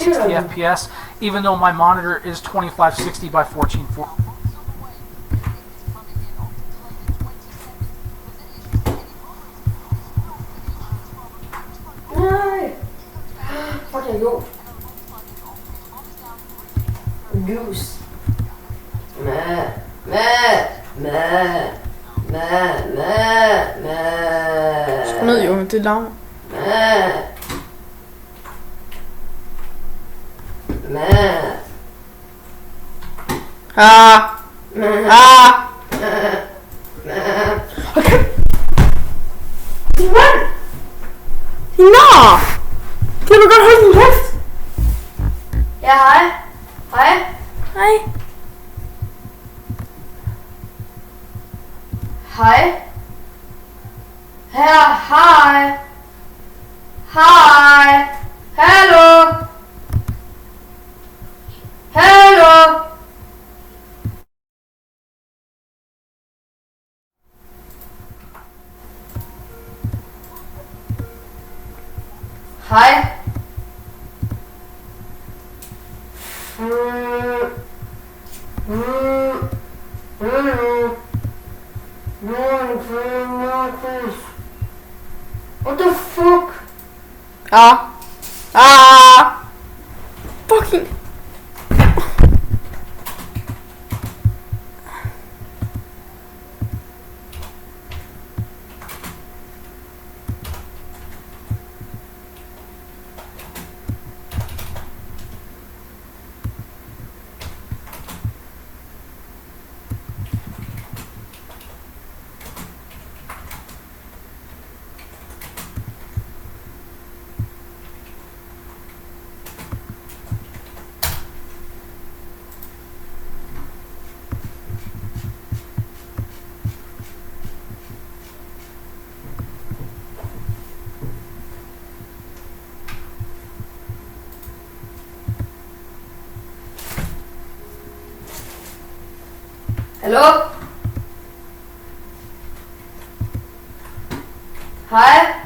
60 FPS, even though my monitor is 2560 by 1440. Nej! Fucking go. Goose. Mæ. Mæ. Mæ. Mæ. Mæ. Mæ. Skru ned, jo. Det er larm. Mæ. Mæ. Ah! Ah! Okay. Hvad? Nå! Kan du godt holde din kæft? Ja, hej. Hej. Hej. Hej. Her, hej. Hej. Hallo. Hallo. Hej. What the fuck? Ah! Ah! Fucking... Hallo? Hej?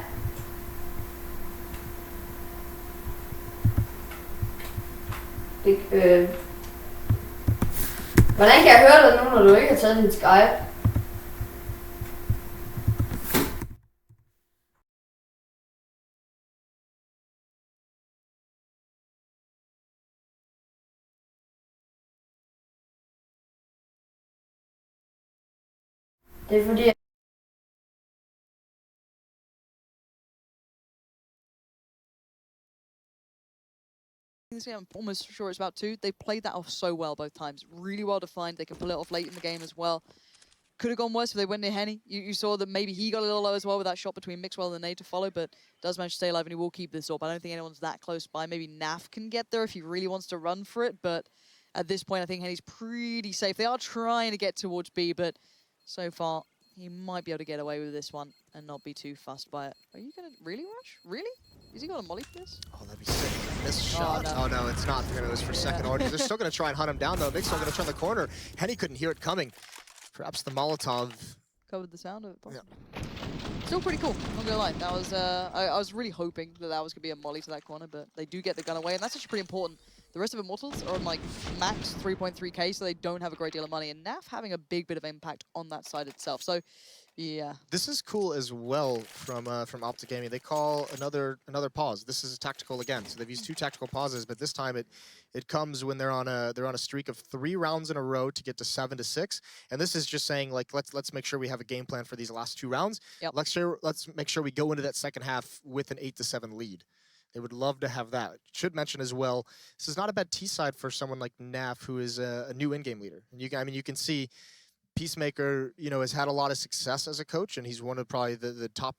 Hvordan kan jeg høre dig nu, når du ikke har taget din Skype? Det er fordi, I'm almost sure it's about 2. They played that off so well both times. Really well defined. They can pull it off late in the game as well. Could have gone worse if they went near Henny. You saw that maybe he got a little low as well with that shot between Mixwell and the nade to follow, but does manage to stay alive and he will keep this up. I don't think anyone's that close by. Maybe Naf can get there if he really wants to run for it, but at this point I think Henny's pretty safe. They are trying to get towards B, but so far he might be able to get away with this one and not be too fussed by it. Are you going to really rush? Really? Is he got a molly for this? Oh, that'd be sick. Missed shot. Oh, no, it's not. They're going to lose for second order. They're still going to try and hunt him down, though. Mixwell going to turn the corner. Henny couldn't hear it coming. Perhaps the Molotov. Covered the sound of it, possibly. Yeah. Still pretty cool, not gonna lie. That was, I was really hoping that that was gonna be a molly to that corner, but they do get the gun away, and that's actually pretty important. The rest of Immortals are on like max 3.3k, so they don't have a great deal of money, and NAF having a big bit of impact on that side itself. So, yeah. This is cool as well from Optic ImT. They call another pause. This is a tactical again. So they've used 2 tactical pauses, but this time it comes when they're on a streak of 3 rounds in a row to get to 7-6. And this is just saying like let's make sure we have a game plan for these last 2 rounds. Yep. Let's make sure we go into that second half with an 8-7 lead. They would love to have that. Should mention as well, this is not a bad T side for someone like Naf, who is a new in-game leader. And you can see Peacemaker, has had a lot of success as a coach, and he's one of probably the top,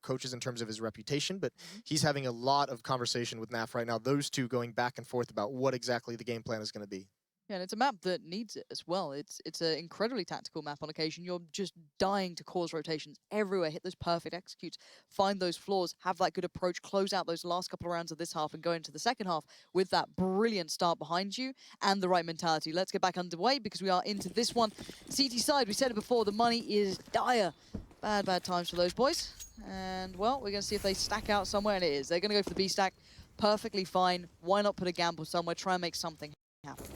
coaches in terms of his reputation, but he's having a lot of conversation with NAF right now, those two going back and forth about what exactly the game plan is going to be. Yeah, and it's a map that needs it as well. It's an incredibly tactical map on occasion. You're just dying to cause rotations everywhere, hit those perfect executes, find those flaws, have that good approach, close out those last couple of rounds of this half and go into the second half with that brilliant start behind you and the right mentality. Let's get back underway because we are into this one. CT side, we said it before, the money is dire. Bad times for those boys. And, well, we're going to see if they stack out somewhere, and it is. They're going to go for the B stack. perfectly fine. Why not put a gamble somewhere, try and make something happen?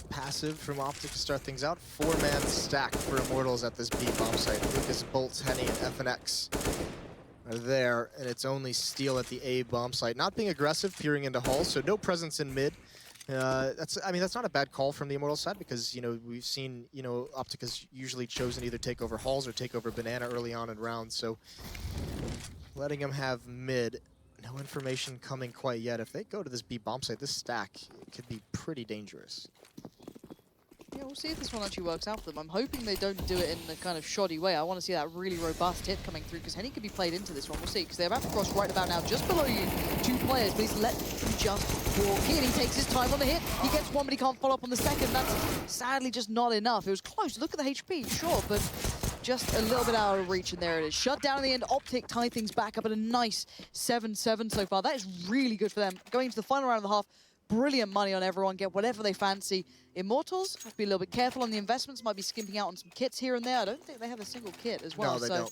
Passive from Optic to start things out. 4-man stack for Immortals at this B bomb site. Lucas, Bolts, Henny, and FNX are there, and it's only Steel at the A bomb site. Not being aggressive, peering into Hall, so no presence in mid. That's not a bad call from the Immortals side because, you know, we've seen, you know, Optic has usually chosen either take over Halls or take over Banana early on in rounds, so letting him have mid. No information coming quite yet. If they go to this B bomb site, this stack could be pretty dangerous. Yeah, we'll see if this one actually works out for them. I'm hoping they don't do it in a kind of shoddy way. I want to see that really robust hit coming through because Henny could be played into this one. We'll see because they're about to cross right about now just below you. 2 players, but he's let him just walk in. He takes his time on the hit. He gets one, but he can't follow up on the second. That's sadly just not enough. It was close. Look at the HP, sure, but just a little bit out of reach, and there it is. Shut down in the end. Optic tie things back up at a nice 7-7 so far. That is really good for them. Going into the final round of the half, brilliant money on everyone, get whatever they fancy. Immortals, have to be a little bit careful on the investments, might be skimping out on some kits here and there. I don't think they have a single kit as well. No, they don't.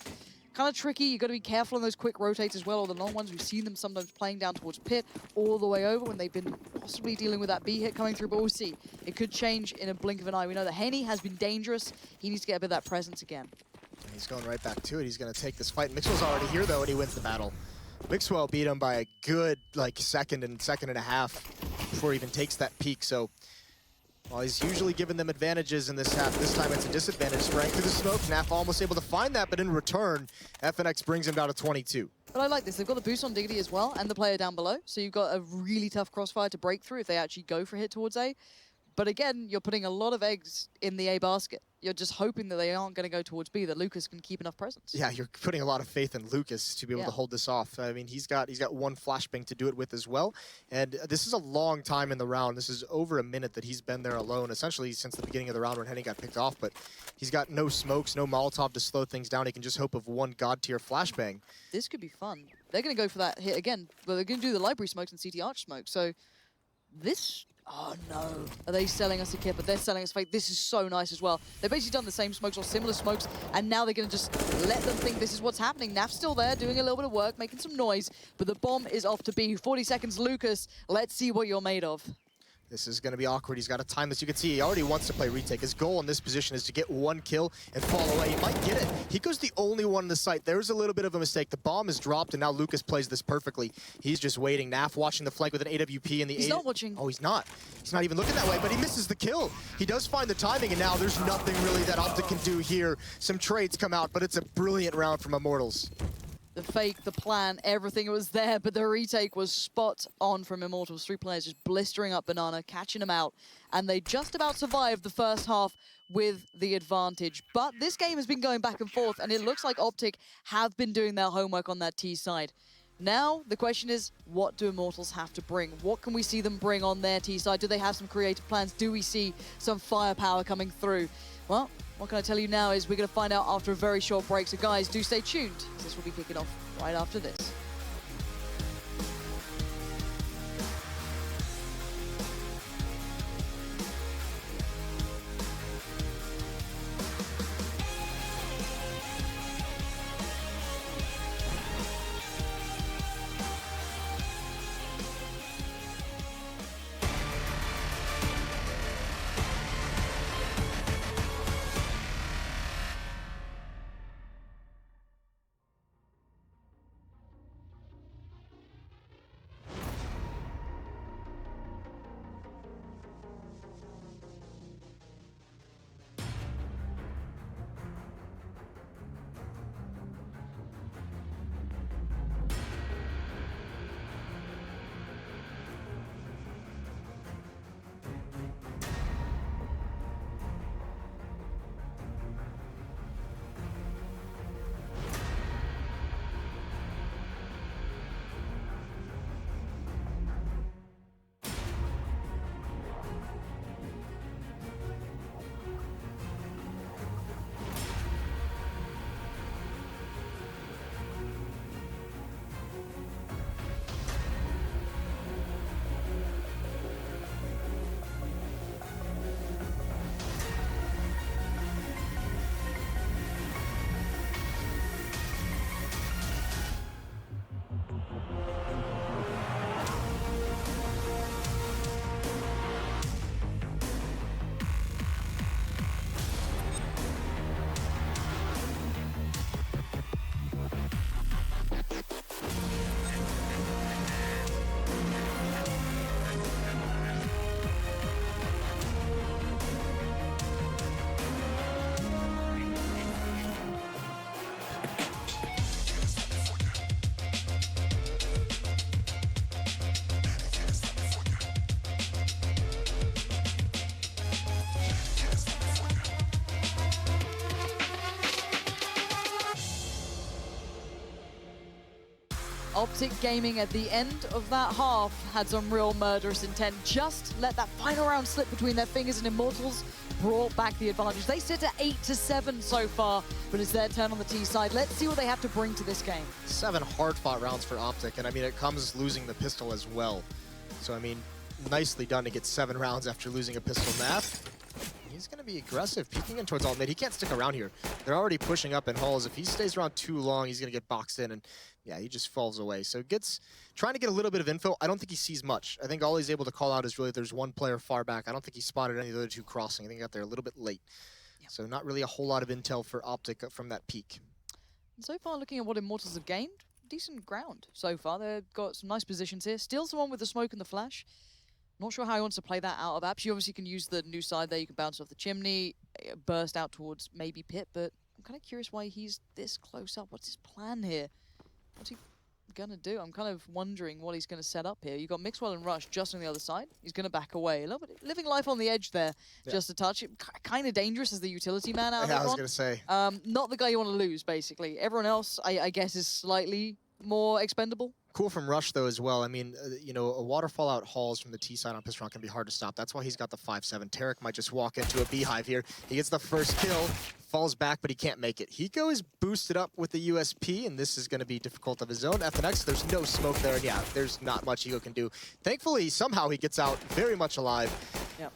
Kind of tricky, you got to be careful on those quick rotates as well, or the long ones. We've seen them sometimes playing down towards pit, all the way over when they've been possibly dealing with that B hit coming through, but we'll see. It could change in a blink of an eye. We know that Henny has been dangerous. He needs to get a bit of that presence again. He's going right back to it. He's going to take this fight. Mixwell's already here, though, and he wins the battle. Mixwell beat him by a good, like, second and a half before he even takes that peak. So, while he's usually given them advantages in this half, this time it's a disadvantage. Sprang through the smoke. Naf almost able to find that, but in return, FNX brings him down to 22. But I like this. They've got the boost on Diggity as well, and the player down below. So you've got a really tough crossfire to break through if they actually go for a hit towards A. But again, you're putting a lot of eggs in the A basket. You're just hoping that they aren't going to go towards B, that Lucas can keep enough presence. Yeah, you're putting a lot of faith in Lucas to be able to hold this off. I mean, he's got one flashbang to do it with as well. And this is a long time in the round. This is over a minute that he's been there alone, essentially since the beginning of the round when Henny got picked off. But he's got no smokes, no Molotov to slow things down. He can just hope of one god-tier flashbang. This could be fun. They're going to go for that hit again, but they're going to do the library smokes and CT arch smoke. So this... Oh no, are they selling us a kit? But they're selling us fake. This is so nice as well. They've basically done the same smokes or similar smokes, and now they're going to just let them think this is what's happening. Naf's still there, doing a little bit of work, making some noise, but the bomb is off to B. 40 seconds, Lucas. Let's see what you're made of. This is going to be awkward. He's got to time this. You can see he already wants to play retake. His goal in this position is to get one kill and fall away. He might get it. He goes the only one in the site. There's a little bit of a mistake. The bomb is dropped, and now Lucas plays this perfectly. He's just waiting. Naf watching the flank with an AWP in the... He's not watching. Oh, he's not. He's not even looking that way, but he misses the kill. He does find the timing, and now there's nothing really that Optic can do here. Some trades come out, but it's a brilliant round from Immortals. The fake, the plan, everything was there, but the retake was spot on from Immortals. 3 players just blistering up Banana, catching him out, and they just about survived the first half with the advantage. But this game has been going back and forth, and it looks like Optic have been doing their homework on that T side. Now, the question is, what do Immortals have to bring? What can we see them bring on their T side? Do they have some creative plans? Do we see some firepower coming through? Well, what can I tell you now is we're going to find out after a very short break. So guys, do stay tuned, because this will be kicking off right after this. Optic Gaming at the end of that half had some real murderous intent. Just let that final round slip between their fingers, and Immortals brought back the advantage. They sit at 8-7 so far, but it's their turn on the T side. Let's see what they have to bring to this game. 7 hard-fought rounds for Optic, and I mean, it comes losing the pistol as well. So, I mean, nicely done to get 7 rounds after losing a pistol. Naf, he's going to be aggressive, peeking in towards alt mid. He can't stick around here. They're already pushing up in halls. If he stays around too long, he's going to get boxed in, and yeah, he just falls away. So trying to get a little bit of info. I don't think he sees much. I think all he's able to call out is really there's one player far back. I don't think he spotted any of the other 2 crossing. I think he got there a little bit late. Yep. So not really a whole lot of intel for Optic from that peak. And so far, looking at what Immortals have gained, decent ground so far. They've got some nice positions here. Steals the one with the smoke and the flash. Not sure how he wants to play that out of apps. You obviously can use the new side there. You can bounce off the chimney, burst out towards maybe pit, but I'm kind of curious why he's this close up. What's his plan here? What's he gonna do? I'm kind of wondering what he's gonna set up here. You got Mixwell and Rush just on the other side. He's gonna back away a little bit, living life on the edge there, just a touch. Kind of dangerous as the utility man out of I was gonna say. not the guy you want to lose, basically. Everyone else, I guess, is slightly more expendable. Cool from Rush, though, as well. I mean, you know, a waterfall out halls from the T side on Pistron can be hard to stop. That's why he's got the 5-7. Tarek might just walk into a beehive here. He gets the first kill, falls back, but he can't make it. Hiko is boosted up with the USP, and this is going to be difficult of his own. FNX, there's no smoke there, and yeah, there's not much Hiko can do. Thankfully, somehow he gets out very much alive. Yep.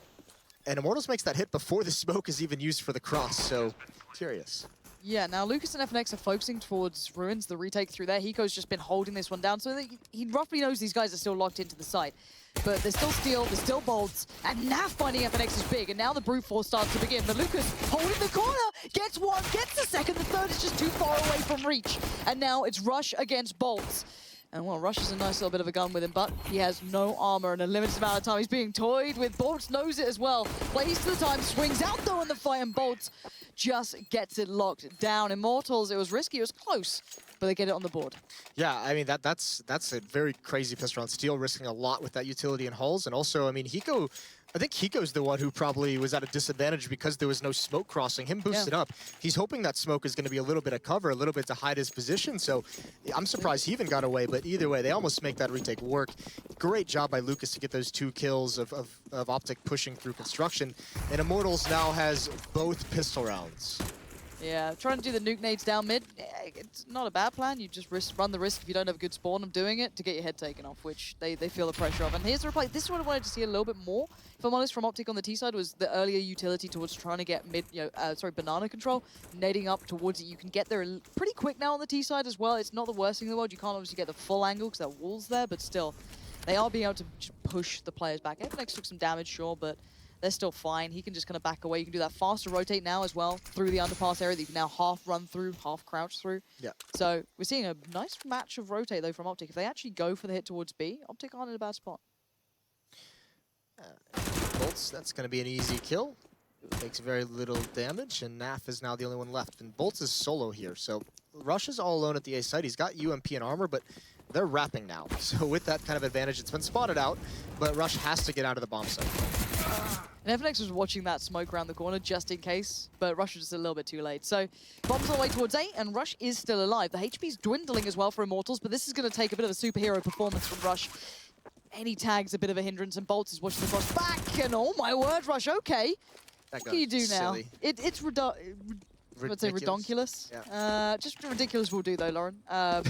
And Immortals makes that hit before the smoke is even used for the cross, so curious. Yeah, now Lucas and FNX are focusing towards Ruins, the retake through there. Hiko's just been holding this one down, so that he roughly knows these guys are still locked into the site. But there's still Steel, there's still Bolts, and Naf finding FNX is big, and now the brute force starts to begin. But Lucas holding the corner, gets one, gets the second, the third is just too far away from reach. And now it's Rush against Bolts. And well, Rush is a nice little bit of a gun with him, but he has no armor and a limited amount of time. He's being toyed with. Bolts knows it as well. Plays to the time, swings out though in the fight, and Bolts just gets it locked down. Immortals, it was risky, it was close, but they get it on the board. Yeah, I mean, that's a very crazy pistol on Steel, risking a lot with that utility in hulls. And also, I mean, I think Hiko's the one who probably was at a disadvantage because there was no smoke crossing. Him boosted up. He's hoping that smoke is going to be a little bit of cover, a little bit to hide his position. So I'm surprised he even got away. But either way, they almost make that retake work. Great job by Lucas to get those 2 kills of Optic pushing through construction. And Immortals now has both pistol rounds. Yeah, trying to do the nuke nades down mid, it's not a bad plan. You just run the risk if you don't have a good spawn of doing it to get your head taken off, which they feel the pressure of. And here's the reply. This is what I wanted to see a little bit more, if I'm honest, from Optic on the T side, was the earlier utility towards trying to get banana control, nading up towards it. You can get there pretty quick now on the T side as well. It's not the worst thing in the world. You can't obviously get the full angle because that wall's there, but still, they are being able to push the players back. FNX took some damage, sure, but they're still fine. He can just kind of back away. You can do that faster rotate now as well through the underpass area that you can now half run through, half crouch through. Yeah. So we're seeing a nice match of rotate though from Optic. If they actually go for the hit towards B, Optic aren't in a bad spot. Bolts, that's going to be an easy kill. Takes very little damage, and Naf is now the only one left. And Bolts is solo here, so Rush is all alone at the A site. He's got UMP and armor, but they're wrapping now. So with that kind of advantage, it's been spotted out, but Rush has to get out of the bomb site. And FNX was watching that smoke around the corner just in case, but Rush was just a little bit too late. So bombs on the way towards A, and Rush is still alive. The HP's dwindling as well for Immortals, but this is going to take a bit of a superhero performance from Rush. Any tag's a bit of a hindrance, and Bolts is watching the cross back, and oh my word, Rush, okay. What can you do now? It's redonkulous. Yeah. Just ridiculous will do though, Lauren. Don't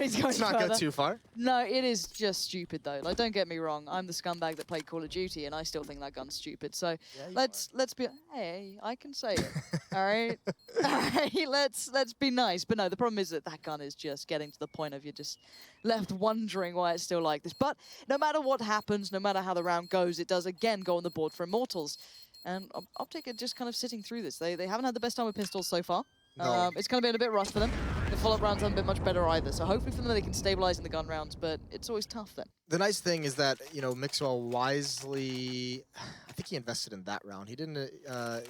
need to go any Let's not further. go too far. No, it is just stupid though. Like, don't get me wrong. I'm the scumbag that played Call of Duty, and I still think that gun's stupid. So let's be. Hey, I can say it. All right. All right. Let's be nice. But no, the problem is that gun is just getting to the point of you're just left wondering why it's still like this. But no matter what happens, no matter how the round goes, it does again go on the board for Immortals. And Optic are just kind of sitting through this. They haven't had the best time with pistols so far. No. It's kind of been a bit rushed for them. The follow-up rounds haven't been much better either. So hopefully for them they can stabilize in the gun rounds, but it's always tough then. The nice thing is that, you know, Mixwell wisely, I think he invested in that round. He didn't, I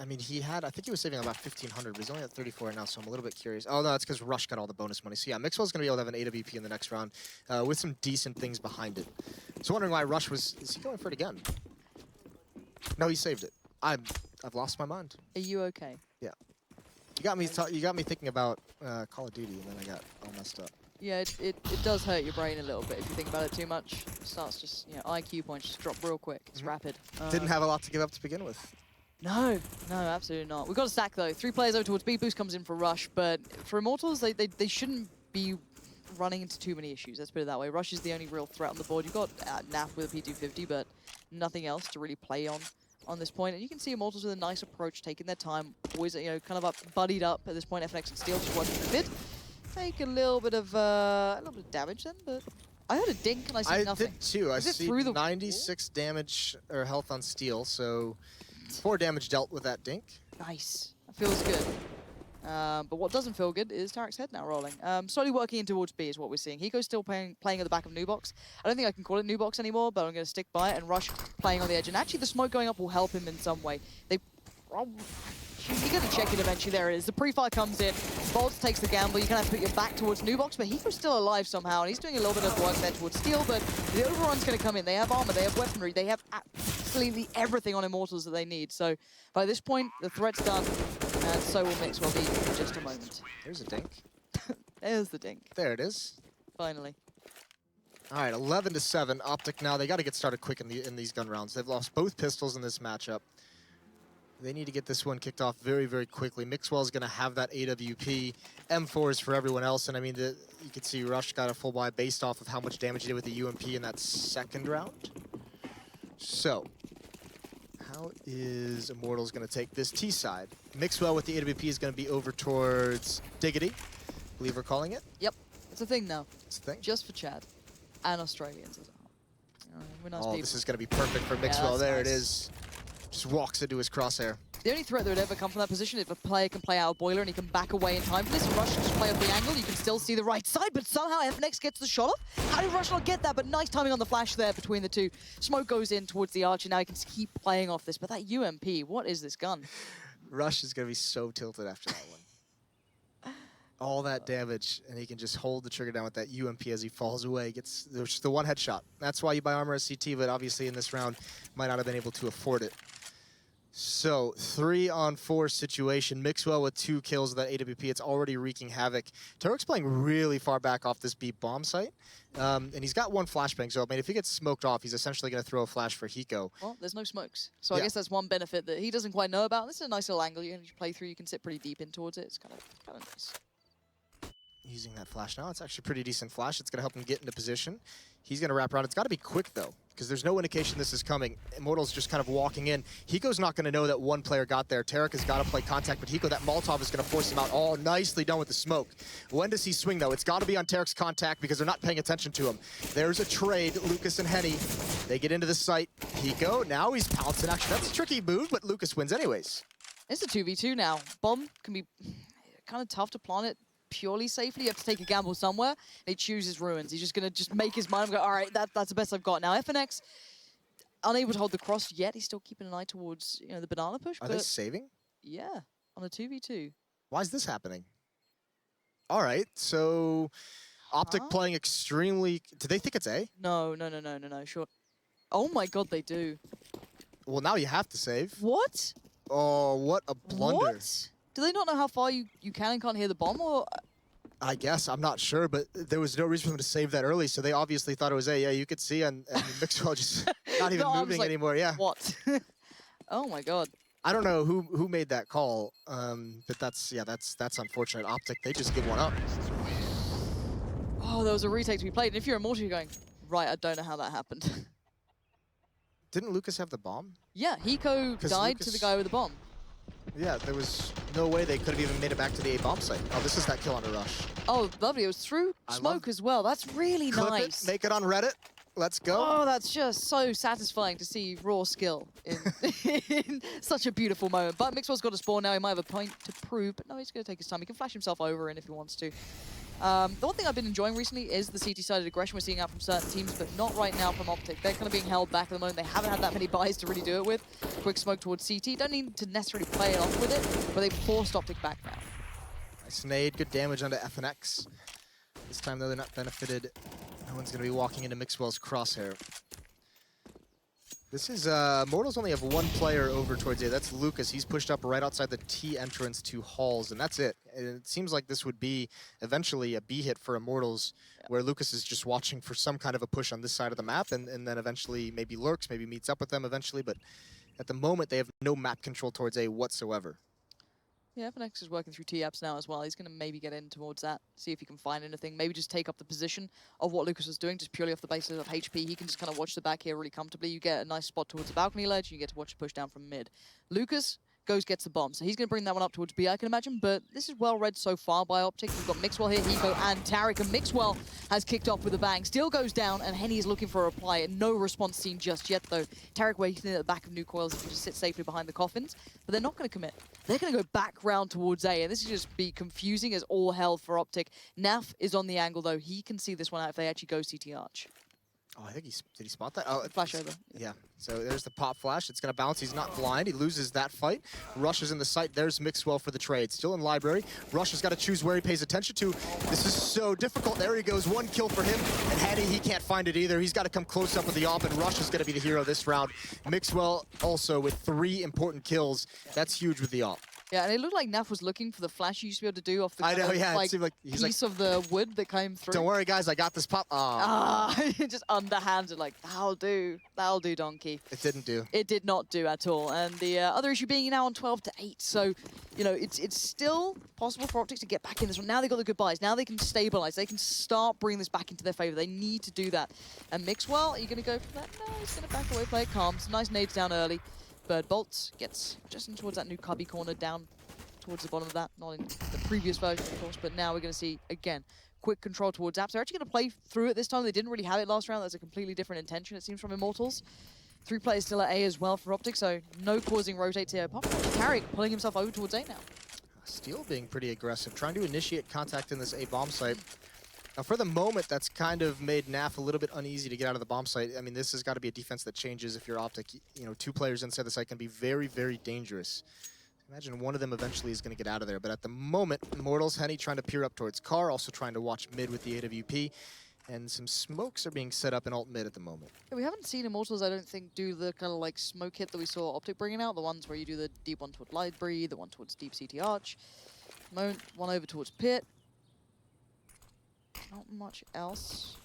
mean, I think he was saving about 1,500, but he's only at 34 now, so I'm a little bit curious. Oh, no, it's because Rush got all the bonus money. So yeah, Mixwell's going to be able to have an AWP in the next round with some decent things behind it. So wondering why Rush is he going for it again? No, he saved it. I've lost my mind. Are you okay? Yeah. You got me thinking about Call of Duty, and then I got all messed up. Yeah, it does hurt your brain a little bit if you think about it too much. It starts just, IQ points just drop real quick. It's rapid. Didn't have a lot to give up to begin with. No, absolutely not. We've got a stack though. 3 players over towards B. Boost comes in for Rush, but for Immortals, they shouldn't be running into too many issues. Let's put it that way. Rush is the only real threat on the board. You've got Naf with a P250, but nothing else to really play on this point. And you can see Immortals with a nice approach, taking their time, always kind of buddied up at this point. FNX and Steel just working the mid. Take a little bit of damage then, but I heard a dink and I see nothing. I did too. I see 96 damage or health on Steel, so 4 damage dealt with that dink. Nice. That feels good. But what doesn't feel good is Tarek's head now rolling. Slowly working in towards B is what we're seeing. Hiko's still playing at the back of Nubox. I don't think I can call it Nubox anymore, but I'm going to stick by it. And Rush playing on the edge. And actually the smoke going up will help him in some way. You're going to check it eventually. There it is. The pre-fire comes in. Bolts takes the gamble. You're going to have to put your back towards Nubox, but Hiko's still alive somehow. And he's doing a little bit of work there towards Steel, but the overrun's going to come in. They have armor. They have weaponry. They have absolutely everything on Immortals that they need. So by this point, the threat's done. And so will Mixwell be in just a moment. There's a dink. There's the dink. There it is. Finally. All right, 11-7. Optic now. They got to get started quick in these gun rounds. They've lost both pistols in this matchup. They need to get this one kicked off very, very quickly. Mixwell's going to have that AWP. M4 is for everyone else. And I mean, you can see Rush got a full buy based off of how much damage he did with the UMP in that second round. So, how is Immortals going to take this T side? Mixwell with the AWP is going to be over towards Diggity. I believe we're calling it. Yep. It's a thing now. It's a thing. Just for Chad. And Australians as well. We're nice people. This is going to be perfect for Mixwell. Yeah, there nice. it is. Just walks into his crosshair. The only threat that would ever come from that position is if a player can play out of Boiler and he can back away in time for this. Rush can just play off the angle. You can still see the right side, but somehow FNX gets the shot off. How did Rush not get that? But nice timing on the flash there between the two. Smoke goes in towards the Archer. Now he can keep playing off this. But that UMP, what is this gun? Rush is going to be so tilted after that one. All that damage, and he can just hold the trigger down with that UMP as he falls away. Gets just the one headshot. That's why you buy armor as CT, but obviously in this round, might not have been able to afford it. So, 3-on-4 situation. Mixwell with 2 kills with that AWP. It's already wreaking havoc. Tarek's playing really far back off this B bomb site. And he's got 1 flashbang, so I mean, if he gets smoked off, he's essentially going to throw a flash for Hiko. Well, there's no smokes. So I guess that's one benefit that he doesn't quite know about. This is a nice little angle you can play through. You can sit pretty deep in towards it. It's kind of nice. Using that flash now. It's actually a pretty decent flash. It's going to help him get into position. He's going to wrap around. It's got to be quick, though, because there's no indication this is coming. Immortal's just kind of walking in. Hiko's not going to know that one player got there. Tarek has got to play contact, but Hiko, that Molotov is going to force him out. Oh, nicely done with the smoke. When does he swing, though? It's got to be on Tarek's contact because they're not paying attention to him. There's a trade. Lucas and Henny, they get into the site. Hiko, now he's pouncing. Actually, that's a tricky move, but Lucas wins anyways. It's a 2v2 now. Bomb can be kind of tough to plant it purely safely. You have to take a gamble somewhere. He chooses Ruins. He's just going to make his mind go, all right, that's the best I've got. Now, FNX, unable to hold the cross yet. He's still keeping an eye towards the banana push. Are they saving? Yeah, on a 2v2. Why is this happening? All right, so Optic playing extremely... Do they think it's A? No, sure. Oh my god, they do. Well, now you have to save. What? Oh, what a blunder. What? Do they not know how far you can and can't hear the bomb, or...? I guess, I'm not sure, but there was no reason for them to save that early, so they obviously thought it was A. Yeah, you could see, and Mixwell just not even moving anymore, yeah. What? Oh my god. I don't know who made that call, but that's unfortunate. Optic, they just give one up. Oh, there was a retake to be played, and if you're Immortal, you're going, right, I don't know how that happened. Didn't Lucas have the bomb? Yeah, Hiko died to the guy with the bomb. Yeah, there was no way they could have even made it back to the A bomb site. Oh, this is that kill on a rush. Oh, lovely. It was through smoke as well. That's really nice. It, make it on Reddit. Let's go. Oh, that's just so satisfying to see raw skill in, in such a beautiful moment. But Mixwell's got a spawn now. He might have a point to prove, but no, he's going to take his time. He can flash himself over in if he wants to. The one thing I've been enjoying recently is the CT-sided aggression we're seeing out from certain teams, but not right now from Optic. They're kind of being held back at the moment. They haven't had that many buys to really do it with. Quick smoke towards CT. Don't need to necessarily play it off with it, but they forced Optic back now. Nice nade, good damage onto FNX. This time, though, they're not benefited. No one's going to be walking into Mixwell's crosshair. This is, Mortals only have one player over towards A. That's Lucas. He's pushed up right outside the T entrance to Halls, and that's it. And it seems like this would be eventually a B hit for Immortals, where Lucas is just watching for some kind of a push on this side of the map, and then eventually maybe lurks, maybe meets up with them eventually, but at the moment they have no map control towards A whatsoever. Yeah, FNX is working through T-Apps now as well. He's going to maybe get in towards that, see if he can find anything. Maybe just take up the position of what Lucas was doing, just purely off the basis of HP. He can just kind of watch the back here really comfortably. You get a nice spot towards the balcony ledge, and you get to watch the push down from mid. Lucas gets the bomb, so he's going to bring that one up towards B, I can imagine, but this is well read so far by Optic. We've got Mixwell here, Hiko, and Tarek, and Mixwell has kicked off with a bang. Steel goes down, and Henny is looking for a reply, and no response seen just yet, though. Tarek waiting at the back of New Coils, he can just sit safely behind the coffins, but they're not going to commit. They're going to go back round towards A, and this is just be confusing as all hell for Optic. Naf is on the angle, though. He can see this one out if they actually go CT Arch. Oh, I think did he spot that? Oh, Flash over. Yeah, so there's the pop flash. It's going to bounce. He's not blind. He loses that fight. Rush is in the sight. There's Mixwell for the trade. Still in library. Rush has got to choose where he pays attention to. This is so difficult. There he goes. One kill for him. And Hattie, he can't find it either. He's got to come close up with the op, and Rush is going to be the hero this round. Mixwell also with 3 important kills. That's huge with the op. Yeah, and it looked like Naf was looking for the flash you used to be able to do off the I know, yeah, it like, seemed like he's piece of the wood that came through. Don't worry, guys, I got this pop. Just underhanded, like, that'll do, donkey. It didn't do. It did not do at all. And the other issue being now on 12-8, so, you know, it's still possible for Optic to get back in this one. Now they've got the goodbyes. Now they can stabilize. They can start bringing this back into their favor. They need to do that. And Mixwell, are you going to go for that? No, he's going to back away, play it calm. Some nice nades down early. Bird Bolt gets just in towards that new cubby corner, down towards the bottom of that. Not in the previous version, of course, but now we're going to see, again, quick control towards apps. They're actually going to play through it this time. They didn't really have it last round. That's a completely different intention, it seems, from Immortals. 3 players still at A as well for Optic, so no causing rotates here. Apart from Tarek pulling himself over towards A now. Steel being pretty aggressive, trying to initiate contact in this A bomb site. Now, for the moment, that's kind of made NAF a little bit uneasy to get out of the bomb site. I mean, this has got to be a defense that changes if you're Optic. You know, 2 players inside the site can be very, very dangerous. Imagine one of them eventually is going to get out of there. But at the moment, Immortals, Henny trying to peer up towards Car, also trying to watch mid with the AWP. And some smokes are being set up in alt mid at the moment. Yeah, we haven't seen Immortals, I don't think, do the kind of like smoke hit that we saw Optic bringing out. The ones where you do the deep one towards Library, the one towards deep CT Arch. One over towards Pit. Not much else.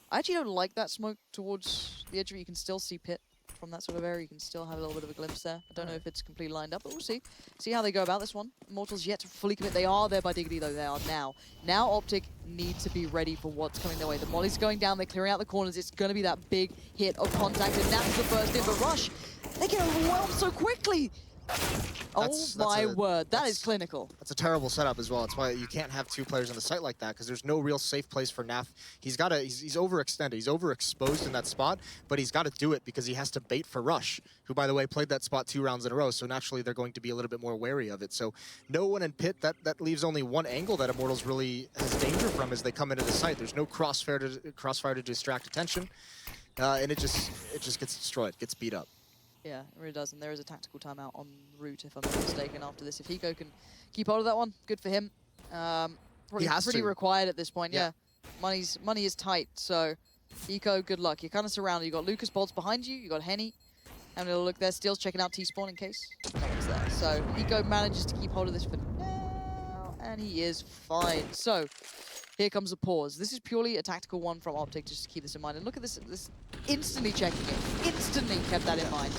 I actually don't like that smoke towards the edge of it. You can still see Pit from that sort of area. You can still have a little bit of a glimpse there. I don't know if it's completely lined up, but we'll see. See how they go about this one. Immortals yet to fully commit. They are there by Diggity, though. They are now. Now Optic need to be ready for what's coming their way. The molly's going down. They're clearing out the corners. It's going to be that big hit of contact, and that's the first in. But Rush, they get overwhelmed so quickly. Oh my word, that is clinical. That's a terrible setup as well. That's why you can't have 2 players on the site like that, because there's no real safe place for Naf. He's overextended, he's overexposed in that spot, but he's got to do it because he has to bait for Rush, who, by the way, played that spot 2 rounds in a row, so naturally they're going to be a little bit more wary of it. So no one in Pit, that leaves only one angle that Immortals really has danger from as they come into the site. There's no crossfire to distract attention, and it just gets destroyed, gets beat up. Yeah, it really does, and there is a tactical timeout en route, if I'm not mistaken, after this. If Hiko can keep hold of that one, good for him. Pretty required at this point, yeah. Money is tight, so Hiko, good luck. You're kind of surrounded. You've got Lucas Bolts behind you, you've got Henny, and it'll look there. Steel's checking out T-spawn in case no one's there. So Hiko manages to keep hold of this for now, and he is fine. So here comes a pause. This is purely a tactical one from Optic, just to keep this in mind. And look at this instantly checking it. Instantly kept that in mind.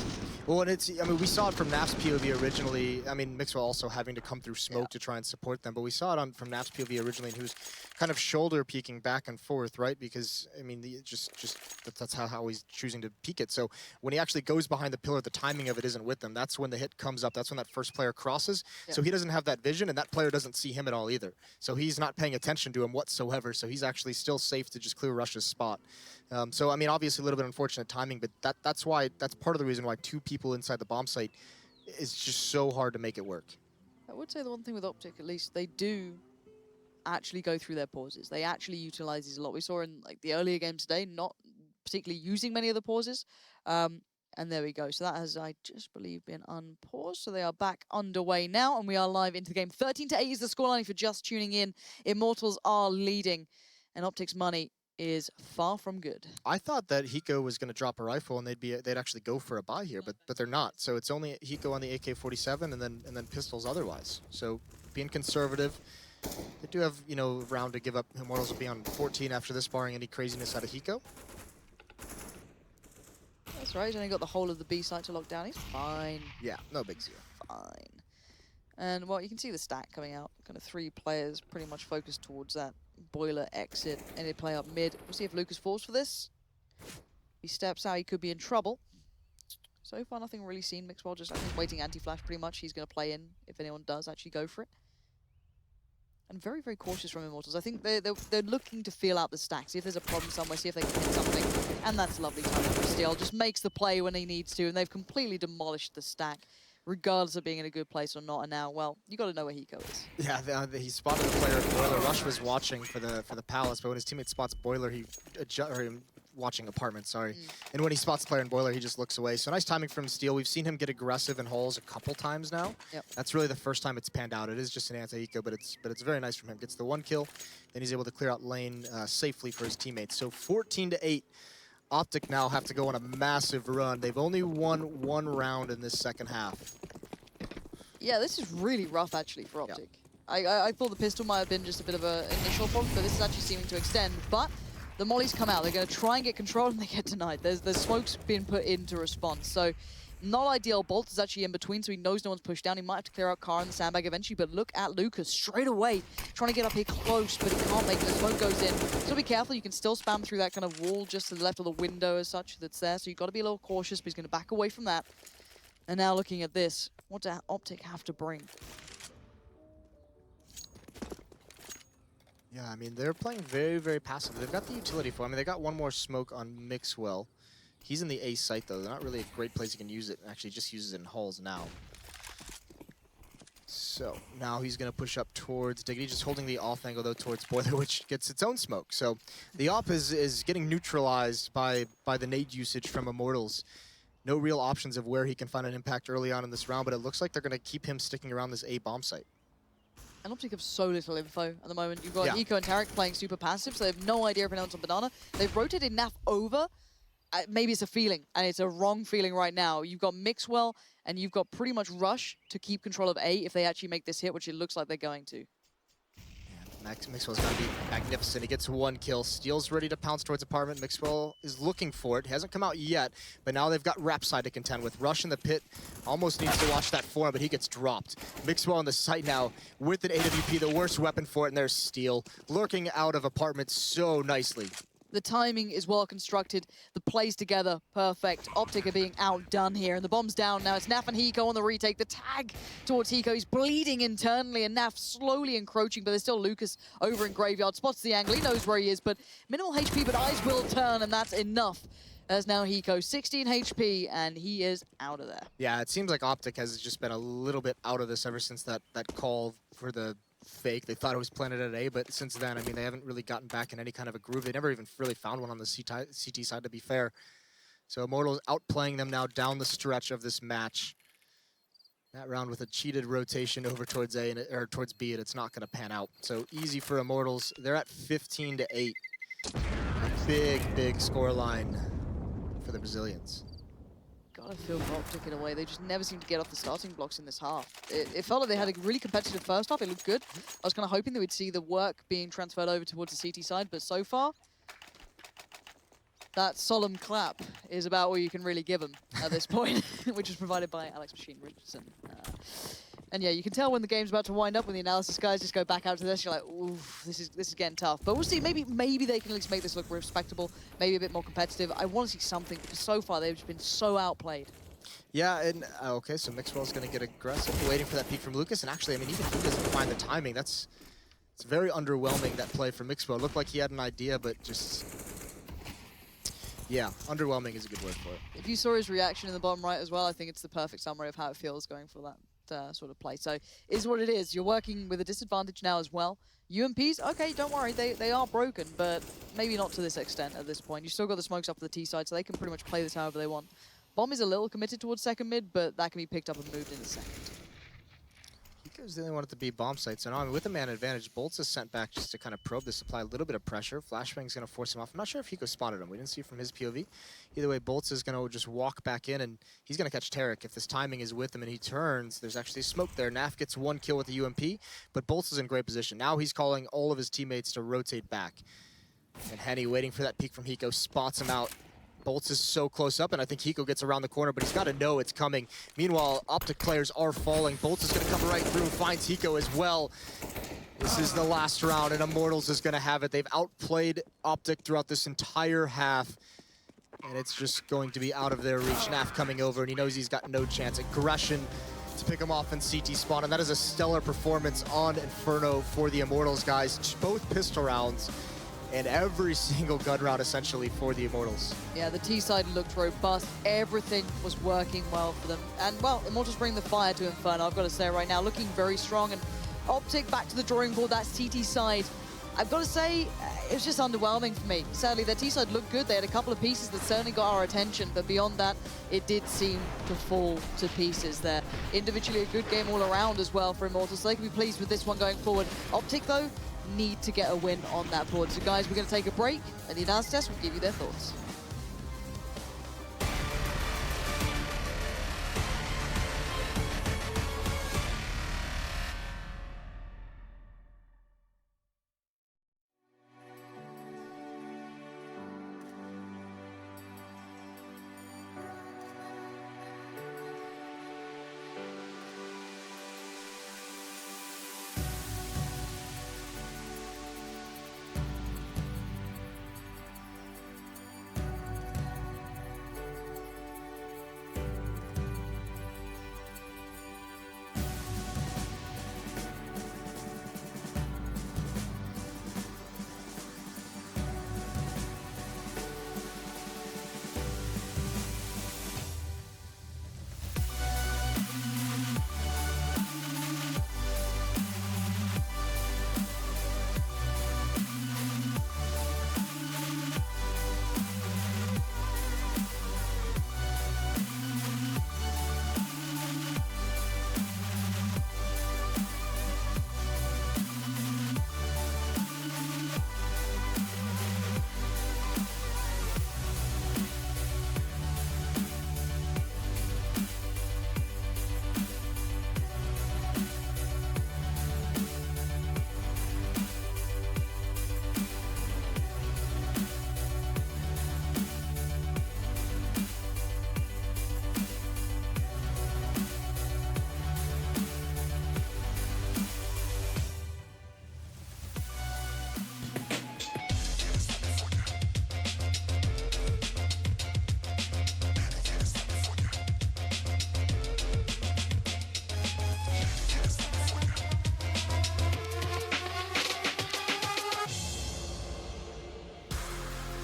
Well, and I mean, we saw it from NAF's POV originally. I mean, Mixwell also having to come through smoke to try and support them, but we saw it from NAF's POV originally, and he was kind of shoulder peeking back and forth, right? Because, I mean, that's how he's choosing to peek it. So when he actually goes behind the pillar, the timing of it isn't with them. That's when the hit comes up. That's when that first player crosses. Yeah. So he doesn't have that vision, and that player doesn't see him at all either. So he's not paying attention to him whatsoever. So he's actually still safe to just clear Rush's spot. So, I mean, obviously a little bit unfortunate timing, but that's part of the reason why 2 people inside the bomb site is just so hard to make it work. I would say the one thing with Optic, at least, they do actually go through their pauses. They actually utilize these a lot. We saw in like the earlier games today, not particularly using many of the pauses. And there we go. So that has, I just believe, been unpaused. So they are back underway now, and we are live into the game. 13-8 is the scoreline if you're just tuning in. Immortals are leading, and Optic's money is far from good. I thought that Hiko was going to drop a rifle and they'd actually go for a buy here, but they're not. So it's only Hiko on the AK-47 and then pistols otherwise. So being conservative, they do have, you know, a round to give up. Immortals will be on 14 after this, barring any craziness out of Hiko. That's right, he's only got the whole of the B site to lock down. He's fine. Yeah, no big deal. Fine. And, well, you can see the stack coming out. Kind of 3 players pretty much focused towards that boiler exit. And they play up mid. We'll see if Lucas falls for this. If he steps out, he could be in trouble. So far, nothing really seen. Mixwell just, I think, waiting anti-flash pretty much. He's going to play in if anyone does actually go for it. And very, very cautious from Immortals. I think they're looking to feel out the stack, see if there's a problem somewhere, see if they can hit something. And that's lovely timing from Steel. Just makes the play when he needs to, and they've completely demolished the stack, regardless of being in a good place or not. And now, well, you got to know where Hiko is. Yeah, he spotted the player at Boiler. Rush was watching for the Palace, but when his teammate spots Boiler, watching Apartment, sorry. And when he spots the player in Boiler, he just looks away. So nice timing from Steel. We've seen him get aggressive in holes a couple times now. Yep. That's really the first time it's panned out. It is just an anti-eco, but it's very nice from him. Gets the 1 kill, then he's able to clear out lane safely for his teammates. So 14-8. Optic now have to go on a massive run. They've only won 1 round in this second half. Yeah, this is really rough, actually, for Optic. Yep. I thought the pistol might have been just a bit of an initial problem, but this is actually seeming to extend. But the mollies come out. They're going to try and get control, and they get denied. There's smoke's been put in to respond. So not ideal. Bolt is actually in between, so he knows no one's pushed down. He might have to clear out Car and the sandbag eventually, but look at Lucas straight away, trying to get up here close, but he can't make it. The smoke goes in. So be careful. You can still spam through that kind of wall just to the left of the window as such that's there, so you've got to be a little cautious, but he's going to back away from that. And now looking at this, what does Optic have to bring? Yeah, I mean, they're playing very, very passive. They've got the utility for it. I mean, they got 1 more smoke on Mixwell. He's in the A site, though. They're not really a great place he can use it. Actually, just uses it in halls now. So now he's going to push up towards Diggity, just holding the off angle, though, towards Boiler, which gets its own smoke. So the op is getting neutralized by the nade usage from Immortals. No real options of where he can find an impact early on in this round, but it looks like they're going to keep him sticking around this A bomb site. And Optic have so little info at the moment. You've got Yeah. Eco and Tarek playing super passive, so they have no idea if anyone's on Banana. They've rotated Naf over. Maybe it's a feeling, and it's a wrong feeling right now. You've got Mixwell, and you've got pretty much Rush to keep control of A if they actually make this hit, which it looks like they're going to. Mixwell's going to be magnificent. He gets 1 kill. Steel's ready to pounce towards Apartment. Mixwell is looking for it. He hasn't come out yet, but now they've got Rap side to contend with. Rush in the pit almost needs to watch that form, but he gets dropped. Mixwell on the site now with an AWP, the worst weapon for it, and there's Steel lurking out of Apartment so nicely. The timing is well constructed. The plays together, perfect. Optic are being outdone here, and the bomb's down now. It's Naf and Hiko on the retake. The tag towards Hiko. He's bleeding internally, and Naf slowly encroaching, but there's still Lucas over in Graveyard. Spots the angle. He knows where he is, but minimal HP, but eyes will turn, and that's enough. As now Hiko, 16 HP, and he is out of there. Yeah, it seems like Optic has just been a little bit out of this ever since that call for the fake. They thought it was planted at A, but since then, I mean, they haven't really gotten back in any kind of a groove. They never even really found one on the CT side, to be fair. So Immortals outplaying them now down the stretch of this match. That round with a cheated rotation over towards A or towards B, and it's not going to pan out. So easy for Immortals. They're at 15-8. A big score line for the Brazilians. Gotta feel for Optic in a way. They just never seem to get off the starting blocks in this half. It felt like they had a really competitive first half. It looked good. I was kind of hoping that we'd see the work being transferred over towards the CT side, but so far, that solemn clap is about all you can really give them at this point, which is provided by Alex Machine Richardson. And yeah, you can tell when the game's about to wind up when the analysis guys just go back out to this. You're like, ooh, this is getting tough. But we'll see. Maybe they can at least make this look respectable, maybe a bit more competitive. I want to see something because so far they've just been so outplayed. Yeah, and okay, so Mixwell's going to get aggressive, waiting for that peek from Lucas. And actually, I mean, even if he doesn't find the timing, it's very underwhelming, that play from Mixwell. It looked like he had an idea, but just, yeah, underwhelming is a good word for it. If you saw his reaction in the bottom right as well, I think it's the perfect summary of how it feels going for that sort of play. So is what it is. You're working with a disadvantage now as well. UMPs, okay, don't worry, they are broken, but maybe not to this extent at this point. You still got the smokes up for the T side, so they can pretty much play this however they want. Bomb is a little committed towards second mid, but that can be picked up and moved in a second. Hiko's the only one at the B bomb site, so now with the man advantage, Bolts is sent back just to kind of probe this, apply a little bit of pressure. Flashbang's going to force him off. I'm not sure if Hiko spotted him. We didn't see from his POV. Either way, Bolts is going to just walk back in, and he's going to catch Tarek. If this timing is with him and he turns, there's actually smoke there. Naf gets 1 kill with the UMP, but Bolts is in great position. Now he's calling all of his teammates to rotate back. And Henny waiting for that peek from Hiko, spots him out. Bolts is so close up, and I think Hiko gets around the corner, but he's got to know it's coming. Meanwhile, Optic players are falling. Bolts is going to come right through, finds Hiko as well. This is the last round, and Immortals is going to have it. They've outplayed Optic throughout this entire half, and it's just going to be out of their reach. Naf coming over, and he knows he's got no chance. Aggression to pick him off in CT spawn, and that is a stellar performance on Inferno for the Immortals, guys. Both pistol rounds, and every single gun round essentially for the Immortals. Yeah, the T side looked robust. Everything was working well for them. And, well, Immortals bring the fire to Inferno, I've got to say right now. Looking very strong. And Optic back to the drawing board, that CT side. I've got to say, it was just underwhelming for me. Sadly, their T side looked good. They had a couple of pieces that certainly got our attention. But beyond that, it did seem to fall to pieces there. Individually, a good game all around as well for Immortals. So they can be pleased with this one going forward. Optic, though, need to get a win on that board. So guys, we're going to take a break, and the announce test will give you their thoughts.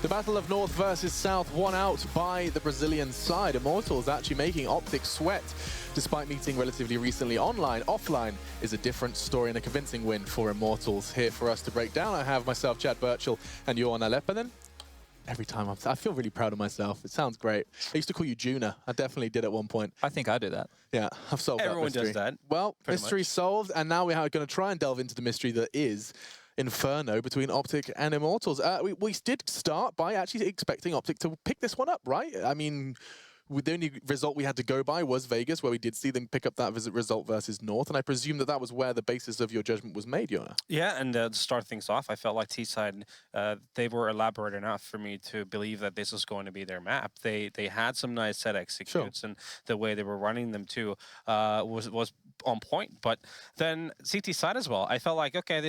The Battle of North versus South, won out by the Brazilian side. Immortals actually making Optic sweat, despite meeting relatively recently online. Offline is a different story and a convincing win for Immortals. Here for us to break down, I have myself, Chad Birchall, and Johan Alepanen. Every time I feel really proud of myself. It sounds great. I used to call you Juna. I definitely did at one point. I think I do that. Yeah, I've solved Everyone that mystery. does that. Well, pretty mystery much. solved, and now we are going to try and delve into the mystery that is Inferno between Optic and Immortals. We did start by actually expecting Optic to pick this one up, right? I mean, the only result we had to go by was Vegas, where we did see them pick up that result versus North, and I presume that that was where the basis of your judgment was made, Yona. Yeah, and to start things off, I felt like T-side, they were elaborate enough for me to believe that this was going to be their map. They had some nice set executes, and the way they were running them too was on point. But then CT side as well, I felt like, okay,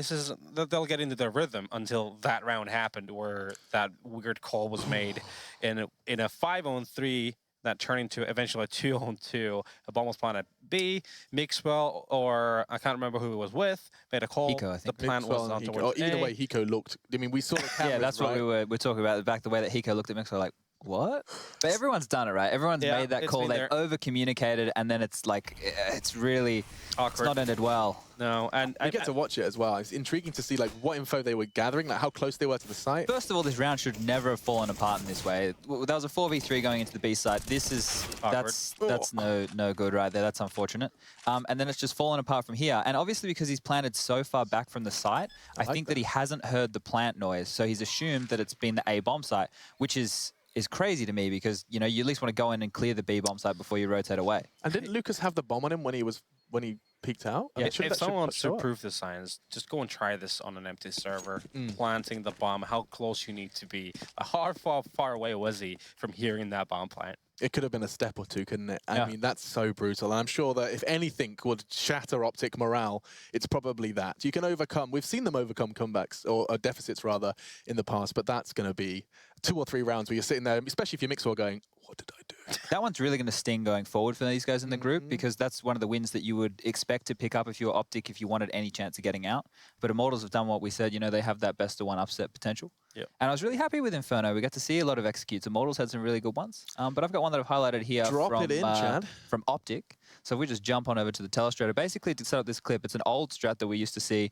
they'll get into their rhythm until that round happened, where that weird call was made in a 5-on-3 that turned into eventually a 2-on-2. A bomb was planted at B. Mixwell, or I can't remember who it was with, made a call. Hiko, I think. The plan was on towards Either A. way, Hiko looked. I mean, we saw the cameras, Yeah, that's what right? we're talking about. The way that Hiko looked at Mixer, like, what? But everyone's done it, right? Everyone's Yeah, made that it's call. been They've there. over-communicated, and then it's like, it's really, it's Awkward. not ended well. No, and We get to watch it as well. It's intriguing to see like what info they were gathering, like how close they were to the site. First of all, this round should never have fallen apart in this way. That was a 4v3 going into the B site. This is, Awkward. that's no good right there. That's unfortunate. And then it's just fallen apart from here. And obviously because he's planted so far back from the site, I think that he hasn't heard the plant noise. So he's assumed that it's been the A bomb site, which is crazy to me because, you know, you at least want to go in and clear the B bomb site before you rotate away. And didn't Lucas have the bomb on him when he peeked out? I mean, if someone wants to show up. prove the science, just go and try this on an empty server. Planting the bomb, how close you need to be. How far away was he from hearing that bomb plant? It could have been a step or two, couldn't it? I mean, that's so brutal. And I'm sure that if anything would shatter Optic morale, it's probably that. You can overcome, we've seen them overcome comebacks, or deficits rather, in the past, but that's going to be 2 or 3 rounds where you're sitting there, especially if you're Mixwell going, what did I do? That one's really going to sting going forward for these guys in the group because that's one of the wins that you would expect to pick up if you were Optic, if you wanted any chance of getting out. But Immortals have done what we said, you know, they have that best of 1 upset potential. Yep. And I was really happy with Inferno. We got to see a lot of executes. Immortals had some really good ones. But I've got one that I've highlighted here from Optic. So if we just jump on over to the telestrator. Basically, to set up this clip, it's an old strat that we used to see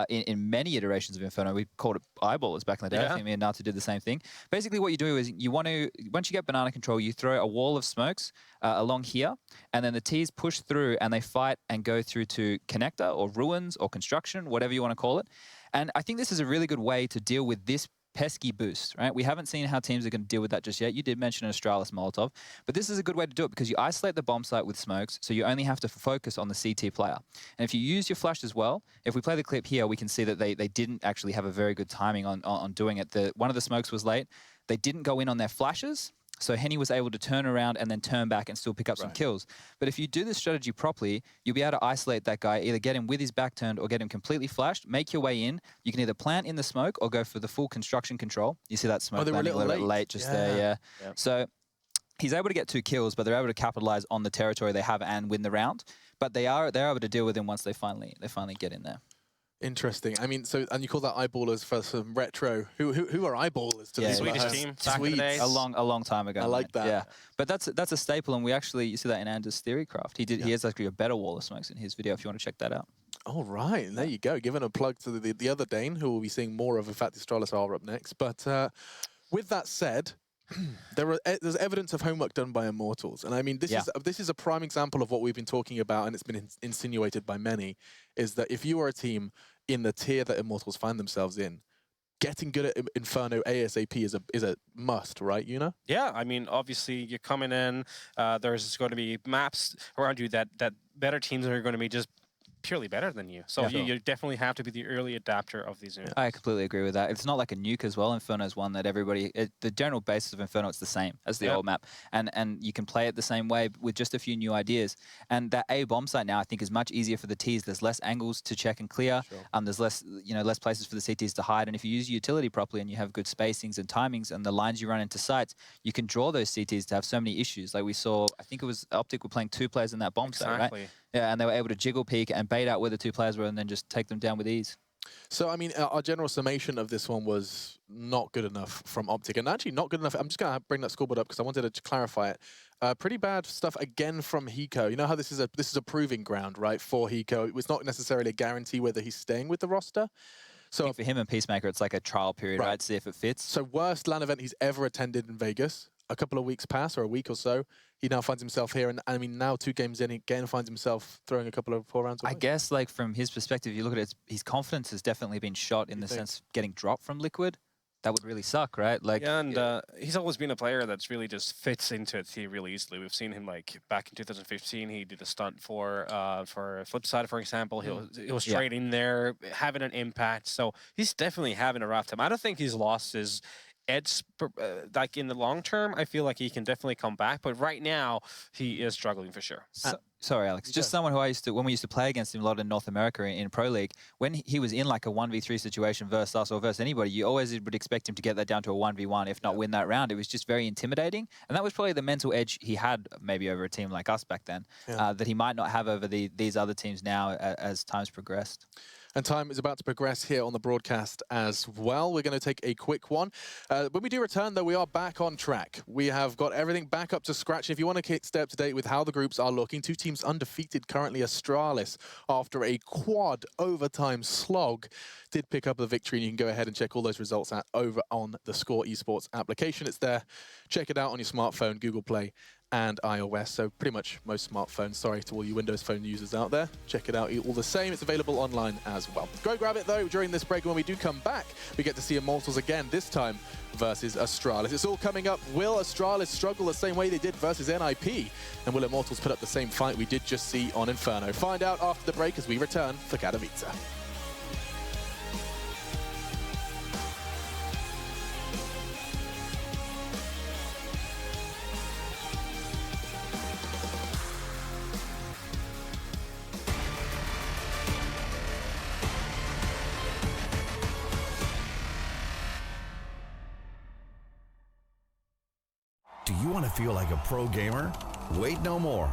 in many iterations of Inferno. We called it eyeballers back in the day. I think me and Natu did the same thing. Basically, what you do is you want to, once you get banana control, you throw a wall of smokes along here, and then the T's push through and they fight and go through to connector or ruins or construction, whatever you want to call it. And I think this is a really good way to deal with this pesky boost, right? We haven't seen how teams are going to deal with that just yet. You did mention an Astralis Molotov, but this is a good way to do it because you isolate the bomb site with smokes, so you only have to focus on the CT player. And if you use your flash as well, if we play the clip here, we can see that they didn't actually have a very good timing on doing it. One of the smokes was late. They didn't go in on their flashes, so Henny was able to turn around and then turn back and still pick up some kills. But if you do this strategy properly, you'll be able to isolate that guy, either get him with his back turned or get him completely flashed, make your way in. You can either plant in the smoke or go for the full construction control. You see that smoke landing a little bit late just there, yeah. So he's able to get 2 kills, but they're able to capitalize on the territory they have and win the round. But they're able to deal with him once they finally get in there. Interesting. I mean, so, and you call that eyeballers for some retro. Who are eyeballers to these Swedish team back in the days. A long time ago. I like that. Yeah, but that's a staple, and we actually, you see that in Anders' Theorycraft. He has actually a better wall of smokes in his video if you want to check that out. All right, there you go. Giving a plug to the other Dane, who will be seeing more of. In fact, Astralis are up next. But with that said, there's evidence of homework done by Immortals, and I mean this is a prime example of what we've been talking about, and it's been insinuated by many, is that if you are a team in the tier that Immortals find themselves in, getting good at Inferno ASAP is a must, right, Yuna? Yeah, I mean, obviously you're coming in. There's going to be maps around you that better teams are going to be just purely better than you. So you definitely have to be the early adapter of these units. I completely agree with that. It's not like a nuke as well. Inferno is one that everybody, the general basis of Inferno, it's the same as the old map. And you can play it the same way with just a few new ideas. And that A bomb site now, I think, is much easier for the Ts. There's less angles to check and clear. There's less places for the CTs to hide. And if you use your utility properly and you have good spacings and timings and the lines you run into sites, you can draw those CTs to have so many issues. Like we saw, I think it was Optic were playing 2 players in that bomb site, right? Yeah, and they were able to jiggle peek and bait out where the 2 players were and then just take them down with ease. So, I mean, our general summation of this one was not good enough from Optic. And actually not good enough. I'm just going to bring that scoreboard up because I wanted to clarify it. Pretty bad stuff again from Hiko. You know how this is a proving ground, right, for Hiko. It was not necessarily a guarantee whether he's staying with the roster. So I think for him and Peacemaker, it's like a trial period, right? See if it fits. So worst LAN event he's ever attended in Vegas. A couple of weeks pass, or a week or so, he now finds himself here, and I mean, now 2 games in, he again finds himself throwing a couple of 4 rounds away. I guess, like, from his perspective, you look at it, his confidence has definitely been shot in the sense of getting dropped from Liquid. That would really suck, right? Like, yeah, and he's always been a player that's really just fits into a team really easily. We've seen him, like, back in 2015, he did a stunt for Flipside, for example. He was straight in there, having an impact. So he's definitely having a rough time. I don't think he's lost his edge, like in the long term. I feel like he can definitely come back, but right now he is struggling for sure. Sorry, Alex. Just someone who when we used to play against him a lot in North America in Pro League, when he was in like a 1v3 situation versus us or versus anybody, you always would expect him to get that down to a 1v1, if not win that round. It was just very intimidating. And that was probably the mental edge he had maybe over a team like us back then, that he might not have over these other teams now as time's progressed. And time is about to progress here on the broadcast as well. We're going to take a quick one. When we do return, though, we are back on track. We have got everything back up to scratch. If you want to stay up to date with how the groups are looking, 2 teams undefeated currently. Astralis, after a quad overtime slog, did pick up the victory. And you can go ahead and check all those results out over on the Score Esports application. It's there. Check it out on your smartphone, Google Play, and iOS, so pretty much most smartphones. Sorry to all you Windows Phone users out there. Check it out all the same. It's available online as well. Go grab it, though, during this break. When we do come back, we get to see Immortals again, this time versus Astralis. It's all coming up. Will Astralis struggle the same way they did versus NIP? And will Immortals put up the same fight we did just see on Inferno? Find out after the break as we return for Katowice. Do you want to feel like a pro gamer? Wait no more.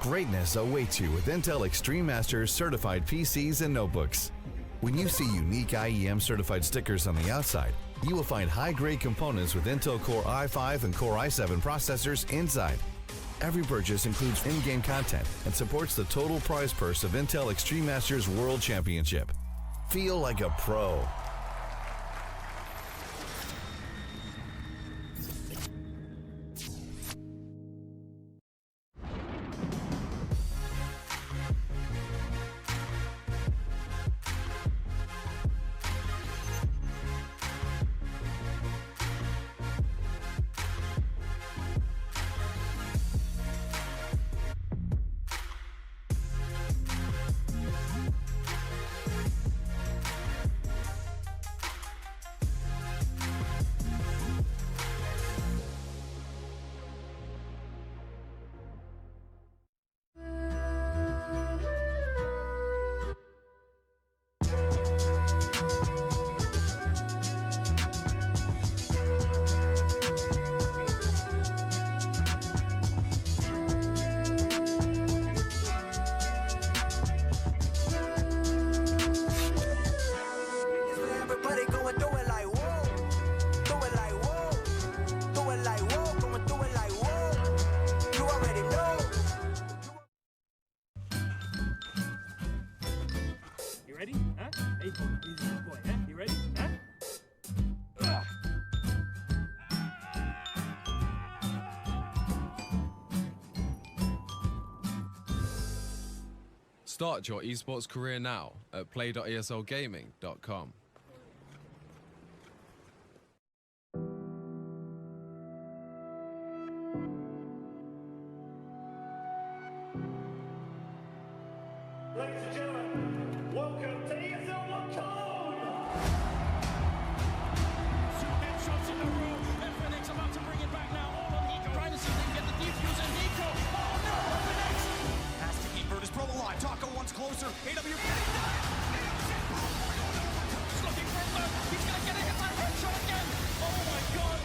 Greatness awaits you with Intel Extreme Masters certified PCs and notebooks. When you see unique IEM certified stickers on the outside, you will find high-grade components with Intel Core i5 and Core i7 processors inside. Every purchase includes in-game content and supports the total prize purse of Intel Extreme Masters World Championship. Feel like a pro. Start your esports career now at play.eslgaming.com. Ladies and gentlemen, welcome to ESL Code! 2 headshots in a row. FNX about to bring it back now. All on Nico. Trying to see if they can get the defuse and Nico. Oh no, FNX! Has to keep Virtus Pro alive. Taco once closer. AW. He's looking for a third. He's gonna get a hit by headshot again. Oh my god.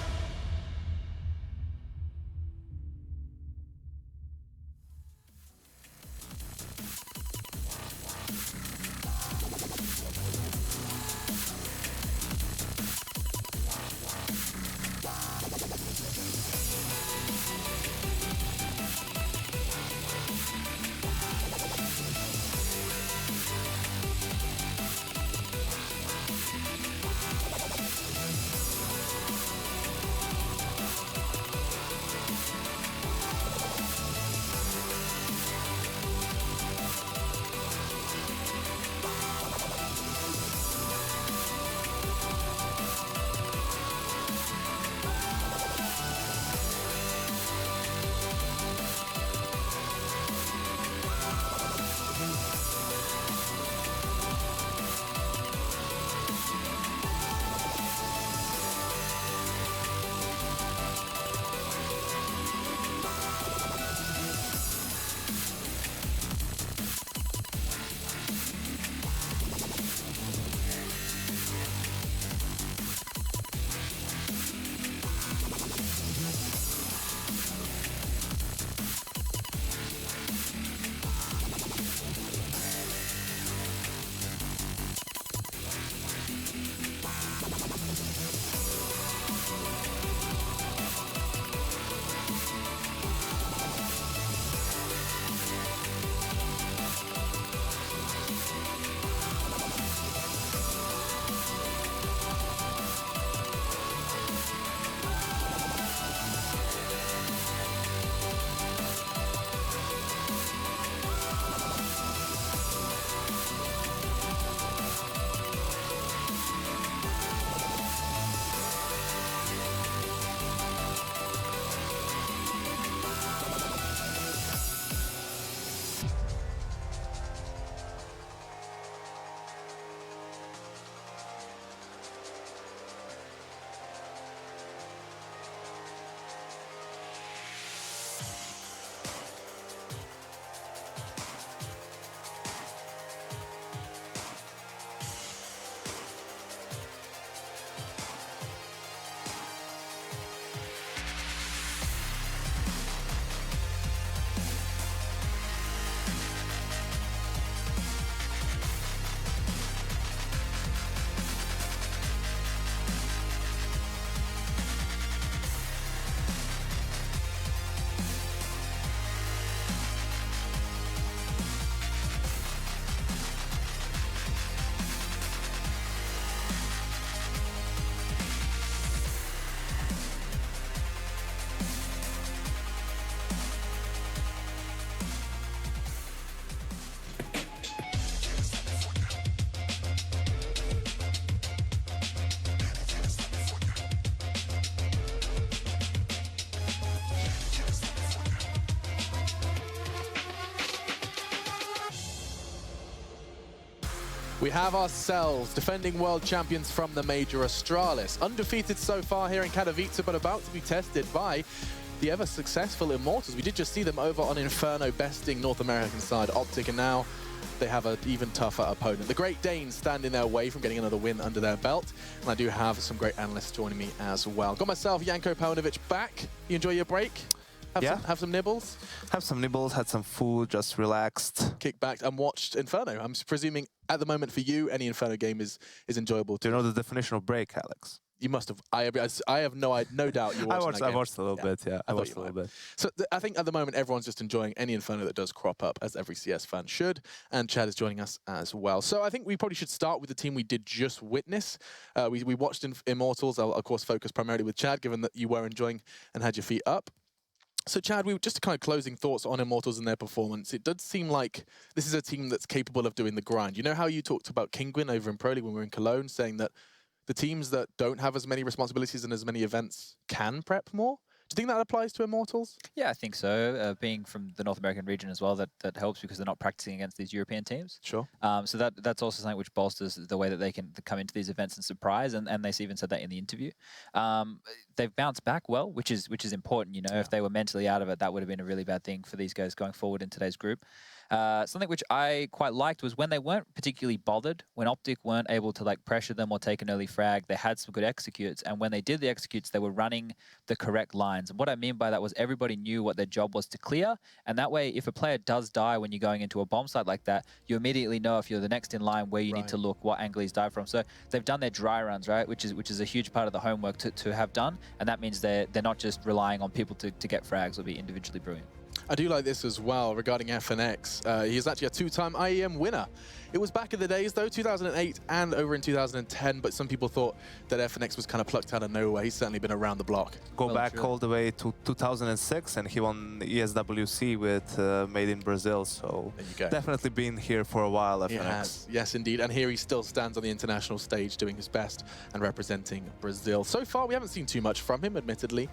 We have ourselves defending world champions from the major Astralis. Undefeated so far here in Katowice, but about to be tested by the ever-successful Immortals. We did just see them over on Inferno besting North American side Optic, and now they have an even tougher opponent. The Great Danes stand in their way from getting another win under their belt, and I do have some great analysts joining me as well. Got myself, Janko Paunovic, back. You enjoy your break? Have some nibbles? Have some nibbles, had some food, just relaxed. Kicked back and watched Inferno. I'm presuming at the moment for you, any Inferno game is enjoyable too. Do you know the definition of break, Alex? You must have. I have no doubt you watched I watched a little bit, yeah. I watched a little bit. So I think at the moment everyone's just enjoying any Inferno that does crop up, as every CS fan should. And Chad is joining us as well. So I think we probably should start with the team we did just witness. We watched Immortals. I'll of course focus primarily with Chad, given that you were enjoying and had your feet up. So Chad, we were just kind of closing thoughts on Immortals and their performance. It does seem like this is a team that's capable of doing the grind. You know how you talked about Kingwin over in Pro League when we were in Cologne, saying that the teams that don't have as many responsibilities and as many events can prep more? Do you think that applies to Immortals? Yeah, I think so. Being from the North American region as well, that helps because they're not practicing against these European teams. Sure. So that's also something which bolsters the way that they can come into these events and surprise, and they even said that in the interview. They've bounced back well, which is important. You know, if they were mentally out of it, that would have been a really bad thing for these guys going forward in today's group. Something which I quite liked was when they weren't particularly bothered, when Optic weren't able to like pressure them or take an early frag, they had some good executes, and when they did the executes, they were running the correct lines. And what I mean by that was everybody knew what their job was to clear, and that way, if a player does die when you're going into a bomb site like that, you immediately know if you're the next in line where you need to look, what angle he's died from. So they've done their dry runs, right, which is a huge part of the homework to have done, and that means they're not just relying on people to get frags or be individually brilliant. I do like this as well regarding FNX. He is actually a two-time IEM winner. It was back in the days though, 2008 and over in 2010, but some people thought that FNX was kind of plucked out of nowhere. He's certainly been around the block. Go back all the way to 2006 and he won the ESWC with Made in Brazil, so definitely been here for a while, FNX. He has, yes indeed, and here he still stands on the international stage doing his best and representing Brazil. So far we haven't seen too much from him, admittedly.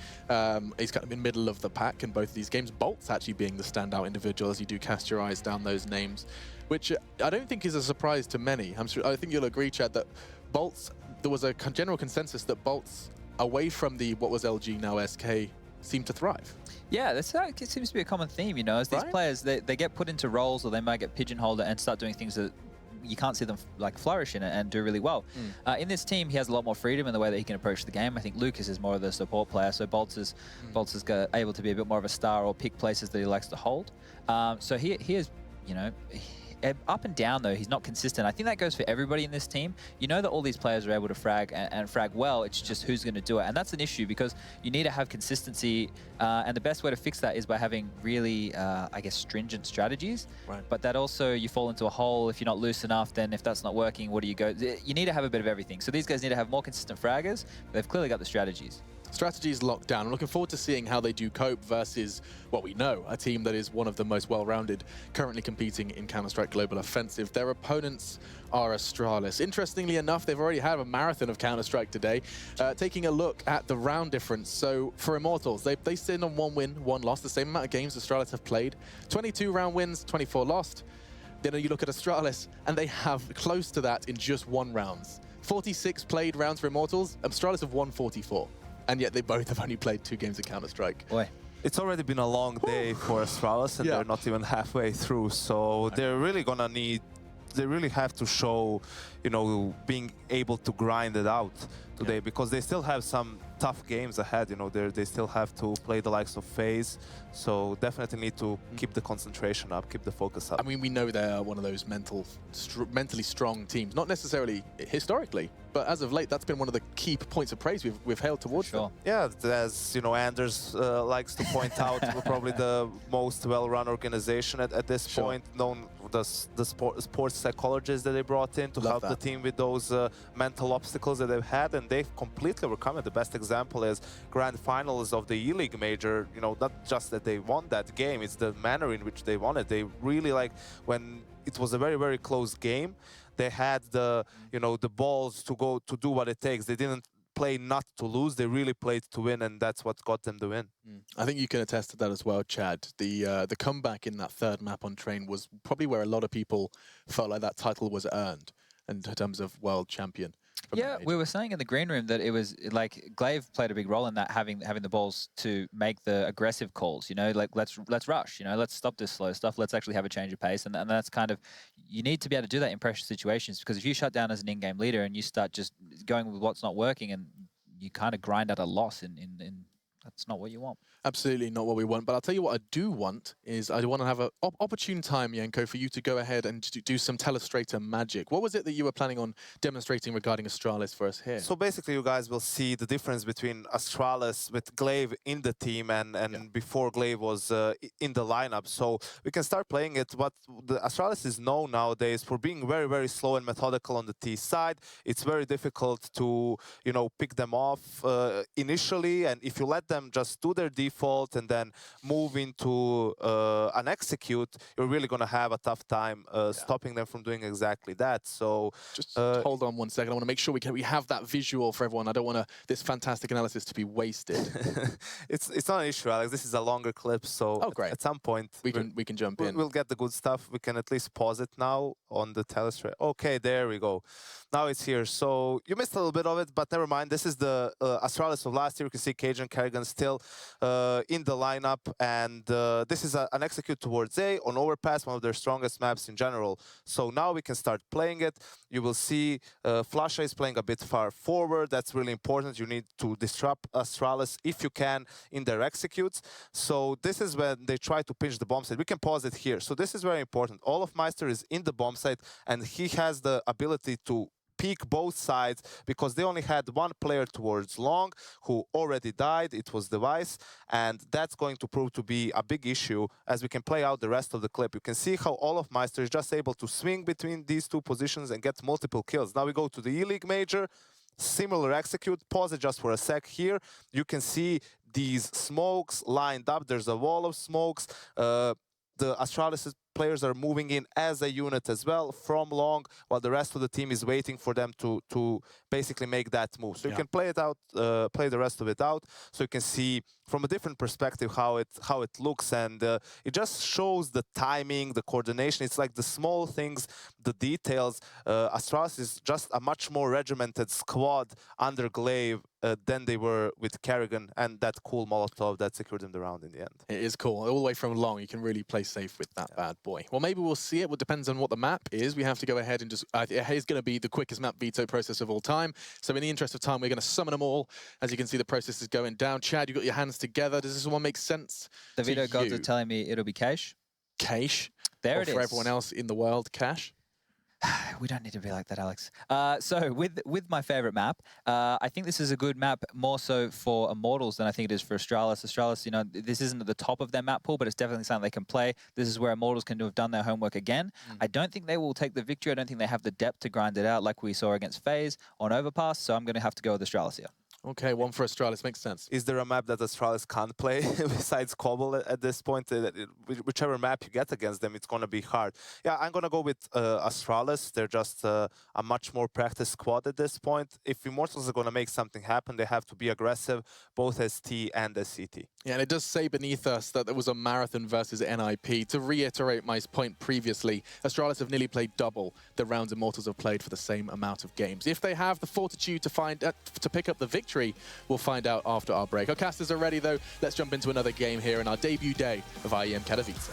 He's kind of in middle of the pack in both of these games. Bolt's actually being the standout individual as you do cast your eyes down those names, which I don't think is a surprise to many. I think you'll agree, Chad, that Bolt's, there was a general consensus that Bolt's, away from the what was LG, now SK, seemed to thrive. Yeah, it seems to be a common theme, you know, as these players, they get put into roles or they might get pigeonholed and start doing things that you can't see them like flourish in it and do really well. In this team, he has a lot more freedom in the way that he can approach the game. I think Lucas is more of the support player, so Boltz is able to be a bit more of a star or pick places that he likes to hold. So he is, you know, up and down though, he's not consistent. I think that goes for everybody in this team. You know that all these players are able to frag and frag well, it's just who's going to do it. And that's an issue because you need to have consistency, and the best way to fix that is by having really, I guess, stringent strategies. Right. But that also, you fall into a hole if you're not loose enough, then if that's not working, where do you go? You need to have a bit of everything. So these guys need to have more consistent fraggers, but they've clearly got the strategies. Strategies locked down. I'm looking forward to seeing how they do cope versus what we know, a team that is one of the most well-rounded currently competing in Counter-Strike Global Offensive. Their opponents are Astralis. Interestingly enough, they've already had a marathon of Counter-Strike today. Taking a look at the round difference, so for Immortals, they sit on 1 win, 1 loss, the same amount of games Astralis have played. 22 round wins, 24 lost. Then you look at Astralis, and they have close to that in just 1 round. 46 played rounds for Immortals, Astralis have won 44. And yet they both have only played 2 games of Counter-Strike. Boy. It's already been a long day for Astralis, and they're not even halfway through. So they're really gonna need, they really have to show, you know, being able to grind it out today because they still have some tough games ahead. You know, they still have to play the likes of FaZe. So definitely need to keep the concentration up, keep the focus up. I mean, we know they're one of those mentally strong teams, not necessarily historically, but as of late, that's been one of the key points of praise we've hailed towards them. Yeah, as you know, Anders likes to point out, we're probably the most well-run organization at this point, known the sports psychologists that they brought in to help the team with those mental obstacles that they've had, and they've completely overcome it. The best example is grand finals of the E-League major. You know, not just that they won that game, it's the manner in which they won it. They really, like, when it was a very, very close game, they had the, you know, the balls to go to do what it takes. They didn't play not to lose, they really played to win, and that's what got them the win. I think you can attest to that as well, Chad. The comeback in that third map on Train was probably where a lot of people felt like that title was earned. in terms of world champion. Yeah, we were saying in the green room that it was like Glaive played a big role in that, having the balls to make the aggressive calls. You know, like let's rush. You know, let's stop this slow stuff. Let's actually have a change of pace, and that's kind of, you need to be able to do that in pressure situations, because if you shut down as an in-game leader and you start just going with what's not working, and you kind of grind out a loss in that's not what you want. Absolutely not what we want. But I'll tell you what I do want is I want to have an opportune time, Yenko, for you to go ahead and do some Telestrator magic. What was it that you were planning on demonstrating regarding Astralis for us here? So basically, you guys will see the difference between Astralis with Glaive in the team and before Glaive was in the lineup. So we can start playing it. What the Astralis is known nowadays for being very, very slow and methodical on the T side. It's very difficult to, you know, pick them off initially. And if you let them just do their default and then move into an execute, you're really going to have a tough time stopping them from doing exactly that. So just hold on one second. I want to make sure we have that visual for everyone. I don't want this fantastic analysis to be wasted. It's not an issue, Alex. This is a longer clip, so great. At some point we can jump in. We'll get the good stuff. We can at least pause it now on the Telestrator. Okay, there we go. Now it's here. So you missed a little bit of it, but never mind. This is the Astralis of last year. You can see Cage and Kerrigan still in the lineup, and this is an execute towards A on Overpass, one of their strongest maps in general. So now we can start playing it. You will see Flasha is playing a bit far forward. That's really important. You need to disrupt Astralis if you can in their executes. So this is when they try to pinch the bomb site. We can pause it here. So this is very important. Olofmeister is in the bomb site, and he has the ability to peek both sides, because they only had one player towards long who already died. It was Device, and that's going to prove to be a big issue as we can play out the rest of the clip. You can see how Olofmeister is just able to swing between these two positions and get multiple kills. Now we go to the E-League Major. Similar execute. Pause it just for a sec here. You can see these smokes lined up. There's a wall of smokes. The Astralis players are moving in as a unit as well from long, while the rest of the team is waiting for them to basically make that move. So you can play it out, play the rest of it out, so you can see from a different perspective how it looks, and it just shows the timing, the coordination. It's like the small things, the details. Astralis is just a much more regimented squad under Glaive than they were with Kerrigan and that cool Molotov that secured them the round in the end. It is cool. All the way from long, you can really play safe with that bad boy. Well, maybe we'll see it. Well, it depends on what the map is. We have to go ahead and just... it is going to be the quickest map veto process of all time. So in the interest of time, we're going to summon them all. As you can see, the process is going down. Chad, you've got your hands together. Does this one make sense? The veto gods are telling me it'll be Cash. Cash? There it is. For everyone else in the world, Cash? We don't need to be like that, Alex. So with my favorite map, I think this is a good map more so for Immortals than I think it is for Astralis. Astralis, you know, this isn't at the top of their map pool, but it's definitely something they can play. This is where Immortals can have done their homework again. I don't think they will take the victory. I don't think they have the depth to grind it out like we saw against FaZe on Overpass, so I'm going to have to go with Astralis here. Okay, one for Astralis. Makes sense. Is there a map that Astralis can't play besides Cobble at this point? Whichever map you get against them, it's going to be hard. Yeah, I'm going to go with Astralis. They're just a much more practiced squad at this point. If Immortals are going to make something happen, they have to be aggressive, both as T and as CT. Yeah, and it does say beneath us that there was a marathon versus NIP. To reiterate my point previously, Astralis have nearly played double the rounds Immortals have played for the same amount of games. If they have the fortitude to pick up the victory, we'll find out after our break. Our casters are ready, though. Let's jump into another game here in our debut day of IEM Katowice.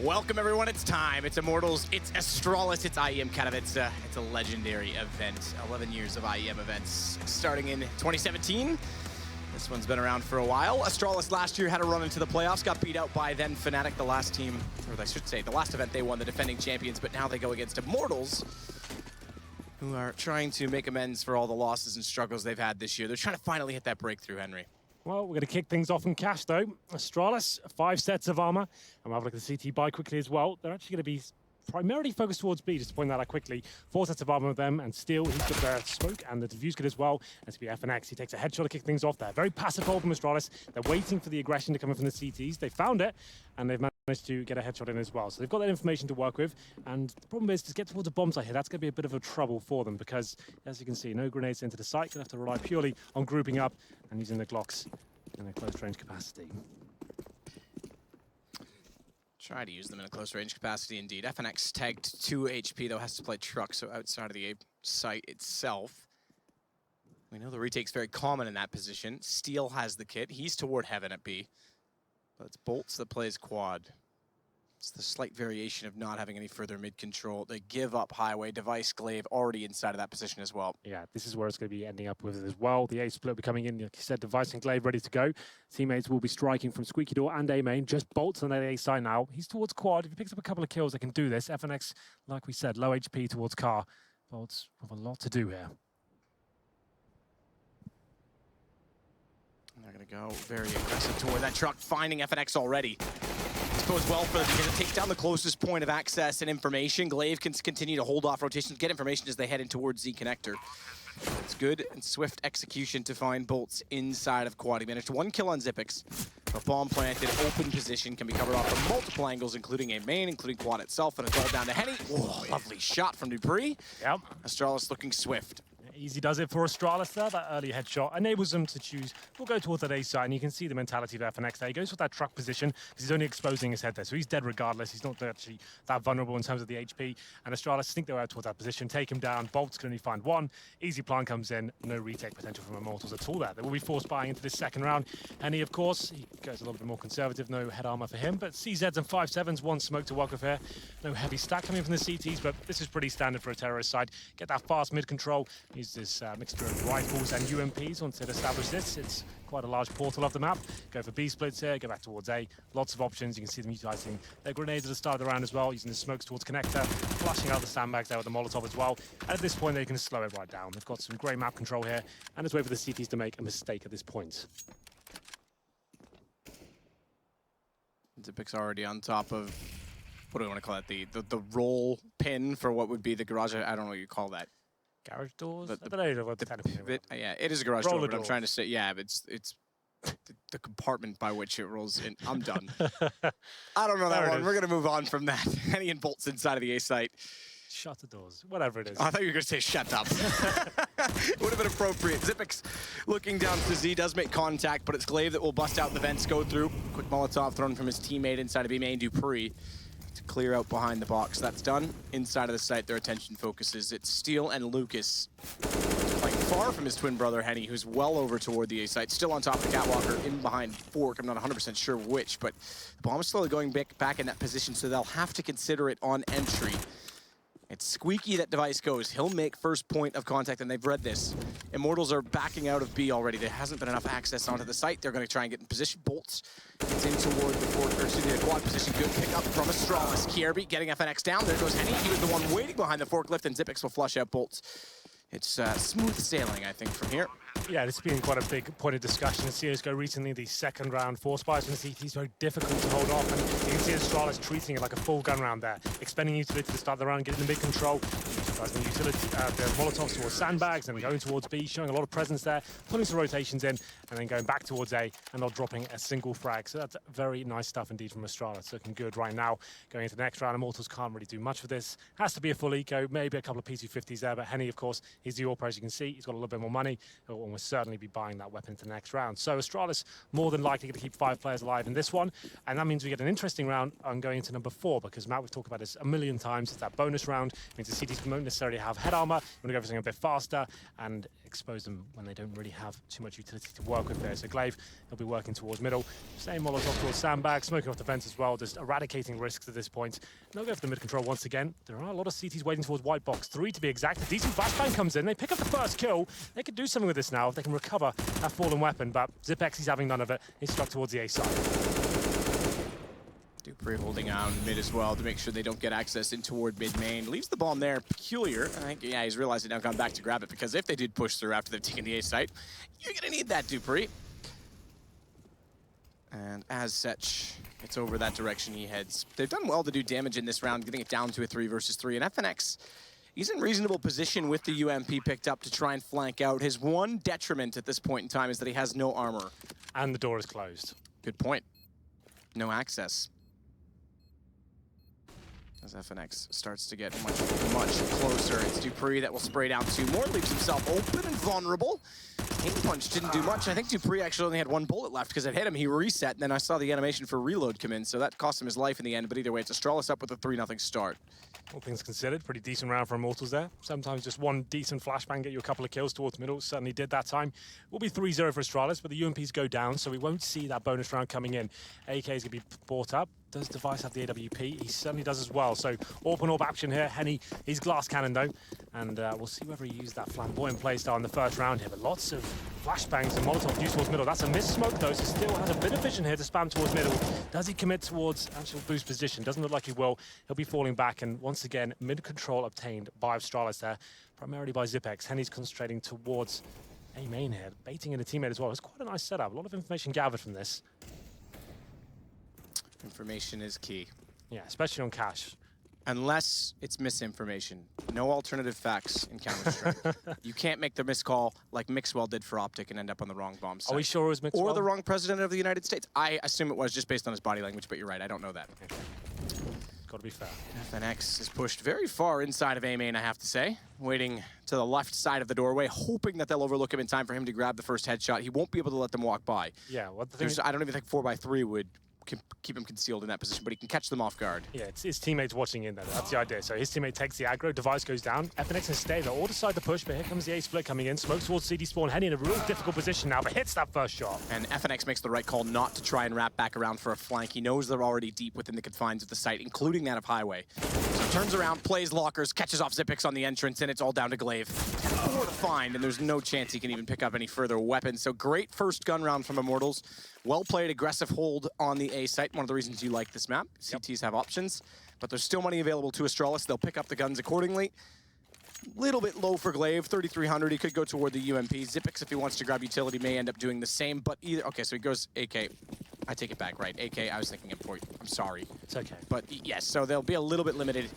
Welcome everyone, it's time. It's Immortals, it's Astralis, it's IEM Katowice. It's a legendary event. 11 years of IEM events starting in 2017. This one's been around for a while. Astralis last year had a run into the playoffs, got beat out by then Fnatic, the last team, or I should say, the last event they won, the defending champions, but now they go against Immortals, who are trying to make amends for all the losses and struggles they've had this year. They're trying to finally hit that breakthrough, Henry. Well, we're going to kick things off in cash, though. Astralis, 5 sets of armor. And we'll have a look at the CT buy quickly as well. They're actually going to be primarily focused towards B, just to point that out quickly. 4 sets of armor with them, and Steel, he's got their smoke, and the diffuse kit as well. That's going to be FNX. He takes a headshot to kick things off there. Very passive hold from Astralis. They're waiting for the aggression to come in from the CTs. They found it, and they've managed to get a headshot in as well. So they've got that information to work with, and the problem is to get towards a bomb site here, that's going to be a bit of a trouble for them, because, as you can see, no grenades into the site. Going to have to rely purely on grouping up and using the Glocks in a close range capacity. Try to use them in a close range capacity indeed. FNX tagged 2 HP, though has to play truck, so outside of the A site itself. We know the retake's very common in that position. Steel has the kit. He's toward Heaven at B. But it's Bolts that plays quad. It's the slight variation of not having any further mid control. They give up Highway. Device, Glaive already inside of that position as well. Yeah, this is where it's going to be ending up with it as well. The A split will be coming in, like you said, Device and Glaive ready to go. Teammates will be striking from Squeaky Door and A main. Just Bolts on the A side now. He's towards quad. If he picks up a couple of kills, they can do this. FNX, like we said, low HP towards car. Bolts have a lot to do here. They're going to go very aggressive toward that truck, finding FNX already. This bodes well for them because it takes down the closest point of access and information. Glaive can continue to hold off rotations, get information as they head in towards Z connector. It's good and swift execution to find Bolts inside of quad. He managed 1 kill on Xyp9x. A bomb planted, open position, can be covered off from multiple angles, including a main, including quad itself, and it's all down to Henny. Whoa, lovely shot from Dupree. Yep. Astralis looking swift. Easy does it for Astralis there. That early headshot enables them to choose. We'll go towards that A side, and you can see the mentality of FNX there. He goes for that truck position because he's only exposing his head there. So he's dead regardless. He's not actually that vulnerable in terms of the HP. And Astralis think they're out towards that position. Take him down. Bolt's can only find 1. Easy plant comes in. No retake potential from Immortals at all there. They will be forced buying into this second round. Henny, of course, he goes a little bit more conservative. No head armor for him. But CZs and 5.7s, 1 smoke to work with here. No heavy stack coming from the CTs, but this is pretty standard for a terrorist side. Get that fast mid control. Use this mixture of rifles and UMPs once they've established this. It's quite a large portal of the map. Go for B splits here, go back towards A. Lots of options. You can see them utilizing their grenades at the start of the round as well, using the smokes towards connector, flushing out the sandbags there with the Molotov as well. And at this point, they can slow it right down. They've got some great map control here, and it's wait for the CTs to make a mistake at this point. Xyp9x already on top of, what do we want to call it? The roll pin for what would be the garage. I don't know what you call that. Garage doors? I don't know what the technical yeah, it is a garage door, but I'm trying to say, yeah, it's the compartment by which it rolls in. I'm done. I don't know that one. We're going to move on from that. Henny and Bolts inside of the A site. Shutter doors, whatever it is. Oh, I thought you were going to say shut up. Would have been appropriate. Xyp9x looking down to Z, does make contact, but it's Glaive that will bust out the vents, go through. Quick Molotov thrown from his teammate inside of B main, Dupree, to clear out behind the box. That's done. Inside of the site, their attention focuses. It's Steel and Lucas, playing far from his twin brother, Henny, who's well over toward the A site. Still on top of the catwalker, in behind Fork. I'm not 100% sure which, but the bomb is slowly going back in that position, so they'll have to consider it on entry. It's Squeaky that Device goes. He'll make first point of contact, and they've read this. Immortals are backing out of B already. There hasn't been enough access onto the site. They're going to try and get in position. Bolts gets in toward the quad position. Good pick up from Astralis. Kierby getting FNX down. There goes Henny. He was the one waiting behind the forklift, and Xyp9x will flush out Bolts. It's smooth sailing, I think, from here. Yeah, this has been quite a big point of discussion in CSGO recently. The second round, 4 spies from the CT is very difficult to hold off, and you can see Astralis treating it like a full gun round there, expending utility to start the round, getting the mid control, utilizing the utility, the Molotovs towards sandbags, and going towards B, showing a lot of presence there, putting some rotations in, and then going back towards A, and not dropping a single frag. So that's very nice stuff indeed from Astralis. Looking good right now. Going into the next round, Immortals can't really do much for this. Has to be a full eco, maybe a couple of P250s there, but Henny, of course, he's the AWP, as you can see. He's got a little bit more money. He'll almost certainly be buying that weapon to the next round. So Astralis more than likely going to keep 5 players alive in this one, and that means we get an interesting round on going into number 4, because Matt, we've talked about this a million times. It's that bonus round. It means the CTs won't necessarily have head armor. You want to go for something a bit faster and expose them when they don't really have too much utility to work with there. So Glaive, he'll be working towards middle. Same Molotov towards Sandbag, smoking off the fence as well, just eradicating risks at this point. And they'll go for the mid control once again. There are a lot of CTs waiting towards white box. 3 to be exact. A decent flashbang comes in. They pick up the first kill. They could do something with this now if they can recover that fallen weapon, but Zipex, he's having none of it. He's struck towards the A side. dupreeh holding out mid as well to make sure they don't get access in toward mid main. Leaves the bomb there. Peculiar. I think, yeah, he's realized it now, gone back to grab it, because if they did push through after they've taken the A site, you're going to need that, dupreeh. And as such, it's over that direction he heads. They've done well to do damage in this round, getting it down to a 3 versus 3. And FNX, he's in reasonable position with the UMP picked up to try and flank out. His one detriment at this point in time is that he has no armor. And the door is closed. Good point. No access. As FNX starts to get much closer, it's dupreeh that will spray down 2 more, leaves himself open and vulnerable. Aim punch didn't do much. I think dupreeh actually only had 1 bullet left because it hit him. He reset, and then I saw the animation for reload come in, so that cost him his life in the end. But either way, it's Astralis up with a 3-0 start. All things considered, pretty decent round for Immortals there. Sometimes just one decent flashbang get you a couple of kills towards middle. Certainly did that time. Will be 3-0 for Astralis, but the UMPs go down, so we won't see that bonus round coming in. AK is going to be brought up. Does Device have the AWP? He certainly does as well. So orb action here. Henny, he's glass cannon though. And we'll see whether he used that flamboyant playstyle in the first round here. But lots of flashbangs and Molotov used towards middle. That's a missed smoke though, so still has a bit of vision here to spam towards middle. Does he commit towards actual boost position? Doesn't look like he will. He'll be falling back, and once again, mid control obtained by Astralis there, primarily by Zipex. Henny's concentrating towards A main here, baiting in a teammate as well. It's quite a nice setup. A lot of information gathered from this. Information is key. Yeah, especially on Cash. Unless it's misinformation. No alternative facts in Counter-Strike. You can't make the miscall like Mixwell did for Optic and end up on the wrong bomb site. Are we sure it was Mixwell? Or the wrong president of the United States. I assume it was just based on his body language, but you're right, I don't know that. Okay. Got to be fair. FNX is pushed very far inside of A main, I have to say. Waiting to the left side of the doorway, hoping that they'll overlook him in time for him to grab the first headshot. He won't be able to let them walk by. Yeah, what the thing is, I don't even think 4x3 would keep him concealed in that position, but he can catch them off guard. Yeah, it's his teammates watching in there. That's the idea. So his teammate takes the aggro, Device goes down. FNX can stay there, all decide the push, but here comes the A split coming in. Smokes towards CD spawn. Henny in a real difficult position now, but hits that first shot. And FNX makes the right call not to try and wrap back around for a flank. He knows they're already deep within the confines of the site, including that of Highway. So he turns around, plays lockers, catches off Zipex on the entrance, and it's all down to Glaive. For the find, and there's no chance he can even pick up any further weapons. So great first gun round from Immortals. Well played, aggressive hold on the A site. One of the reasons you like this map. CTs have options, but there's still money available to Astralis. They'll pick up the guns accordingly. Little bit low for Glaive, 3,300. He could go toward the UMP. Zipex, if he wants to grab utility, may end up doing the same, but either... Okay, so he goes AK. I take it back, right? AK, I was thinking of point. I'm sorry. It's okay. But yes, so they'll be a little bit limited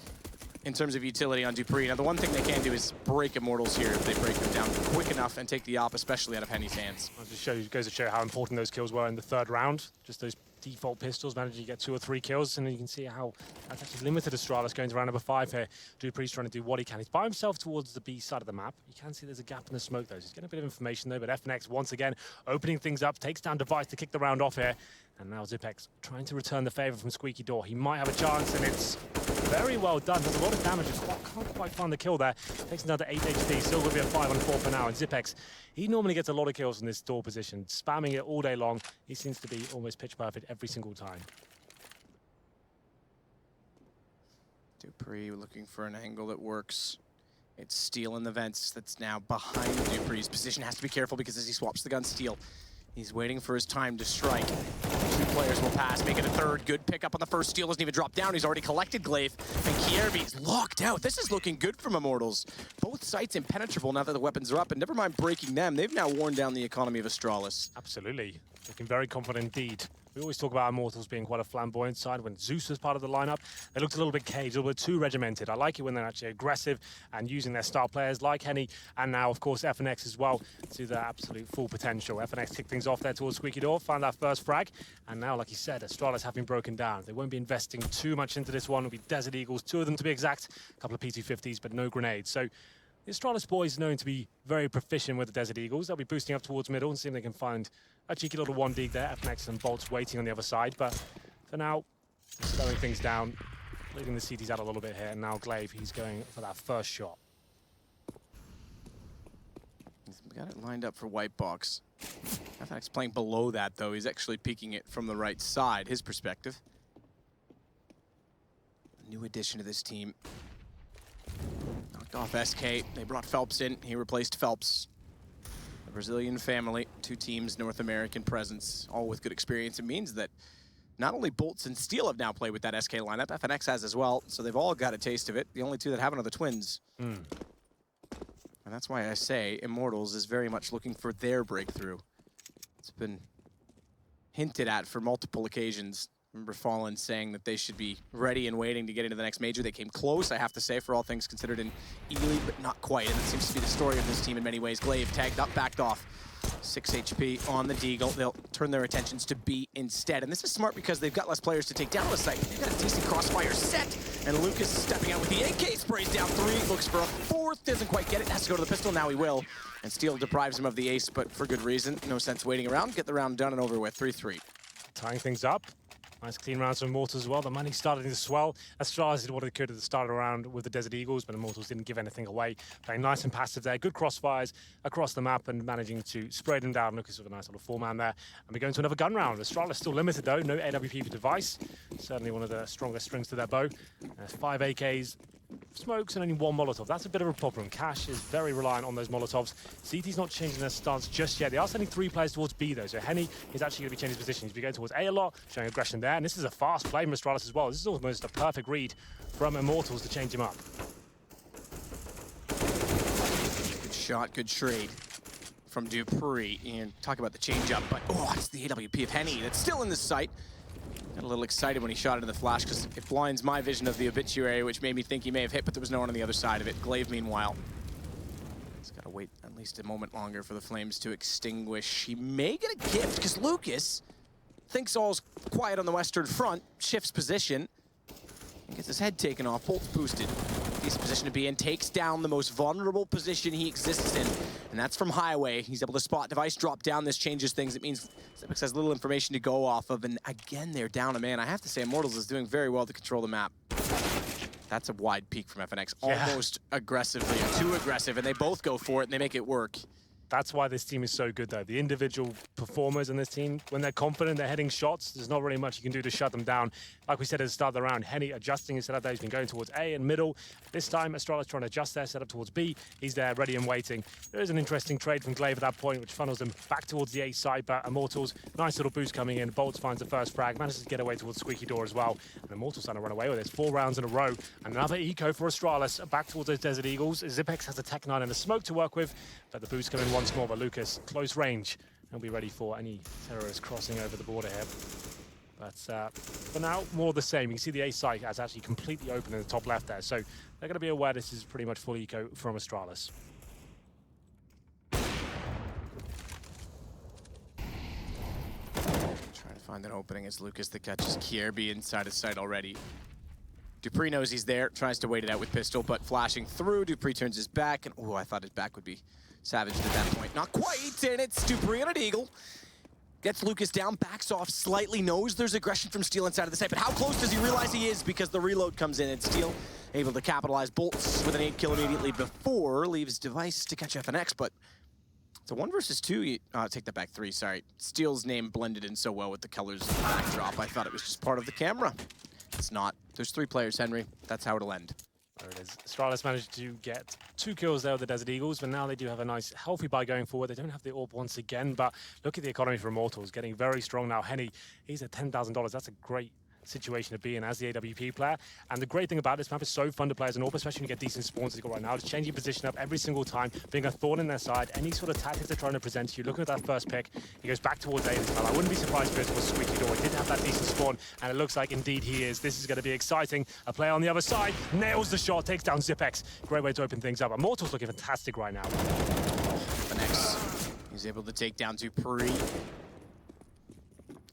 in terms of utility on dupreeh. Now, the one thing they can do is break Immortals here if they break them down quick enough and take the op, especially out of Henny's hands. It just goes to show how important those kills were in the third round. Just those default pistols, managing to get 2 or 3 kills, and you can see how that's actually limited Astralis going to round number 5 here. dupreeh's trying to do what he can. He's by himself towards the B side of the map. You can see there's a gap in the smoke, though. So he's getting a bit of information, though, but FNX, once again, opening things up, takes down Device to kick the round off here. And now Zipex trying to return the favor from Squeaky Door. He might have a chance, and it's very well done. Does a lot of damage. Can't quite find the kill there. Takes another 8 HP. Still going to be a 5-on-4 for now. And Zipex, he normally gets a lot of kills in this door position, spamming it all day long. He seems to be almost pitch perfect every single time. dupreeh looking for an angle that works. It's Steel in the vents that's now behind dupreeh's position. Has to be careful because as he swaps the gun, Steel, he's waiting for his time to strike. 2 players will pass, make it a third. Good pickup on the first. Steel doesn't even drop down. He's already collected Glaive. And Kierby's locked out. This is looking good from Immortals. Both sites impenetrable now that the weapons are up. And never mind breaking them, they've now worn down the economy of Astralis. Absolutely. Looking very confident indeed. We always talk about Immortals being quite a flamboyant side. When Zeus was part of the lineup, they looked a little bit caged, a little bit too regimented. I like it when they're actually aggressive and using their star players like Henny, and now, of course, FNX as well, to their absolute full potential. FNX kicked things off there towards Squeaky Door, found that first frag, and now, like you said, Astralis have been broken down. They won't be investing too much into this one. It'll be Desert Eagles, 2 of them to be exact, a couple of P250s, but no grenades. So the Astralis boys are known to be very proficient with the Desert Eagles. They'll be boosting up towards middle and seeing if they can find a cheeky little 1-dig there. FNX and Bolts waiting on the other side, but for now, slowing things down, leading the CTs out a little bit here. And now Glaive, he's going for that first shot. He's got it lined up for white box. FNX playing below that, though. He's actually peeking it from the right side, his perspective. A new addition to this team. Knocked off SK. They brought Phelps in. He replaced Phelps. A Brazilian family, 2 teams, North American presence, all with good experience. It means that not only Bolts and Steel have now played with that SK lineup, FNX has as well, so they've all got a taste of it. The only 2 that haven't are the Twins. And that's why I say Immortals is very much looking for their breakthrough. It's been hinted at for multiple occasions. Remember Fallen saying that they should be ready and waiting to get into the next major. They came close, I have to say, for all things considered in E-League, but not quite. And it seems to be the story of this team in many ways. Glaive tagged up, backed off. 6 HP on the Deagle. They'll turn their attentions to B instead. And this is smart because they've got less players to take down the site. They've got a decent crossfire set. And Lucas stepping out with the AK, sprays down 3, looks for a 4th, doesn't quite get it, has to go to the pistol, now he will. And Steel deprives him of the ace, but for good reason. No sense waiting around, get the round done and over with, 3-3. Tying things up. Nice clean rounds from Immortals as well. The money started to swell. Astralis did what they could at the start around with the Desert Eagles, but Immortals didn't give anything away. Playing nice and passive there. Good crossfires across the map and managing to spray them down. Lucas with a nice little 4-man there. And we go into another gun round. Astralis still limited though. No AWP for device. Certainly one of the strongest strings to their bow. 5 AKs. Smokes and only 1 Molotov. That's a bit of a problem. Cash is very reliant on those Molotovs. CT's not changing their stance just yet. They are sending 3 players towards B though, so Henny is actually going to be changing his position. He's going towards A a lot, showing aggression there, and this is a fast play from Astralis as well. This is almost a perfect read from Immortals to change him up. Good shot, good trade from Dupree. And talk about the change-up, but oh, it's the AWP of Henny that's still in the sight. Got a little excited when he shot it in the flash because it blinds my vision of the obituary, which made me think he may have hit, but there was no one on the other side of it. Glaive, meanwhile, he's got to wait at least a moment longer for the flames to extinguish. He may get a gift because Lucas thinks all's quiet on the western front, shifts position, and gets his head taken off. Bolt's boosted. Decent position to be in, takes down the most vulnerable position he exists in, and that's from Highway. He's able to spot device, drop down. This changes things. It means Zipix has little information to go off of, and again, they're down a man. I have to say, Immortals is doing very well to control the map. That's a wide peak from FNX, almost aggressively, too aggressive, and they both go for it, and they make it work. That's why this team is so good, though. The individual performers in this team, when they're confident, they're hitting shots, there's not really much you can do to shut them down. Like we said at the start of the round, Henny adjusting his setup there. He's been going towards A and middle. This time, Astralis trying to adjust their setup towards B. He's there, ready and waiting. There is an interesting trade from Glaive at that point, which funnels them back towards the A side, but Immortals, nice little boost coming in. Bolts finds the first frag, manages to get away towards Squeaky Door as well. And Immortals trying to run away with this. 4 rounds in a row. And another eco for Astralis, back towards those Desert Eagles. Zipex has a Tech 9 and a smoke to work with, but the boost coming once more, but Lucas close range. He'll be ready for any terrorists crossing over the border here. But for now, more of the same. You can see the A site is actually completely open in the top left there. So they're going to be aware this is pretty much full eco from Astralis. Trying to find an opening as Lucas that catches Kierby inside his sight already. Dupree knows he's there, tries to wait it out with pistol, but flashing through, Dupree turns his back, and oh, I thought his back would be savaged at that point. Not quite, and it's Dupree on an Eagle. Gets Lucas down, backs off slightly, knows there's aggression from Steel inside of the site, but how close does he realize he is because the reload comes in and Steel able to capitalize. Bolts with an 8 kill immediately before, leaves Device to catch FNX, but it's a 1 versus 2. Take that back, 3, sorry. Steel's name blended in so well with the colors of the backdrop, I thought it was just part of the camera. It's not. There's 3 players, Henry. That's how it'll end. There it is. Astralis managed to get 2 kills there with the Desert Eagles, but now they do have a nice, healthy buy going forward. They don't have the AWP once again, but look at the economy for Immortals, getting very strong now. Henny, he's at $10,000. That's a great situation to be in as the AWP player. And the great thing about this map is so fun to play as an AWP, especially when you get decent spawns as you got right now. Just changing position up every single time, being a thorn in their side. Any sort of tactics they're trying to present to you. Looking at that first pick, he goes back towards A this time. I wouldn't be surprised if it was Squeaky Door. He did have that decent spawn, and it looks like indeed he is. This is going to be exciting. A player on the other side nails the shot, takes down Zipex. Great way to open things up. Immortals looking fantastic right now. FNX, he's able to take down Dupree.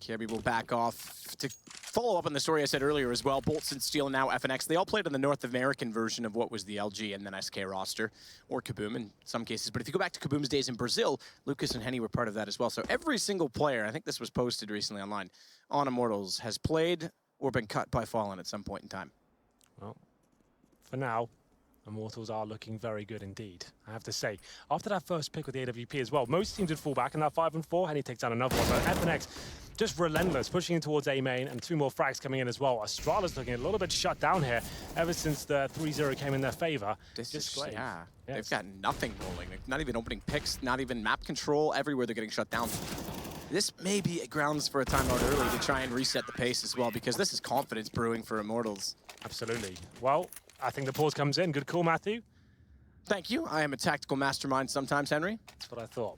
Kierby will back off. To follow up on the story I said earlier as well, Bolts and Steel now FNX. They all played on the North American version of what was the LG and then SK roster, or Kaboom in some cases. But if you go back to Kaboom's days in Brazil, Lucas and Henny were part of that as well. So every single player, I think this was posted recently online, on Immortals has played or been cut by Fallen at some point in time. Well, for now, Immortals are looking very good indeed, I have to say. After that first pick with the AWP as well, most teams did fall back in that 5-4. Henny takes down another one, but FNX just relentless, pushing in towards A main, and 2 more frags coming in as well. Astralis looking a little bit shut down here ever since the 3-0 came in their favor. Yeah, they've got nothing rolling. Not even opening picks, not even map control. Everywhere they're getting shut down. This may be grounds for a timeout early to try and reset the pace as well, because this is confidence brewing for Immortals. Absolutely. Well, I think the pause comes in. Good call, Matthew. Thank you. I am a tactical mastermind sometimes, Henry. That's what I thought.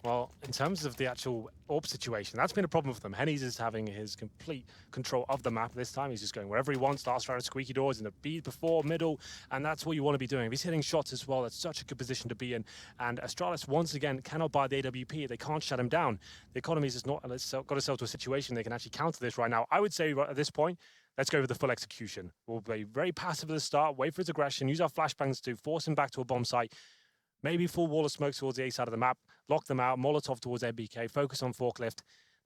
Well, in terms of the actual AWP situation, that's been a problem for them. Henny's is having his complete control of the map this time. He's just going wherever he wants, starts trying to squeaky doors in the B before, middle, and that's what you want to be doing. If he's hitting shots as well, that's such a good position to be in. And Astralis, once again, cannot buy the AWP. They can't shut him down. The economy is just not got itself to a situation they can actually counter this right now. I would say at this point, let's go with the full execution. We'll be very passive at the start, wait for his aggression, use our flashbangs to force him back to a bomb site. Maybe full wall of smoke towards the A side of the map, lock them out, Molotov towards MBK, focus on forklift.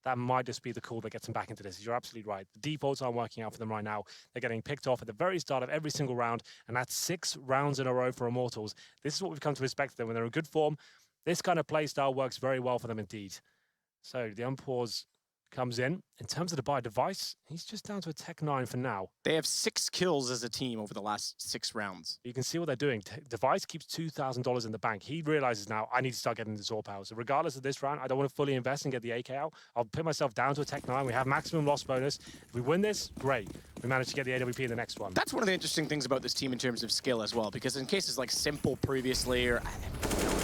That might just be the call that gets them back into this. You're absolutely right. The defaults aren't working out for them right now. They're getting picked off at the very start of every single round, and that's 6 rounds in a row for Immortals. This is what we've come to expect them. When they're in good form, this kind of play style works very well for them indeed. So the unpause comes in. In terms of the buy device, he's just down to a Tech 9 for now. They have 6 kills as a team over the last 6 rounds. You can see what they're doing. Device keeps $2,000 in the bank. He realizes now, I need to start getting this AWP out. So regardless of this round, I don't want to fully invest and get the AK out. I'll put myself down to a Tech 9. We have maximum loss bonus. If we win this, great. We managed to get the AWP in the next one. That's one of the interesting things about this team in terms of skill as well, because in cases like Simple previously, or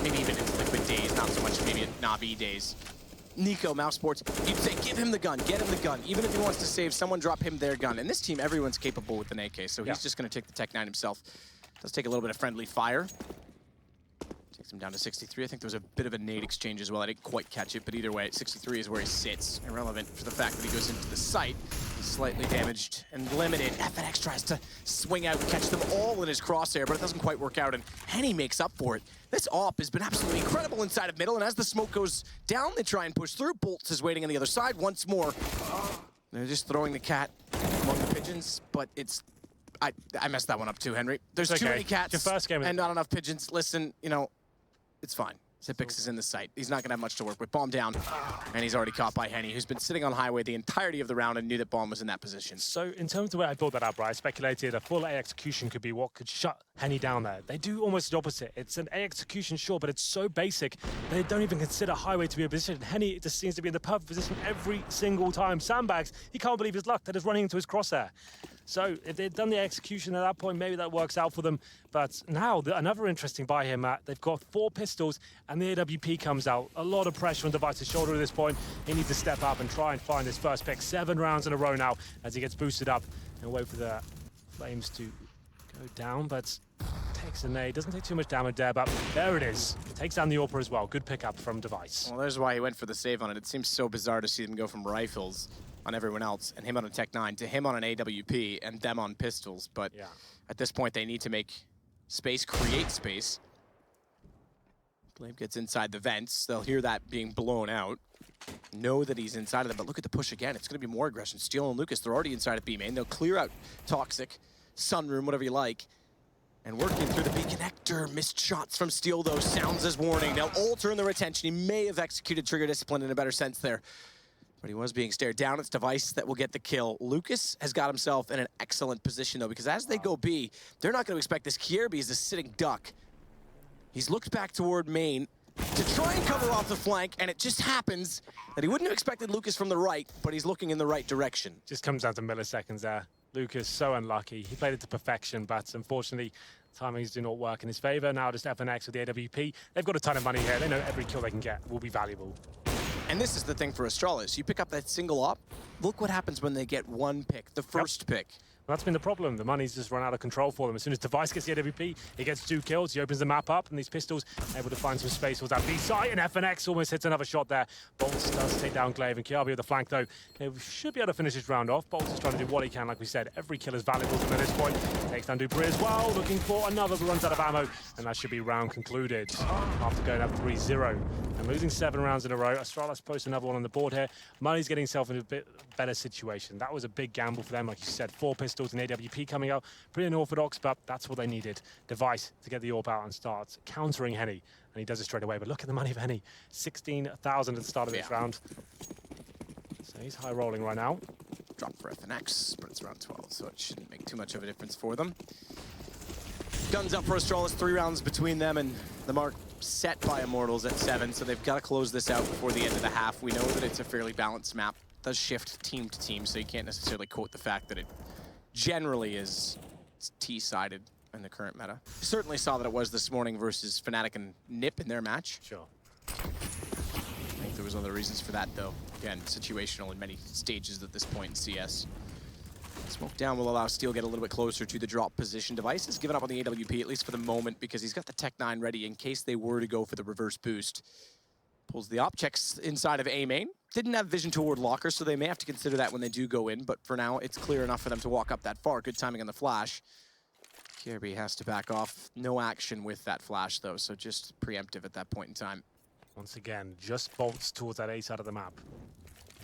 maybe even in Liquid days, not so much maybe in Navi days, Nico, Mouse Sports, you'd say, give him the gun, get him the gun. Even if he wants to save someone, drop him their gun. And this team, everyone's capable with an AK, so he's just going to take the Tech 9 himself. Does take a little bit of friendly fire. Takes him down to 63. I think there was a bit of a nade exchange as well. I didn't quite catch it, but either way, 63 is where he sits. Irrelevant for the fact that he goes into the site. He's slightly damaged and limited. FNX tries to swing out and catch them all in his crosshair, but it doesn't quite work out, and Henny makes up for it. This AWP has been absolutely incredible inside of middle, and as the smoke goes down, they try and push through. Bolts is waiting on the other side once more. They're just throwing the cat among the pigeons, but it's... I messed that one up too, Henry. There's too many cats your first game and not enough pigeons. Listen, you know, it's fine. Xipix is in the site. He's not going to have much to work with. Bomb down, and he's already caught by Henny, who's been sitting on highway the entirety of the round and knew that Bomb was in that position. So in terms of the way I thought that up, right, I speculated a full A execution could be what could shut Henny down there. They do almost the opposite. It's an A execution, sure, but it's so basic, they don't even consider highway to be a position. Henny just seems to be in the perfect position every single time. Sandbags, he can't believe his luck. They're just running into his crosshair. So if they'd done the execution at that point, maybe that works out for them. But now, another interesting buy here, Matt. They've got 4 pistols, and the AWP comes out. A lot of pressure on Device's shoulder at this point. He needs to step up and try and find his first pick. 7 rounds in a row now as he gets boosted up. And wait for the flames to go down, but takes a nade. Doesn't take too much damage there, but there it is. Takes down the AWP as well. Good pickup from Device. Well, there's why he went for the save on it. It seems so bizarre to see them go from rifles on everyone else, and him on a Tech 9, to him on an AWP, and them on pistols. But at this point, they need to make space, create space. Glaive gets inside the vents. They'll hear that being blown out. Know that he's inside of them, but look at the push again. It's going to be more aggression. Steel and Lucas, they're already inside of B main. They'll clear out Toxic, Sunroom, whatever you like. And working through the B connector. Missed shots from Steel, though, sounds as warning. They'll all turn their attention. He may have executed trigger discipline in a better sense there, but he was being stared down. It's Device that will get the kill. Lucas has got himself in an excellent position, though, because as they go B, they're not going to expect this. Kierby is a sitting duck. He's looked back toward main to try and cover off the flank, and it just happens that he wouldn't have expected Lucas from the right, but he's looking in the right direction. Just comes down to milliseconds there. Lucas, so unlucky. He played it to perfection, but unfortunately, timings do not work in his favor. Now just FNX with the AWP. They've got a ton of money here. They know every kill they can get will be valuable. And this is the thing for Astralis. You pick up that single op, look what happens when they get one pick, the first pick. Well, that's been the problem. The money's just run out of control for them. As soon as Device gets the AWP, he gets 2 kills. He opens the map up, and these pistols able to find some space towards that B site, and FNX almost hits another shot there. Bolts does take down Glaive, and Kierby with the flank, though. They should be able to finish this round off. Bolts is trying to do what he can, like we said. Every kill is valuable to him at this point. Takes down Dupree as well, looking for another, but runs out of ammo, and that should be round concluded. After going up 3-0 and losing 7 rounds in a row, Astralis posts another one on the board here. Money's getting himself in a bit better situation. That was a big gamble for them, like you said. 4 pistols. pistols and AWP coming out. Pretty unorthodox, but that's what they needed. Device to get the AWP out and start countering Henny. And he does it straight away. But look at the money of Henny. 16,000 at the start of this round. So he's high rolling right now. Drop for FNX, but it's round 12, so it shouldn't make too much of a difference for them. Guns up for Astralis, 3 rounds between them, and the mark set by Immortals at 7, so they've got to close this out before the end of the half. We know that it's a fairly balanced map. It does shift team to team, so you can't necessarily quote the fact that it generally is T-sided in the current meta. Certainly saw that it was this morning versus Fnatic and Nip in their match. Sure. I think there was other reasons for that, though. Again, situational in many stages at this point in CS. Smoke down will allow Steel get a little bit closer to the drop position. Device has given up on the AWP, at least for the moment, because he's got the Tech 9 ready in case they were to go for the reverse boost. Pulls the op, checks inside of A main. Didn't have vision toward Locker, so they may have to consider that when they do go in, but for now, it's clear enough for them to walk up that far. Good timing on the flash. Kirby has to back off. No action with that flash, though, so just preemptive at that point in time. Once again, just bolts towards that A side of the map.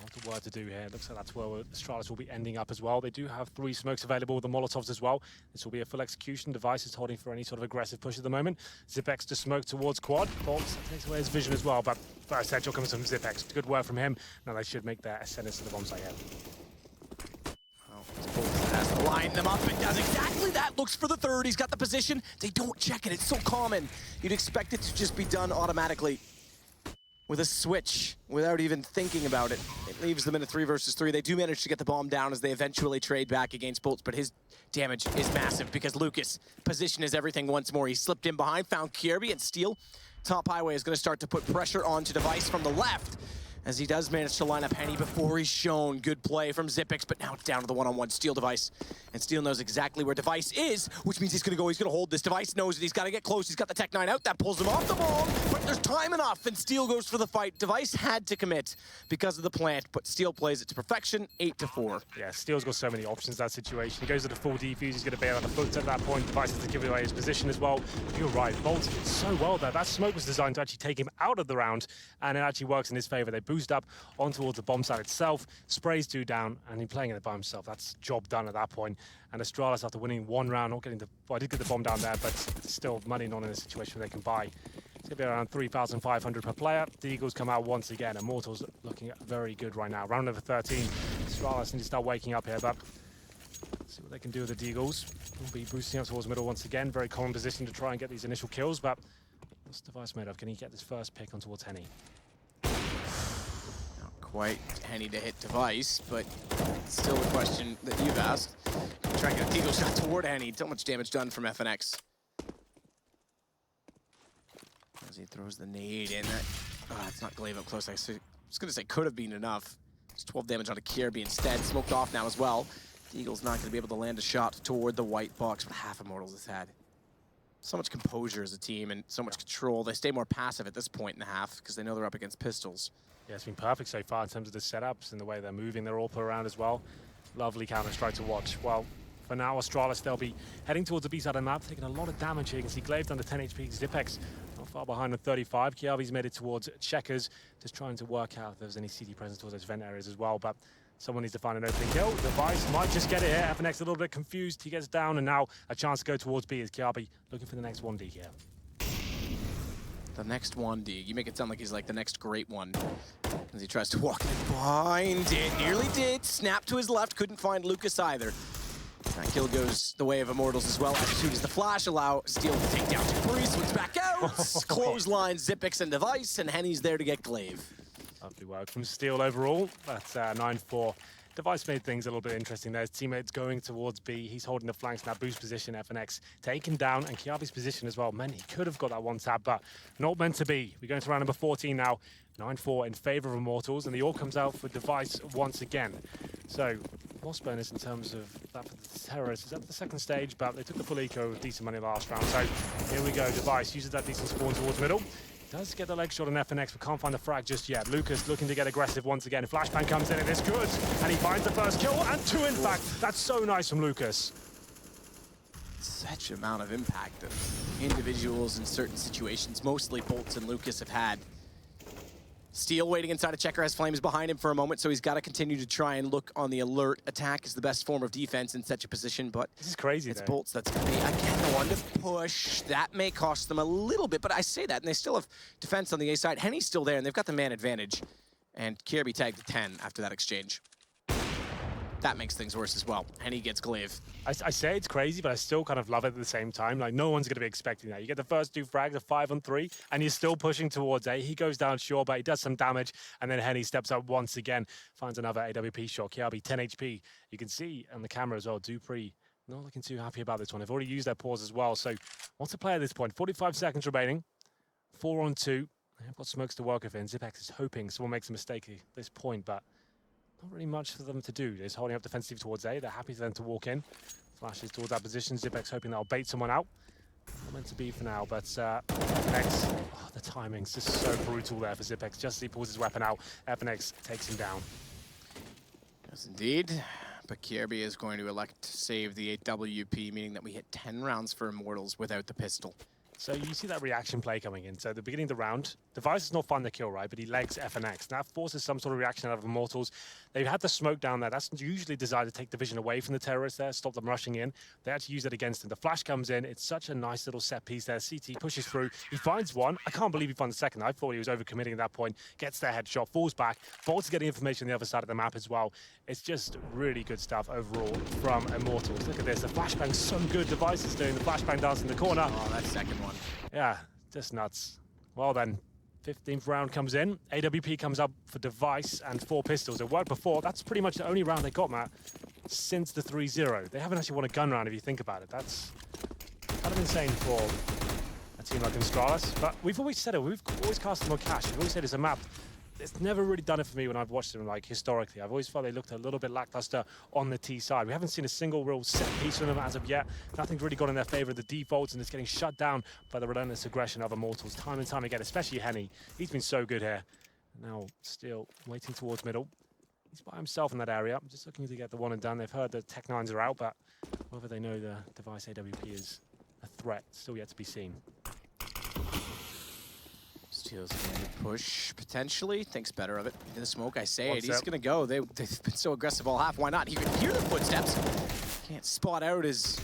Not a word to do here. Looks like that's where Astralis will be ending up as well. They do have 3 smokes available with the Molotovs as well. This will be a full execution. Device is holding for any sort of aggressive push at the moment. Zipex to smoke towards quad. Bolts takes away his vision as well, but first headshot comes from Zipex. Good work from him. Now they should make their ascendance to the bomb site here. Has to line them up and does exactly that. Looks for the third. He's got the position. They don't check it. It's so common. You'd expect it to just be done automatically with a switch without even thinking about it. It leaves them in a 3 versus 3. They do manage to get the bomb down as they eventually trade back against Bolts, but his damage is massive because Lucas' position is everything once more. He slipped in behind, found Kirby, and Steel. Top Highway is going to start to put pressure onto Device from the left, as he does manage to line up Henny before he's shown. Good play from Zipex, but now it's down to the one-on-one Steel Device. And Steel knows exactly where Device is, which means he's gonna hold this. Device knows that he's gotta get close. He's got the Tech 9 out, that pulls him off the ball, but there's time enough, and Steel goes for the fight. Device had to commit because of the plant, but Steel plays it to perfection, 8-4. Yeah, Steel's got so many options in that situation. He goes to the full defuse, he's gonna bail on the foot at that point. Device has to give away his position as well. You're right, Bolt did so well there. That smoke was designed to actually take him out of the round, and it actually works in his favor. They boost up on towards the bomb site itself, sprays 2 down, and he's playing it by himself. That's job done at that point. And Astralis, after winning 1 round, not getting the, well, I did get the bomb down there, but still money not in a situation where they can buy. It's gonna be around 3,500 per player. The Eagles come out once again. Immortals looking very good right now. Round number 13. Astralis need to start waking up here, but see what they can do with the Eagles. We'll be boosting up towards middle once again. Very common position to try and get these initial kills, but what's Device made of? Can he get this first pick on towards Henny? Quite Henny to hit Device, but still the question that you've asked. Try and get a Deagle shot toward Henny. So much damage done from FNX. As he throws the nade in. It's not Glaive up close. I was going to say could have been enough. It's 12 damage onto Kirby instead. Smoked off now as well. Deagle's not going to be able to land a shot toward the white box, but half Immortals has had. So much composure as a team and so much control. They stay more passive at this point in the half because they know they're up against pistols. Yeah, it's been perfect so far in terms of the setups and the way they're moving their AWP around as well. Lovely Counter-Strike to watch. Well, for now, Astralis, they'll be heading towards the B side of the map, taking a lot of damage here. You can see Glaive under 10 HP, Zipex not far behind on 35. Kiavi's made it towards Checkers, just trying to work out if there's any CD presence towards those vent areas as well. But someone needs to find an opening kill. Device might just get it here. FNX a little bit confused. He gets down, and now a chance to go towards B is Kiabi looking for the next 1D here. The next 1D. You make it sound like he's like the next great one. As he tries to walk in behind it. Nearly did. Snap to his left. Couldn't find Lucas either. That kill goes the way of Immortals as well. As soon as the flash allow Steel to take down Dupree. Swings back out. Clothesline, Zipex, and Device. And Henny's there to get Glaive. Lovely work from Steel overall. That's 9-4. Device made things a little bit interesting there. His teammates going towards B. He's holding the flanks in that boost position. FNX taken down, and Kiabi's position as well. Man, he could have got that one tap, but not meant to be. We're going to round number 14 now. 9-4 in favor of Immortals, and the all comes out for Device once again. So, loss bonus in terms of that for the Terrorists is at the second stage, but they took the full eco with decent money last round. So, here we go. Device uses that decent spawn towards middle. Does get the leg shot on FNX, but can't find the frag just yet. Lucas looking to get aggressive once again. Flashbang comes in, and it's good. And he finds the first kill, and 2 in fact. That's so nice from Lucas. Such amount of impact that individuals in certain situations, mostly Bolts and Lucas, have had. Steel waiting inside a checker, has Flames behind him for a moment, so he's got to continue to try and look on the alert. Attack is the best form of defense in such a position, but this is crazy. It's Bolts that's going to be, again, the one to push. That may cost them a little bit, but I say that, and they still have defense on the A side. Henny's still there, and they've got the man advantage. And Kirby tagged to 10 after that exchange. That makes things worse as well. Henny gets Glaive. I say it's crazy, but I still kind of love it at the same time. Like, no one's going to be expecting that. You get the first 2 frags, a 5-on-3, and you're still pushing towards A. He goes down sure, but he does some damage, and then Henny steps up once again, finds another AWP shot. Kiabi, 10 HP. You can see on the camera as well, Dupree not looking too happy about this one. They've already used their pause as well, so what's the play at this point? 45 seconds remaining, 4-on-2. They've got smokes to work with, and Zipex is hoping someone makes a mistake at this point, but not really much for them to do. They're just holding up defensively towards A. They're happy for them to walk in. Flashes towards that position. Zipex hoping that'll bait someone out. Not meant to be for now, but FNX, the timing's just so brutal there for Zipex. Just as he pulls his weapon out, FNX takes him down. Yes, indeed. But Kirby is going to elect to save the 8WP, meaning that we hit 10 rounds for Immortals without the pistol. So you see that reaction play coming in. So at the beginning of the round, Device is not fun to kill, right? But he legs FNX. That forces some sort of reaction out of Immortals. They've had the smoke down there. That's usually designed to take the vision away from the terrorists there, stop them rushing in. They actually use it against him. The flash comes in. It's such a nice little set piece there. CT pushes through. He finds one. I can't believe he finds the second. I thought he was overcommitting at that point. Gets their headshot, falls back. Bolt's getting information on the other side of the map as well. It's just really good stuff overall from Immortals. Look at this. The flashbang's so good. Device is doing the flashbang dance in the corner. Oh, that second one. Yeah, just nuts. Well then, 15th round comes in. AWP comes up for Device and 4 pistols. It worked before. That's pretty much the only round they got, Matt, since the 3-0. They haven't actually won a gun round if you think about it. That's kind of insane for a team like Astralis. But we've always said it. We've always cast them on cash. We've always said it's a map. It's never really done it for me when I've watched them, like, historically. I've always felt they looked a little bit lackluster on the T side. We haven't seen a single real set piece from them as of yet. Nothing's really gone in their favor. The defaults, and it's getting shut down by the relentless aggression of Immortals time and time again, especially Henny. He's been so good here. Now, still waiting towards middle. He's by himself in that area. I'm just looking to get the one and done. They've heard the Tech 9s are out, but whether they know the Device AWP is a threat, still yet to be seen. Steel's going to push, potentially. Thinks better of it. In the smoke, I say it. He's going to go. They've been so aggressive all half. Why not? You can hear the footsteps. Can't spot out his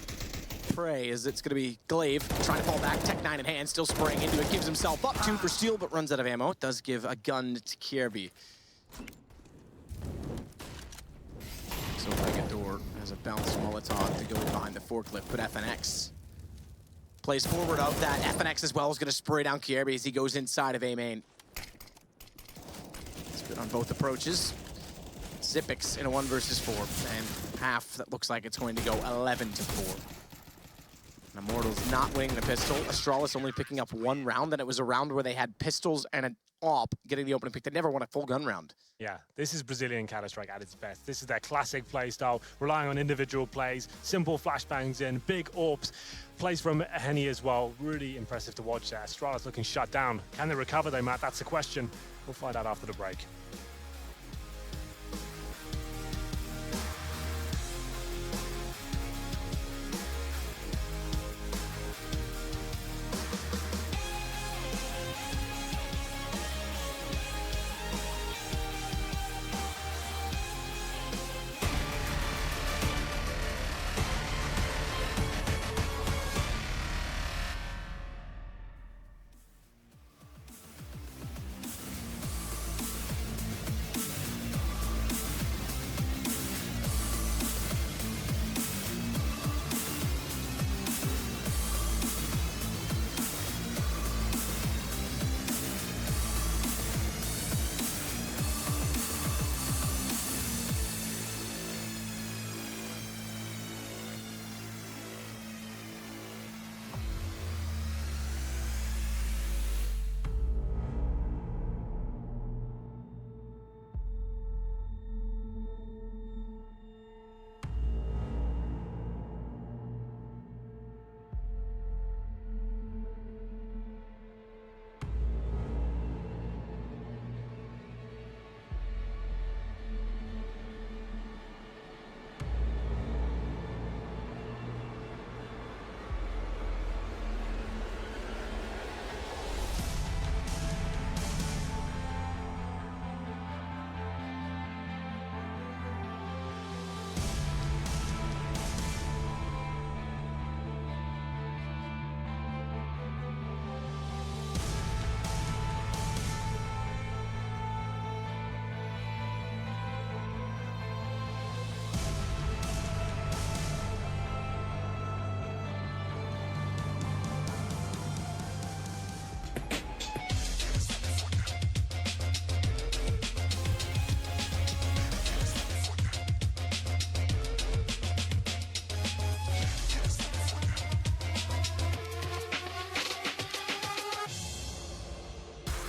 prey as it's going to be Glaive trying to fall back. Tech 9 in hand, still spraying into it. Gives himself up 2 for Steel, but runs out of ammo. It does give a gun to Kirby. So Regador has a bounce Molotov to go behind the forklift, but FNX plays forward of that. FNX as well is going to spray down Kirby as he goes inside of A main. It's good on both approaches. Zipex in a 1 versus 4, and half that looks like it's going to go 11-4. Immortals not winning the pistol. Astralis only picking up 1 round, and it was a round where they had pistols and an AWP getting the opening pick. They never won a full gun round. Yeah, this is Brazilian Counter-Strike at its best. This is their classic play style, relying on individual plays, simple flashbangs in, big AWPs. Plays from Henny as well. Really impressive to watch there. Astralis looking shut down. Can they recover though, Matt? That's the question. We'll find out after the break.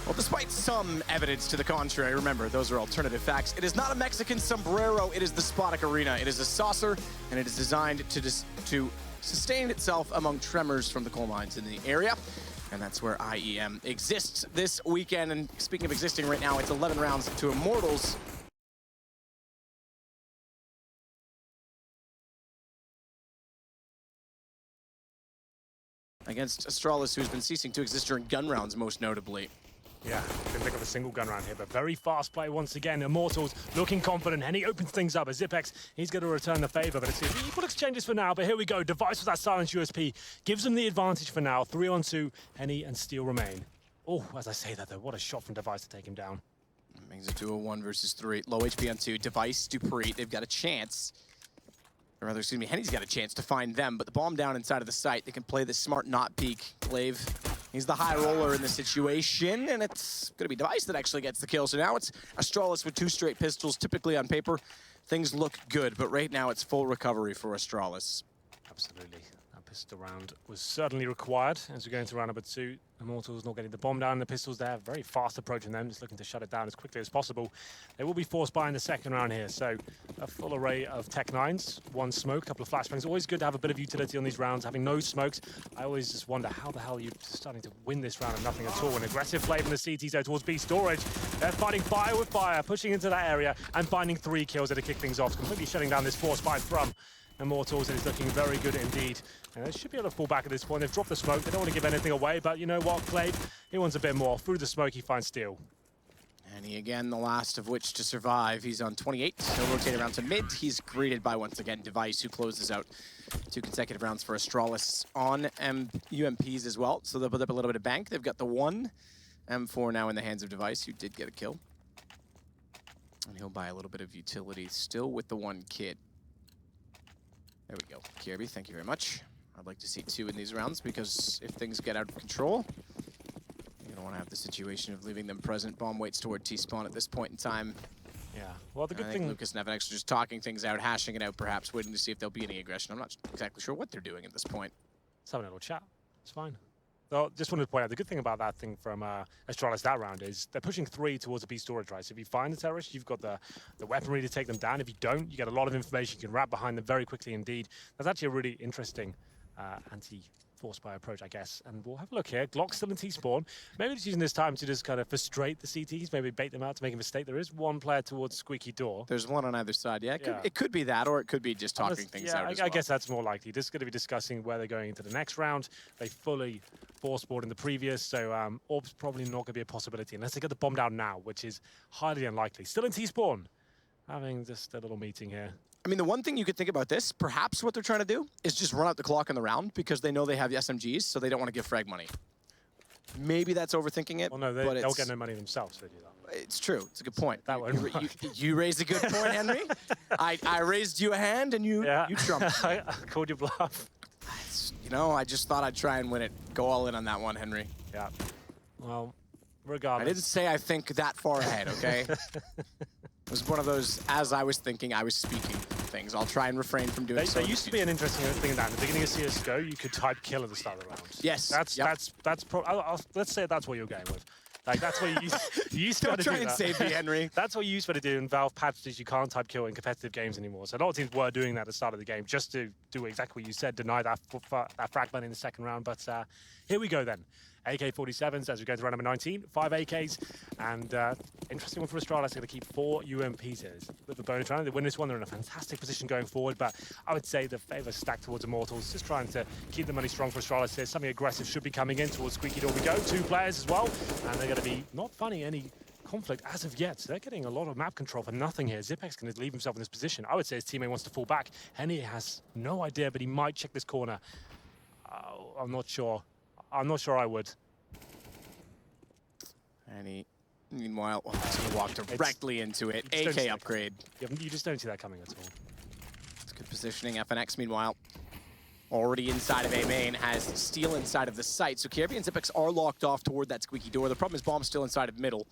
Well, despite some evidence to the contrary, remember, those are alternative facts. It is not a Mexican sombrero, it is the Spodek Arena. It is a saucer, and it is designed to sustain itself among tremors from the coal mines in the area. And that's where IEM exists this weekend. And speaking of existing right now, it's 11 rounds to Immortals. Against Astralis, who's been ceasing to exist during gun rounds, most notably. Yeah, didn't pick up a single gun round here, but very fast play once again. Immortals looking confident, and he opens things up as Zipex, he's going to return the favor, but it's equal exchanges for now. But here we go, Device with that silence USP gives them the advantage for now. 3-on-2, Henny and Steel remain. Oh, as I say that though, what a shot from Device to take him down. It makes it 2-1 versus 3. Low HP on 2. Device, Dupree, they've got a chance. Or rather, excuse me, Henny's got a chance to find them, but the bomb down inside of the site. They can play this smart not peek. Glaive, he's the high roller in the situation, and it's going to be Device that actually gets the kill. So now it's Astralis with 2 straight pistols. Typically on paper, things look good, but right now it's full recovery for Astralis. Absolutely. That pistol round was certainly required as we go into round number 2. Immortals not getting the bomb down, the pistols there, very fast approaching them, just looking to shut it down as quickly as possible. They will be forced by in the second round here, so a full array of Tech 9s, 1 smoke, a couple of flashbangs. Always good to have a bit of utility on these rounds, having no smokes. I always just wonder how the hell you're starting to win this round and nothing at all. An aggressive play from the CTs though towards B storage. They're fighting fire with fire, pushing into that area and finding 3 kills to kick things off, completely shutting down this force fight from Immortals, and it's looking very good indeed. And they should be able to fall back at this point. They've dropped the smoke. They don't want to give anything away, but you know what, Glaive, he wants a bit more. Through the smoke, he finds Steel. And he again, the last of which to survive. He's on 28. He'll rotate around to mid. He's greeted by, once again, Device, who closes out 2 consecutive rounds for Astralis on UMPs as well. So they'll put up a little bit of bank. They've got the 1 M4 now in the hands of Device, who did get a kill. And he'll buy a little bit of utility, still with the 1 kit. There we go. Kirby, thank you very much. I'd like to see 2 in these rounds, because if things get out of control, you don't want to have the situation of leaving them present. Bomb waits toward T-spawn at this point in time. Yeah, well, the good thing... Lucas and FNX are just talking things out, hashing it out perhaps, waiting to see if there'll be any aggression. I'm not exactly sure what they're doing at this point. Let's have a little chat. It's fine. So just wanted to point out, the good thing about that thing from Astralis that round is they're pushing 3 towards the B storage, right? So if you find the terrorists, you've got the weaponry to take them down. If you don't, you get a lot of information. You can wrap behind them very quickly indeed. That's actually a really interesting anti-force fire approach, I guess. And we'll have a look here. Glock's still in T-spawn. Maybe just using this time to just kind of frustrate the CTs, maybe bait them out to make a mistake. There is 1 player towards Squeaky Door. There's 1 on either side, yeah. It could be that, or it could be just talking things out as well. I guess that's more likely. Just going to be discussing where they're going into the next round. They fully force-board in the previous, so Orb's probably not going to be a possibility unless they get the bomb down now, which is highly unlikely. Still in T-spawn. Having just a little meeting here. I mean, the one thing you could think about this, perhaps what they're trying to do, is just run out the clock in the round, because they know they have the SMGs, so they don't want to give frag money. Maybe that's overthinking it. Well, no, they'll get no money themselves if they do that. It's true. It's a good point. That you raised a good point, Henry. I raised you a hand, and you trumped. I called you bluff. You know, I just thought I'd try and win it. Go all in on that one, Henry. Yeah. Well, regardless. I didn't say I think that far ahead, okay? It was one of those, as I was thinking, I was speaking things. I'll try and refrain from doing so. There used to be an interesting thing in that. In the beginning of CSGO, you could type kill at the start of the round. Yes. Let's say that's what you're going with. Like, that's what you used to Don't try and save me, Henry. That's what you used to do, and Valve patched is you can't type kill in competitive games anymore. So a lot of teams were doing that at the start of the game just to do exactly what you said, deny that fragment in the second round. But here we go then. AK-47s as we go to round number 19, 5 AKs, and interesting one for Astralis. They're going to keep 4 UMPs here. With the bonus round, they win this one. They're in a fantastic position going forward, but I would say the favor stacked towards Immortals. Just trying to keep the money strong for Astralis here. Something aggressive should be coming in towards Squeaky Door. We go 2 players as well, and they're going to be not finding any conflict as of yet. So they're getting a lot of map control for nothing here. Zipex going to leave himself in this position. I would say his teammate wants to fall back. Henny has no idea, but he might check this corner. I'm not sure. I'm not sure I would. And he, meanwhile, he's going to walk directly into it. AK upgrade. You just don't see that coming at all. It's good positioning. FNX, meanwhile, already inside of A main, has Steel inside of the site. So Kirby and Zipex are locked off toward that Squeaky Door. The problem is Bomb's still inside of middle.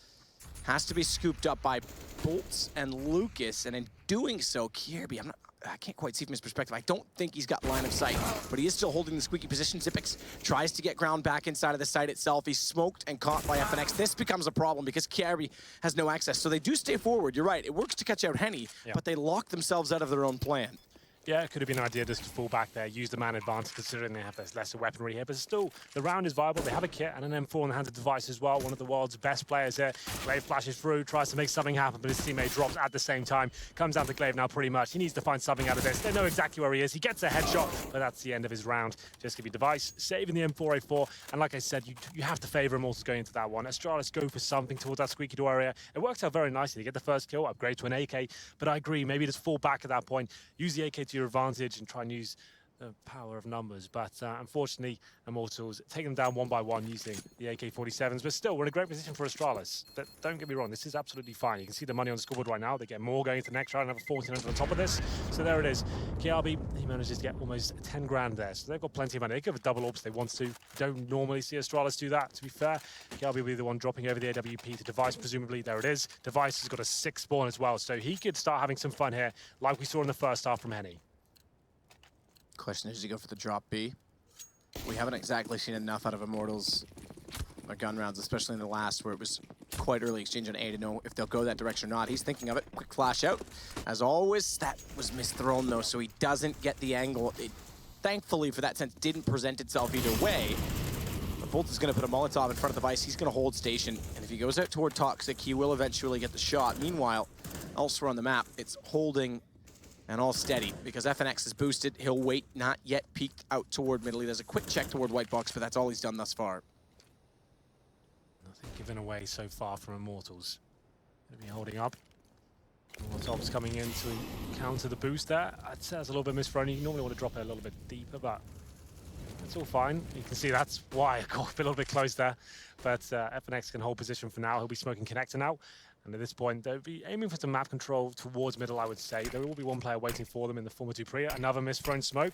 has to be scooped up by Bolts and Lucas, and in doing so, Kierby, I can't quite see from his perspective. I don't think he's got line of sight, but he is still holding the squeaky position. Xyp9x tries to get ground back inside of the site itself. He's smoked and caught by FNX. This becomes a problem because Kierby has no access. So they do stay forward. You're right. It works to catch out Henny, but they lock themselves out of their own plan. Yeah, it could have been an idea just to fall back there, use the man advantage considering they have this lesser weaponry here, but still, the round is viable. They have a kit and an M4 in the hands of Device as well, one of the world's best players here. Glaive flashes through, tries to make something happen, but his teammate drops at the same time. Comes down to Glaive now pretty much. He needs to find something out of this. They know exactly where he is. He gets a headshot, but that's the end of his round. Just give you Device, saving the M4A4, and like I said, you have to favor Immortals going into that one. Astralis go for something towards that squeaky door area. It works out very nicely. They get the first kill, upgrade to an AK, but I agree, maybe just fall back at that point, use the AK to your advantage, and try and use the power of numbers. But unfortunately, Immortals take them down one by one using the AK-47s. But still, we're in a great position for Astralis. But don't get me wrong, this is absolutely fine. You can see the money on the scoreboard right now. They get more going into the next round, another 1,400 on top of this. So there it is. Kierby, he manages to get almost 10 grand there. So they've got plenty of money. They could have double orbs if they want to. Don't normally see Astralis do that, to be fair. Kierby will be the one dropping over the AWP to Device, presumably. There it is. Device has got a 6 spawn as well. So he could start having some fun here, like we saw in the first half from Henny. Question is, does he go for the drop B? We haven't exactly seen enough out of Immortals or gun rounds, especially in the last where it was quite early exchange on A to know if they'll go that direction or not. He's thinking of it. Quick flash out. As always, that was misthrown though, so he doesn't get the angle. It, thankfully, for that sense, didn't present itself either way. But Bolt is going to put a Molotov in front of the Device. He's going to hold station, and if he goes out toward Toxic, he will eventually get the shot. Meanwhile, elsewhere on the map, it's holding and all steady, because FNX is boosted. He'll wait, not yet peeked out toward middle. He does a quick check toward white box, but that's all he's done thus far. Nothing given away so far from Immortals. Gonna be holding up. Molotov's coming in to counter the boost there. I'd say that's a little bit misthrown. You normally want to drop it a little bit deeper, but it's all fine. You can see that's why I got a little bit close there. But FNX can hold position for now. He'll be smoking connector now. And at this point, they'll be aiming for some map control towards middle, I would say. There will be one player waiting for them in the form of Dupree. Another misthrown smoke.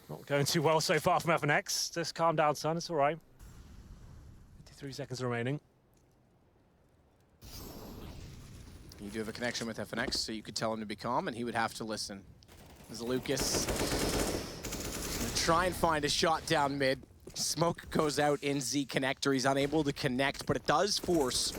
Not going too well so far from FNX. Just calm down, son. It's all right. 53 seconds remaining. You do have a connection with FNX, so you could tell him to be calm, and he would have to listen. There's Lucas. Gonna try and find a shot down mid. Smoke goes out in Z connector. He's unable to connect, but it does force,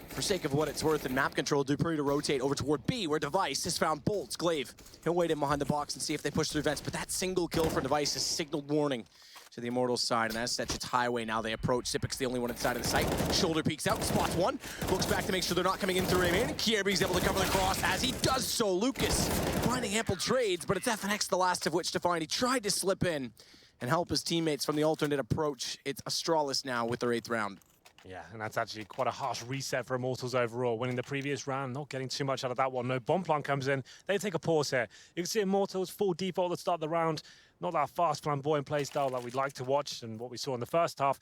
for sake of what it's worth in map control, Dupree to rotate over toward B, where Device has found Bolts. Glaive, he'll wait in behind the box and see if they push through vents, but that single kill for Device has signaled warning to the Immortals side, and as such, it's highway now. They approach. Xyp9x the only one inside of the site. Shoulder peeks out, spots one, looks back to make sure they're not coming in through him, and Kierby's able to cover the cross as he does so. Lucas finding ample trades, but it's FNX the last of which to find. He tried to slip in and help his teammates from the alternate approach. It's Astralis now with their 8th round. Yeah, and that's actually quite a harsh reset for Immortals overall. Winning the previous round, not getting too much out of that one. No, bomb plant comes in. They take a pause here. You can see Immortals full default at the start of the round. Not that fast, flamboyant play style that we'd like to watch and what we saw in the first half.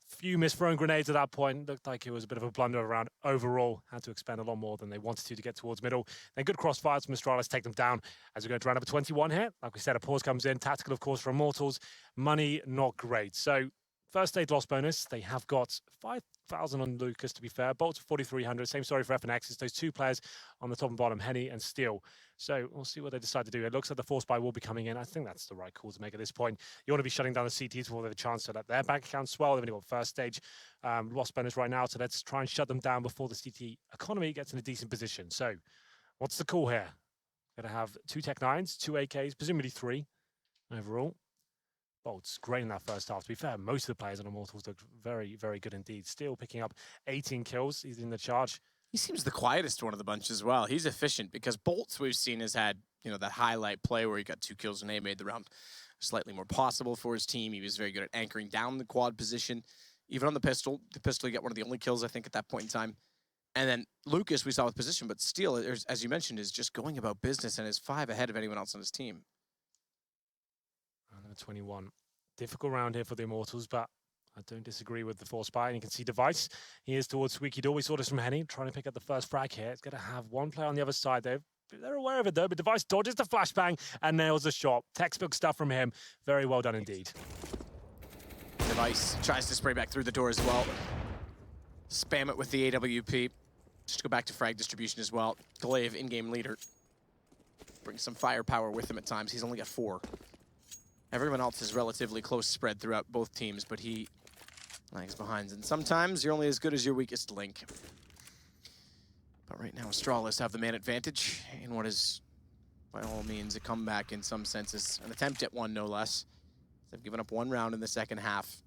Few misthrown grenades at that point. Looked like it was a bit of a blunder around overall. Had to expend a lot more than they wanted to get towards middle. Then good crossfires from Astralis take them down as we go to round number 21 here. Like we said, a pause comes in. Tactical, of course, for Immortals. Money, not great. So first aid loss bonus. They have got 5,000 on Lucas, to be fair. Bolts 4,300. Same story for FNX. It's those two players on the top and bottom, Henny and Steel. So we'll see what they decide to do. It looks like the force buy will be coming in. I think that's the right call to make at this point. You want to be shutting down the CTs before they have a chance to let their bank accounts swell. They've only got first stage loss bonus right now. So let's try and shut them down before the CT economy gets in a decent position. So what's the call here? Going to have 2 Tech 9s, 2 AKs, presumably 3 overall. Bolts great in that first half. To be fair, most of the players on Immortals looked very, very good indeed. Still picking up 18 kills. He's in the charge. He seems the quietest one of the bunch as well. He's efficient because Bolts we've seen has had, you know, that highlight play where he got 2 kills and he made the round slightly more possible for his team. He was very good at anchoring down the quad position. Even on the pistol he got one of the only kills, I think, at that point in time. And then Lucas we saw with position, but Steel, as you mentioned, is just going about business and is 5 ahead of anyone else on his team. Round number 21. Difficult round here for the Immortals, but I don't disagree with the force buy. And you can see Device. He is towards Squeaky Door. We saw this from Henny, trying to pick up the first frag here. It's going to have one player on the other side. They're aware of it, though, but Device dodges the flashbang and nails the shot. Textbook stuff from him. Very well done indeed. Device tries to spray back through the door as well. Spam it with the AWP. Just to go back to frag distribution as well. Glaive, in-game leader. Brings some firepower with him at times. He's only got 4. Everyone else is relatively close spread throughout both teams, but he lags behind. And sometimes you're only as good as your weakest link. But right now, Astralis have the man advantage in what is, by all means, a comeback in some senses. An attempt at one, no less. They've given up 1 round in the second half.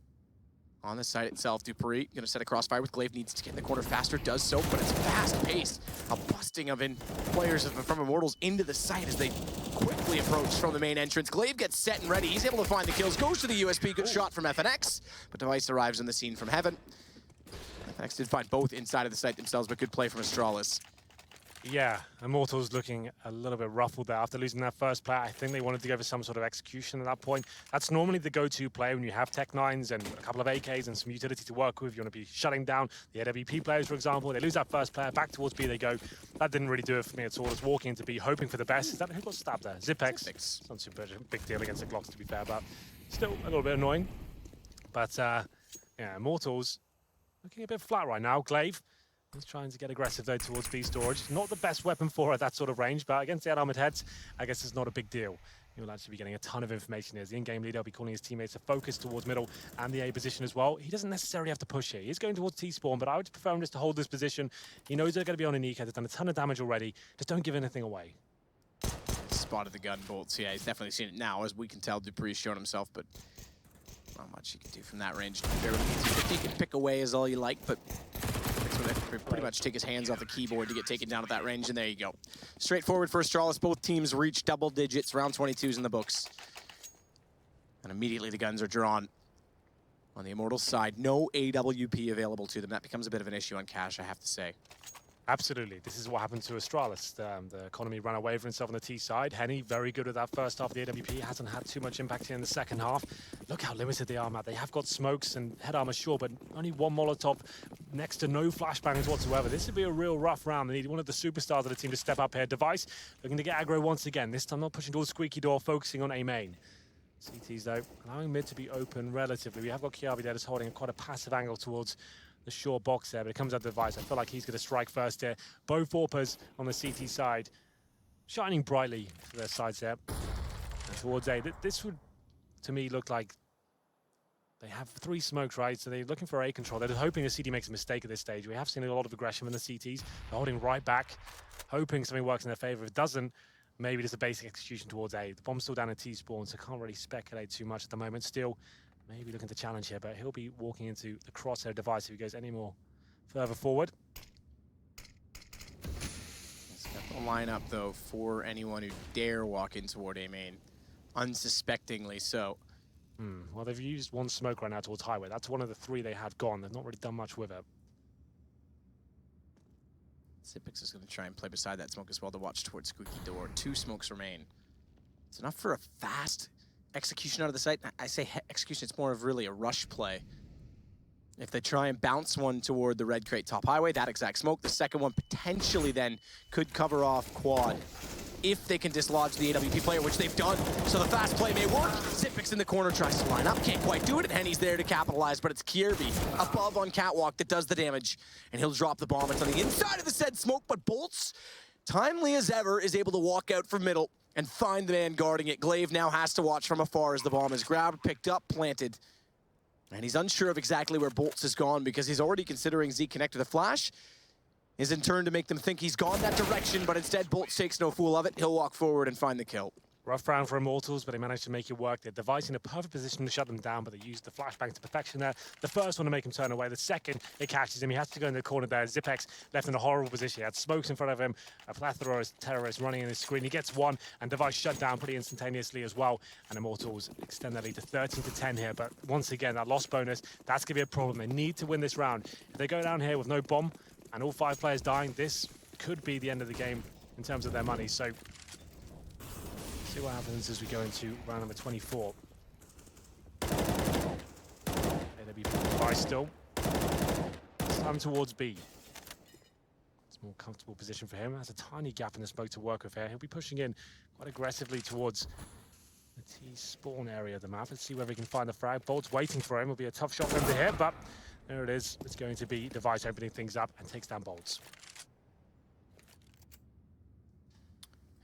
On the site itself, Dupree gonna set a crossfire with Glaive, needs to get in the corner faster, does so, but it's fast-paced. A busting of players from Immortals into the site as they quickly approach from the main entrance. Glaive gets set and ready, he's able to find the kills, goes to the USP, good shot from FNX, but Device arrives on the scene from heaven. FNX did find both inside of the site themselves, but good play from Astralis. Yeah, Immortals looking a little bit ruffled there after losing that first player. I think they wanted to go for some sort of execution at that point. That's normally the go-to play when you have Tech 9s and a couple of AKs and some utility to work with. You want to be shutting down the AWP players, for example. They lose that first player, back towards B they go. That didn't really do it for me at all. I was walking into B, hoping for the best. Is that who got stabbed there? Zipex. It's not super big deal against the Glocks, to be fair, but still a little bit annoying. But yeah, Immortals looking a bit flat right now. Glaive. He's trying to get aggressive, though, towards B storage. Not the best weapon for at that sort of range, but against the armored heads, I guess it's not a big deal. You'll actually be getting a ton of information as the in-game leader will be calling his teammates to focus towards middle and the A position as well. He doesn't necessarily have to push here. He's going towards T-spawn, but I would prefer him just to hold this position. He knows they're going to be on a Nico. They've done a ton of damage already. Just don't give anything away. Spotted the gun bolts. Yeah, he's definitely seen it now. As we can tell, Dupree's shown himself, but not much you can do from that range. He can pick away is all you like, but pretty much take his hands off the keyboard to get taken down at that range, and there you go. Straightforward for Astralis. Both teams reach double digits. Round 22's in the books. And immediately the guns are drawn. On the Immortals side, no AWP available to them. That becomes a bit of an issue on Cash, I have to say. Absolutely. This is what happened to Astralis. The economy ran away from itself on the T side. Henny, very good with that first half of the AWP. Hasn't had too much impact here in the second half. Look how limited they are, Matt. They have got smokes and head armor, sure, but only 1 Molotov, next to no flashbangs whatsoever. This would be a real rough round. They need one of the superstars of the team to step up here. Device looking to get aggro once again. This time not pushing towards Squeaky Door, focusing on A main. CTs, though, allowing mid to be open relatively. We have got Kiabi there just holding quite a passive angle towards the short box there, but it comes out the Device. I feel like he's going to strike first here. Both AWPers on the CT side, shining brightly for their sides there. And towards A, this would, to me, look like they have 3 smokes, right? So they're looking for A control. They're hoping a CT makes a mistake at this stage. We have seen a lot of aggression in the CTs. They're holding right back, hoping something works in their favor. If it doesn't, maybe just a basic execution towards A. The bomb's still down at T-spawn, so can't really speculate too much at the moment. Still, maybe looking to challenge here, but he'll be walking into the crosshair Device if he goes any more further forward. He's got the lineup, though, for anyone who dare walk in toward A main, unsuspectingly so. Well, they've used 1 smoke right now towards Highway. That's one of the 3 they had gone. They've not really done much with it. Zipix is going to try and play beside that smoke as well to watch towards Squeaky Door. 2 smokes remain. It's enough for a fast execution out of the site. I say execution, it's more of really a rush play. If they try and bounce one toward the red crate top highway, that exact smoke, the second one potentially then could cover off quad if they can dislodge the AWP player, which they've done. So the fast play may work. Zipix in the corner tries to line up, can't quite do it, and Henny's there to capitalize, but it's Kierby above on Catwalk that does the damage, and he'll drop the bomb. It's on the inside of the said smoke, but Bolts, timely as ever, is able to walk out from middle and find the man guarding it. Glaive now has to watch from afar as the bomb is grabbed, picked up, planted. And he's unsure of exactly where Bolts has gone because he's already considering Z connect to the flash. Is in turn to make them think he's gone that direction, but instead Bolts takes no fool of it. He'll walk forward and find the kill. Rough round for Immortals, but they managed to make it work. They're Device in a perfect position to shut them down, but they used the flashbang to perfection there. The first one to make him turn away. The second, it catches him. He has to go in the corner there. Zipex left in a horrible position. He had smokes in front of him, a plethora of terrorists running in his screen. He gets 1, and Device shut down pretty instantaneously as well. And Immortals extend that lead to 13-10 here, but once again, that loss bonus, that's going to be a problem. They need to win this round. If they go down here with no bomb and all 5 players dying, this could be the end of the game in terms of their money. So see what happens as we go into round number 24. AWP Device still. It's time towards B. It's a more comfortable position for him. Has a tiny gap in the smoke to work with here. He'll be pushing in quite aggressively towards the T-spawn area of the map. Let's see whether he can find the frag. Bolt's waiting for him. It'll be a tough shot for him to hit, but there it is. It's going to be Device opening things up and takes down Bolts.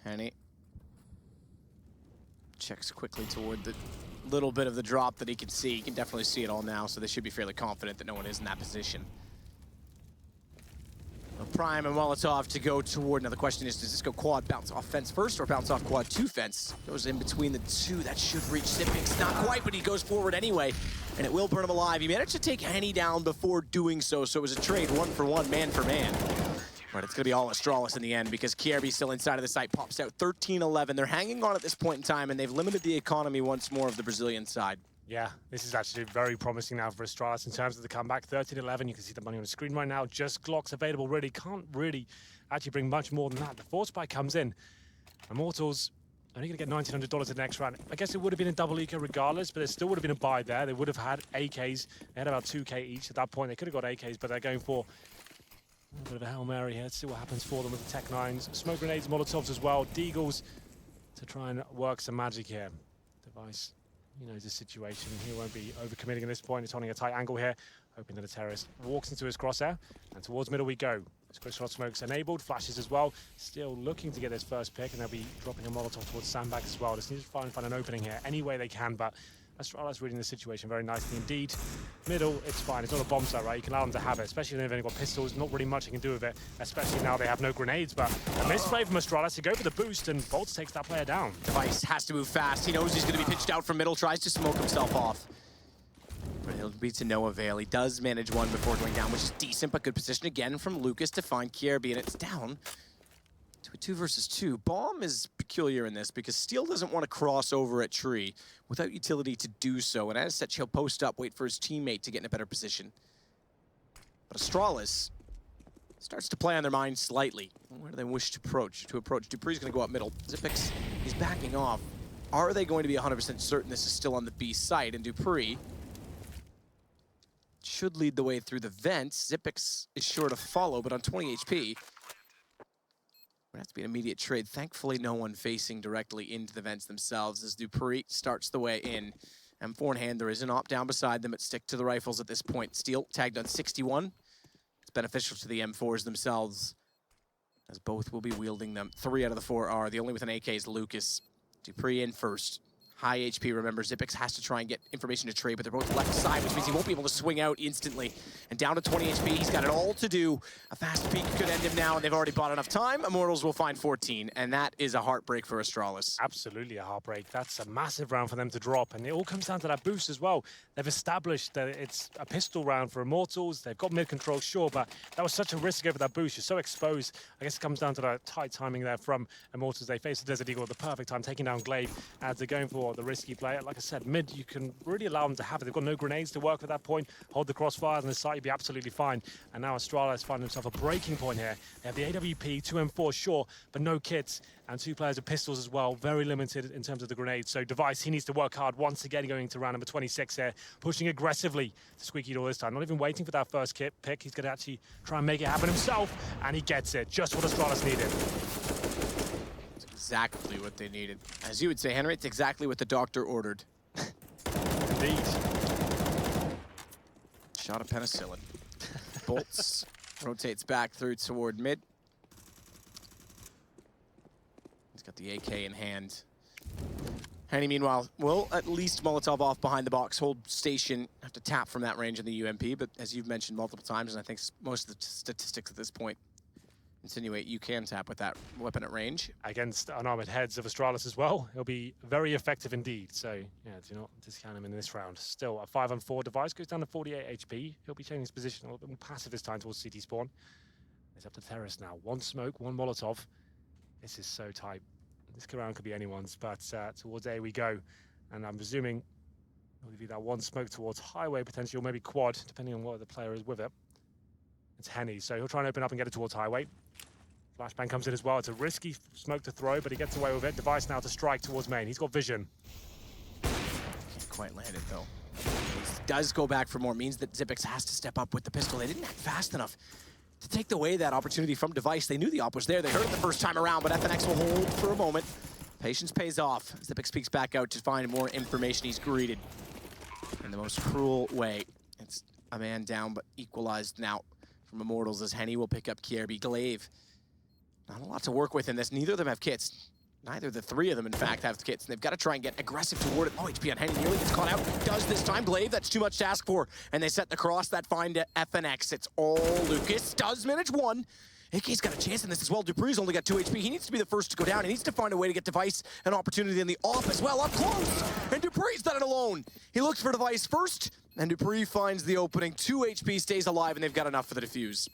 Henny checks quickly toward the little bit of the drop that he can see. He can definitely see it all now, so they should be fairly confident that no one is in that position. A Prime and Molotov to go toward. Now the question is, does this go quad bounce off fence first or bounce off quad 2 fence? Goes in between the two. That should reach Zipix. Not quite, but he goes forward anyway, and it will burn him alive. He managed to take Henny down before doing so, so it was a trade 1-for-1, man for man. But it's going to be all Astralis in the end because Kierby still inside of the site, pops out 13-11. They're hanging on at this point in time, and they've limited the economy once more of the Brazilian side. Yeah, this is actually very promising now for Astralis in terms of the comeback. 13-11, you can see the money on the screen right now. Just Glocks available, really. Can't really actually bring much more than that. The force spike comes in. Immortals only going to get $1,900 in the next round. I guess it would have been a double eco regardless, but there still would have been a buy there. They would have had AKs. They had about 2K each at that point. They could have got AKs, but they're going for a little bit of a Hail Mary here. Let's see what happens for them with the Tech 9s. Smoke grenades, Molotovs as well. Deagles to try and work some magic here. Device, he knows the situation. He won't be overcommitting at this point. He's holding a tight angle here, hoping that the terrorist walks into his crosshair. And towards middle we go. Shot smokes enabled, flashes as well. Still looking to get this first pick, and they'll be dropping a Molotov towards Sandbag as well. Just need to find an opening here any way they can, but Astralis reading the situation very nicely indeed. Middle, it's fine. It's not a bomb site, right? You can allow them to have it, especially when they've only got pistols. Not really much you can do with it, especially now they have no grenades. But a misplay from Astralis to go for the boost, and Bolts takes that player down. Device has to move fast. He knows he's going to be pitched out from middle, tries to smoke himself off. But he'll be to no avail. He does manage one before going down, which is decent, but good position again from Lucas to find Kierby, and it's down to a 2 versus 2. Bomb is peculiar in this because Steel doesn't want to cross over at Tree without utility to do so, and as such, he'll post up, wait for his teammate to get in a better position. But Astralis starts to play on their mind slightly. Where do they wish to approach? Dupree's going to go up middle. Zipix is backing off. Are they going to be 100% certain this is still on the B site? And Dupree should lead the way through the vents. Zipix is sure to follow, but on 20 HP, would have to be an immediate trade. Thankfully, no one facing directly into the vents themselves as Dupree starts the way in. M4 in hand, there is an op down beside them, but stick to the rifles at this point. Steel tagged on 61. It's beneficial to the M4s themselves, as both will be wielding them. 3 out of the 4 are. The only with an AK is Lucas. Dupree in first. High HP, remember, Zipix has to try and get information to trade, but they're both left side, which means he won't be able to swing out instantly. And down to 20 HP, he's got it all to do. A fast peek could end him now, and they've already bought enough time. Immortals will find 14, and that is a heartbreak for Astralis. Absolutely a heartbreak. That's a massive round for them to drop, and it all comes down to that boost as well. They've established that it's a pistol round for Immortals. They've got mid-control, sure, but that was such a risk to go for that boost. You're so exposed. I guess it comes down to that tight timing there from Immortals. They face the Desert Eagle at the perfect time, taking down Glaive as they're going for the risky play. Like I said, mid, you can really allow them to have it. They've got no grenades to work at that point. Hold the crossfires on the site, you'll be absolutely fine. And now Astralis find themselves a breaking point here. They have the AWP, 2M4, sure, but no kits. And 2 players with pistols as well. Very limited in terms of the grenades. So Device, he needs to work hard once again going to round number 26 here. Pushing aggressively to Squeaky Door this time. Not even waiting for that first kit pick. He's going to actually try and make it happen himself. And he gets it. Just what Astralis needed. Exactly what they needed. As you would say, Henry, it's exactly what the doctor ordered. Indeed. Shot of penicillin. Bolts rotates back through toward mid. He's got the AK in hand. Henny, meanwhile, will at least Molotov off behind the box, hold station, have to tap from that range in the UMP, but as you've mentioned multiple times, and I think most of the statistics at this point insinuate you can tap with that weapon at range. Against unarmored heads of Astralis as well, he'll be very effective indeed. So, yeah, do not discount him in this round. Still, a 5-on-4 Device goes down to 48 HP. He'll be changing his position a little bit more passive this time towards CT spawn. It's up to Terrace now. 1 smoke, 1 Molotov. This is so tight. This round could be anyone's, but towards A we go. And I'm presuming it'll give you that 1 smoke towards Highway potentially, or maybe quad, depending on what the player is with it. It's Henny, so he'll try and open up and get it towards Highway. Flashbang comes in as well. It's a risky smoke to throw, but he gets away with it. Device now to strike towards main. He's got vision. Can't quite land it, though. He does go back for more. Means that Zipix has to step up with the pistol. They didn't act fast enough to take away that opportunity from Device. They knew the op was there. They heard it the first time around, but FNX will hold for a moment. Patience pays off. Zipix speaks back out to find more information. He's greeted in the most cruel way. It's a man down, but equalized now from Immortals as Henny will pick up Kierby. Glaive, not a lot to work with in this. Neither of them have kits. Neither the three of them, in fact, have the kits, and they've got to try and get aggressive toward it. Oh, HP on Henny nearly gets caught out. Does this time. Glaive, that's too much to ask for. And they set the cross that find FNX. It's all Lucas. Does manage one. AK's got a chance in this as well. Dupree's only got 2 HP. He needs to be the first to go down. He needs to find a way to get Device an opportunity in the off as well. Up close. And Dupree's done it alone. He looks for Device first, and Dupree finds the opening. 2 HP, stays alive, and they've got enough for the defuse.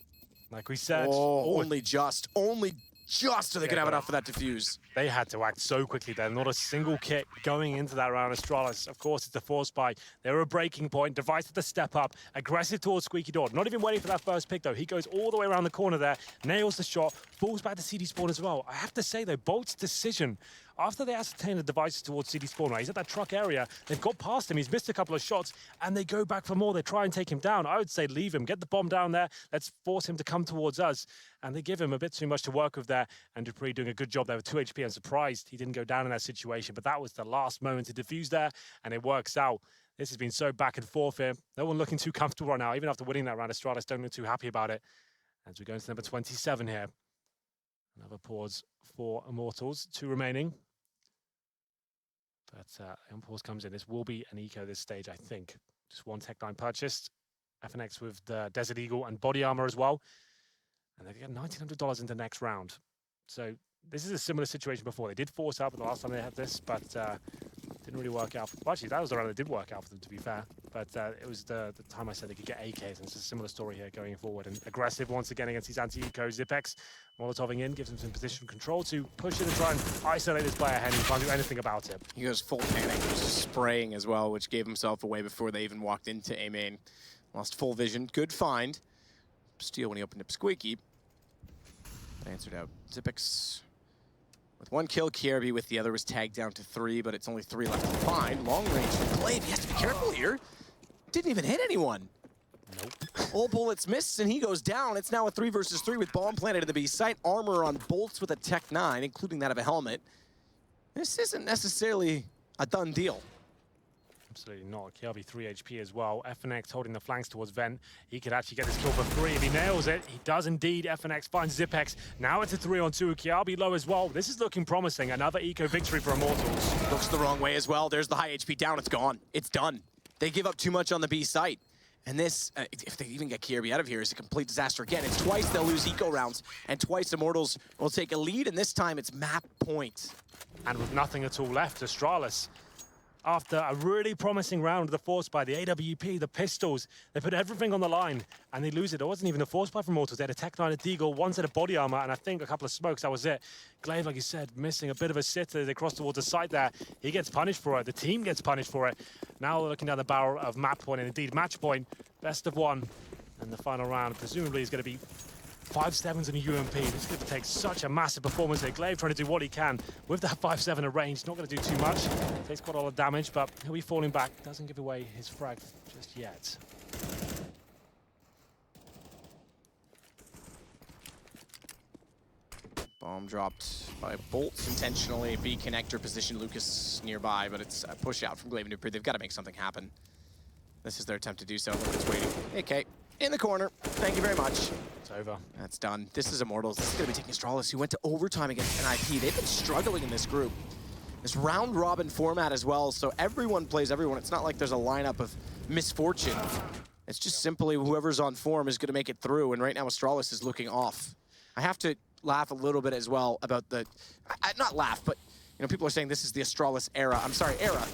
Like we said. Only just so they could have enough for that defuse. They had to act so quickly there. Not a single kit going into that round. Astralis, of course, it's the force buy. They were a breaking point. Device had to step up. Aggressive towards Squeaky Door. Not even waiting for that first pick, though. He goes all the way around the corner there, nails the shot, falls back to CD spawn as well. I have to say, though, Bolt's decision, after they ascertain the devices towards CD spawn, right, he's at that truck area, they've got past him, he's missed a couple of shots, and they go back for more. They try and take him down. I would say leave him, get the bomb down there, let's force him to come towards us. And they give him a bit too much to work with there, and Dupree doing a good job there with 2 HP. I'm surprised he didn't go down in that situation, but that was the last moment to defuse there, and it works out. This has been so back and forth here. No one looking too comfortable right now, even after winning that round. Astralis don't look too happy about it. As we go into number 27 here. Another pause for Immortals, 2 remaining. But Impulse comes in. This will be an eco this stage, I think. Just 1 Tech 9 purchased. FNX with the Desert Eagle and body armor as well. And they get $1,900 into next round. So this is a similar situation before. They did force up the last time they had this, but didn't really work out. Well, actually, that was the round that did work out for them, to be fair. But it was the time I said they could get AKs, and it's a similar story here going forward. And aggressive once again against these anti-eco. Zipex Molotoving in, gives him some position control to push it and try and isolate this player ahead. He can't do anything about it. He goes full panic, just spraying as well, which gave himself away before they even walked into A main. Lost full vision. Good find. Steal when he opened up Squeaky. Answered out. Zipex with 1 kill, KRB with the other was tagged down to 3, but it's only 3 left to find. Long range from Glaive. He has to be careful here. Didn't even hit anyone. Nope. All bullets missed, and he goes down. It's now a 3 versus 3 with bomb planted in the B site. Armor on bolts with a Tech 9, including that of a helmet. This isn't necessarily a done deal. Absolutely not. KRB 3 HP as well. FNX holding the flanks towards Vent. He could actually get this kill for 3 if he nails it. He does indeed. FNX finds Zipex. Now it's a 3-on-2. KRB low as well. This is looking promising. Another eco victory for Immortals. Looks the wrong way as well. There's the high HP down. It's gone. It's done. They give up too much on the B site. And this, if they even get KRB out of here, is a complete disaster again. It's twice they'll lose eco rounds, and twice Immortals will take a lead, and this time it's map point. And with nothing at all left, Astralis, after a really promising round of the force buy, the AWP, the pistols, they put everything on the line and they lose it. It wasn't even a force buy from Immortals. They had a Tech 9, a Deagle, 1 set of body armor, and I think a couple of smokes. That was it. Glaive, like you said, missing a bit of a sitter as they cross towards the site there. He gets punished for it. The team gets punished for it. Now looking down the barrel of map point and indeed match point. Best of 1. And the final round presumably is going to be 5-7s and a UMP. This is going to take such a massive performance there. Glaive trying to do what he can with that 5-7 at range. Not going to do too much. Takes quite a lot of damage, but he'll be falling back. Doesn't give away his frag just yet. Bomb dropped by Bolts intentionally. B connector position. Lucas nearby, but it's a push out from Glaive and Dupree. They've got to make something happen. This is their attempt to do so. Look what's waiting. AK in the corner. Thank you very much. It's over. That's done. This is Immortals. This is going to be taking Astralis, who went to overtime against NIP. They've been struggling in this group. This round-robin format as well, so everyone plays everyone. It's not like there's a lineup of misfortune. It's just simply whoever's on form is going to make it through, and right now Astralis is looking off. I have to laugh a little bit as well about the... not laugh, but you know, people are saying this is the Astralis era. I'm sorry, era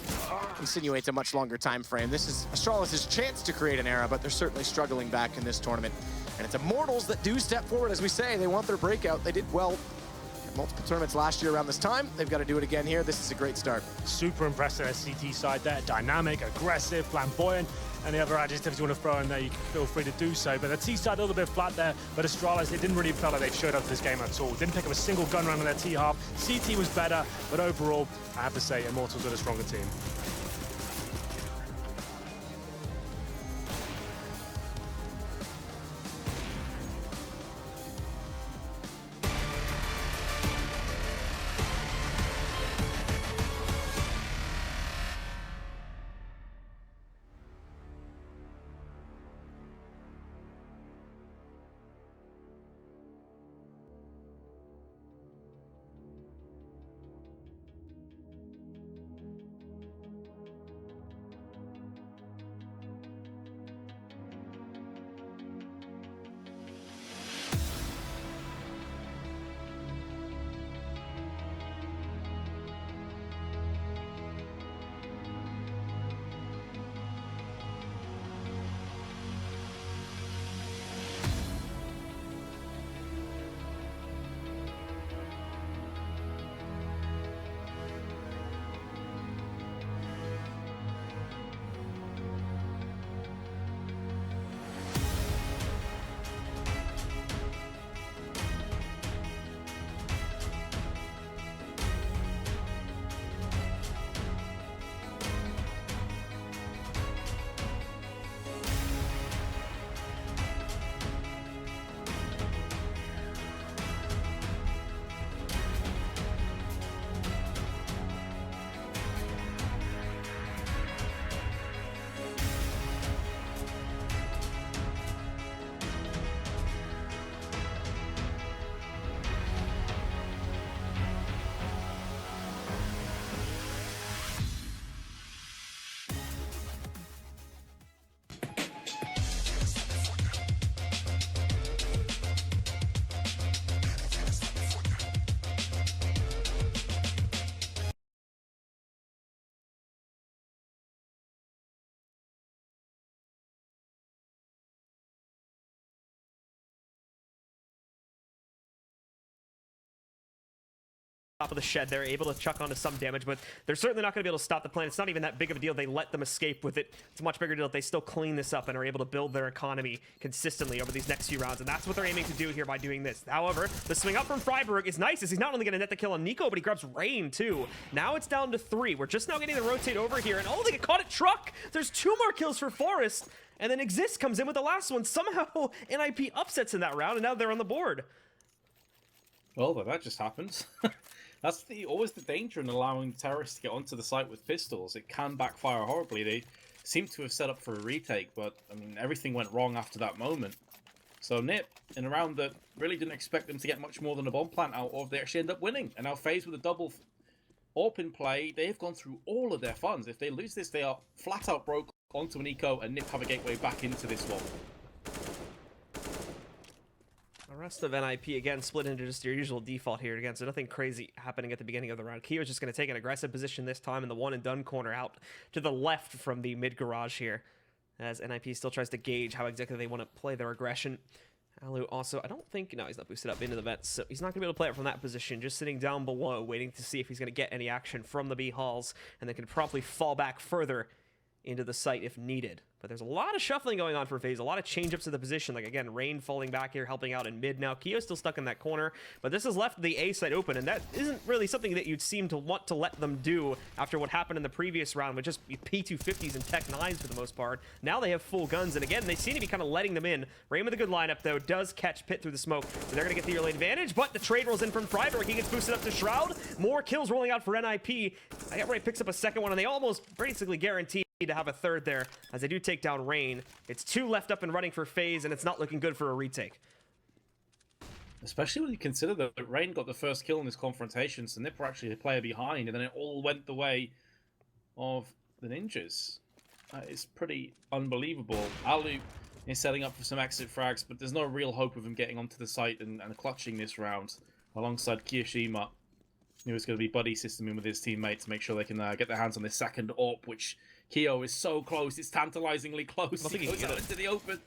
insinuates a much longer time frame. This is Astralis' chance to create an era, but they're certainly struggling back in this tournament. And it's Immortals that do step forward, as we say. They want their breakout. They did well in multiple tournaments last year around this time. They've got to do it again here. This is a great start. Super impressive CT side there. Dynamic, aggressive, flamboyant. Any other adjectives you want to throw in there, you can feel free to do so. But the T side a little bit flat there. But Astralis, it didn't really feel like they showed up to this game at all. Didn't pick up a single gun round in their T half. CT was better, but overall, I have to say, Immortals are the stronger team. top of the shed. They're able to chuck onto some damage, but they're certainly not going to be able to stop the plan. It's not even that big of a deal. They let them escape with it. It's a much bigger deal if they still clean this up and are able to build their economy consistently over these next few rounds, and that's what they're aiming to do here by doing this. However, the swing up from Freiburg is nice, as he's not only going to net the kill on Nico, but he grabs Rain too. Now it's down to 3. We're just now getting the rotate over here, and oh, they get caught at Truck. There's 2 more kills for Forest, and then Exist comes in with the last one. Somehow NIP upsets in that round, and now they're on the board. Well, that just happens. That's always the danger in allowing terrorists to get onto the site with pistols. It can backfire horribly. They seem to have set up for a retake, but I mean, everything went wrong after that moment. So Nip, in a round that really didn't expect them to get much more than a bomb plant out of, they actually end up winning. And now FaZe with a double AWP in play, they've gone through all of their funds. If they lose this, they are flat out broke onto an eco, and Nip have a gateway back into this one. The rest of NIP, again, split into just your usual default here again, so nothing crazy happening at the beginning of the round. Kio's just going to take an aggressive position this time in the one-and-done corner out to the left from the mid-garage here, as NIP still tries to gauge how exactly they want to play their aggression. Alu also, I don't think, no, he's not boosted up into the vents, so he's not going to be able to play it from that position, just sitting down below, waiting to see if he's going to get any action from the B halls, and then can promptly fall back further into the site if needed. But there's a lot of shuffling going on for FaZe, a lot of change-ups of the position, like again, Rain falling back here, helping out in mid now. Kio's still stuck in that corner, but this has left the A site open, and that isn't really something that you'd seem to want to let them do after what happened in the previous round with just P250s and Tech 9s for the most part. Now they have full guns, and again, they seem to be kind of letting them in. Rain with a good lineup, though, does catch Pit through the smoke, so they're going to get the early advantage, but the trade rolls in from Freiburg. He gets boosted up to Shroud. More kills rolling out for NIP. I got Ray picks up a second one, and they almost basically guarantee to have a third there, as they do take down Rain. It's 2 left up and running for FaZe, and it's not looking good for a retake. Especially when you consider that Rain got the first kill in this confrontation, so Nip were actually a player behind, and then it all went the way of the Ninjas. It's pretty unbelievable. Alu is setting up for some exit frags, but there's no real hope of him getting onto the site and clutching this round alongside Kiyoshima. He was going to be buddy systeming with his teammate to make sure they can get their hands on this second AWP, which Keo is so close. It's tantalizingly close. He goes out into the open.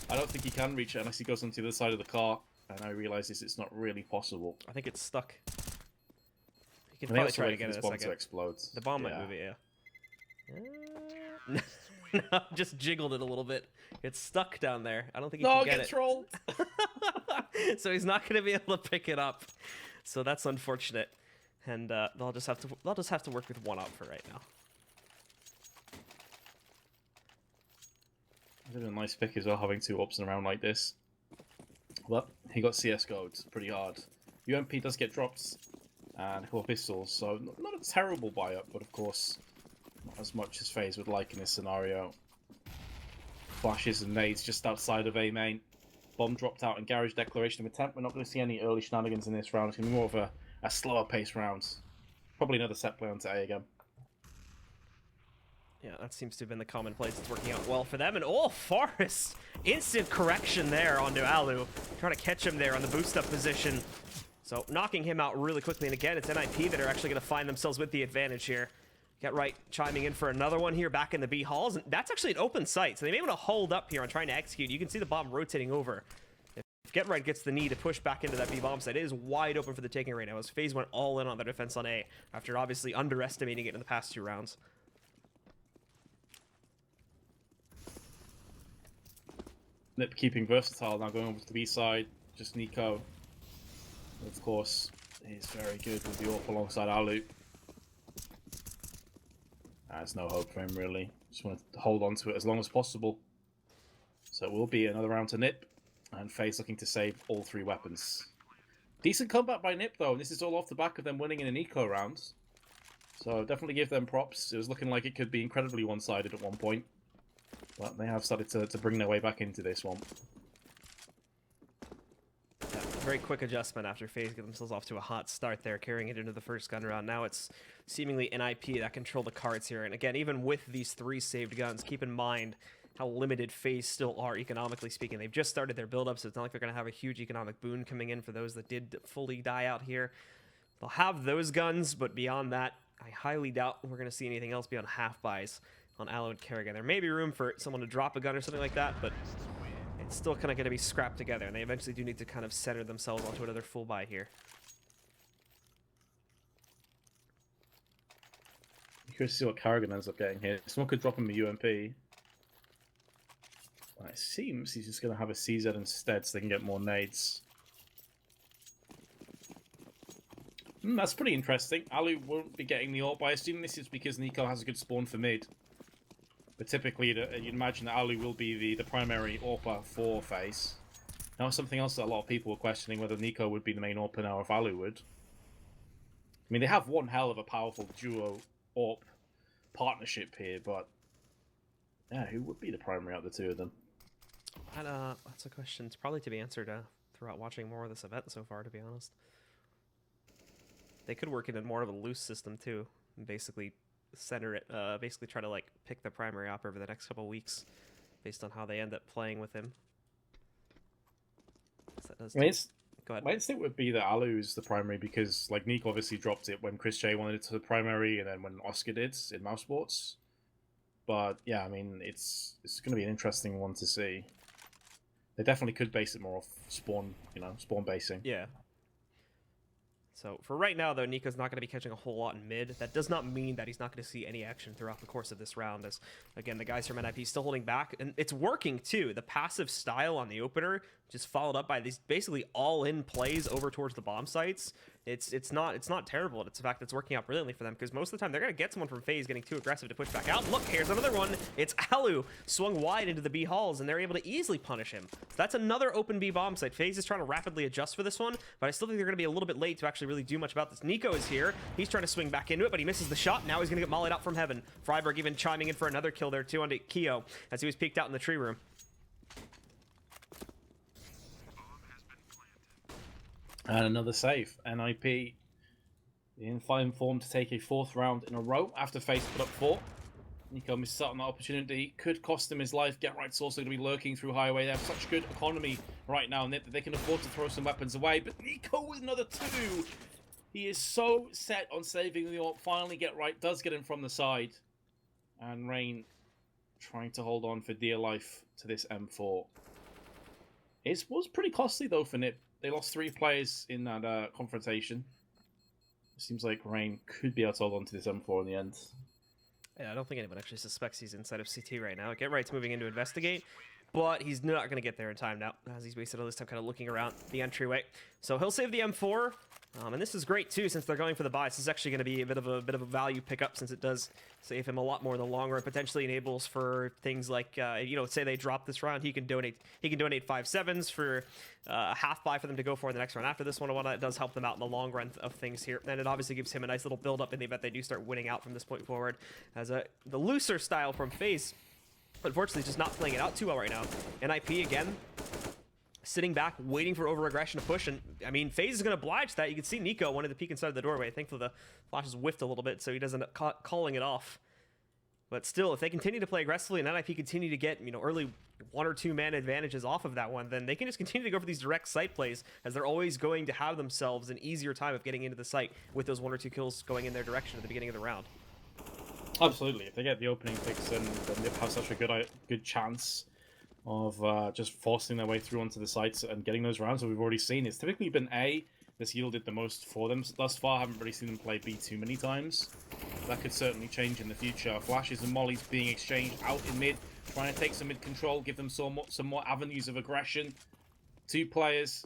I don't think he can reach it unless he goes onto the other side of the car. And I realizes it's not really possible. I think it's stuck. He can I probably try to get it a second. To explode. The bomb might move it, yeah. No, just jiggled it a little bit. It's stuck down there. I don't think he can get it. Trolled. So he's not going to be able to pick it up. So that's unfortunate. And they'll just have to work with one up for right now. Did a nice pick as well, having 2 ups in a round like this. But he got CSGO'd pretty hard. UMP does get drops and a couple of pistols, so not a terrible buy-up, but of course not as much as FaZe would like in this scenario. Flashes and nades just outside of A main. Bomb dropped out in Garage Declaration of Attempt. We're not going to see any early shenanigans in this round. It's going to be more of a slower pace round. Probably another set play onto A again. Yeah, that seems to have been the commonplace. It's working out well for them. And oh, Forrest! Instant correction there onto Alu. Trying to catch him there on the boost-up position. So knocking him out really quickly. And again, it's NIP that are actually going to find themselves with the advantage here. Get right chiming in for another one here back in the B halls. And that's actually an open site, so they may be able to hold up here on trying to execute. You can see the bomb rotating over. If Get Right gets the knee to push back into that B bomb site, it is wide open for the taking right now, as FaZe went all in on their defense on A after obviously underestimating it in the past 2 rounds. Nip keeping versatile, now going over to the B side, just Nico. Of course, he's very good with the AWP alongside Alu. There's no hope for him really. Just want to hold on to it as long as possible. So it will be another round to Nip, and FaZe looking to save all 3 weapons. Decent comeback by Nip though, and this is all off the back of them winning in an eco round. So definitely give them props. It was looking like it could be incredibly one-sided at one point. But they have started to bring their way back into this one. Yeah, very quick adjustment after FaZe get themselves off to a hot start there, carrying it into the first gun round. Now it's seemingly NIP that control the cards here. And again, even with these 3 saved guns, keep in mind how limited FaZe still are, economically speaking. They've just started their build-up, so it's not like they're going to have a huge economic boon coming in for those that did fully die out here. They'll have those guns, but beyond that, I highly doubt we're going to see anything else beyond half buys on Alu and Kerrigan. There may be room for someone to drop a gun or something like that, but it's still kind of going to be scrapped together, and they eventually do need to kind of center themselves onto another full buy here. Curious to see what Carrigan ends up getting here. Someone could drop him a UMP. Well, it seems he's just going to have a CZ instead so they can get more nades. That's pretty interesting. Alu won't be getting the AWP. I assume this is because Nico has a good spawn for mid. But typically, you'd imagine that Alu will be the primary AWPer for FaZe. Now, something else that a lot of people were questioning, whether Nico would be the main AWPer now if Alu would. I mean, they have one hell of a powerful duo AWP partnership here, but yeah, who would be the primary out of the two of them? That's a question. It's probably to be answered throughout watching more of this event so far, to be honest. They could work it in more of a loose system too, and basically center it, basically try to like pick the primary op over the next couple of weeks, based on how they end up playing with him. That does go ahead. My instinct would be that Alu is the primary because, like, Nico obviously dropped it when Chris J wanted it to the primary, and then when Oscar did in Mouse Sports. But yeah, I mean, it's going to be an interesting one to see. They definitely could base it more off spawn, spawn basing. Yeah. So for right now, though, Nico's not going to be catching a whole lot in mid. That does not mean that he's not going to see any action throughout the course of this round, as, again, the guys from NIP still holding back. And it's working, too. The passive style on the opener, just followed up by these basically all-in plays over towards the bomb sites. It's not terrible. It's the fact that it's working out brilliantly for them, because most of the time they're going to get someone from FaZe getting too aggressive to push back out. Look, here's another one. It's Alu swung wide into the B halls, and they're able to easily punish him. So that's another open B bomb site. FaZe is trying to rapidly adjust for this one, but I still think they're going to be a little bit late to actually really do much about this. Nico is here. He's trying to swing back into it, but he misses the shot. Now he's going to get mollied out from heaven. Freiberg even chiming in for another kill there, too, onto Keo, as he was peeked out in the tree room. And another save. NIP in fine form to take a 4th round in a row after FaZe put up 4. Nico missed out on that opportunity. Could cost him his life. Get Right's also going to be lurking through highway. They have such good economy right now that they can afford to throw some weapons away. But Nico with another 2. He is so set on saving the AWP. Finally, Get Right does get him from the side. And Rain trying to hold on for dear life to this M4. It was pretty costly, though, for NIP. They lost 3 players in that confrontation. It seems like Rain could be able to hold on to this M4 in the end. Yeah, I don't think anyone actually suspects he's inside of CT right now. Get Right's moving in to investigate, but he's not going to get there in time now, as he's wasted all this time kind of looking around the entryway. So he'll save the M4, and this is great too, since they're going for the buy. This is actually going to be a bit of a value pickup, since it does save him a lot more in the long run. Potentially enables for things like, say they drop this round, he can donate 5/7s for a half buy for them to go for in the next round after this one. And that does help them out in the long run of things here. And it obviously gives him a nice little build up in the event they do start winning out from this point forward. As the looser style from FaZe, unfortunately, just not playing it out too well right now. NIP again, sitting back, waiting for over-aggression to push, and I mean, FaZe is going to oblige that. You can see Nico wanted to peek inside the doorway. Thankfully, the flash is whiffed a little bit, so he doesn't end up calling it off. But still, if they continue to play aggressively and NIP continue to get, early 1 or 2 man advantages off of that one, then they can just continue to go for these direct site plays, as they're always going to have themselves an easier time of getting into the site with those 1 or 2 kills going in their direction at the beginning of the round. Absolutely. If they get the opening picks, then NIP have such a good chance of just forcing their way through onto the sites and getting those rounds that we've already seen. It's typically been A that's yielded the most for them thus far. I haven't really seen them play B too many times. That could certainly change in the future. Flashes and mollies being exchanged out in mid, trying to take some mid control, give them some more avenues of aggression. 2 players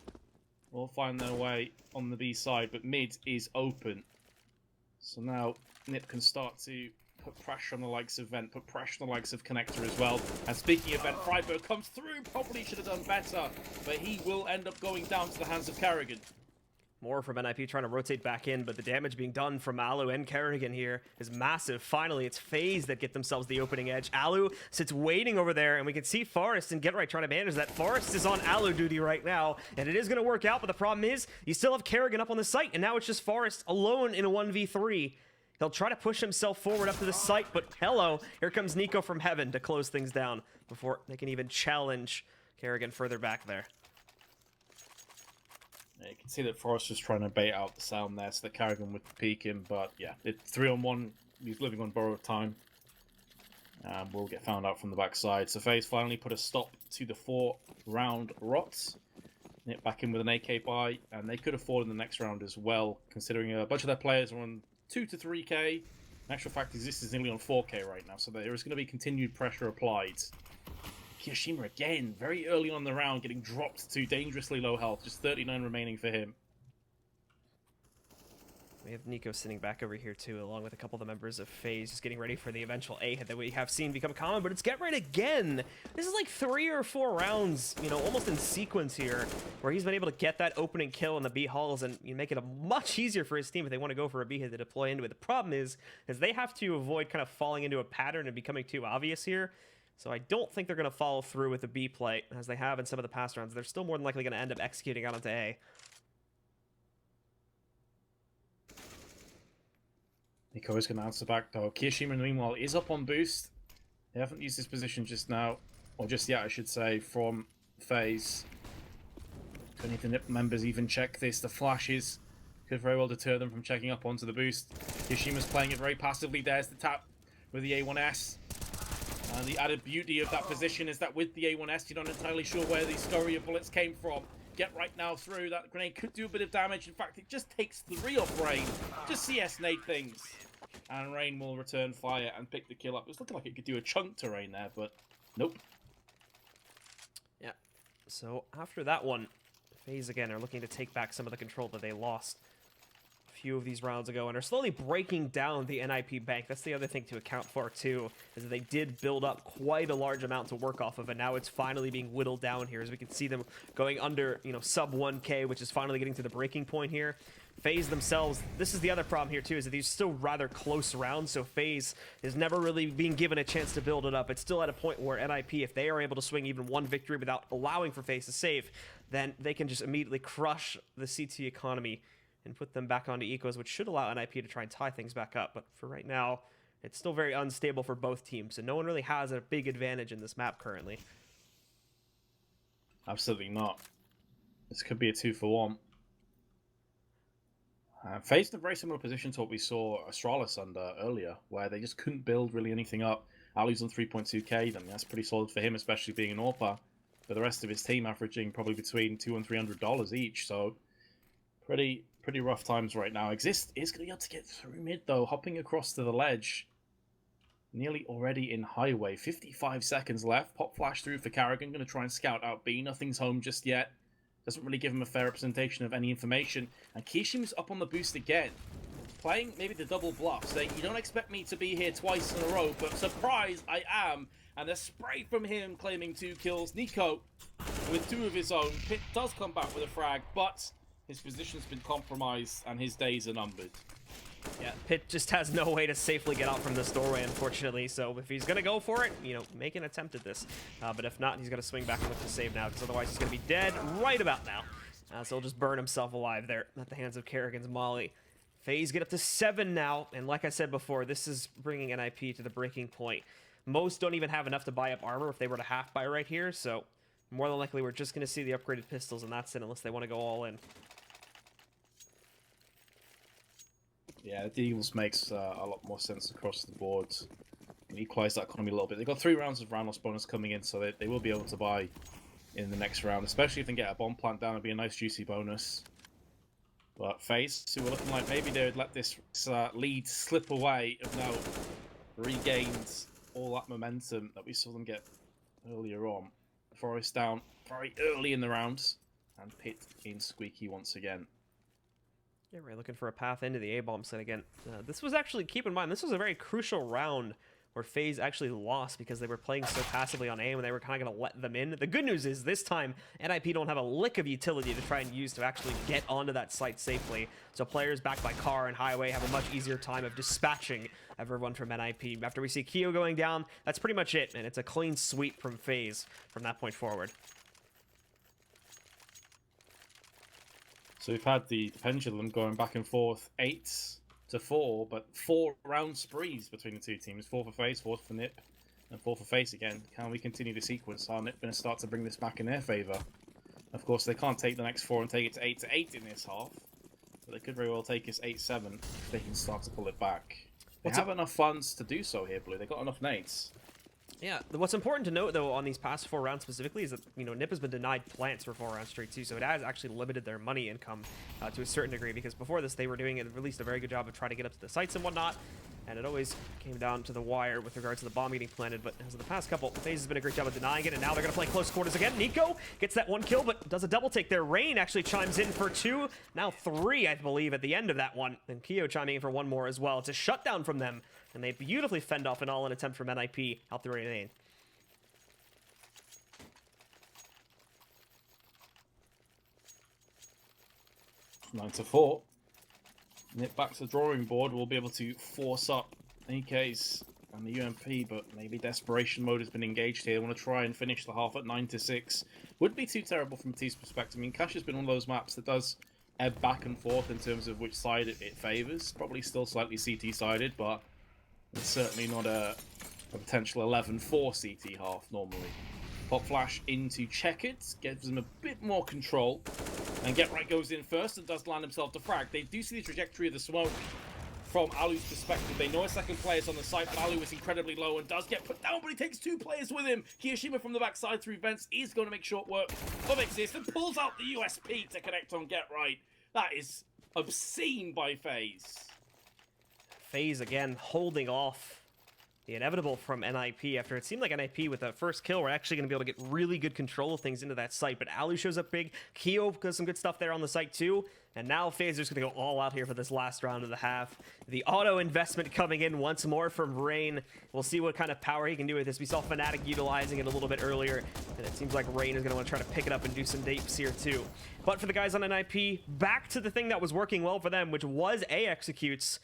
will find their way on the B side, but mid is open. So now NIP can start to put pressure on the likes of Vent, put pressure on the likes of Connector as well. And speaking of Vent, Freiberg comes through, probably should have done better, but he will end up going down to the hands of Carrigan. More from NIP trying to rotate back in, but the damage being done from Alu and Carrigan here is massive. Finally, it's FaZe that get themselves the opening edge. Alu sits waiting over there, and we can see Forrest and Get Right trying to manage that. Forrest is on Alu duty right now, and it is going to work out, but the problem is you still have Carrigan up on the site, and now it's just Forrest alone in a 1v3. He'll try to push himself forward up to the site, but hello, here comes Nico from heaven to close things down before they can even challenge Carrigan further back there. Yeah, you can see that Forrest was trying to bait out the sound there so that Carrigan would peek him, but yeah, it's 3-on-1. He's living on borrowed time. Will get found out from the backside. So FaZe finally put a stop to the 4-round rots. Nip back in with an AK buy, and they could afford in the next round as well, considering a bunch of their players are on 2 to 3k. In actual fact, this is nearly on 4K right now, so there is going to be continued pressure applied. Kiyoshima again, very early on the round, getting dropped to dangerously low health. Just 39 remaining for him. We have Nico sitting back over here too, along with a couple of the members of FaZe, just getting ready for the eventual A hit that we have seen become common, but it's Get Right again! This is like 3 or 4 rounds, you know, almost in sequence here, where he's been able to get that opening kill in the B halls and make it much easier for his team if they want to go for a B hit to deploy into it. The problem is they have to avoid kind of falling into a pattern and becoming too obvious here. So I don't think they're going to follow through with the B play, as they have in some of the past rounds. They're still more than likely going to end up executing out onto A. Nico is going to answer back though. Kiyoshima, meanwhile, is up on boost. They haven't used this position just now, or just yet, I should say, from FaZe. Do any of the NIP members even check this? The flashes could very well deter them from checking up onto the boost. Kiyoshima's playing it very passively. There's the tap with the A1S. And the added beauty of that position is that with the A1S, you're not entirely sure where these scurrier bullets came from. Get right now through. That grenade could do a bit of damage. In fact, it just takes 3 off Rain. Just CS nade things. And Rain will return fire and pick the kill up. It was looking like it could do a chunk to Rain there, but nope. Yeah. So after that one, FaZe again are looking to take back some of the control that they lost a few of these rounds ago and are slowly breaking down the NIP bank. That's the other thing to account for too, is that they did build up quite a large amount to work off of, and now it's finally being whittled down here as we can see them going under, you know, sub 1K, which is finally getting to the breaking point here. FaZe themselves, this is the other problem here too, is that these still rather close rounds, so FaZe is never really being given a chance to build it up. It's still at a point where NIP, if they are able to swing even one victory without allowing for FaZe to save, then they can just immediately crush the CT economy and put them back onto ecos, which should allow NIP to try and tie things back up. But for right now, it's still very unstable for both teams, and no one really has a big advantage in this map currently. Absolutely not. This could be a 2-for-1. FaZe in a very similar position to what we saw Astralis under earlier, where they just couldn't build really anything up. Ali's on 3.2k, I mean, that's pretty solid for him, especially being an AWPer. But the rest of his team averaging probably between $200 and $300 each, so pretty rough times right now. Exist is going to be able to get through mid though, hopping across to the ledge. Nearly already in highway, 55 seconds left. Pop flash through for Carrigan, going to try and scout out B. Nothing's home just yet. Doesn't really give him a fair representation of any information. And Kishima's up on the boost again. Playing maybe the double bluff, saying, you don't expect me to be here twice in a row, but surprise, I am. And a spray from him claiming 2 kills. Nico with 2 of his own. Pit does come back with a frag, but his position's been compromised and his days are numbered. Yeah, Pit just has no way to safely get out from this doorway, unfortunately. So if he's going to go for it, you know, make an attempt at this. But if not, he's going to swing back and look to save now, because otherwise he's going to be dead right about now. So he'll just burn himself alive there at the hands of Kerrigan's Molly. FaZe get up to 7 now, and like I said before, this is bringing NIP to the breaking point. Most don't even have enough to buy up armor if they were to half buy right here, so more than likely we're just going to see the upgraded pistols, and that's it, unless they want to go all in. Yeah, the Eagles makes a lot more sense across the board. And equalize that economy a little bit. They've got 3 rounds of round loss bonus coming in, so they will be able to buy in the next round, especially if they get a bomb plant down. It'd be a nice juicy bonus. But FaZe, who were looking like maybe they would let this lead slip away, have now regained all that momentum that we saw them get earlier on. Forest down very early in the rounds, and Pit in squeaky once again. Yeah, we're looking for a path into the A-bomb site again. This was actually, keep in mind, this was a very crucial round where FaZe actually lost because they were playing so passively on A and they were kind of going to let them in. The good news is this time, NIP don't have a lick of utility to try and use to actually get onto that site safely. So players backed by car and highway have a much easier time of dispatching everyone from NIP. After we see Keo going down, that's pretty much it, and it's a clean sweep from FaZe from that point forward. So we've had the pendulum going back and forth 8-4, but 4 round sprees between the 2 teams. 4 for FaZe, 4 for NIP, and 4 for FaZe again. Can we continue the sequence? Are NIP going to start to bring this back in their favour? Of course, they can't take the next 4 and take it to 8 in this half, but they could very well take us 8-7 if they can start to pull it back. They have enough funds to do so here, Blue. They've got enough nades. Yeah, what's important to note, though, on these past 4 rounds specifically is that, you know, NiP has been denied plants for 4 rounds straight, too, so it has actually limited their money income to a certain degree, because before this, they were doing it, at least a very good job of trying to get up to the sites and whatnot, and it always came down to the wire with regards to the bomb getting planted, but as of the past couple, FaZe has been a great job of denying it, and now they're going to play close quarters again. Nico gets that 1 kill, but does a double take there. Rain actually chimes in for 2, now 3, I believe, at the end of that one, and Keo chiming in for 1 more as well. It's a shutdown from them, and they beautifully fend off an all-in attempt from NIP out the right lane. 9-4. Nip back to the drawing board. We'll be able to force up AKs and the UMP, but maybe desperation mode has been engaged here. Want to try and finish the half at 9-6. Wouldn't be too terrible from T's perspective. I mean, Cash has been one of those maps that does ebb back and forth in terms of which side it favors. Probably still slightly CT sided, but it's certainly not a potential 11-4 CT half normally. Pop flash into Checkered, gives them a bit more control. And Get Right goes in first and does land himself to frag. They do see the trajectory of the smoke from Alu's perspective. They know a second player's on the site, but Alu is incredibly low and does get put down, but he takes 2 players with him. Kiyoshima from the backside through vents is going to make short work of Exist and pulls out the USP to connect on Get Right. That is obscene by FaZe. FaZe again holding off the inevitable from NIP after it seemed like NIP with the first kill were actually going to be able to get really good control of things into that site, but Alu shows up big. Keo does some good stuff there on the site too, and now FaZe are just going to go all out here for this last round of the half. The auto investment coming in once more from Rain. We'll see what kind of power he can do with this. We saw Fnatic utilizing it a little bit earlier, and it seems like Rain is going to want to try to pick it up and do some dapes here too. But for the guys on NIP, back to the thing that was working well for them, which was A executes.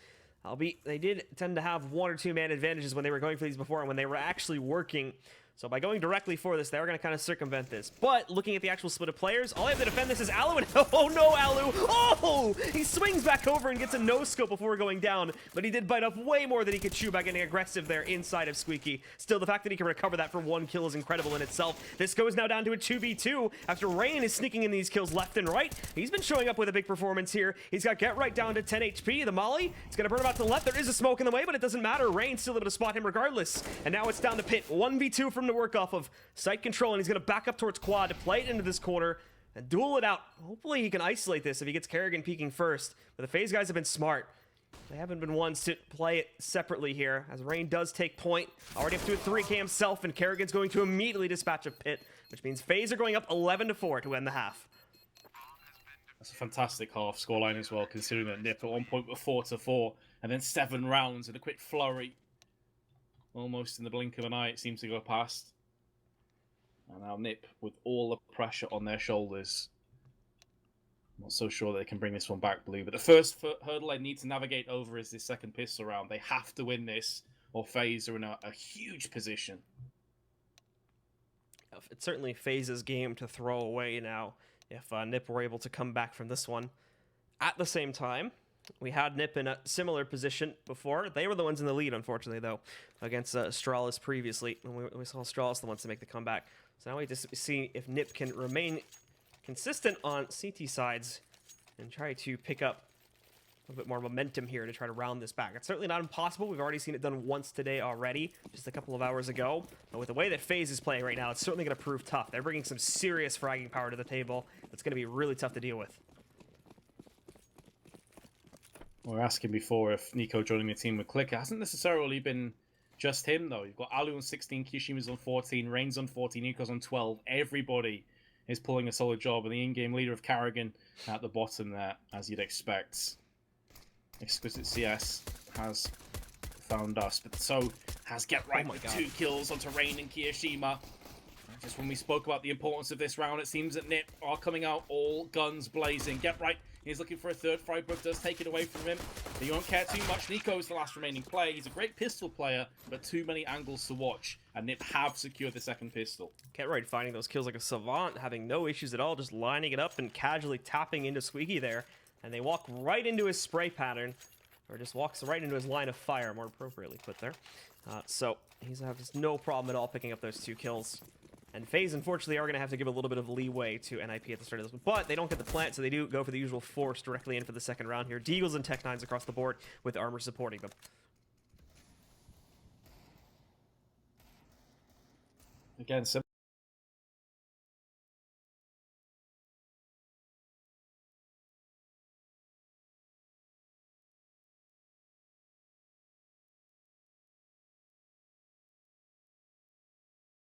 They did tend to have 1 or 2 man advantages when they were going for these before and when they were actually working. So by going directly for this, they are going to kind of circumvent this. But looking at the actual split of players, all they have to defend this is Alu. And oh no, Alu! Oh! He swings back over and gets a no-scope before going down. But he did bite off way more than he could chew by getting aggressive there inside of Squeaky. Still, the fact that he can recover that for 1 kill is incredible in itself. This goes now down to a 2v2 after Rain is sneaking in these kills left and right. He's been showing up with a big performance here. He's got Get Right down to 10 HP. The Molly, it's going to burn him out to the left. There is a smoke in the way, but it doesn't matter. Rain's still able to spot him regardless. And now it's down to Pit. 1v2 from to work off of. Site control, and he's going to back up towards Quad to play it into this corner and duel it out. Hopefully he can isolate this if he gets Kerrigan peeking first. But the FaZe guys have been smart. They haven't been ones to play it separately here, as Rain does take point. Already up to a 3K himself, and Kerrigan's going to immediately dispatch a Pit, which means FaZe are going up 11-4 to end the half. That's a fantastic half scoreline as well, considering that NiP at one point were 4-4, and then 7 rounds in a quick flurry. Almost in the blink of an eye, it seems to go past. And now NiP with all the pressure on their shoulders. Not so sure they can bring this one back, Blue. But the first hurdle they need to navigate over is this second pistol round. They have to win this, or FaZe are in a huge position. It's certainly FaZe's game to throw away now if NiP were able to come back from this one. At the same time, we had NiP in a similar position before. They were the ones in the lead, unfortunately, though, against Astralis previously. And we saw Astralis the ones to make the comeback. So now we just see if NiP can remain consistent on CT sides and try to pick up a little bit more momentum here to try to round this back. It's certainly not impossible. We've already seen it done once today already, just a couple of hours ago. But with the way that FaZe is playing right now, it's certainly going to prove tough. They're bringing some serious fragging power to the table. It's going to be really tough to deal with. We were asking before if Nico joining the team would click. It hasn't necessarily been just him, though. You've got Alu on 16, Kishima's on 14, Rain's on 14, Nico's on 12. Everybody is pulling a solid job, and the in-game leader of Kerrigan at the bottom there, as you'd expect. Exquisite CS has found us, but so has Get Right with 2 kills onto Rain and Kiyoshima. Just when we spoke about the importance of this round, it seems that NiP are coming out all guns blazing. Get Right is looking for a third. Freiburg does take it away from him. But you won't care too much. Nico is the last remaining player. He's a great pistol player, but too many angles to watch. And NiP have secured the second pistol. Get Right finding those kills like a savant, having no issues at all, just lining it up and casually tapping into Squeaky there. And they walk right into his spray pattern, or just walks right into his line of fire, more appropriately put there. So he's going to have just no problem at all picking up those 2 kills. And FaZe, unfortunately, are going to have to give a little bit of leeway to NIP at the start of this one. But they don't get the plant, so they do go for the usual force directly in for the second round here. Deagles and Tech-9s across the board with armor supporting them. Again,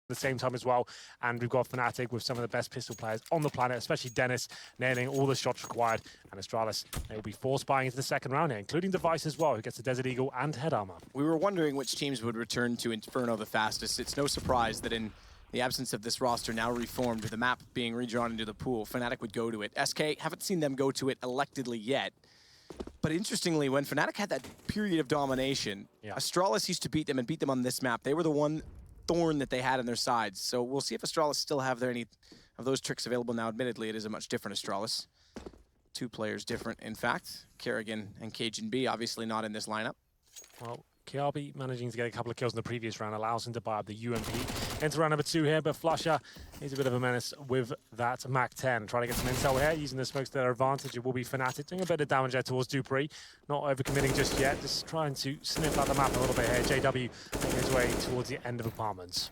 the same time as well, and we've got Fnatic with some of the best pistol players on the planet, especially Dennis nailing all the shots required, and Astralis, they will be force buying into the second round here, including Device as well, who gets the Desert Eagle and head armor. We were wondering which teams would return to Inferno the fastest. It's no surprise that in the absence of this roster now reformed, with the map being redrawn into the pool, Fnatic would go to it. SK, haven't seen them go to it electedly yet. But interestingly, when Fnatic had that period of domination, Astralis used to beat them and beat them on this map. They were the one thorn that they had on their sides. So we'll see if Astralis still have any of those tricks available now. Admittedly, it is a much different Astralis. 2 players different, in fact. Kerrigan and Cajun B, obviously not in this lineup. Well, Kiabi managing to get a couple of kills in the previous round allows him to buy up the UMP. Into round number 2 here, but Flusher is a bit of a menace with that Mac 10. Trying to get some intel here, using the smokes to their advantage. It will be Fnatic doing a bit of damage there towards Dupree. Not overcommitting just yet, just trying to sniff out the map a little bit here. JW making his way towards the end of apartments.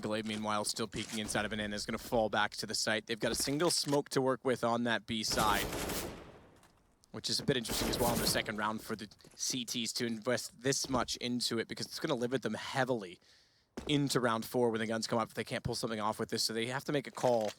Glaive, meanwhile, still peeking inside of an inn, is going to fall back to the site. They've got a single smoke to work with on that B side, which is a bit interesting as well in the second round for the CTs to invest this much into it, because it's going to limit them heavily into round 4 when the guns come up if they can't pull something off with this. So they have to make a call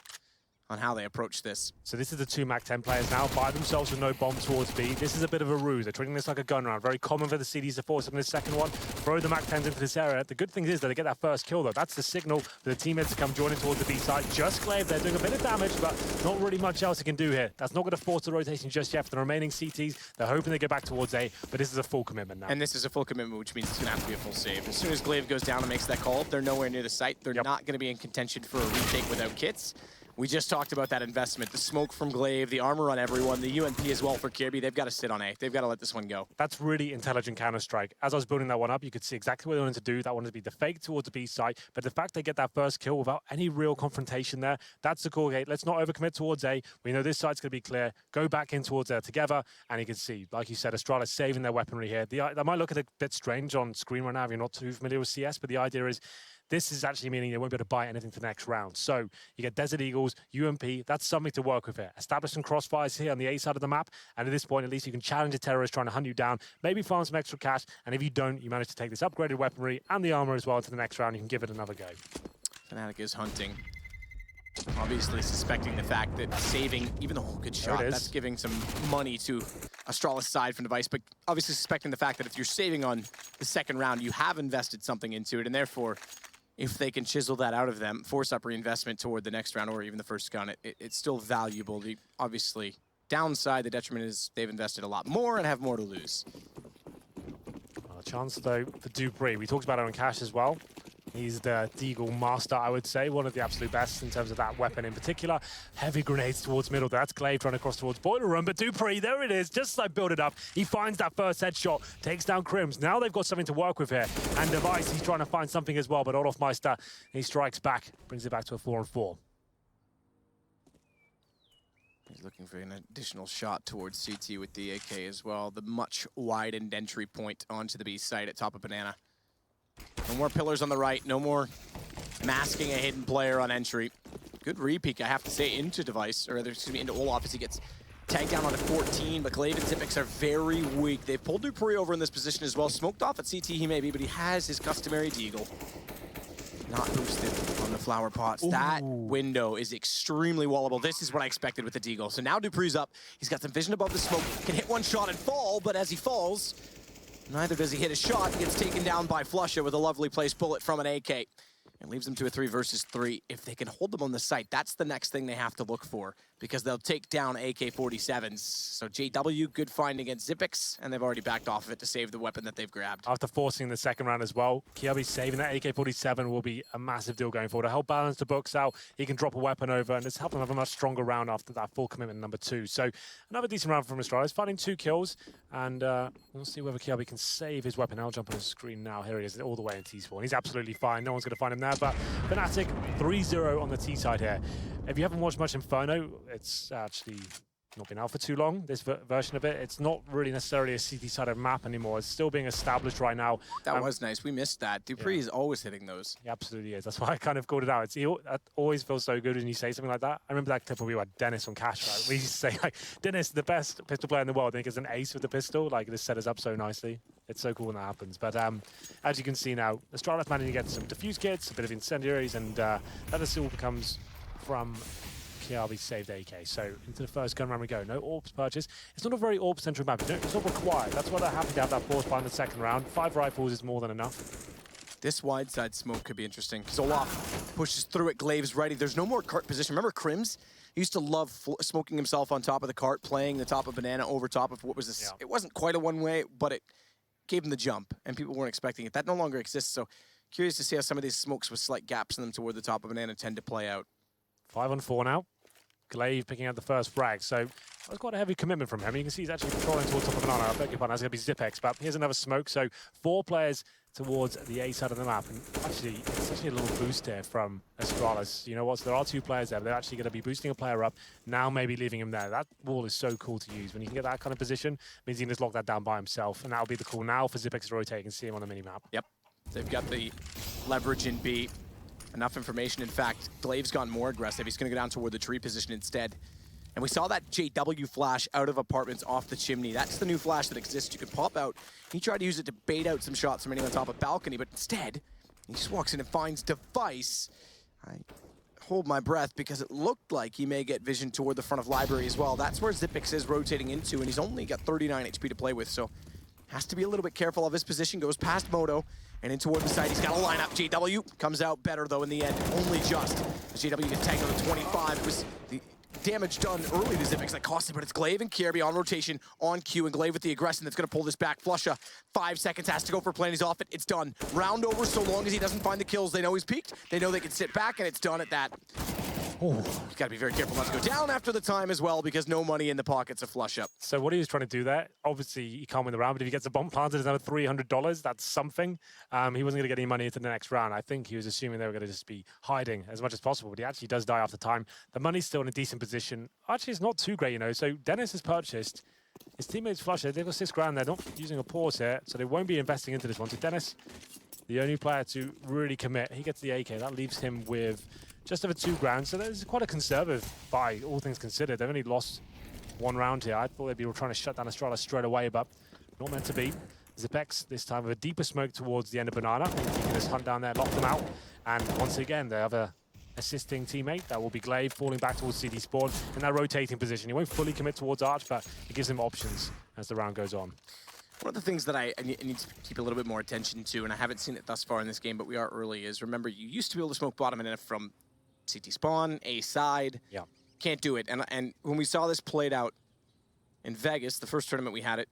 on how they approach this. So this is the 2 Mac 10 players now, by themselves with no bomb towards B. This is a bit of a ruse. They're treating this like a gun round. Very common for the CDs to force them in the second one. Throw the Mac 10s into this area. The good thing is that they get that first kill, though. That's the signal for the teammates to come joining towards the B side. Just Glaive, they're doing a bit of damage, but not really much else they can do here. That's not going to force the rotation just yet for the remaining CTs. They're hoping they get back towards A, but this is a full commitment now. And this is a full commitment, which means it's going to have to be a full save. As soon as Glaive goes down and makes that call, they're nowhere near the site. They're not going to be in contention for a retake without kits. We just talked about that investment. The smoke from Glaive, the armor on everyone, the UMP as well for Kirby. They've got to sit on A. They've got to let this one go. That's really intelligent Counter-Strike. As I was building that one up, you could see exactly what they wanted to do. That wanted to be the fake towards the B side, but the fact they get that first kill without any real confrontation there, that's the call gate. Let's not overcommit towards A. We know this side's going to be clear. Go back in towards there together, and you can see, like you said, Astralis saving their weaponry here. That might look a bit strange on screen right now if you're not too familiar with CS, but the idea is this is actually meaning they won't be able to buy anything for the next round. So you get Desert Eagles, UMP, that's something to work with here. Establish some crossfires here on the A side of the map, and at this point, at least you can challenge a terrorist trying to hunt you down, maybe farm some extra cash, and if you don't, you manage to take this upgraded weaponry and the armor as well to the next round, you can give it another go. Fnatic is hunting. Obviously suspecting the fact that saving, even though good shot, that's giving some money to Astralis side from Device, but obviously suspecting the fact that if you're saving on the second round, you have invested something into it, and therefore, if they can chisel that out of them, force up reinvestment toward the next round or even the first gun, it's still valuable. The obviously downside, the detriment is they've invested a lot more and have more to lose. A chance though for Dupree. We talked about Owen Cash as well. He's the Deagle master, I would say, one of the absolute best in terms of that weapon in particular. Heavy grenades towards middle. That's Glaive trying to cross towards Boiler Room, but Dupree, there it is, just as I build it up. He finds that first headshot, takes down Crims. Now they've got something to work with here. And Device, he's trying to find something as well, but Olofmeister, he strikes back, brings it back to a 4-on-4. He's looking for an additional shot towards CT with the AK as well. The much widened entry point onto the B site at top of Banana. No more pillars on the right, no more masking a hidden player on entry. Good re-peek, I have to say, into Device, or excuse me, into Olof as he gets tagged down onto 14, but Glaive and Xyp9x are very weak. They've pulled Dupree over in this position as well. Smoked off at CT he may be, but he has his customary Deagle. Not boosted on the flower pots. Ooh. That window is extremely wallable. This is what I expected with the Deagle. So now Dupree's up. He's got some vision above the smoke. Can hit one shot and fall, but as he falls, neither does he hit a shot. He gets taken down by Flusher with a lovely placed bullet from an AK. And leaves them to a 3 versus 3. If they can hold them on the site, that's the next thing they have to look for, because they'll take down AK-47s. So JW, good find against Xyp9x, and they've already backed off of it to save the weapon that they've grabbed. After forcing the second round as well, Kiabi saving that AK-47 will be a massive deal going forward. To help balance the books out, he can drop a weapon over, and it's helped him have a much stronger round after that full commitment number 2. So another decent round from Astralis, finding 2 kills, and we'll see whether Kiabi can save his weapon. I'll jump on his screen now. Here he is, all the way in T-spawn. He's absolutely fine. No one's going to find him there, but Fnatic 3-0 on the T side here. If you haven't watched much Inferno, it's actually not been out for too long, this version of it. It's not really necessarily a CT-sided map anymore. It's still being established right now. That was nice. We missed that. Dupree is always hitting those. He absolutely is. That's why I kind of called it out. It always feels so good when you say something like that. I remember that clip where we had Dennis on Cash, right? We used to say, like, Dennis, the best pistol player in the world. I think is an ace with the pistol. Like, this set us up so nicely. It's so cool when that happens. But as you can see now, Astralis managing to get some diffuse kits, a bit of incendiaries, and that all becomes from KRB's saved AK. So into the first gun round we go. No orbs purchase. It's not a very orb-centric map. It's not required. That's why they're happy to have that force buy in the second round. 5 rifles is more than enough. This wide side smoke could be interesting. Olaf pushes through it. Glaive's ready. There's no more cart position. Remember Crims? He used to love smoking himself on top of the cart, playing the top of Banana over top of what was this. Yeah. It wasn't quite a one-way, but it gave him the jump, and people weren't expecting it. That no longer exists, so curious to see how some of these smokes with slight gaps in them toward the top of Banana tend to play out. 5 on 4 now. Glaive picking out the first frag, so that was quite a heavy commitment from him. You can see he's actually patrolling towards top of Banana. I beg your pardon, that's going to be Zipex, but here's another smoke. So 4 players towards the A side of the map, and actually it's actually a little boost here from Astralis. You know what, so there are 2 players there, but they're actually going to be boosting a player up, now maybe leaving him there. That wall is so cool to use. When you can get that kind of position, means he can just lock that down by himself, and that'll be the call now for Zipex to rotate and see him on the mini-map. Yep, they've got the leverage in B. Enough information. In fact, Glaive's gone more aggressive. He's going to go down toward the tree position instead. And we saw that JW flash out of apartments off the chimney. That's the new flash that exists. You can pop out. He tried to use it to bait out some shots from anyone on top of balcony, but instead, he just walks in and finds Device. I hold my breath because it looked like he may get vision toward the front of library as well. That's where Zipex is rotating into, and he's only got 39 HP to play with, so has to be a little bit careful of his position. Goes past Moto and in toward the side. He's got a lineup. JW comes out better though in the end, only just. As JW gets tagged on the 25. It was the damage done early to Zipex that cost him, but it's Glaive and Kirby on rotation, on cue, and Glaive with the aggression that's going to pull this back. Flusha, 5 seconds, has to go for plan. He's off it. It's done. Round over so long as he doesn't find the kills. They know he's peaked. They know they can sit back, and it's done at that. Oh, you've got to be very careful not to go down after the time as well, because no money in the pockets of Flusha. So what he was trying to do there, obviously he can't win the round, but if he gets a bomb planted, it's another $300. That's something. He wasn't going to get any money into the next round. I think he was assuming they were going to just be hiding as much as possible, but he actually does die after time. The money's still in a decent position. Actually, it's not too great, you know. So Dennis has purchased. His teammates Flusha, they've got 6 grand. They're not using a pause here, so they won't be investing into this one. So Dennis, the only player to really commit, he gets the AK. That leaves him with just over 2 grand, so that is quite a conservative buy, all things considered. They've only lost 1 round here. I thought they'd be trying to shut down Astralis straight away, but not meant to be. Zipex, this time with a deeper smoke towards the end of Banana. He can just hunt down there, lock them out. And once again, they have a assisting teammate. That will be Glaive, falling back towards CD Spawn in that rotating position. He won't fully commit towards Arch, but it gives him options as the round goes on. One of the things that I need to keep a little bit more attention to, and I haven't seen it thus far in this game, but we are early, is remember, you used to be able to smoke bottom and from CT spawn, A side. Yeah. Can't do it. And when we saw this played out in Vegas, the first tournament we had it,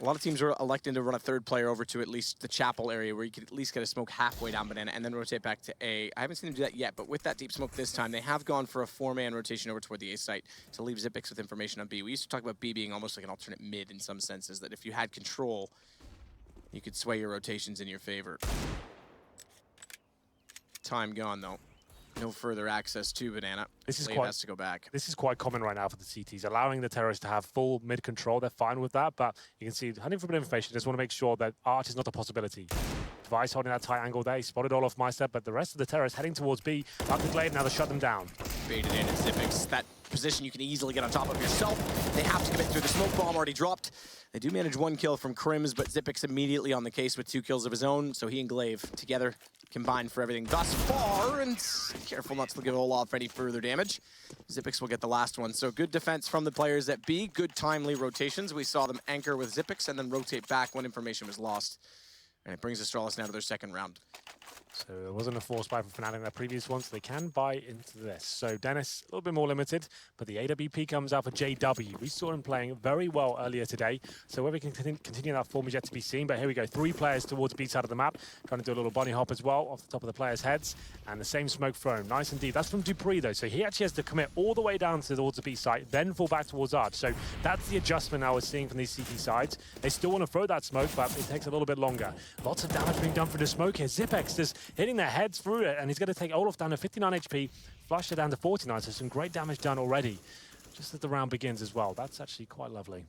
a lot of teams are electing to run a 3rd player over to at least the chapel area where you could at least get a smoke halfway down Banana and then rotate back to A. I haven't seen them do that yet, but with that deep smoke this time, they have gone for a 4-man rotation over toward the A site to leave Zipex with information on B. We used to talk about B being almost like an alternate mid in some senses, that if you had control, you could sway your rotations in your favor. Time gone, though. No further access to Banana. This is has to go back. This is quite common right now for the CTs, allowing the terrorists to have full mid control. They're fine with that, but you can see hunting for a bit of information. Just want to make sure that Arch is not a possibility. Device holding that tight angle there. He spotted all off my step, but the rest of the terrorists heading towards B. Up to Glaive now to shut them down. Baited in at Zipex. That position you can easily get on top of yourself. They have to commit through the smoke bomb already dropped. They do manage 1 kill from Crims, but Zipex immediately on the case with 2 kills of his own. So he and Glaive together combined for everything thus far, and careful not to give Olaf any further damage. Zipex will get the last one. So good defense from the players at B, good timely rotations. We saw them anchor with Zipex and then rotate back when information was lost. And it brings Astralis now to their 2nd round. So there wasn't a force buy from Fnatic in their previous one, so they can buy into this. So Dennis, a little bit more limited, but the AWP comes out for JW. We saw him playing very well earlier today, so whether we can continue that form is yet to be seen. But here we go, 3 players towards B side of the map, trying to do a little bunny hop as well off the top of the players' heads, and the same smoke thrown. Nice indeed. That's from Dupree though, so he actually has to commit all the way down towards the B site, then fall back towards Arch. So that's the adjustment now we're seeing from these CT sides. They still want to throw that smoke, but it takes a little bit longer. Lots of damage being done through the smoke here. Zipex just hitting their heads through it, and he's going to take Olaf down to 59 HP, Flusha down to 49, so some great damage done already. just as the round begins as well. That's actually quite lovely.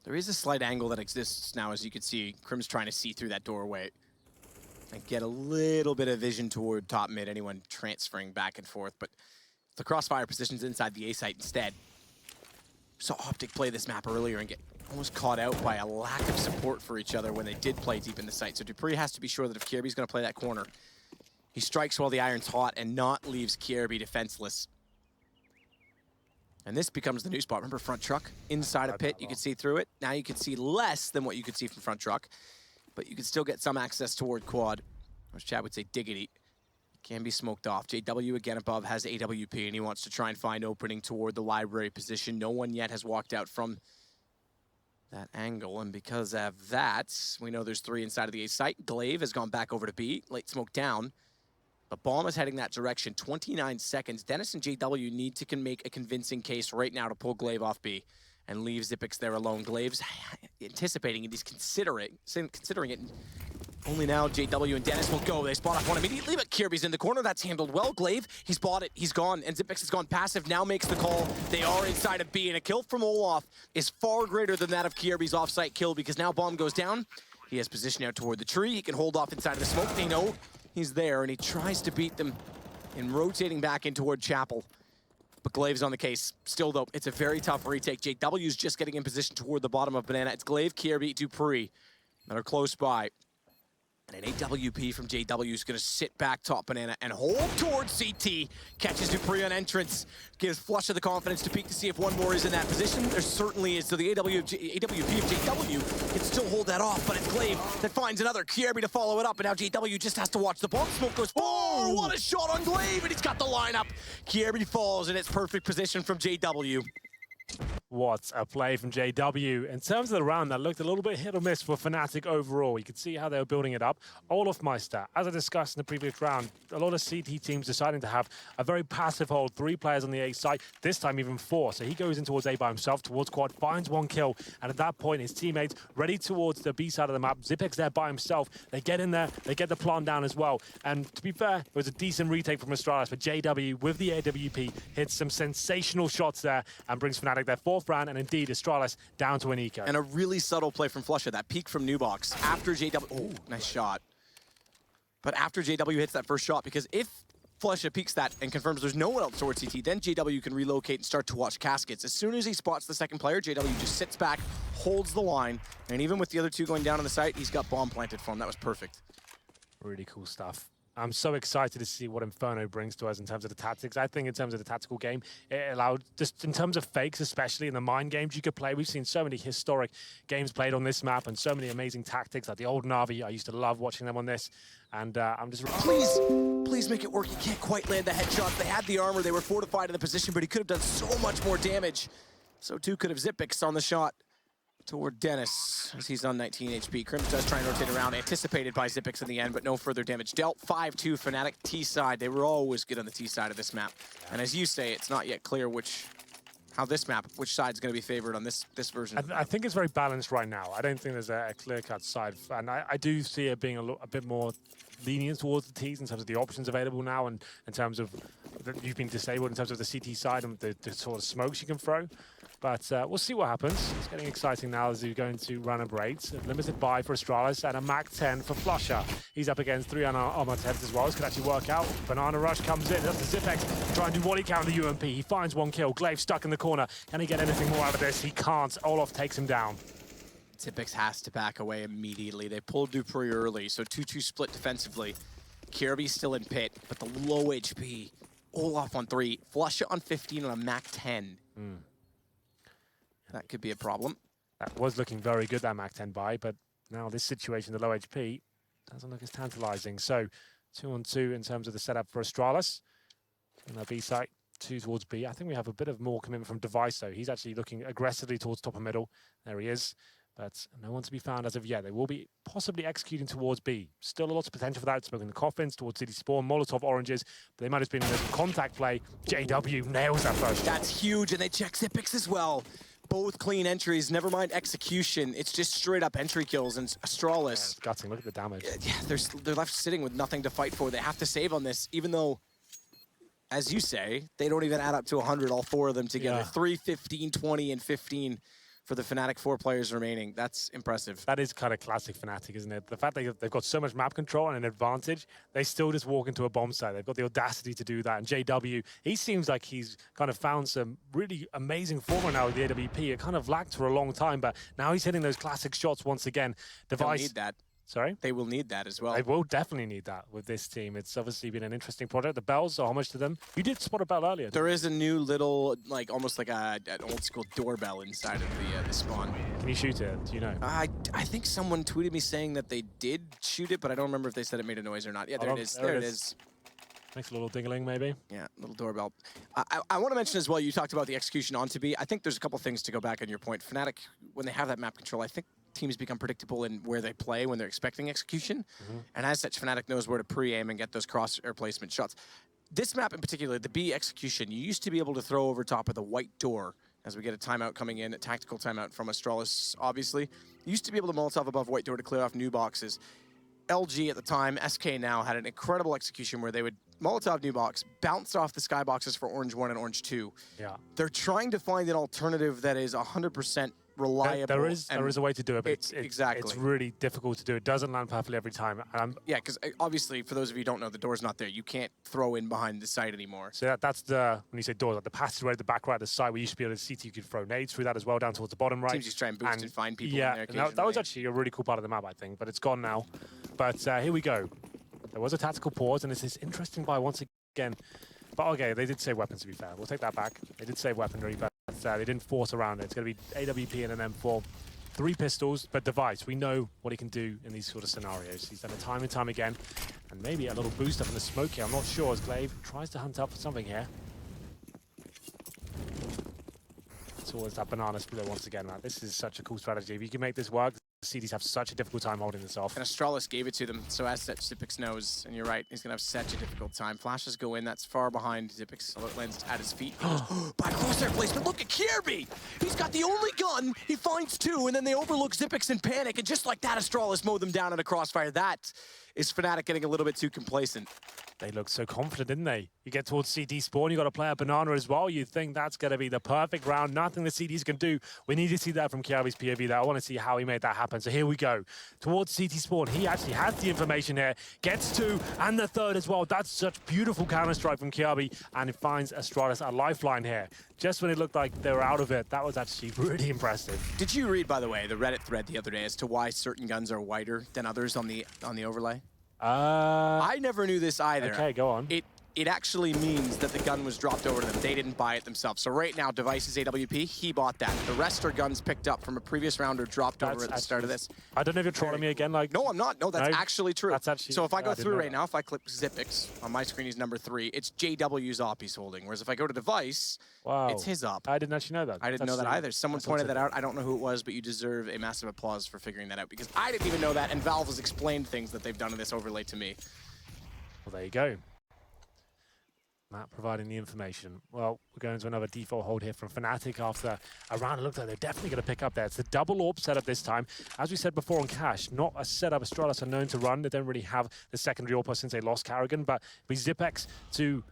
There is a slight angle that exists now, as you can see. Crim's trying to see through that doorway and get a little bit of vision toward top mid, anyone transferring back and forth, but the crossfire position's inside the A site instead. Saw Optic play this map earlier and get almost caught out by a lack of support for each other when they did play deep in the site. So dupreeh has to be sure that if Kjaerbye's going to play that corner, he strikes while the iron's hot and not leaves Kjaerbye defenseless. And this becomes the new spot. Remember front truck inside a pit, you could see through it. Now you can see less than what you could see from front truck, but you can still get some access toward quad, or as Chad would say, diggity. Can be smoked off. JW again above has AWP, and he wants to try and find opening toward the library position. No one yet has walked out from that angle, and because of that, we know there's 3 inside of the A site. Glaive has gone back over to B, late smoke down. But Bomb is heading that direction. 29 seconds. Dennis and JW need to make a convincing case right now to pull Glaive off B and leave Xyp9x there alone. Glaive's anticipating it. He's considering it. Only now JW and Dennis will go. They spot off one immediately, but Kjaerbye's in the corner. That's handled well. Glaive, he's bought it. He's gone, and Xyp9x has gone passive. Now makes the call. They are inside of B, and a kill from Olaf is far greater than that of Kjaerbye's offsite kill because now Bomb goes down. He has position out toward the tree. He can hold off inside of the smoke. They know he's there, and he tries to beat them in rotating back in toward Chapel. But Glaive's on the case. Still, though, it's a very tough retake. JW's just getting in position toward the bottom of Banana. It's Glaive, Kjaerbye, dupreeh that are close by. And an AWP from JW is going to sit back top Banana and hold towards CT. Catches dupreeh on entrance. Gives Flusha the confidence to peek to see if one more is in that position. There certainly is. So the AWP of JW can still hold that off, but it's Glaive that finds another. Kjaerbye to follow it up, and now JW just has to watch the bomb. Smoke goes forward. What a shot on Glaive, and he's got the lineup. Kjaerbye falls, and it's perfect position from JW. What a play from JW. In terms of the round, that looked a little bit hit or miss for Fnatic overall. You could see how they were building it up. Olofmeister, as I discussed in the previous round, a lot of CT teams deciding to have a very passive hold. 3 players on the A site, this time even 4. So he goes in towards A by himself, towards quad, finds 1 kill. And at that point, his teammates ready towards the B side of the map. Xyp9x there by himself. They get in there, they get the plant down as well. And to be fair, it was a decent retake from Astralis, but JW with the AWP hits some sensational shots there and brings Fnatic their 4th round, and indeed Astralis down to an eco. And a really subtle play from Flusha, that peek from Nubox after JW. Oh, nice shot. But after JW hits that first shot, because if Flusha peeks that and confirms there's no one else towards CT, then JW can relocate and start to watch caskets. As soon as he spots the second player, JW just sits back, holds the line, and even with the other 2 going down on the site, he's got bomb planted for him. That was perfect. Really cool stuff. I'm so excited to see what Inferno brings to us in terms of the tactics. I think in terms of the tactical game, it allowed, just in terms of fakes, especially in the mind games you could play. We've seen so many historic games played on this map and so many amazing tactics, like the old Na'Vi. I used to love watching them on this. And I'm just... Please make it work. You can't quite land the headshots. They had the armor. They were fortified in the position, but he could have done so much more damage. So too could have Xyp9x on the shot toward Dennis, as he's on 19 HP. Crims does try and rotate around, anticipated by Xyp9x in the end, but no further damage dealt. 5-2 Fnatic, T side. They were always good on the T side of this map. And as you say, it's not yet clear which side's going to be favored on this version. I think it's very balanced right now. I don't think there's a clear-cut side. And I do see it being a bit more lenient towards the Ts in terms of the options available now, and in terms of you've been disabled in terms of the CT side and the sort of smokes you can throw. But we'll see what happens. It's getting exciting now as we go into run and breaks. A limited buy for Astralis and a Mac 10 for Flusha. He's up against 3 armor attempts as well. This could actually work out. Banana Rush comes in. That's the Xyp9x trying to do what he can with the UMP. He finds 1 kill. Glaive stuck in the corner. Can he get anything more out of this? He can't. Olaf takes him down. Xyp9x has to back away immediately. They pulled dupreeh early, so 2-2 split defensively. Kjaerbye's still in pit, but the low HP. Olaf on 3. Flusha on 15 on a Mac 10. That could be a problem. That was looking very good, that Mac 10 buy, but now this situation, the low HP, doesn't look as tantalizing. So 2-on-2 in terms of the setup for Astralis. On our B site, 2 towards B. I think we have a bit of more commitment from Device, though. He's actually looking aggressively towards top and middle. There he is. But no one to be found as of yet. They will be possibly executing towards B. Still a lot of potential for that. Smoking the coffins towards City Spawn, Molotov oranges. But they might have been in a contact play. JW nails that first. That's huge, and they check Xyp9x as well. Both clean entries, never mind execution. It's just straight up entry kills, and Astralis. Yeah, gutting, look at the damage. Yeah, they're left sitting with nothing to fight for. They have to save on this, even though as you say, they don't even add up to 100, all 4 of them together. 3, 15, 20, and 15 for the Fnatic 4 players remaining. That's impressive. That is kind of classic Fnatic, isn't it? The fact that they've got so much map control and an advantage, they still just walk into a bomb site. They've got the audacity to do that. And JW, he seems like he's kind of found some really amazing form right now with the AWP. It kind of lacked for a long time, but now he's hitting those classic shots once again. Device. They'll need that. Sorry? They will need that as well. They will definitely need that with this team. It's obviously been an interesting project. The bells are homage to them. You did spot a bell earlier. There is a new little, like, almost like an old school doorbell inside of the spawn. Can you shoot it? Do you know? I think someone tweeted me saying that they did shoot it, but I don't remember if they said it made a noise or not. Yeah, there it is. There it is. Makes a little dingling, maybe. Yeah, little doorbell. I want to mention as well, you talked about the execution on to be. I think there's a couple things to go back on your point. Fnatic, when they have that map control, I think teams become predictable in where they play when they're expecting execution. And as such, Fnatic knows where to pre-aim and get those cross-air placement shots. This map in particular, the B execution, you used to be able to throw over top of the white door as we get a timeout coming in, a tactical timeout from Astralis, obviously. You used to be able to Molotov above white door to clear off new boxes. LG at the time, SK now, had an incredible execution where they would Molotov new box, bounced off the skyboxes for Orange 1 and Orange 2. Yeah. They're trying to find an alternative that is 100% reliable. There is a way to do it, but exactly. It's really difficult to do. It doesn't land perfectly every time. Yeah, because obviously, for those of you who don't know, the door's not there. You can't throw in behind the site anymore. So that's the, when you say door, like the passageway at the back right of the site, we used to be able to see you could throw nades through that as well, down towards the bottom right. Teams just try and boost and find people in there. Yeah, that was actually a really cool part of the map, I think, but it's gone now. But here we go. There was a tactical pause, and this is interesting by once again. But okay, they did save weapons, to be fair. We'll take that back. They did save weaponry, but they didn't force around it. It's going to be AWP and an M4. 3 pistols, but Device, we know what he can do in these sort of scenarios. He's done it time and time again. And maybe a little boost up in the smoke here. I'm not sure as Glaive tries to hunt up for something here. It's always that banana split once again, man. This is such a cool strategy. If you can make this work, the CDs have such a difficult time holding this off. And Astralis gave it to them, so as such, Zipix knows, and you're right, he's going to have such a difficult time. Flashes go in, that's far behind Zipix. Alert lands at his feet. By crosshair placement, look at Kirby! He's got the only gun, he finds 2, and then they overlook Zipix in panic, and just like that, Astralis mowed them down in a crossfire. That is Fnatic getting a little bit too complacent. They look so confident, didn't they? You get towards CD spawn, you got to play a banana as well. You think that's going to be the perfect round. Nothing the CDs can do. We need to see that from Kirby's POV there. I want to see how he made that happen. So here we go. Towards CT spawn, he actually has the information here. Gets 2 and the 3rd as well. That's such beautiful counter-strike from Kirby. And it finds Astralis a lifeline here. Just when it looked like they were out of it, that was actually really impressive. Did you read, by the way, the Reddit thread the other day as to why certain guns are whiter than others on the overlay? I never knew this either. Okay, go on. It actually means that the gun was dropped over to them. They didn't buy it themselves. So right now, Device's AWP, he bought that. The rest are guns picked up from a previous round or dropped over at the start of this. I don't know if you're trolling me again. Like, no, I'm not. No, that's actually true. That's actually, so if I go through right now, if I click Zipix, on my screen he's number 3, it's JW's op he's holding. Whereas if I go to Device, it's his op. I didn't actually know that. I didn't know that either. Someone pointed that out. I don't know who it was, but you deserve a massive applause for figuring that out, because I didn't even know that, and Valve has explained things that they've done in this overlay to me. Well, there you go. Matt providing the information. Well, we're going into another default hold here from Fnatic after a round. It looked like they're definitely going to pick up there. It's the double AWP setup this time. As we said before on Cash, not a setup Astralis are known to run. They don't really have the secondary AWP since they lost Karrigan, but we Zipex to,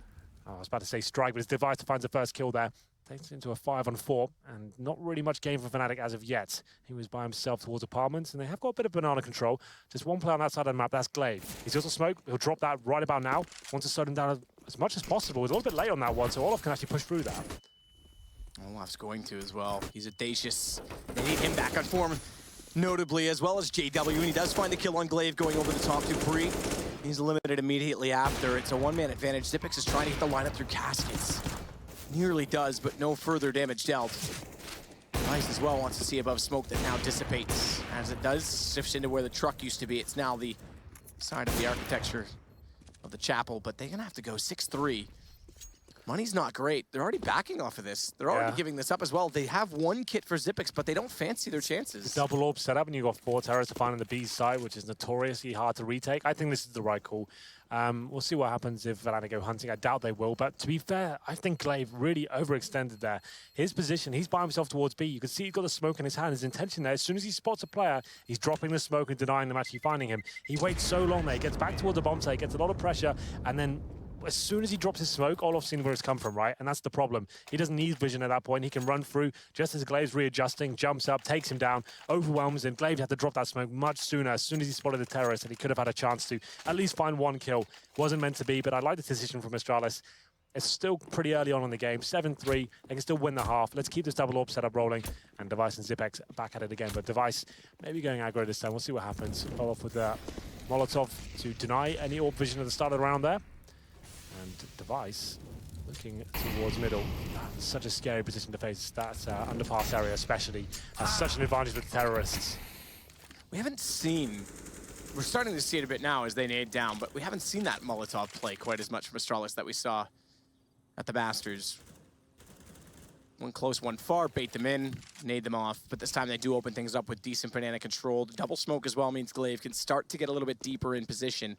I was about to say strike, but his Device finds the first kill there. Takes it into a 5-on-4, and not really much game for Fnatic as of yet. He was by himself towards apartments, and they have got a bit of banana control. Just one player on that side of the map, that's Glaive. He's also smoke. He'll drop that right about now. Wants to slow him down as much as possible. He's a little bit late on that one, so Olaf can actually push through that. Olaf's going to as well. He's audacious. They need him back on form, notably, as well as JW, and he does find the kill on Glaive going over the top to Pre. He's eliminated immediately after. It's a one-man advantage. Zipix is trying to hit the lineup through caskets. Nearly does, but no further damage dealt. Nice as well wants to see above smoke that now dissipates. As it does, shifts into where the truck used to be. It's now the side of the architecture of the chapel, but they're gonna have to go 6-3. Money's not great. They're already backing off of this. They're already giving this up as well. They have one kit for Zipix, but they don't fancy their chances. The double AWP setup, and you've got 4 terrors to find on the B side, which is notoriously hard to retake. I think this is the right call. We'll see what happens if Valana go hunting. I doubt they will, but to be fair, I think Glaive really overextended there. His position, he's by himself towards B. You can see he's got the smoke in his hand. His intention there, as soon as he spots a player, he's dropping the smoke and denying them actually finding him. He waits so long there. He gets back towards the bomb site, gets a lot of pressure, and then as soon as he drops his smoke, Olaf's seen where it's come from, right? And that's the problem. He doesn't need vision at that point. He can run through just as Glaive's readjusting, jumps up, takes him down, overwhelms him. Glaive had to drop that smoke much sooner, as soon as he spotted the terrorist, and he could have had a chance to at least find one kill. Wasn't meant to be, but I like the decision from Astralis. It's still pretty early on in the game, 7-3. They can still win the half. Let's keep this double AWP setup rolling. And Device and Zipex back at it again. But Device maybe going aggro this time. We'll see what happens. Follow off with the Molotov to deny any AWP vision at the start of the round there. And Device looking towards middle. Such a scary position to face. That underpass area especially has such an advantage with the terrorists. We haven't seen... We're starting to see it a bit now as they nade down, but we haven't seen that Molotov play quite as much from Astralis that we saw at the Masters. One close, one far, bait them in, nade them off, but this time they do open things up with decent banana control. The double smoke as well means Glaive can start to get a little bit deeper in position.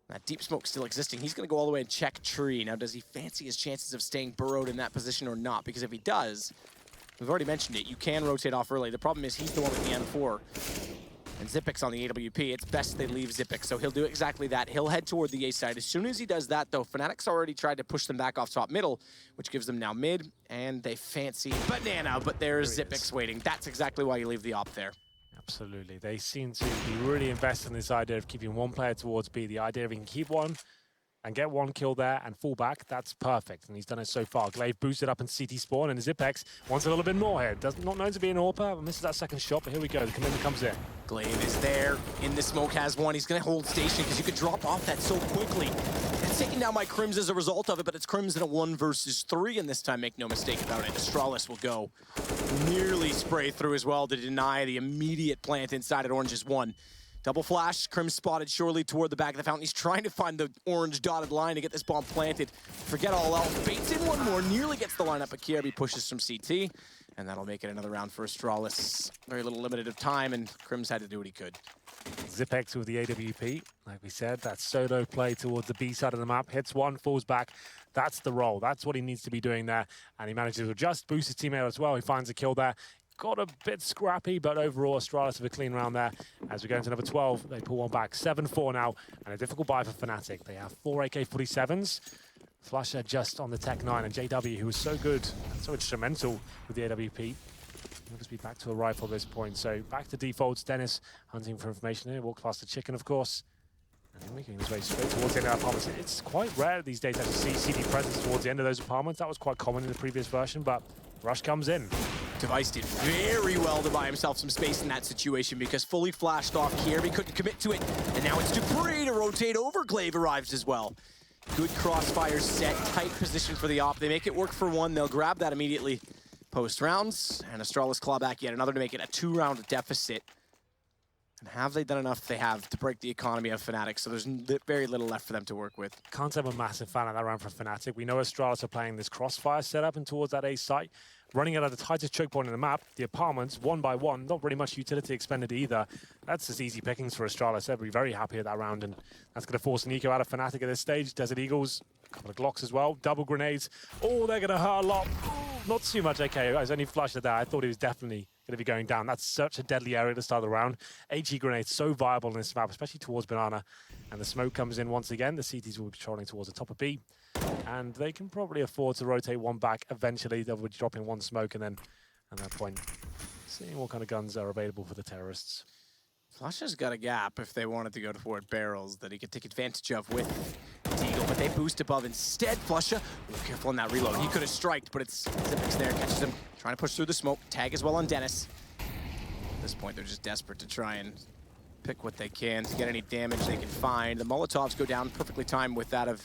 That deep smoke still existing. He's going to go all the way and check tree. Now, does he fancy his chances of staying burrowed in that position or not? Because if he does, we've already mentioned it, you can rotate off early. The problem is he's the one with the M4. And Zipex on the AWP, it's best they leave Zipex, so he'll do exactly that. He'll head toward the A side. As soon as he does that, though, Fnatic's already tried to push them back off top middle, which gives them now mid, and they fancy banana, but there's Zipex waiting. That's exactly why you leave the op there. Absolutely. They seem to be really invested in this idea of keeping one player towards B. The idea of he can keep one and get one kill there and fall back, that's perfect. And he's done it so far. Glaive boosted up in CT spawn, and Zipex wants a little bit more here. Not known to be an AWPer, but misses that second shot, but here we go. The commitment comes in. Glaive is there, in the smoke, has one. He's going to hold station because you could drop off that so quickly. It's taking down by Crims as a result of it, but it's Crims in a 1 versus 3, and this time, make no mistake about it, Astralis will go. Nearly spray through as well to deny the immediate plant inside at Orange's 1. Double flash, Crims spotted surely toward the back of the fountain. He's trying to find the orange dotted line to get this bomb planted. Forget all else, baits in one more, nearly gets the lineup, but Kierby pushes from CT, and that'll make it another round for Astralis. Very little limited of time, and Crims had to do what he could. Zipex with the AWP, like we said, that solo play towards the B side of the map, hits one, falls back. That's the role. That's what he needs to be doing there, and he manages to adjust, boost his teammate as well. He finds a kill there. Got a bit scrappy, but overall, Astralis with a clean round there. As we go into number 12, they pull one back. 7-4 now, and a difficult buy for Fnatic. They have 4 AK-47s. Flusher just on the Tech 9, and JW, who was so good, so instrumental with the AWP. He'll just be back to a rifle at this point. So back to defaults. Dennis hunting for information here. Walks past the chicken, of course. And then making his way straight towards the end of our apartments. It's quite rare these days to see CD presence towards the end of those apartments. That was quite common in the previous version, but Rush comes in. Device did very well to buy himself some space in that situation because fully flashed off here. He couldn't commit to it. And now it's Dupree to rotate over. Glaive arrives as well. Good crossfire set, tight position for the op. They make it work for one. They'll grab that immediately post rounds. And Astralis claw back yet another to make it a 2-round deficit. And have they done enough? They have to break the economy of Fnatic, so there's very little left for them to work with. Can't say I'm a massive fan of that round from Fnatic. We know Astralis are playing this crossfire setup and towards that A site. Running it at the tightest choke point in the map, the apartments, 1 by 1, not really much utility expended either. That's just easy pickings for Astralis. They'll be very happy at that round, and that's going to force Nico out of Fnatic at this stage. Desert Eagles, a couple of Glocks as well, double grenades. Oh, they're going to hurt a lot. Not too much AK. I was only flushed at that. I thought he was definitely going to be going down. That's such a deadly area to start the round. HE grenades so viable in this map, especially towards Banana. And the smoke comes in once again. The CTs will be patrolling towards the top of B. And they can probably afford to rotate one back eventually. They'll be dropping one smoke and then at that point, seeing what kind of guns are available for the terrorists. Flusher's got a gap if they wanted to go toward barrels that he could take advantage of with Deagle, but they boost above instead. Flusher, careful on that reload. He could have striked, but it's Zipex there, catches him, trying to push through the smoke. Tag as well on Dennis. At this point, they're just desperate to try and pick what they can to get any damage they can find. The Molotovs go down perfectly timed with that of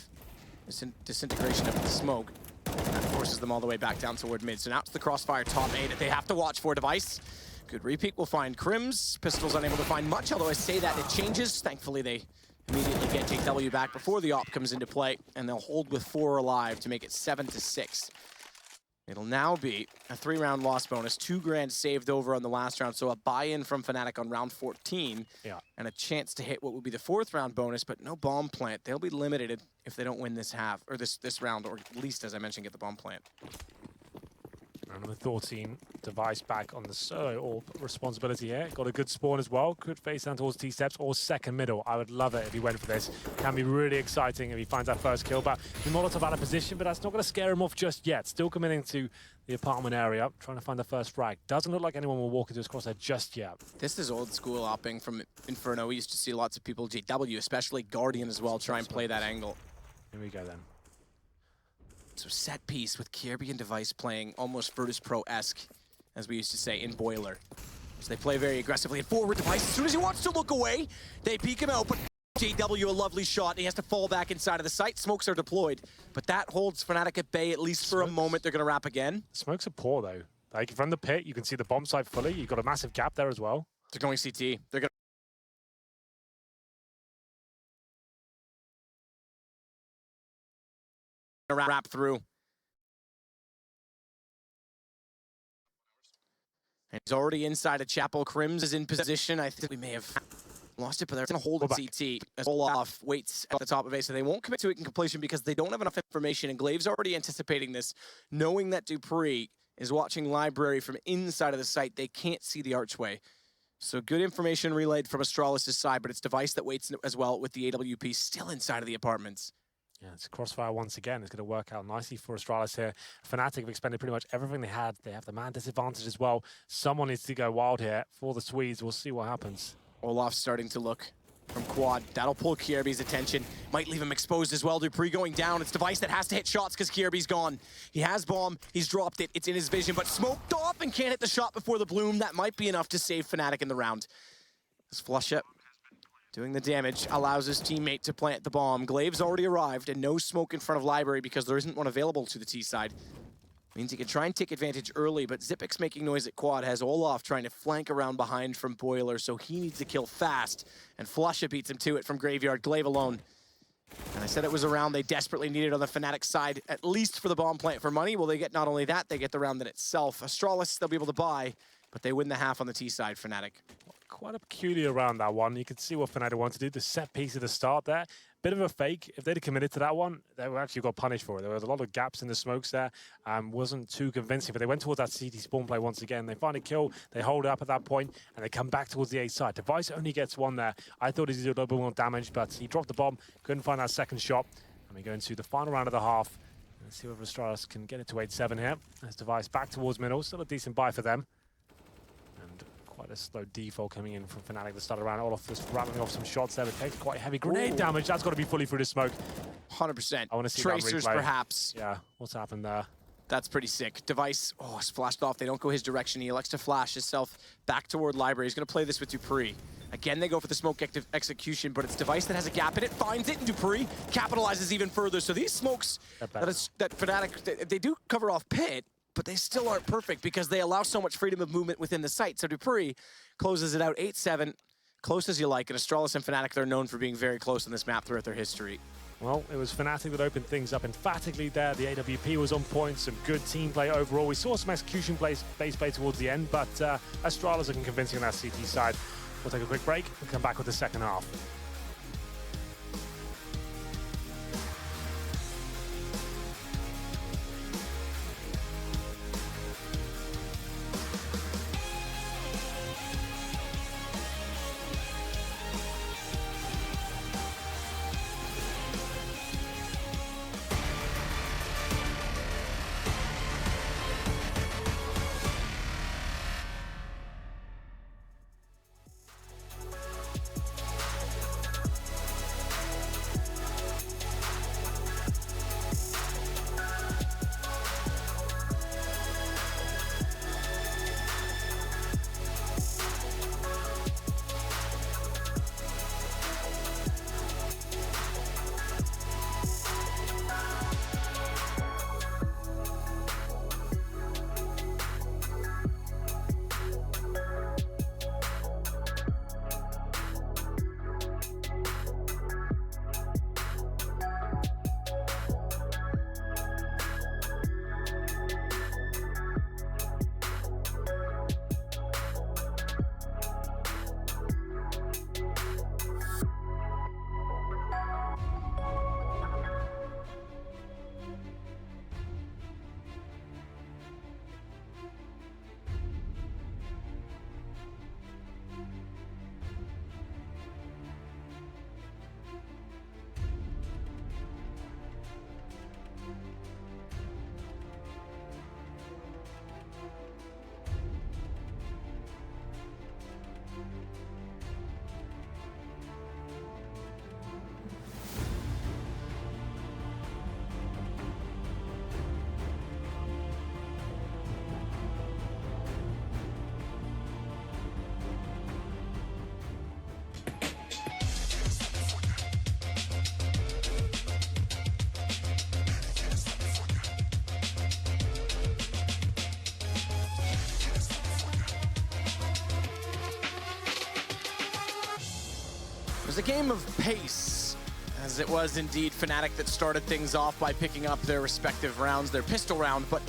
disintegration of the smoke. That forces them all the way back down toward mid. So now it's the crossfire top 8 that they have to watch for. Device. Good repeat will find Crims. Pistol's unable to find much, although I say that it changes. Thankfully, they immediately get JW back before the op comes into play, and they'll hold with 4 alive to make it 7-6. It'll now be a 3-round loss bonus, 2 grand saved over on the last round, so a buy-in from Fnatic on round 14, and a chance to hit what would be the 4th round bonus, but no bomb plant. They'll be limited if they don't win this half, or this round, or at least, as I mentioned, get the bomb plant. And with Thoorin device back on the solo or responsibility here. Got a good spawn as well. Could face down towards T-steps or second middle. I would love it if he went for this. Can be really exciting if he finds that first kill. But the Molotov out of position, but that's not going to scare him off just yet. Still committing to the apartment area, trying to find the first frag. Doesn't look like anyone will walk into his crosshair just yet. This is old school opping from Inferno. We used to see lots of people, JW, especially Guardian as well, try and play that angle. Here we go then. So set piece with Kirby and Device playing almost Virtus Pro-esque, as we used to say, in Boiler. So they play very aggressively and forward. Device, as soon as he wants to look away, they peek him out, but JW a lovely shot, and he has to fall back inside of the site. Smokes are deployed, but that holds Fnatic at bay at least for a moment. They're going to wrap again. Smokes are poor, though. Like, from the pit, you can see the bomb site fully. You've got a massive gap there as well. They're going CT. They're going to wrap through. And he's already inside of Chapel. Crims is in position. I think we may have lost it, but they're going to hold at CT. As Olaf waits at the top of A, so they won't commit to it in completion because they don't have enough information, and Glaive's already anticipating this, knowing that Dupree is watching Library from inside of the site. They can't see the archway. So good information relayed from Astralis' side, but it's Device that waits as well with the AWP still inside of the apartments. Yeah, it's crossfire once again. It's going to work out nicely for Astralis here. Fnatic have expended pretty much everything they had. They have the man disadvantage as well. Someone needs to go wild here for the Swedes. We'll see what happens. Olaf starting to look from quad. That'll pull Kierby's attention. Might leave him exposed as well. Dupree going down. It's Device that has to hit shots because Kierby's gone. He has bomb. He's dropped it. It's in his vision, but smoked off and can't hit the shot before the bloom. That might be enough to save Fnatic in the round. This flush up. Doing the damage, allows his teammate to plant the bomb. Glaive's already arrived, and no smoke in front of Library because there isn't one available to the T side. Means he can try and take advantage early, but Zipix making noise at quad has Olaf trying to flank around behind from Boiler, so he needs to kill fast, and Flusha beats him to it from Graveyard. Glaive alone. And I said it was a round they desperately needed on the Fnatic side, at least for the bomb plant for money. Well, they get not only that, they get the round in itself. Astralis, they'll be able to buy, but they win the half on the T side, Fnatic. Quite a peculiar round, that one. You can see what Fnatic wanted to do. The set piece at the start there. Bit of a fake. If they'd have committed to that one, they were actually got punished for it. There was a lot of gaps in the smokes there. Wasn't too convincing, but they went towards that CT spawn play once again. They find a kill. They hold it up at that point, and they come back towards the A side. Device only gets one there. I thought he did a little bit more damage, but he dropped the bomb. Couldn't find that second shot. And we go into the final round of the half. Let's see whether Astralis can get it to 8-7 here. As Device back towards middle. Still a decent buy for them. Quite a slow default coming in from Fnatic to start around. Olaf just rattling off some shots there, but takes quite heavy grenade damage. That's got to be fully through the smoke. 100%. I want to see Tracers, that replay. perhaps. Yeah, what's happened there? That's pretty sick. Device, it's flashed off. They don't go his direction. He elects to flash himself back toward Library. He's going to play this with Dupree. Again, they go for the smoke execution, but it's Device that has a gap in it, finds it, and Dupree capitalizes even further. So these smokes that Fnatic, they do cover off pit, but they still aren't perfect because they allow so much freedom of movement within the site. So Dupree closes it out 8-7, close as you like, and Astralis and Fnatic, they're known for being very close on this map throughout their history. Well, it was Fnatic that opened things up emphatically there. The AWP was on point, some good team play overall. We saw some execution base play towards the end, but Astralis looking convincing on that CT side. We'll take a quick break and come back with the second half. It was a game of pace, as it was indeed Fnatic that started things off by picking up their respective rounds, their pistol round, but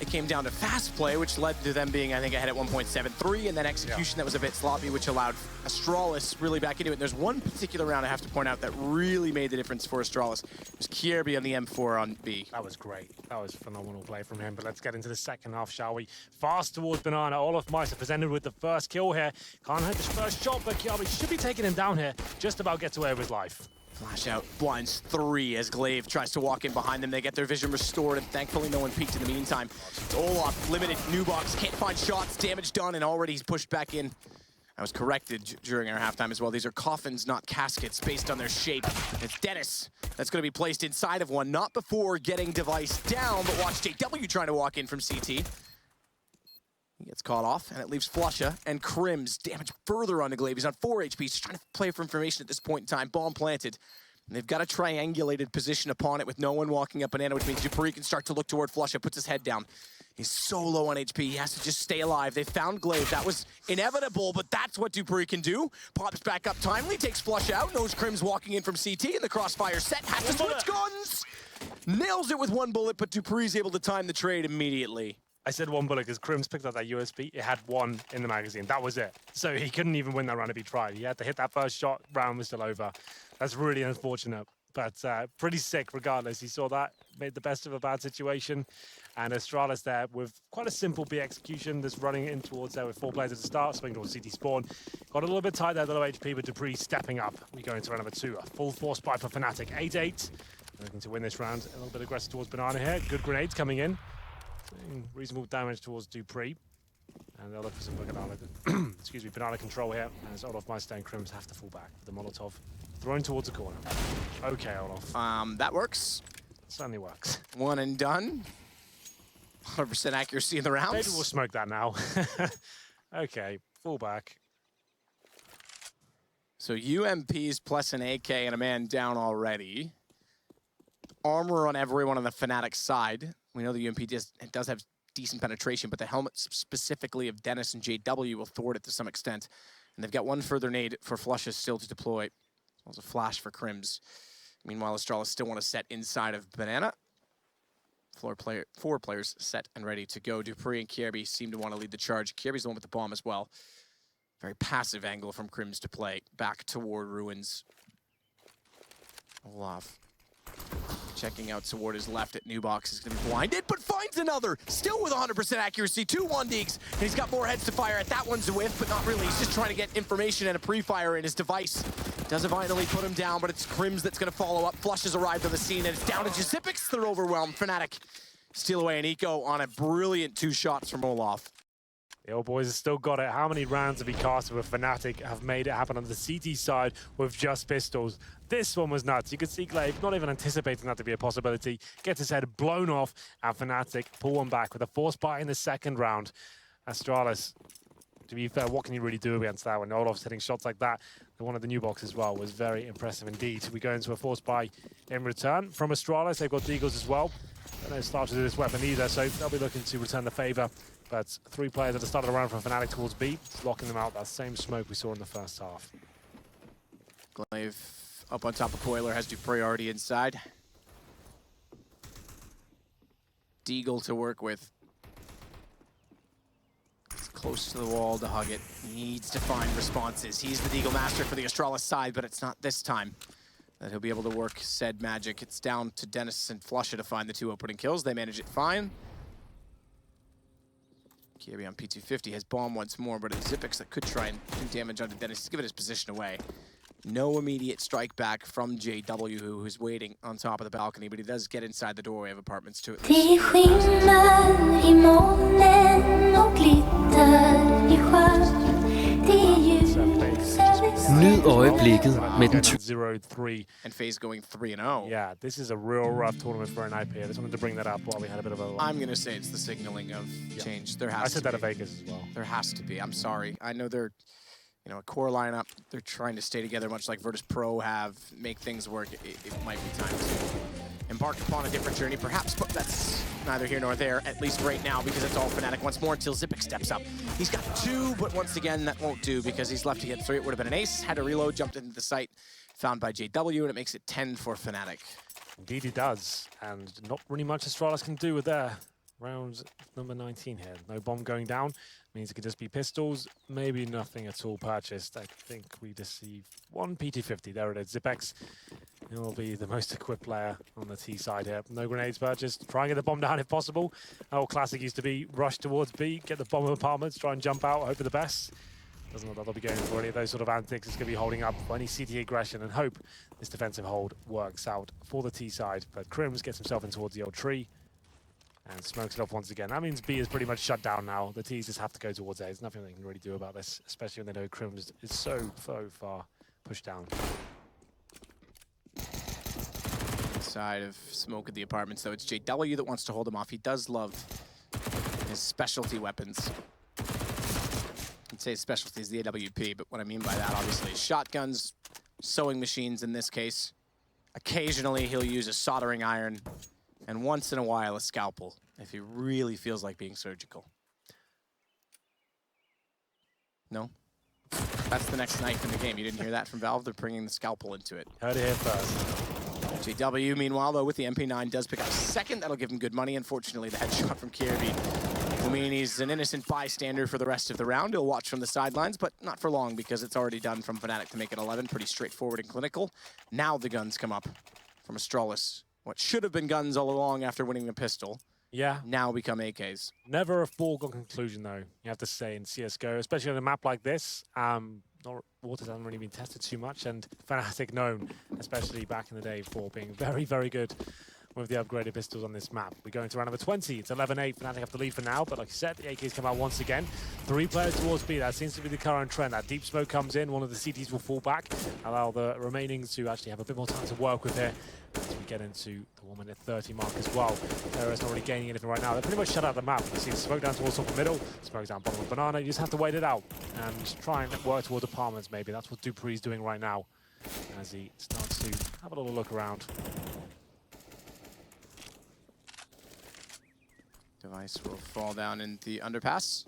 it came down to fast play, which led to them being, I think, ahead at 1.73, and then execution that was a bit sloppy, which allowed Astralis really back into it. There's one particular round I have to point out that really made the difference for Astralis. It was Kierby on the M4 on B. That was great. That was phenomenal play from him. But let's get into the second half, shall we? Fast towards Banana. Olaf Meister presented with the first kill here. Can't hit his first shot, but Kierby should be taking him down here. Just about gets away with his life. Flash out, blinds 3 as Glaive tries to walk in behind them. They get their vision restored, and thankfully no one peeked in the meantime. Olaf, limited, Nubox, can't find shots, damage done, and already he's pushed back in. I was corrected during our halftime as well. These are coffins, not caskets, based on their shape. It's Dennis that's going to be placed inside of one, not before getting Device down, but watch JW trying to walk in from CT. He gets caught off, and it leaves Flusha and Crims damage further onto Glaive. He's on 4 HP. He's trying to play for information at this point in time. Bomb planted. And they've got a triangulated position upon it with no one walking up Banana, which means Dupree can start to look toward Flusha, puts his head down. He's so low on HP, he has to just stay alive. They found Glaive. That was inevitable, but that's what Dupree can do. Pops back up timely, takes Flusha out, knows Crims walking in from CT, and the crossfire set, has to switch guns! Nails it with 1 bullet, but Dupree's able to time the trade immediately. I said 1 bullet because Crims picked up that USP. It had 1 in the magazine. That was it. So he couldn't even win that round if he tried. He had to hit that first shot. Round was still over. That's really unfortunate, but pretty sick regardless. He saw that, made the best of a bad situation. And Astralis there with quite a simple B execution. Just running in towards there with 4 players at the start, swinging towards CT spawn. Got a little bit tight there, the low HP, but Dupree stepping up. We go into round number 2. A full force buy for Fnatic. 8-8. Looking to win this round. A little bit aggressive towards Banana here. Good grenades coming in. Reasonable damage towards Dupree. And they'll look for some banana, excuse me, banana control here. As Olaf Meister and Crims have to fall back. The Molotov thrown towards the corner. Okay, Olaf. That works. Certainly works. 1 and done. 100% accuracy in the rounds. Maybe we'll smoke that now. Okay, fall back. So UMPs plus an AK and a man down already. Armor on everyone on the Fnatic side. We know the UMP does have decent penetration, but the helmets specifically of Dennis and JW will thwart it to some extent. And they've got 1 further nade for Flusha still to deploy. As well as a flash for Crims. Meanwhile, Astralis still want to set inside of Banana. 4 players set and ready to go. Dupree and Kierby seem to want to lead the charge. Kierby's the one with the bomb as well. Very passive angle from Crims to play. Back toward Ruins. Olaf. Checking out toward his left at Nubox is going to be blinded, but finds another. Still with 100% accuracy. 2 1-digs. And he's got more heads to fire at. That one's a whiff, but not really. He's just trying to get information and a pre-fire in his device. Doesn't finally put him down, but it's Crims that's going to follow up. Flush has arrived on the scene, and it's down to Jazipix. They're overwhelmed. Fnatic steal away an eco on a brilliant 2 shots from Olaf. The old boys have still got it. How many rounds have he casted with Fnatic have made it happen on the CT side with just pistols? This one was nuts. You could see Glaive not even anticipating that to be a possibility. Gets his head blown off, and Fnatic pull one back with a force buy in the second round. Astralis, to be fair, what can you really do against that when Olaf's hitting shots like that? The one of the new box as well was very impressive indeed. We go into a force buy in return from Astralis. They've got Deagles as well. They don't start to do this weapon either, so they'll be looking to return the favor. But 3 players at the start of the round from Fnatic towards B, locking them out. That same smoke we saw in the first half. Glaive up on top of Coiler, has Dupree already inside. Deagle to work with. He's close to the wall to hug it. Needs to find responses. He's the Deagle master for the Astralis side, but it's not this time that he'll be able to work said magic. It's down to Dennis and Flusha to find the 2 opening kills. They manage it fine. Kierby on P250 has bomb once more, but it's Zipix that could try and do damage onto Dennis. He's given his position away. No immediate strike back from JW, who's waiting on top of the balcony, but he does get inside the doorway of apartments too. Det skimmer i molnen och glitter i sjön. Det Nyd øjeblikket med den 0-3. And FaZe going 3-0. Yeah, this is a real rough tournament for an IP. I just wanted to bring that up while we had a bit of a... I'm going to say it's the signaling of change. There has I said to that be. at Vegas as well. There has to be. I'm sorry. I know they're, you know, a core lineup. They're trying to stay together much like Virtus Pro have, make things work. It might be time to embark upon a different journey, perhaps, but that's neither here nor there, at least right now, because it's all Fnatic once more until Zipic steps up. He's got 2, but once again, that won't do because he's left to get 3. It would have been an ace, had to reload, jumped into the site, found by JW, and it makes it 10 for Fnatic. Indeed he does, and not really much Astralis can do with their round number 19 here. No bomb going down, means it could just be pistols, maybe nothing at all purchased. I think we just see 1 PT50, there it is, Zipex. He'll be the most equipped player on the T side here. No grenades purchased, try and get the bomb down if possible. Our classic used to be rush towards B, get the bomb of apartments, try and jump out, hope for the best. Doesn't look like they'll be going for any of those sort of antics. It's going to be holding up for any CT aggression and hope this defensive hold works out for the T side. But Crims gets himself in towards the old tree and smokes it off once again. That means B is pretty much shut down now. The T's just have to go towards A. There's nothing they can really do about this, especially when they know Crims is so far pushed down. Side of smoke at the apartments, though. It's JW that wants to hold him off. He does love his specialty weapons. I'd say his specialty is the AWP, but what I mean by that, obviously, is shotguns, sewing machines in this case. Occasionally, he'll use a soldering iron, and once in a while, a scalpel, if he really feels like being surgical. No? That's the next knife in the game. You didn't hear that from Valve? They're bringing the scalpel into it. Heard it here first. JW, meanwhile, though, with the MP9, does pick up second. That'll give him good money. Unfortunately, the headshot from Kirby will mean he's an innocent bystander for the rest of the round. He'll watch from the sidelines, but not for long because it's already done from Fnatic to make it 11. Pretty straightforward and clinical. Now the guns come up from Astralis. What should have been guns all along after winning the pistol. Yeah. Now become AKs. Never a foregone conclusion, though, you have to say, in CSGO, especially on a map like this. Waters haven't really been tested too much, and Fnatic known, especially back in the day, for being very good with the upgraded pistols on this map. We go into round number 20. It's 11-8. Fnatic have to lead for now, but like I said, the AKs come out once again. 3 players towards B. That seems to be the current trend. That deep smoke comes in. One of the CTs will fall back, allow the remaining to actually have a bit more time to work with here as we get into the 1 minute 30 mark as well. Terror's not really gaining anything right now. They're pretty much shut out the map. You see smoke down towards top of middle, smoke down bottom of banana. You just have to wait it out and try and work towards apartments maybe. That's what Dupree's doing right now as he starts to have a little look around. Device will fall down in the underpass.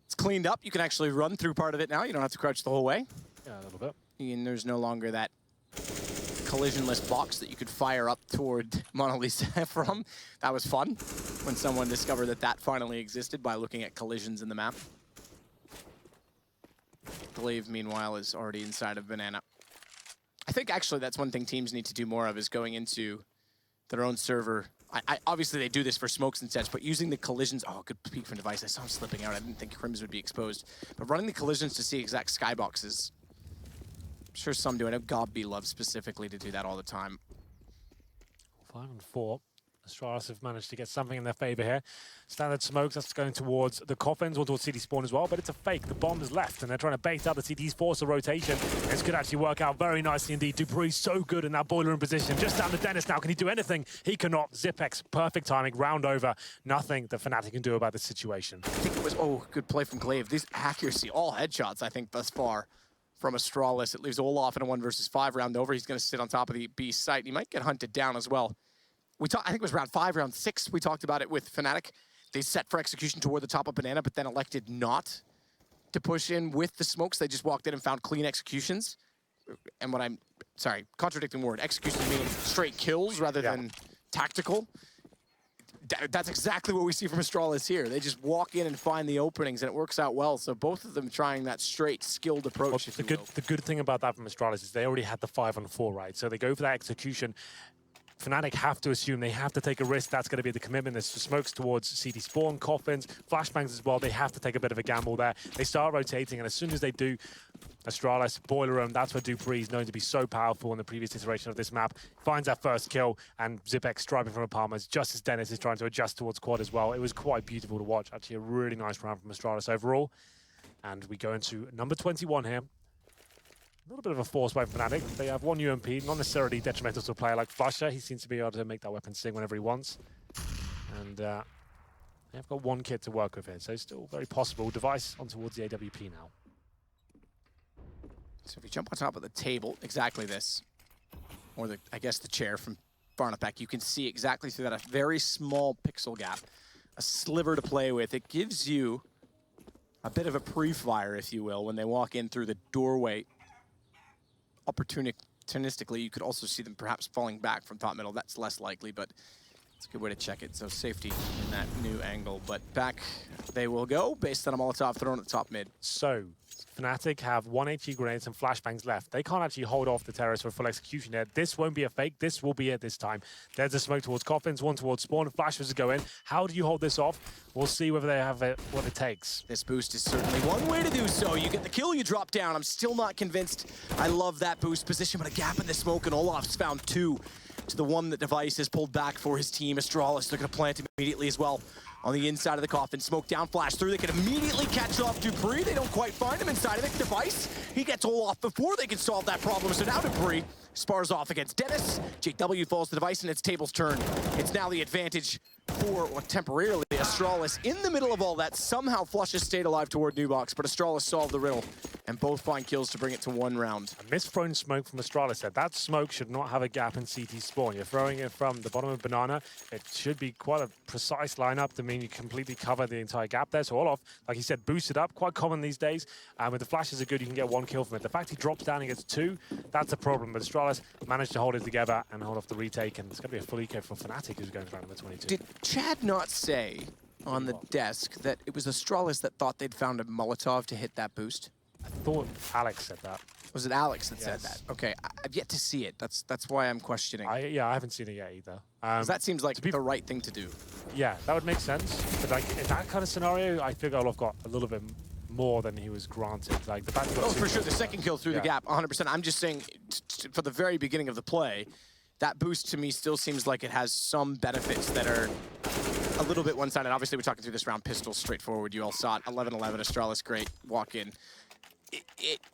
It's cleaned up. You can actually run through part of it now. You don't have to crouch the whole way. Yeah, a little bit. And there's no longer that collisionless box that you could fire up toward Monolith from. That was fun when someone discovered that that finally existed by looking at collisions in the map. Glaive, meanwhile, is already inside of Banana. I think actually that's one thing teams need to do more of, is going into their own server. Obviously they do this for smokes and sets, but using the collisions, oh, good peek from Device. I saw him slipping out. I didn't think Crims would be exposed. But running the collisions to see exact skyboxes, I'm sure some do. I know Gobby loves specifically to do that all the time. 5 and 4. Astralis have managed to get something in their favor here. Standard smokes, that's going towards the coffins, or towards CT spawn as well, but it's a fake. The bomb is left, and they're trying to bait out the CT's force of rotation. This could actually work out very nicely indeed. Dupree's so good in that boiler room position. Just down to Dennis now. Can he do anything? He cannot. Zipex, perfect timing, round over. Nothing the Fnatic can do about this situation. I think it was, oh, good play from Glaive. This accuracy, all headshots, I think, thus far from Astralis. It leaves Olaf in a 1 versus 5 round over. He's going to sit on top of the B site. He might get hunted down as well. I think it was round 5, round 6, we talked about it with Fnatic. They set for execution toward the top of Banana, but then elected not to push in with the smokes. They just walked in and found clean executions. And what I'm, sorry, contradicting word. Executions meaning straight kills rather than tactical. That's exactly what we see from Astralis here. They just walk in and find the openings, and it works out well. So both of them trying that straight, skilled approach. Well, the good thing about that from Astralis is they already had the 5 on 4, right? So they go for that execution. Fnatic have to assume they have to take a risk. That's going to be the commitment. There's smokes towards CT spawn, coffins, flashbangs as well. They have to take a bit of a gamble there. They start rotating, and as soon as they do, Astralis, boiler room, that's where Dupree is known to be so powerful in the previous iteration of this map. Finds that first kill, and Zipex striping from apartments, just as Dennis is trying to adjust towards quad as well. It was quite beautiful to watch. Actually, a really nice round from Astralis overall. And we go into number 21 here. A little bit of a force by Fnatic. They have 1 UMP, not necessarily detrimental to a player like Flusher. He seems to be able to make that weapon sing whenever he wants. And they've got 1 kit to work with here, so still very possible. Device on towards the AWP now. So if you jump on top of the table, exactly this. Or I guess the chair from Barnapek, you can see exactly through that a very small pixel gap, a sliver to play with. It gives you a bit of a pre-fire, if you will, when they walk in through the doorway. Opportunistically, you could also see them perhaps falling back from top middle. That's less likely, but it's a good way to check it. So safety in that new angle, but back they will go based on a Molotov thrown at the top mid. So Fnatic have 1 HE grenades and flashbangs left. They can't actually hold off the terrorists for full execution here. This won't be a fake. This will be it this time. There's a smoke towards coffins, one towards spawn. Flashes go in. How do you hold this off? We'll see whether they have it, what it takes. This boost is certainly one way to do so. You get the kill, you drop down. I'm still not convinced. I love that boost position, but a gap in the smoke, and Olaf's found 2 to the one that Device has pulled back for his team. Astralis, they're going to plant immediately as well on the inside of the coffin. Smoke down, flash through. They can immediately catch off Dupree. They don't quite find him inside of it. Device, he gets Olaf before they can solve that problem. So now Dupree spars off against Dennis. JW falls to Device, and it's tables turn. It's now the advantage for, or temporarily, Astralis in the middle of all that. Somehow Flushes stayed alive toward Nubox, but Astralis solved the riddle, and both find kills to bring it to 1 round. A misthrown smoke from Astralis said that smoke should not have a gap in CT spawn. You're throwing it from the bottom of Banana. It should be quite a precise lineup to mean you completely cover the entire gap there. So Olaf, like he said, boosted up, quite common these days. With the flashes are good, you can get 1 kill from it. The fact he drops down and gets 2, that's a problem. But Astralis managed to hold it together and hold off the retake, and it's going to be a full eco from Fnatic, who's going for number 22. Did Chad not say on the desk that it was Astralis that thought they'd found a Molotov to hit that boost? I thought Alex said that. Was it Alex that said that? Okay, I've yet to see it. That's why I'm questioning. Yeah, I haven't seen it yet either. 'Cause that seems like the right thing to do. Yeah, that would make sense. But like in that kind of scenario, I think Olaf got a little bit more than he was granted. Like the fact Oh, for sure, the second kill through the gap, 100%. I'm just saying, for the very beginning of the play, that boost to me still seems like it has some benefits that are a little bit one-sided. Obviously, we're talking through this round, pistol straightforward. You all saw it, 11-11, Astralis, great, walk in.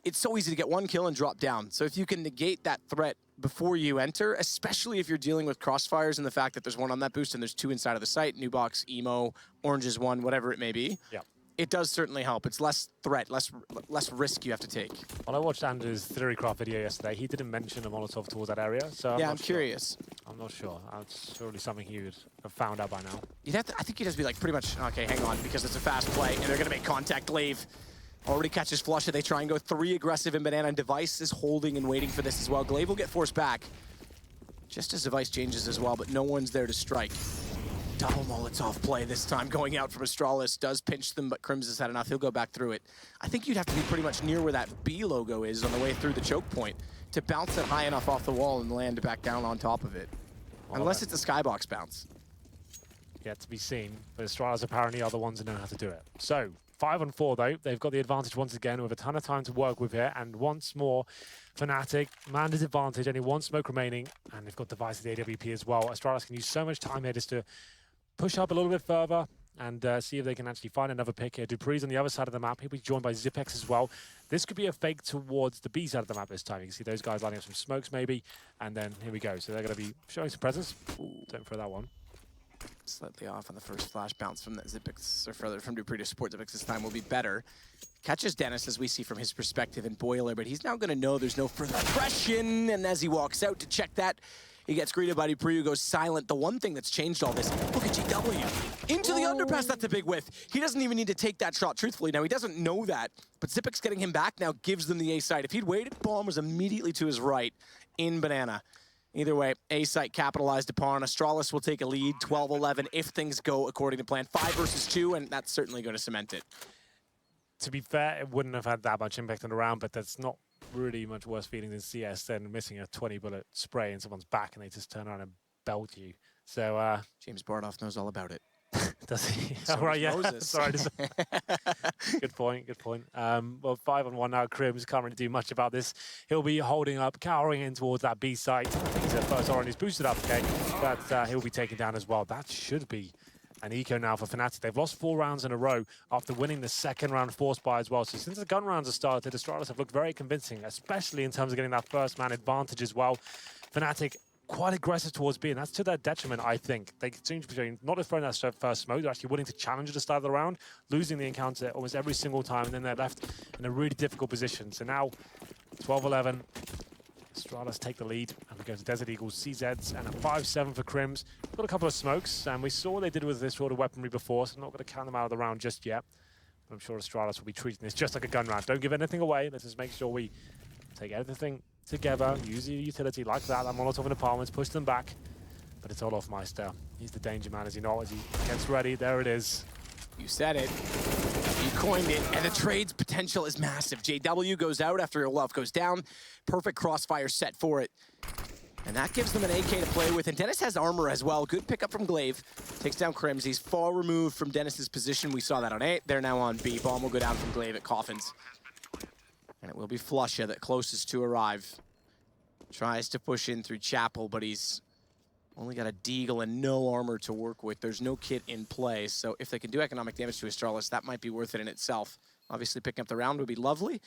It's so easy to get 1 kill and drop down. So if you can negate that threat before you enter, especially if you're dealing with crossfires and the fact that there's 1 on that boost and there's 2 inside of the site, Nubox, Emo, Orange is 1, whatever it may be. Yeah. It does certainly help. It's less threat, less risk you have to take. Well, I watched Andrew's Theorycraft video yesterday. He didn't mention a Molotov towards that area, so I'm curious. I'm not sure. That's surely something he would have found out by now. You'd have to, I think you'd just be like pretty much, okay, hang on, because it's a fast play, and they're going to make contact. Glaive already catches Flusha. They try and go 3 aggressive in Banana, and Device is holding and waiting for this as well. Glaive will get forced back, just as Device changes as well, but no one's there to strike. Double Molotov play this time, going out from Astralis. Does pinch them, but Crims has had enough. He'll go back through it. I think you'd have to be pretty much near where that B logo is on the way through the choke point to bounce it high enough off the wall and land back down on top of it. Unless it's a skybox bounce. Yet to be seen, but Astralis apparently are the ones who know how to do it. So, 5 on 4 though. They've got the advantage once again with a ton of time to work with here, and once more, Fnatic, Manda's advantage, only 1 smoke remaining, and they've got Device at the AWP as well. Astralis can use so much time here just to push up a little bit further and see if they can actually find another pick here. Dupree's on the other side of the map. He'll be joined by Zipex as well. This could be a fake towards the B side of the map this time. You can see those guys lining up some smokes maybe, and then here we go. So they're going to be showing some presence. Ooh, don't throw that one. Slightly off on the first flash bounce from that Zipex, or further from Dupree to support Zipex this time will be better. Catches Dennis, as we see from his perspective in Boiler, but he's now going to know there's no further aggression, and as he walks out to check that, he gets greeted by Dupree, who goes silent. The one thing that's changed all this, look at GW. Into the underpass, that's a big whiff. He doesn't even need to take that shot, truthfully. Now, he doesn't know that, but Zipex getting him back now gives them the A site. If he'd waited, bomb was immediately to his right in Banana. Either way, A site capitalized upon. Astralis will take a lead, 12-11, if things go according to plan. 5 versus 2, and that's certainly going to cement it. To be fair, it wouldn't have had that much impact on the round, but that's not really much worse feeling than CS than missing a 20-bullet spray in someone's back and they just turn around and belt you. So James Bardoff knows all about it. Does he? So right, yeah. Moses. Sorry. Good point. Well, 5 on 1 now. Crims can't really do much about this. He'll be holding up, cowering in towards that B site. I think he's at first orange. He's boosted up, okay, but he'll be taken down as well. That should be an eco now for Fnatic. They've lost 4 rounds in a row after winning the second round forced by as well. So since the gun rounds have started, Astralis have looked very convincing, especially in terms of getting that first man advantage as well. Fnatic quite aggressive towards B, and that's to their detriment, I think. They seem to be not just throwing that first smoke, they're actually willing to challenge at the start of the round, losing the encounter almost every single time, and then they're left in a really difficult position. So now, 12-11, Astralis take the lead, and we go to Desert Eagles, CZs, and a 5-7 for Crims. Got a couple of smokes, and we saw what they did with this sort of weaponry before, so I'm not going to count them out of the round just yet. But I'm sure Astralis will be treating this just like a gun round. Don't give anything away. Let's just make sure we take everything together, use the utility like that Molotov in apartments, push them back. But it's all off Meister. He's the danger man, is he not? As he gets ready, there it is. You said it. You coined it, and the trade's potential is massive. JW goes out after Olaf goes down. Perfect crossfire set for it. And that gives them an AK to play with, and Dennis has armor as well. Good pickup from Glaive. Takes down Crims. He's far removed from Dennis's position. We saw that on A. They're now on B. Bomb will go down from Glaive at Coffins. And it will be Flusha that closest to arrive. Tries to push in through Chapel, but he's only got a Deagle and no armor to work with. There's no kit in play, so if they can do economic damage to Astralis, that might be worth it in itself. Obviously, picking up the round would be lovely,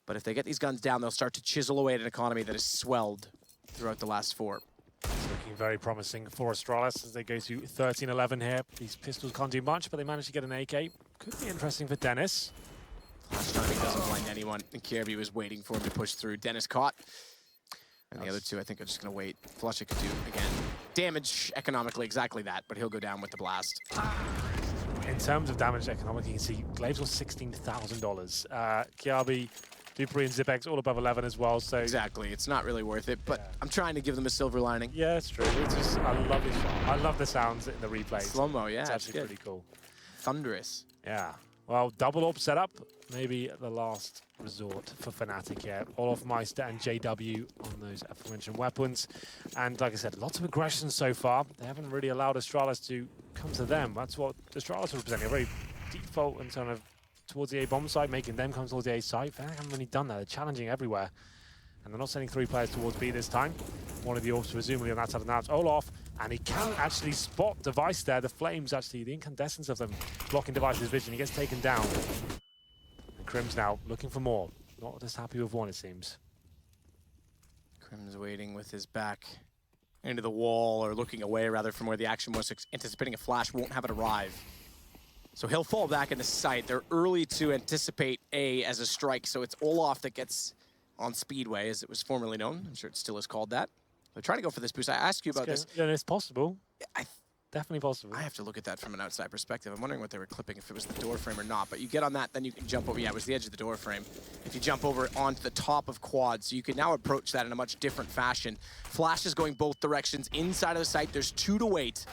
but if they get these guns down, they'll start to chisel away at an economy that has swelled throughout the last 4. It's looking very promising for Astralis as they go to 13-11 here. These pistols can't do much, but they managed to get an AK. Could be interesting for Dennis. Flash timing doesn't blind anyone, and Kirby was waiting for him to push through. Dennis caught. And the other two, I think, are just going to wait. Flusha could do, again, damage economically, exactly that, but he'll go down with the blast. In terms of damage economically, you can see Glaives was $16,000. Kiabi, Dupree, and Zipex all above 11 as well, so... Exactly, it's not really worth it, but I'm trying to give them a silver lining. Yeah, it's true. It's just, I love this shot. I love the sounds in the replays. Slow-mo, yeah, it's actually pretty cool. Thunderous. Yeah. Well, double AWP setup, maybe the last resort for Fnatic here. Olaf Meister and JW on those aforementioned weapons. And like I said, lots of aggression so far. They haven't really allowed Astralis to come to them. That's what Astralis was presenting, a very default and kind of towards the A bomb side, making them come towards the A side. They haven't really done that. They're challenging everywhere. And they're not sending 3 players towards B this time. One of the AWPs presumably on that side of the map. Olaf, and he can actually spot Device there. The flames, actually, the incandescence of them blocking Device's vision. He gets taken down. And Crims now looking for more. Not just happy with one, it seems. Crims waiting with his back into the wall, or looking away rather from where the action was, anticipating a flash, won't have it arrive. So he'll fall back in the site. They're early to anticipate A as a strike, so it's Olaf that gets on Speedway, as it was formerly known. I'm sure it still is called that. They're trying to go for this boost. I asked you about this. Yeah, it's possible. Definitely possible. I have to look at that from an outside perspective. I'm wondering what they were clipping, if it was the door frame or not. But you get on that, then you can jump over. Yeah, it was the edge of the door frame. If you jump over onto the top of quad, so you can now approach that in a much different fashion. Flash is going both directions. Inside of the site, there's 2 to wait.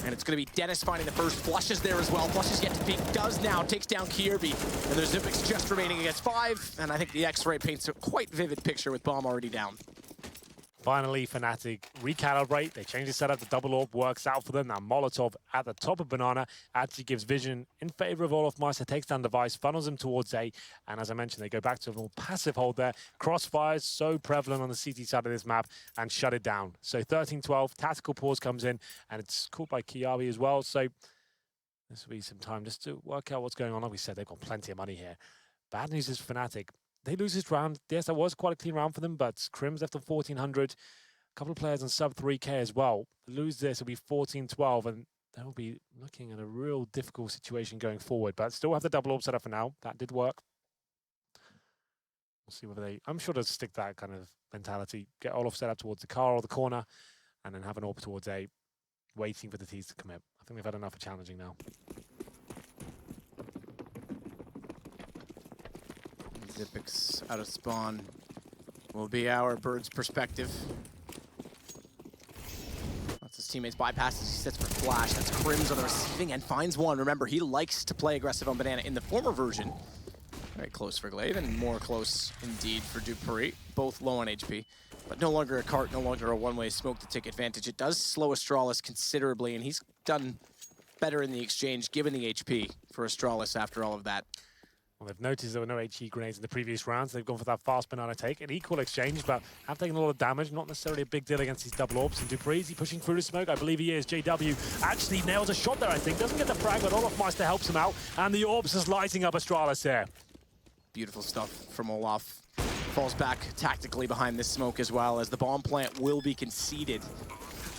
And it's going to be Dennis finding the first. Flush is there as well. Flush is yet to peek. Does now. Takes down Kirby. And there's Zipex just remaining against 5. And I think the X-ray paints a quite vivid picture with Bomb already down. Finally, Fnatic recalibrate. They change the setup. The double AWP works out for them. Now Molotov at the top of Banana actually gives vision in favor of Olaf Meister. Takes down Device, funnels him towards A. And as I mentioned, they go back to a more passive hold there. Crossfires so prevalent on the CT side of this map and shut it down. So 13-12, tactical pause comes in, and it's caught by Kiabi as well. So this will be some time just to work out what's going on. Like we said, they've got plenty of money here. Bad news is Fnatic. They lose this round. Yes, that was quite a clean round for them, but Crims left on 1,400. A couple of players on sub 3K as well. Lose this, it'll be 14-12, and they'll be looking at a real difficult situation going forward. But still have the double AWP set up for now. That did work. We'll see whether they... I'm sure they'll stick that kind of mentality. Get Olaf set up towards the car or the corner, and then have an AWP towards A, waiting for the T's to commit. I think they've had enough of challenging now. Zipex out of spawn will be our bird's perspective. Lots of teammates bypasses, he sits for flash. That's Crims on the receiving and finds one. Remember, he likes to play aggressive on Banana in the former version. Very close for Glaive and more close indeed for Dupree. Both low on HP, but no longer a cart, no longer a one-way smoke to take advantage. It does slow Astralis considerably, and he's done better in the exchange given the HP for Astralis after all of that. Well, they've noticed there were no HE grenades in the previous rounds. They've gone for that fast Banana take. An equal exchange, but have taken a lot of damage. Not necessarily a big deal against these double AWPs. And Dupree, is he pushing through the smoke? I believe he is. JW actually nails a shot there, I think. Doesn't get the frag, but Olaf Meister helps him out. And the AWPs is lighting up Astralis here. Beautiful stuff from Olaf. Falls back tactically behind this smoke as well, as the bomb plant will be conceded.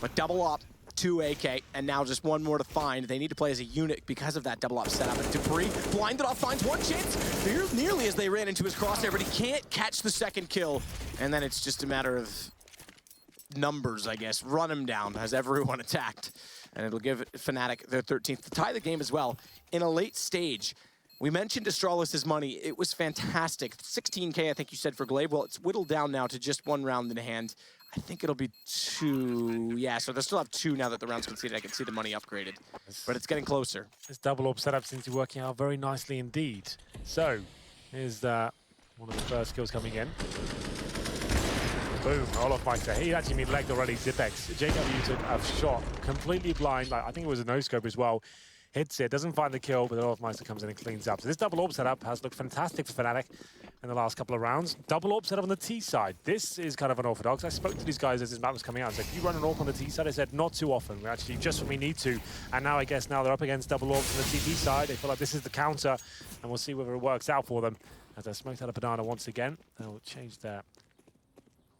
But double up. 2 AK, and now just one more to find. They need to play as a unit because of that double up setup. And Dupree, blinded off, finds one chance, nearly as they ran into his crosshair, but he can't catch the second kill. And then it's just a matter of numbers, I guess. Run him down as everyone attacked. And it'll give Fnatic their 13th to tie the game as well. In a late stage, we mentioned Astralis' money. It was fantastic. 16K, I think you said, for Glaive. Well, it's whittled down now to just 1 round in hand. I think it'll be 2. Yeah, so they'll still have 2 now that the round's conceded. I can see the money upgraded, but it's getting closer. This double orb setup seems to be working out very nicely indeed. So, here's one of the first kills coming in. Boom, Olofmeister. He actually been legged already, Zipex. JW took a shot, completely blind. Like, I think it was a no-scope as well. Hits it, doesn't find the kill, but Olofmeister comes in and cleans up. So this double orb setup has looked fantastic for Fnatic in the last couple of rounds. Double orb setup on the T side. This is kind of unorthodox. I spoke to these guys as this map was coming out. I said, you run an orb on the T side? I said, not too often. We're actually just when we need to. And now I guess now they're up against double orbs on the TP side. They feel like this is the counter, and we'll see whether it works out for them. As they're smoked out of banana once again, they'll change their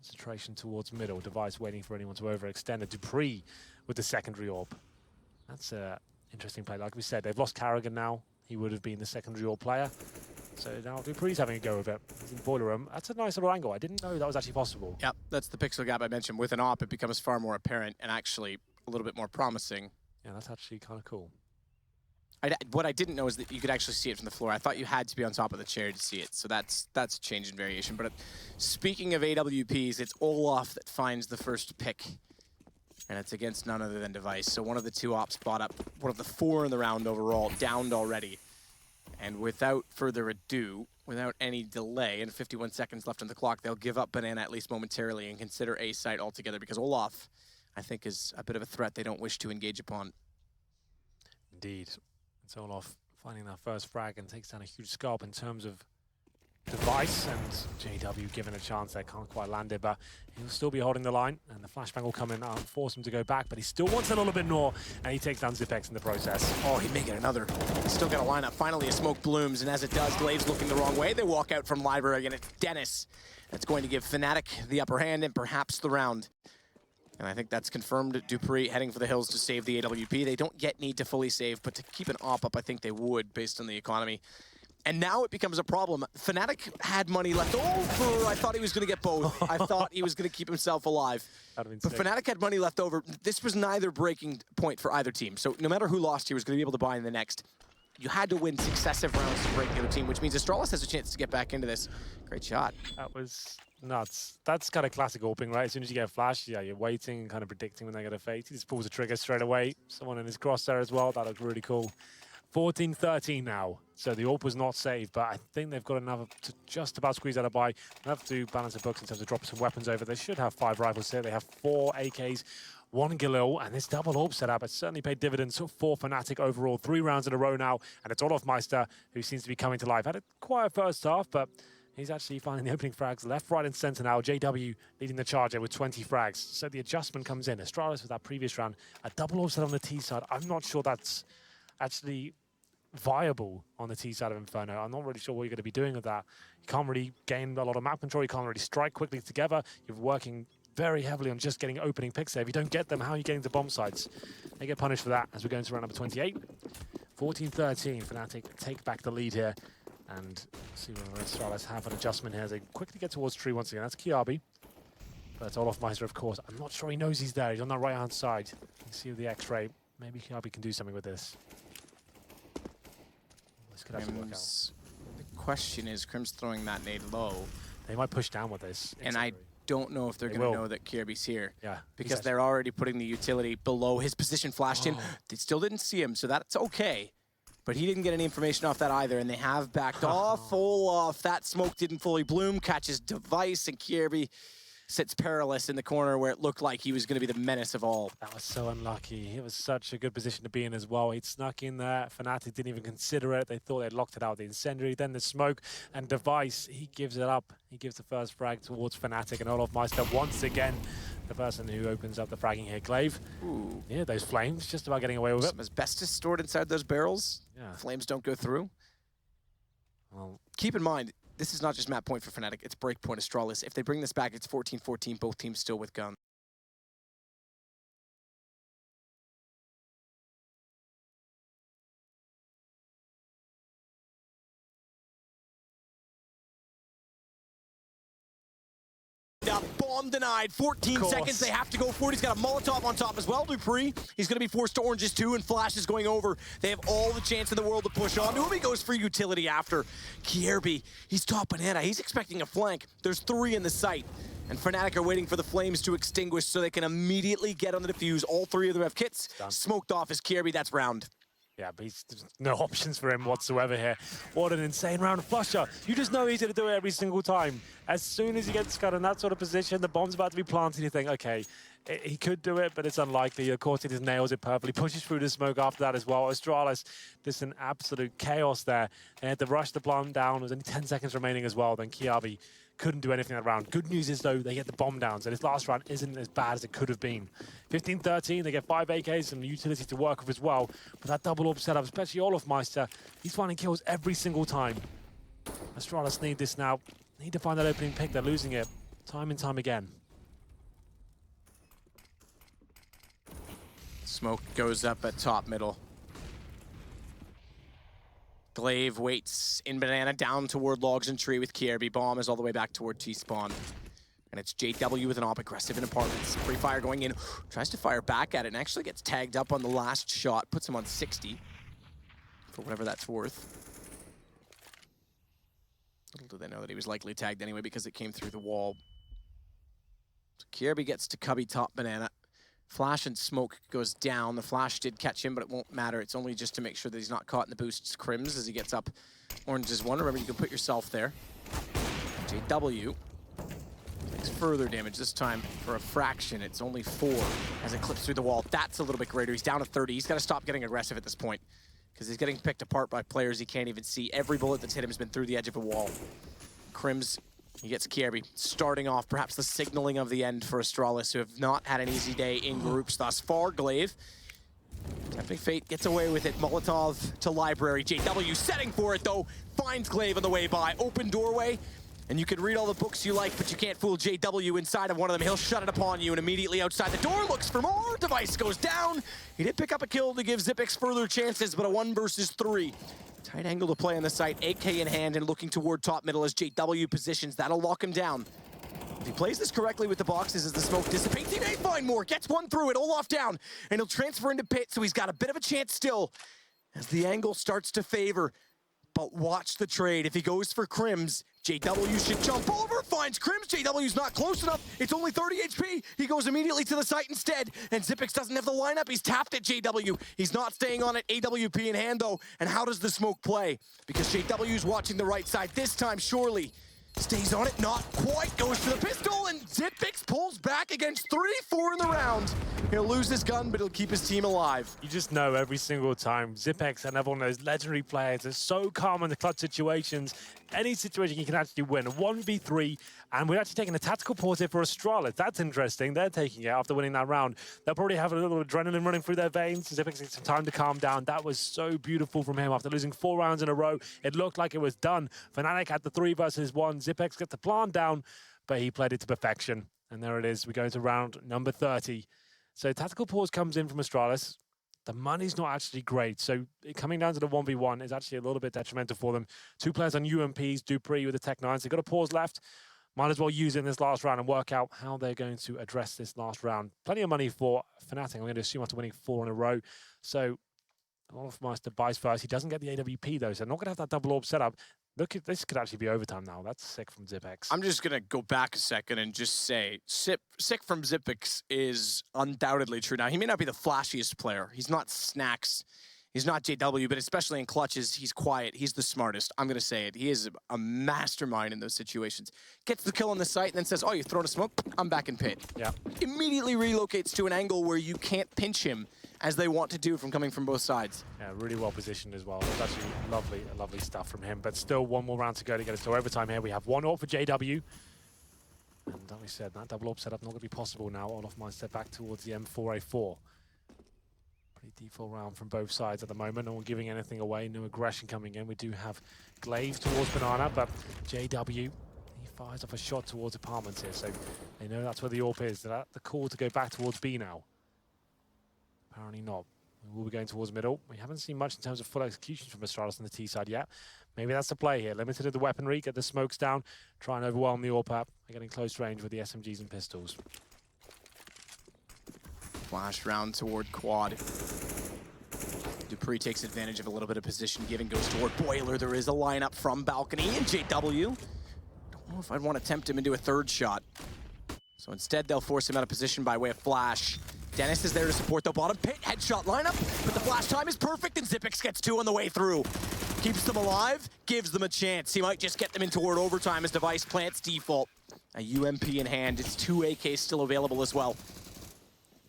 concentration towards middle. Device waiting for anyone to overextend. A Dupree with the secondary orb. That's a interesting play. Like we said, they've lost Carrigan now. He would have been the secondary orb player. So now Dupree's having a go with it. He's in the boiler room. That's a nice little angle. I didn't know that was actually possible. Yep, that's the pixel gap I mentioned. With an AWP, it becomes far more apparent and actually a little bit more promising. Yeah, that's actually kind of cool. What I didn't know is that you could actually see it from the floor. I thought you had to be on top of the chair to see it. So that's a change in variation. But speaking of AWPs, it's Olaf that finds the first pick. And it's against none other than Device. So one of the 2 ops bought up, one of the 4 in the round overall, downed already. And without further ado, without any delay, and 51 seconds left on the clock, they'll give up Banana at least momentarily and consider A site altogether because Olaf, I think, is a bit of a threat they don't wish to engage upon. Indeed. It's Olaf finding that first frag and takes down a huge scalp in terms of Device, and JW given a chance there, can't quite land it, but he'll still be holding the line, and the flashbang will come in and force him to go back, but he still wants a little bit more, and he takes down Zipex in the process. Oh, he may get another. He's still got a lineup. Finally, a smoke blooms, and as it does, Glaive's looking the wrong way. They walk out from Library, and it's Dennis that's going to give Fnatic the upper hand and perhaps the round. And I think that's confirmed. Dupree heading for the hills to save the AWP. They don't yet need to fully save, but to keep an AWP up, I think they would, based on the economy. And now it becomes a problem. Fnatic had money left over. I thought he was going to get both. I thought he was going to keep himself alive. But Fnatic had money left over. This was neither breaking point for either team. So no matter who lost, he was going to be able to buy in the next. You had to win successive rounds to break the other team, which means Astralis has a chance to get back into this. Great shot. That was nuts. That's kind of classic AWPing, right? As soon as you get a flash, yeah, you're waiting and kind of predicting when they're going to fade. He just pulls the trigger straight away. Someone in his crosshair as well. That looked really cool. 14-13 now. So the AWP was not saved, but I think they've got enough to just about squeeze out a buy. They have to balance the books in terms of dropping some weapons over. They should have 5 rifles here. They have 4 AKs, 1 Galil, and this double AWP setup has certainly paid dividends for Fnatic overall. 3 rounds in a row now, and it's Olofmeister who seems to be coming to life. Had a quiet first half, but he's actually finding the opening frags left, right, and center now. JW leading the charge there with 20 frags. So the adjustment comes in. Astralis with that previous round. A double AWP set on the T side. I'm not sure that's actually viable on the T side of Inferno. I'm not really sure what you're going to be doing with that. You can't really gain a lot of map control. You can't really strike quickly together. You're working very heavily on just getting opening picks there. If you don't get them, how are you getting to bomb sites? They get punished for that as we go into round number 28. 14-13, Fnatic take back the lead here. And see whether Astralis have an adjustment here as they quickly get towards tree once again. That's Kiabi. But it's Olofmeister, of course. I'm not sure he knows he's there. He's on that right-hand side. You can see with the X-ray. Maybe Kiabi can do something with this. This could actually work out. The question is, Crim's throwing that nade low. They might push down with this. And I don't know if they're going to know that Kiabi's here. Yeah. Because they're already putting the utility below his position flashed in. They still didn't see him, so that's okay. But he didn't get any information off that either, and they have backed off. Olaf, that smoke didn't fully bloom, catches Device, and Kiabi sits perilous in the corner where it looked like he was going to be the menace of all. That was so unlucky. It was such a good position to be in as well. He'd snuck in there. Fnatic didn't even consider it. They thought they'd locked it out. The incendiary, then the smoke, and Device, he gives it up. He gives the first frag towards Fnatic, and Olofmeister once again, the person who opens up the fragging here. Glaive. Ooh. Yeah, those flames, just about getting away with it. Some asbestos stored inside those barrels. Yeah. Flames don't go through. Well, keep in mind, this is not just map point for Fnatic, it's break point Astralis. If they bring this back, it's 14-14, both teams still with guns. Bomb denied. 14 seconds. They have to go for it. He's got a Molotov on top as well. Dupree. He's going to be forced to oranges too, and Flash is going over. They have all the chance in the world to push on. Noob goes for utility after. Kierby, he's top banana. He's expecting a flank. There's 3 in the site. And Fnatic are waiting for the flames to extinguish so they can immediately get on the defuse. All 3 of them have kits. Smoked off as Kierby. That's round. Yeah, but there's no options for him whatsoever here. What an insane round of Flusher. You just know he's going to do it every single time. As soon as he gets cut in that sort of position, the bomb's about to be planted, you think, okay, he could do it, but it's unlikely. Of course, he just nails it perfectly, pushes through the smoke after that as well. Astralis, just an absolute chaos there. They had to rush the plant down. There was only 10 seconds remaining as well. Then Kiabi couldn't do anything that round. Good news is, though, they get the bomb down, so this last round isn't as bad as it could have been. 15-13, they get 5 AKs and utility to work with as well. But that double orb setup, especially Olofmeister, he's finding kills every single time. Astralis need this now. Need to find that opening pick. They're losing it time and time again. Smoke goes up at top middle. Glaive waits in banana down toward logs and tree with Kierby. Bomb is all the way back toward T-spawn. And it's JW with an op aggressive in apartments. Free fire going in, tries to fire back at it and actually gets tagged up on the last shot. Puts him on 60 for whatever that's worth. Little do they know that he was likely tagged anyway because it came through the wall. So Kierby gets to cubby top banana. Flash and smoke goes down. The flash did catch him, but it won't matter. It's only just to make sure that he's not caught in the boosts. Crims as he gets up. Orange is 1. Remember, you can put yourself there. JW takes further damage, this time for a fraction. It's only 4 as it clips through the wall. That's a little bit greater. He's down to 30. He's got to stop getting aggressive at this point because he's getting picked apart by players he can't even see. Every bullet that's hit him has been through the edge of a wall. Crims, he gets Kierby, starting off perhaps the signaling of the end for Astralis, who have not had an easy day in groups thus far. Glaive, tempting fate, gets away with it. Molotov to library. JW setting for it though, finds Glaive on the way by. Open doorway, and you can read all the books you like, but you can't fool JW inside of one of them. He'll shut it upon you, and immediately outside the door looks for more. Device goes down. He did pick up a kill to give Xyp9x further chances, but a 1 versus 3. Tight angle to play on the site, AK in hand and looking toward top middle as JW positions. That'll lock him down. If he plays this correctly with the boxes as the smoke dissipates, he may find more. Gets 1 through it, Olaf down, and he'll transfer into pit, so he's got a bit of a chance still as the angle starts to favor. But watch the trade. If he goes for Crims, JW should jump over, finds Crims. JW's not close enough. It's only 30 HP. He goes immediately to the site instead, and Xyp9x doesn't have the lineup. He's tapped at JW. He's not staying on it. AWP in hand, though. And how does the smoke play? Because JW's watching the right side. This time, surely stays on it. Not quite. Goes for the pistol, and Xyp9x pulls back against 3-4 in the round. He'll lose his gun, but he'll keep his team alive. You just know every single time, Xyp9x and everyone knows legendary players are so calm in the clutch situations. Any situation you can actually win. 1v3, and we're actually taking a tactical pause here for Astralis. That's interesting. They're taking it after winning that round. They'll probably have a little adrenaline running through their veins. Xyp9x needs some time to calm down. That was so beautiful from him after losing 4 rounds in a row. It looked like it was done. Fnatic had the 3 versus 1. Xyp9x got the plant down, but he played it to perfection. And there it is. We go into round number 30. So tactical pause comes in from Astralis. The money's not actually great, so coming down to the 1v1 is actually a little bit detrimental for them. 2 players on UMPs, Dupree with the Tech 9s. They've got a pause left. Might as well use it in this last round and work out how they're going to address this last round. Plenty of money for Fnatic. I'm going to assume after winning 4 in a row. So Olofmeister buys first. He doesn't get the AWP though, so not going to have that double orb setup. Look, this could actually be overtime now. That's sick from Xyp9x. I'm just going to go back a second and just say, sick from Xyp9x is undoubtedly true. Now, he may not be the flashiest player. He's not Snacks. He's not JW, but especially in clutches, he's quiet. He's the smartest. I'm going to say it. He is a mastermind in those situations. Gets the kill on the site and then says, oh, you've thrown a smoke? I'm back in pit. Yeah. Immediately relocates to an angle where you can't pinch him as they want to do from coming from both sides. Yeah, really well positioned as well. It's actually lovely stuff from him. But still 1 more round to go to get us to overtime here. We have 1 AWP for JW. And like we said, that double AWP setup not going to be possible now. Olofmeister back towards the M4A4. Pretty default round from both sides at the moment. No one giving anything away. No aggression coming in. We do have Glaive towards Banana, but JW, he fires off a shot towards apartments here. So they know that's where the AWP is. They're at the call to go back towards B now. Apparently not. We will be going towards middle. We haven't seen much in terms of full executions from Astralis on the T side yet. Maybe that's the play here. Limited at the weaponry, get the smokes down, try and overwhelm the AWP. They're getting close range with the SMGs and pistols. Flash round toward quad. Dupree takes advantage of a little bit of position giving, goes toward Boiler. There is a lineup from balcony, and JW. Don't know if I'd want to tempt him into a third shot. So instead, they'll force him out of position by way of flash. Dennis is there to support the bottom pit. Headshot lineup, but the flash time is perfect, and Xyp9x gets 2 on the way through. Keeps them alive, gives them a chance. He might just get them in toward overtime as Device plants default. A UMP in hand. It's 2 AKs still available as well.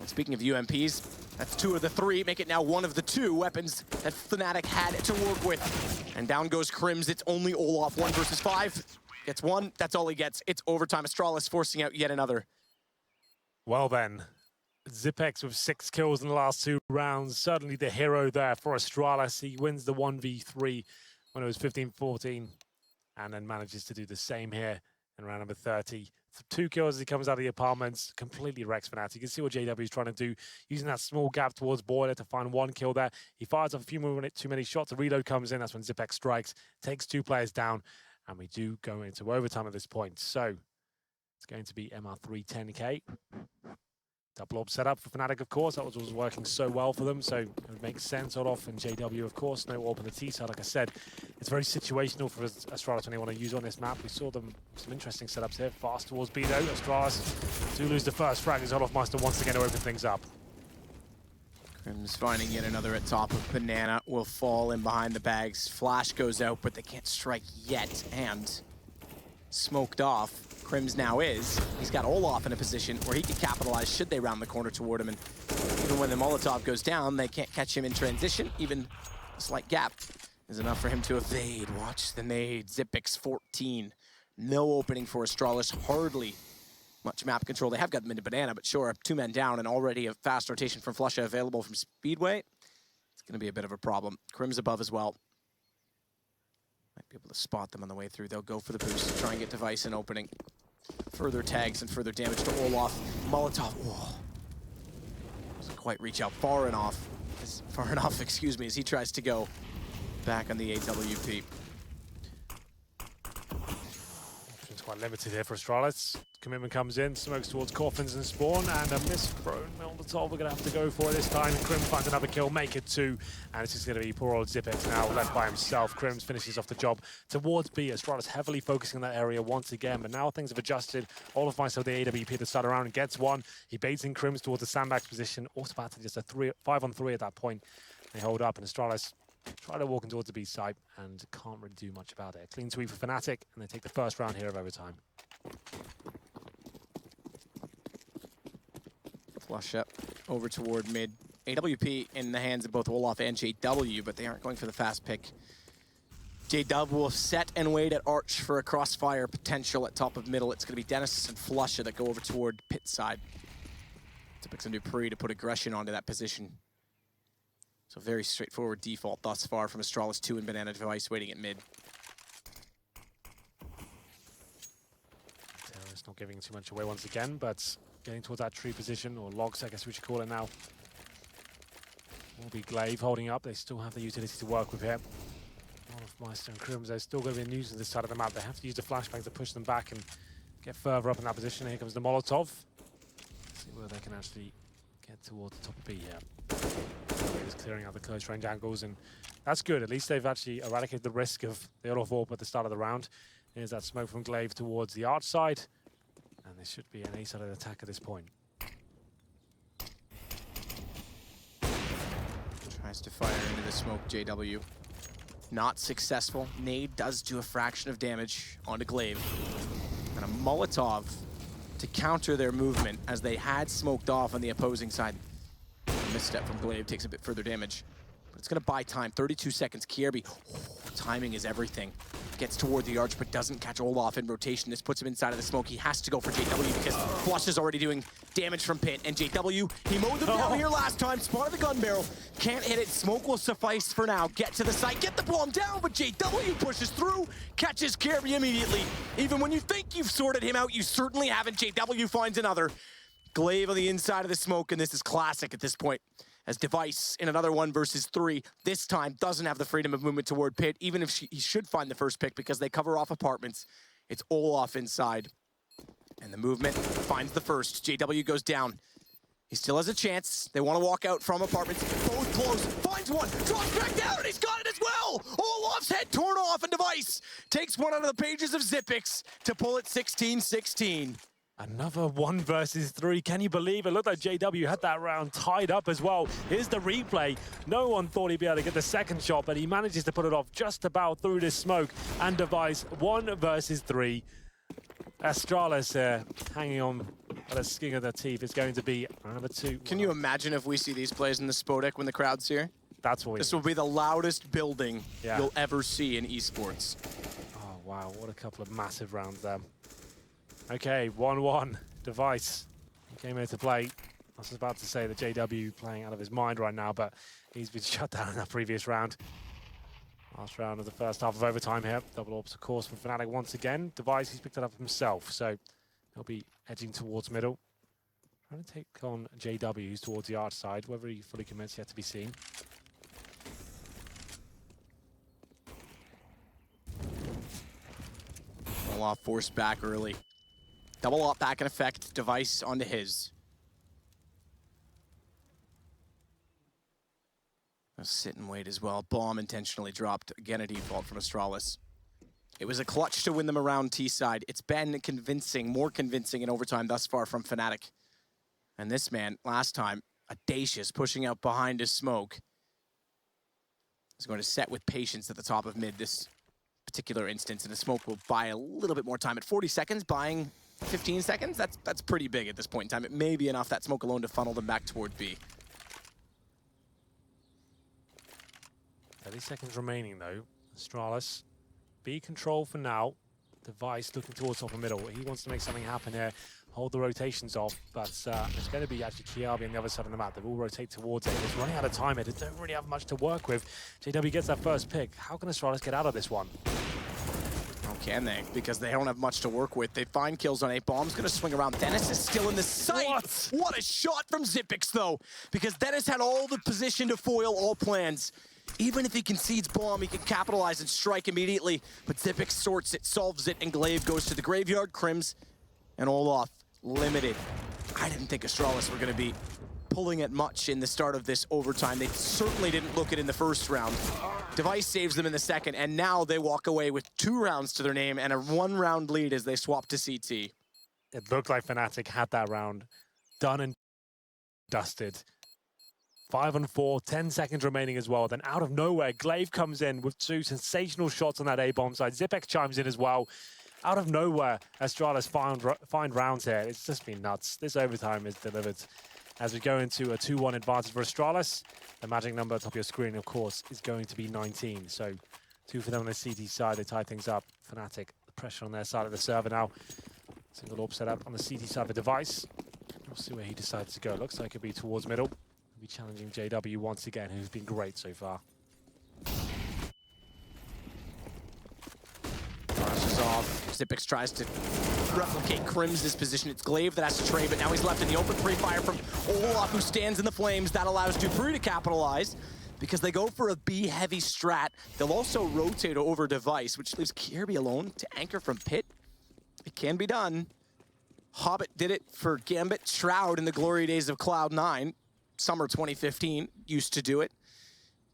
And speaking of UMPs, that's 2 of the 3, make it now 1 of the 2 weapons that Fnatic had to work with. And down goes Crims, it's only Olaf, 1 versus 5. Gets 1, that's all he gets. It's overtime. Astralis forcing out yet another. Well then, Xyp9x with 6 kills in the last 2 rounds. Certainly the hero there for Astralis. He wins the 1v3 when it was 15-14. And then manages to do the same here in round number 30. 2 kills as he comes out of the apartments, completely wrecks Fnatic. You can see what JW is trying to do, using that small gap towards Boiler to find 1 kill there. He fires off a few too many shots, a reload comes in, that's when Xyp9x strikes, takes 2 players down, and we do go into overtime at this point. So, it's going to be MR3 10K. Double AWP setup for Fnatic, of course. That was working so well for them, so it makes sense. Olaf and JW, of course. No AWP on the T side, like I said. It's very situational for Astralis when they want to use on this map. We saw them some interesting setups here. Fast towards B, though. Astralis do lose the first frag as Olafmeister once again to open things up. Crims finding yet another at top of Banana. Will fall in behind the bags. Flash goes out, but they can't strike yet. And smoked off. Crims now is. He's got Olaf in a position where he can capitalize should they round the corner toward him. And even when the Molotov goes down, they can't catch him in transition. Even a slight gap is enough for him to evade. Watch the nade. Xyp9x 14. No opening for Astralis. Hardly much map control. They have got them into Banana, but sure, 2 men down and already a fast rotation from Flusha available from Speedway. It's going to be a bit of a problem. Crims above as well. Might be able to spot them on the way through. They'll go for the boost to try and get Device in opening. Further tags and further damage to Olaf. Molotov, doesn't quite reach out far enough, excuse me, as he tries to go back on the AWP. Options quite limited here for Astralis. Commitment comes in, smokes towards coffins and spawn, and a misthrown Molotov we're going to have to go for this time. Crims finds another kill, make it 2, and it's just going to be poor old Xyp9x now left by himself. Crims finishes off the job towards B. Astralis heavily focusing on that area once again, but now things have adjusted. Olafmeister the AWP to start around and gets 1. He baits in Crims towards the sandbags position. Automatically just a 5-on-3 at that point. They hold up, and Astralis try to walk in towards the B site and can't really do much about it. Clean sweep for Fnatic, and they take the first round here of overtime. Flush up over toward mid. AWP in the hands of both Olaf and JW, but they aren't going for the fast pick. JW will set and wait at Arch for a crossfire potential at top of middle. It's going to be Dennis and Flusha that go over toward pit side. To pick some Dupree to put aggression onto that position. So very straightforward default thus far from Astralis 2 and Banana Device waiting at mid. It's not giving too much away once again, but getting towards that tree position, or logs I guess we should call it now. Will be Glaive holding up. They still have the utility to work with here. Olafmeister and Crims, they're still going to be a nuisance this side of the map. They have to use the flashbang to push them back and get further up in that position. Here comes the Molotov. Let's see where they can actually get towards the top of B here. Just clearing out the close range angles, and that's good. At least they've actually eradicated the risk of the Olaf AWP at the start of the round. Here's that smoke from Glaive towards the Arch side, and there should be an A-sided attack at this point. Tries to fire into the smoke, JW. Not successful. Nade does do a fraction of damage onto Glaive. And a Molotov to counter their movement as they had smoked off on the opposing side. A misstep from Glaive takes a bit further damage. But it's going to buy time. 32 seconds. Kierby, timing is everything. Gets toward the Arch, but doesn't catch Olaf in rotation. This puts him inside of the smoke. He has to go for JW because Flush is already doing damage from pit. And JW, he mowed them down here last time. Spotted the gun barrel. Can't hit it. Smoke will suffice for now. Get to the site. Get the bomb down, but JW pushes through. Catches Kierby immediately. Even when you think you've sorted him out, you certainly haven't. JW finds another. Glaive on the inside of the smoke, and this is classic at this point. as Device in another 1 versus 3. This time doesn't have the freedom of movement toward Pit, even if he should find the first pick because they cover off apartments. It's Olaf inside. And the movement finds the first. JW goes down. He still has a chance. They want to walk out from apartments. Both close. Finds one. Drops back down, and he's got it as well. Olaf's head torn off, and Device takes one out of the pages of Xyp9x to pull it 16-16. Another 1 versus 3. Can you believe it? Looked like JW had that round tied up as well. Here's the replay. No one thought he'd be able to get the second shot, but he manages to put it off just about through this smoke. And Device, 1 versus 3. Astralis hanging on by the skin of their teeth. It's going to be another 2. Can you imagine if we see these plays in the Spodek when the crowd's here? That's what This will be the loudest building you'll ever see in esports. Oh, wow. What a couple of massive rounds there. Okay, 1-1. Device came here to play. I was about to say that JW playing out of his mind right now, but he's been shut down in that previous round. Last round of the first half of overtime here. Double orbs, of course, from Fnatic once again. Device, he's picked it up himself, so he'll be edging towards middle. Trying to take on JW, who's towards the arch side. Whether he fully commits, yet to be seen. Olaf forced back early. Double up back in effect. Device onto his. Sit and wait as well. Bomb intentionally dropped. Again, a default from Astralis. It was a clutch to win them around T-side. It's been convincing, more convincing in overtime thus far from Fnatic. And this man, last time, audacious, pushing out behind his smoke. Is going to set with patience at the top of mid this particular instance, and the smoke will buy a little bit more time. At 40 seconds, buying 15 seconds, that's pretty big at this point in time. It may be enough, that smoke alone, to funnel them back toward B. 30 seconds remaining though. Astralis, B control for now. Device looking towards top and middle. He wants to make something happen here. Hold the rotations off, but it's going to be actually Kiabi on the other side of the map. They will rotate towards it. It's running out of time here. They don't really have much to work with. JW gets that first pick. How can Astralis get out of this one? How can they? Because they don't have much to work with. They find kills on A. Bomb's going to swing around. Dennis is still in the sight. What a shot from Xyp9x, though. Because Dennis had all the position to foil all plans. Even if he concedes bomb, he can capitalize and strike immediately. But Xyp9x sorts it, solves it, and Glaive goes to the graveyard. Crims and Olaf limited. I didn't think Astralis were going to be pulling at much in the start of this overtime. They certainly didn't look it in the first round. Device saves them in the second, and now they walk away with 2 rounds to their name and a 1-round lead as they swap to CT. It looked like Fnatic had that round done and dusted. 5-4, 10 seconds remaining as well. Then out of nowhere, Glaive comes in with 2 sensational shots on that A-bomb side. Xyp9x chimes in as well. Out of nowhere, Astralis find rounds here. It's just been nuts. This overtime is delivered. As we go into a 2-1 advantage for Astralis, the magic number at the top of your screen, of course, is going to be 19. So 2 for them on the CT side. They tie things up. Fnatic, the pressure on their side of the server now. Single orb set up on the CT side of the Device. We'll see where he decides to go. Looks like it'll be towards middle. He'll be challenging JW once again, who's been great so far. Crosses off. Xyp9x tries to replicate Crims' position. It's Glaive that has to trade, but now he's left in the open. Pre-fire from Olaf, who stands in the flames. That allows dupreeh to capitalize because they go for a B-heavy strat. They'll also rotate over Device, which leaves Kirby alone to anchor from Pit. It can be done. Hobbit did it for Gambit. Shroud in the glory days of Cloud9. Summer 2015 used to do it.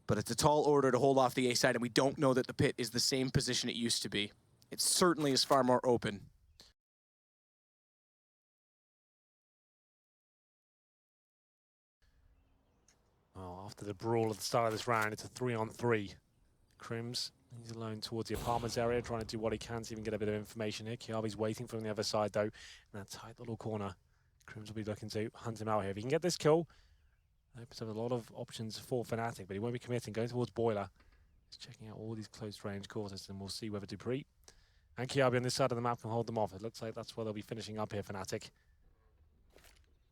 But it's a tall order to hold off the A side, and we don't know that the Pit is the same position it used to be. It certainly is far more open. Well, after the brawl at the start of this round, it's a 3-on-3. Crims, he's alone towards the apartments area, trying to do what he can to even get a bit of information here. Kiabi's waiting from the other side, though, in that tight little corner. Crims will be looking to hunt him out here. If he can get this kill, he opens up a lot of options for Fnatic, but he won't be committing. Going towards Boiler. He's checking out all these close-range quarters, and we'll see whether dupreeh and Kiabi on this side of the map can hold them off. It looks like that's where they'll be finishing up here, Fnatic.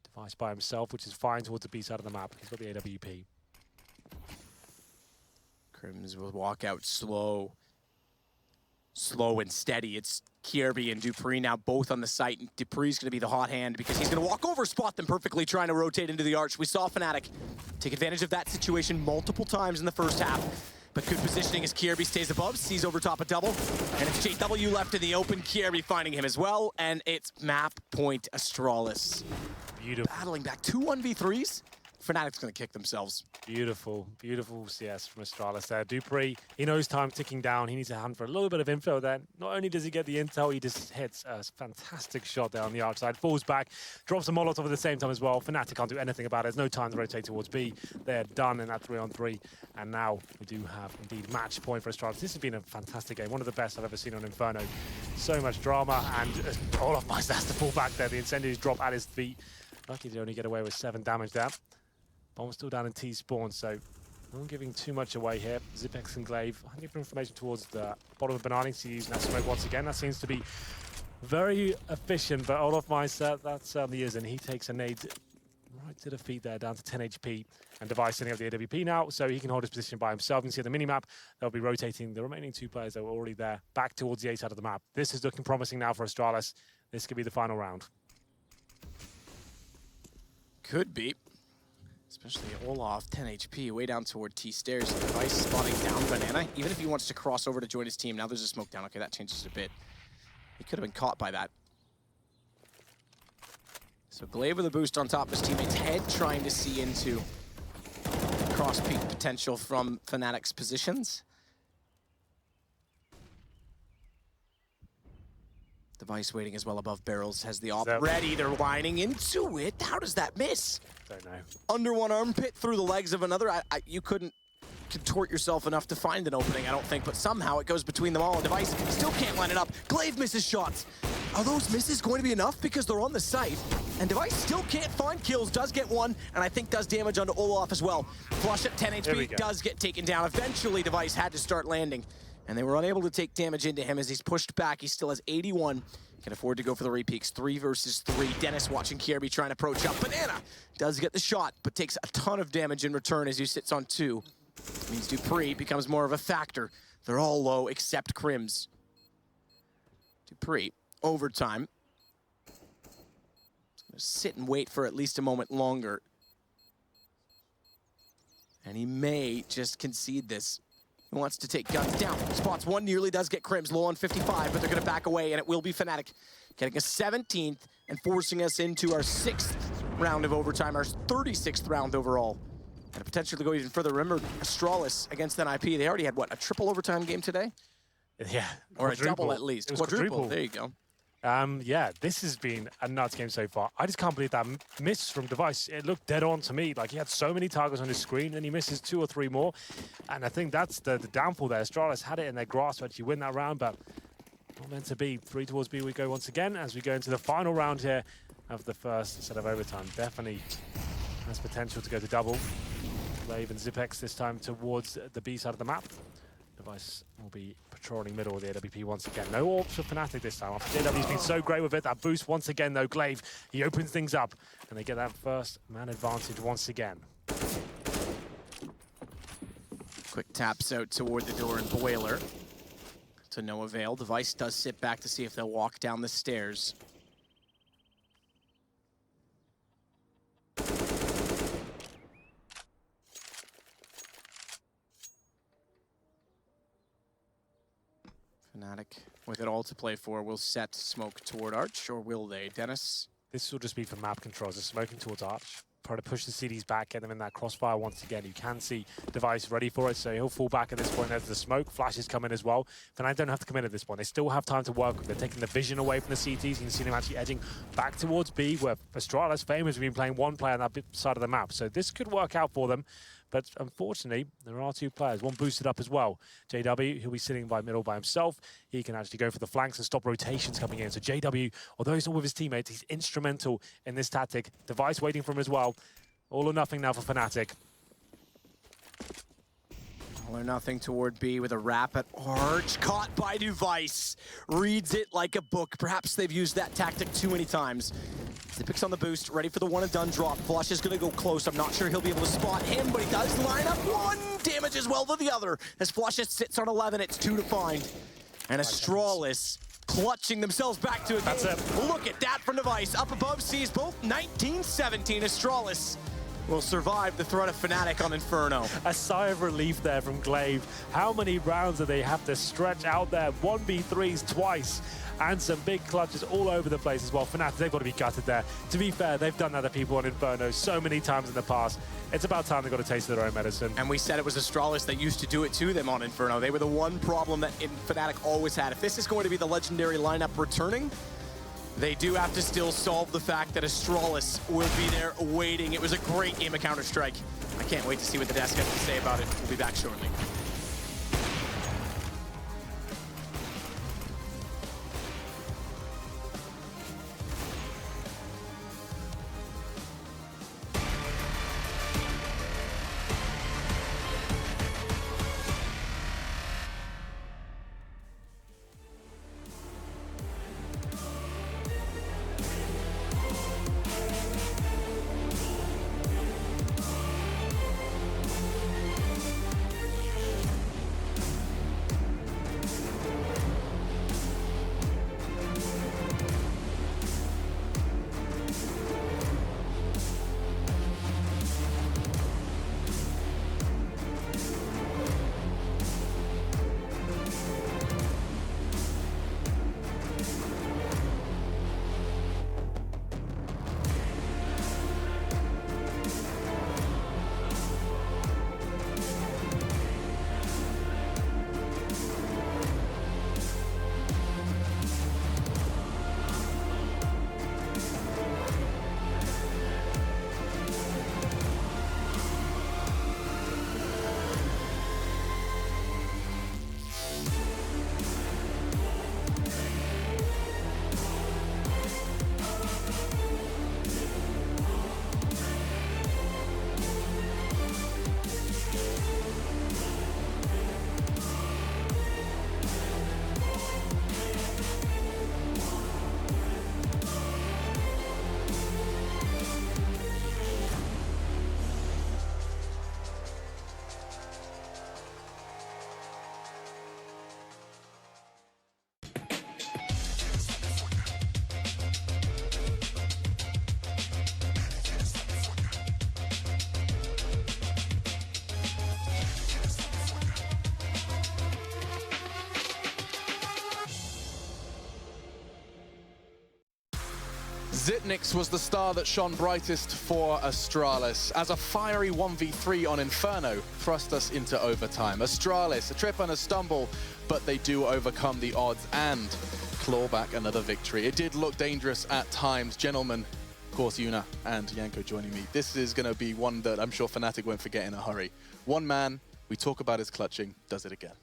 Device by himself, which is fine towards the B side of the map. He's got the AWP. Crims will walk out slow. slow and steady. It's Kierby and Dupree now both on the site, and Dupree's going to be the hot hand because he's going to walk over, spot them perfectly, trying to rotate into the arch. We saw Fnatic take advantage of that situation multiple times in the first half, but good positioning as Kierby stays above, sees over top of double, and it's JW left in the open, Kierby finding him as well, and it's map point Astralis. Beautiful. Battling back 2 1v3s. Fnatic's going to kick themselves. Beautiful, beautiful CS from Astralis there. Dupree, he knows time ticking down. He needs to hunt for a little bit of info there. Not only does he get the intel, he just hits a fantastic shot there on the outside. Falls back, drops a Molotov at the same time as well. Fnatic can't do anything about it. There's no time to rotate towards B. They're done in that 3-on-3. And now we do have, indeed, match point for Astralis. This has been a fantastic game. One of the best I've ever seen on Inferno. So much drama, and all of Meister has to fall back there. The incendiaries drop at his feet. Lucky to only get away with 7 damage there. Bomb still down in T spawn, so not giving too much away here. Zipex and Glaive hunting for information towards the bottom of Banani. So using that smoke once again. That seems to be very efficient, but Olaf Meister, that certainly is, and he takes a nade right to the feet there, down to 10 HP. And Device setting up the AWP now, so he can hold his position by himself. You can see the minimap, they'll be rotating the remaining 2 players that were already there back towards the A side of the map. This is looking promising now for Astralis. This could be the final round. Could be. Especially Olaf, 10 HP, way down toward T stairs. Device spotting down Banana. Even if he wants to cross over to join his team, now there's a smoke down. Okay, that changes a bit. He could have been caught by that. So Glaive with a boost on top of his teammate's head, trying to see into cross-peak potential from Fnatic's positions. Device waiting as well above barrels, has the op ready. They're lining into it. How does that miss? Don't know. Under one armpit, through the legs of another. You couldn't contort yourself enough to find an opening, I don't think, but somehow it goes between them all. And Device still can't line it up. Glaive misses shots. Are those misses going to be enough? Because they're on the site. And Device still can't find kills, does get one, and I think does damage onto Olaf as well. Flush at 10 HP, does get taken down. Eventually, Device had to start landing, and they were unable to take damage into him as he's pushed back. He still has 81. Can afford to go for the repeaks. 3 versus 3. Dennis watching Kierby trying to approach up. Banana does get the shot, but takes a ton of damage in return as he sits on 2. Means Dupree becomes more of a factor. They're all low except Crims. Dupree, overtime. He's gonna sit and wait for at least a moment longer. And he may just concede this. He wants to take guns down. Spots one, nearly does get Crims, low on 55, but they're going to back away, and it will be Fnatic getting a 17th and forcing us into our 6th round of overtime, our 36th round overall. And potentially go even further. Remember, Astralis against NIP, they already had, what, a triple overtime game today? Yeah. Or a double at least. Quadruple. There you go. Yeah, this has been a nuts game so far. I just can't believe that miss from Device. It looked dead on to me. Like, he had so many targets on his screen, and he misses 2 or 3 more. And I think that's the downfall there. Astralis had it in their grasp to actually win that round, but not meant to be. 3 towards B we go once again as we go into the final round here of the first set of overtime. Definitely has potential to go to double. Glaive and Zipex this time towards the B side of the map. Device will be patrolling middle of the AWP once again. No AWPs for Fnatic this time. After JW's been so great with it. That boost once again, though. Glaive, he opens things up, and they get that first man advantage once again. Quick taps out toward the door and Boiler. To no avail. Device does sit back to see if they'll walk down the stairs. Fnatic, with it all to play for, will set smoke toward Arch, or will they? Dennis? This will just be for map controls. They're smoking towards Arch. Try to push the CDs back, get them in that crossfire once again. You can see Device ready for it, so he'll fall back at this point. There's the smoke. Flashes come in as well. Fnatic don't have to commit at this point. They still have time to work with. They're taking the vision away from the CTs. You can see them actually edging back towards B, where Astralis famously been playing one player on that side of the map. So this could work out for them. But unfortunately, there are 2 players. One boosted up as well. JW, who'll be sitting by middle by himself. He can actually go for the flanks and stop rotations coming in. So JW, although he's not with his teammates, he's instrumental in this tactic. Device waiting for him as well. All or nothing now for Fnatic. All or nothing toward B with a wrap at Arch. Caught by Device. Reads it like a book. Perhaps they've used that tactic too many times. Zipex on the boost, ready for the one and done drop. Flush is going to go close. I'm not sure he'll be able to spot him, but he does line up one. Damage as well to the other. As Flush sits on 11, it's 2 to find. And Astralis clutching themselves back to a game. That's it. Look at that from Device. Up above sees both 19-17. Astralis will survive the threat of Fnatic on Inferno. A sigh of relief there from Glaive. How many rounds do they have to stretch out there? 1v3s twice. And some big clutches all over the place as well. Fnatic, they've got to be gutted there. To be fair, they've done that to people on Inferno so many times in the past. It's about time they got a taste of their own medicine. And we said it was Astralis that used to do it to them on Inferno. They were the one problem that Fnatic always had. If this is going to be the legendary lineup returning, they do have to still solve the fact that Astralis will be there waiting. It was a great game of Counter-Strike. I can't wait to see what the desk has to say about it. We'll be back shortly. Zitnix was the star that shone brightest for Astralis, as a fiery 1v3 on Inferno thrust us into overtime. Astralis, a trip and a stumble, but they do overcome the odds and claw back another victory. It did look dangerous at times. Gentlemen, of course, Yuna and Yanko joining me. This is going to be one that I'm sure Fnatic won't forget in a hurry. One man, we talk about his clutching, does it again.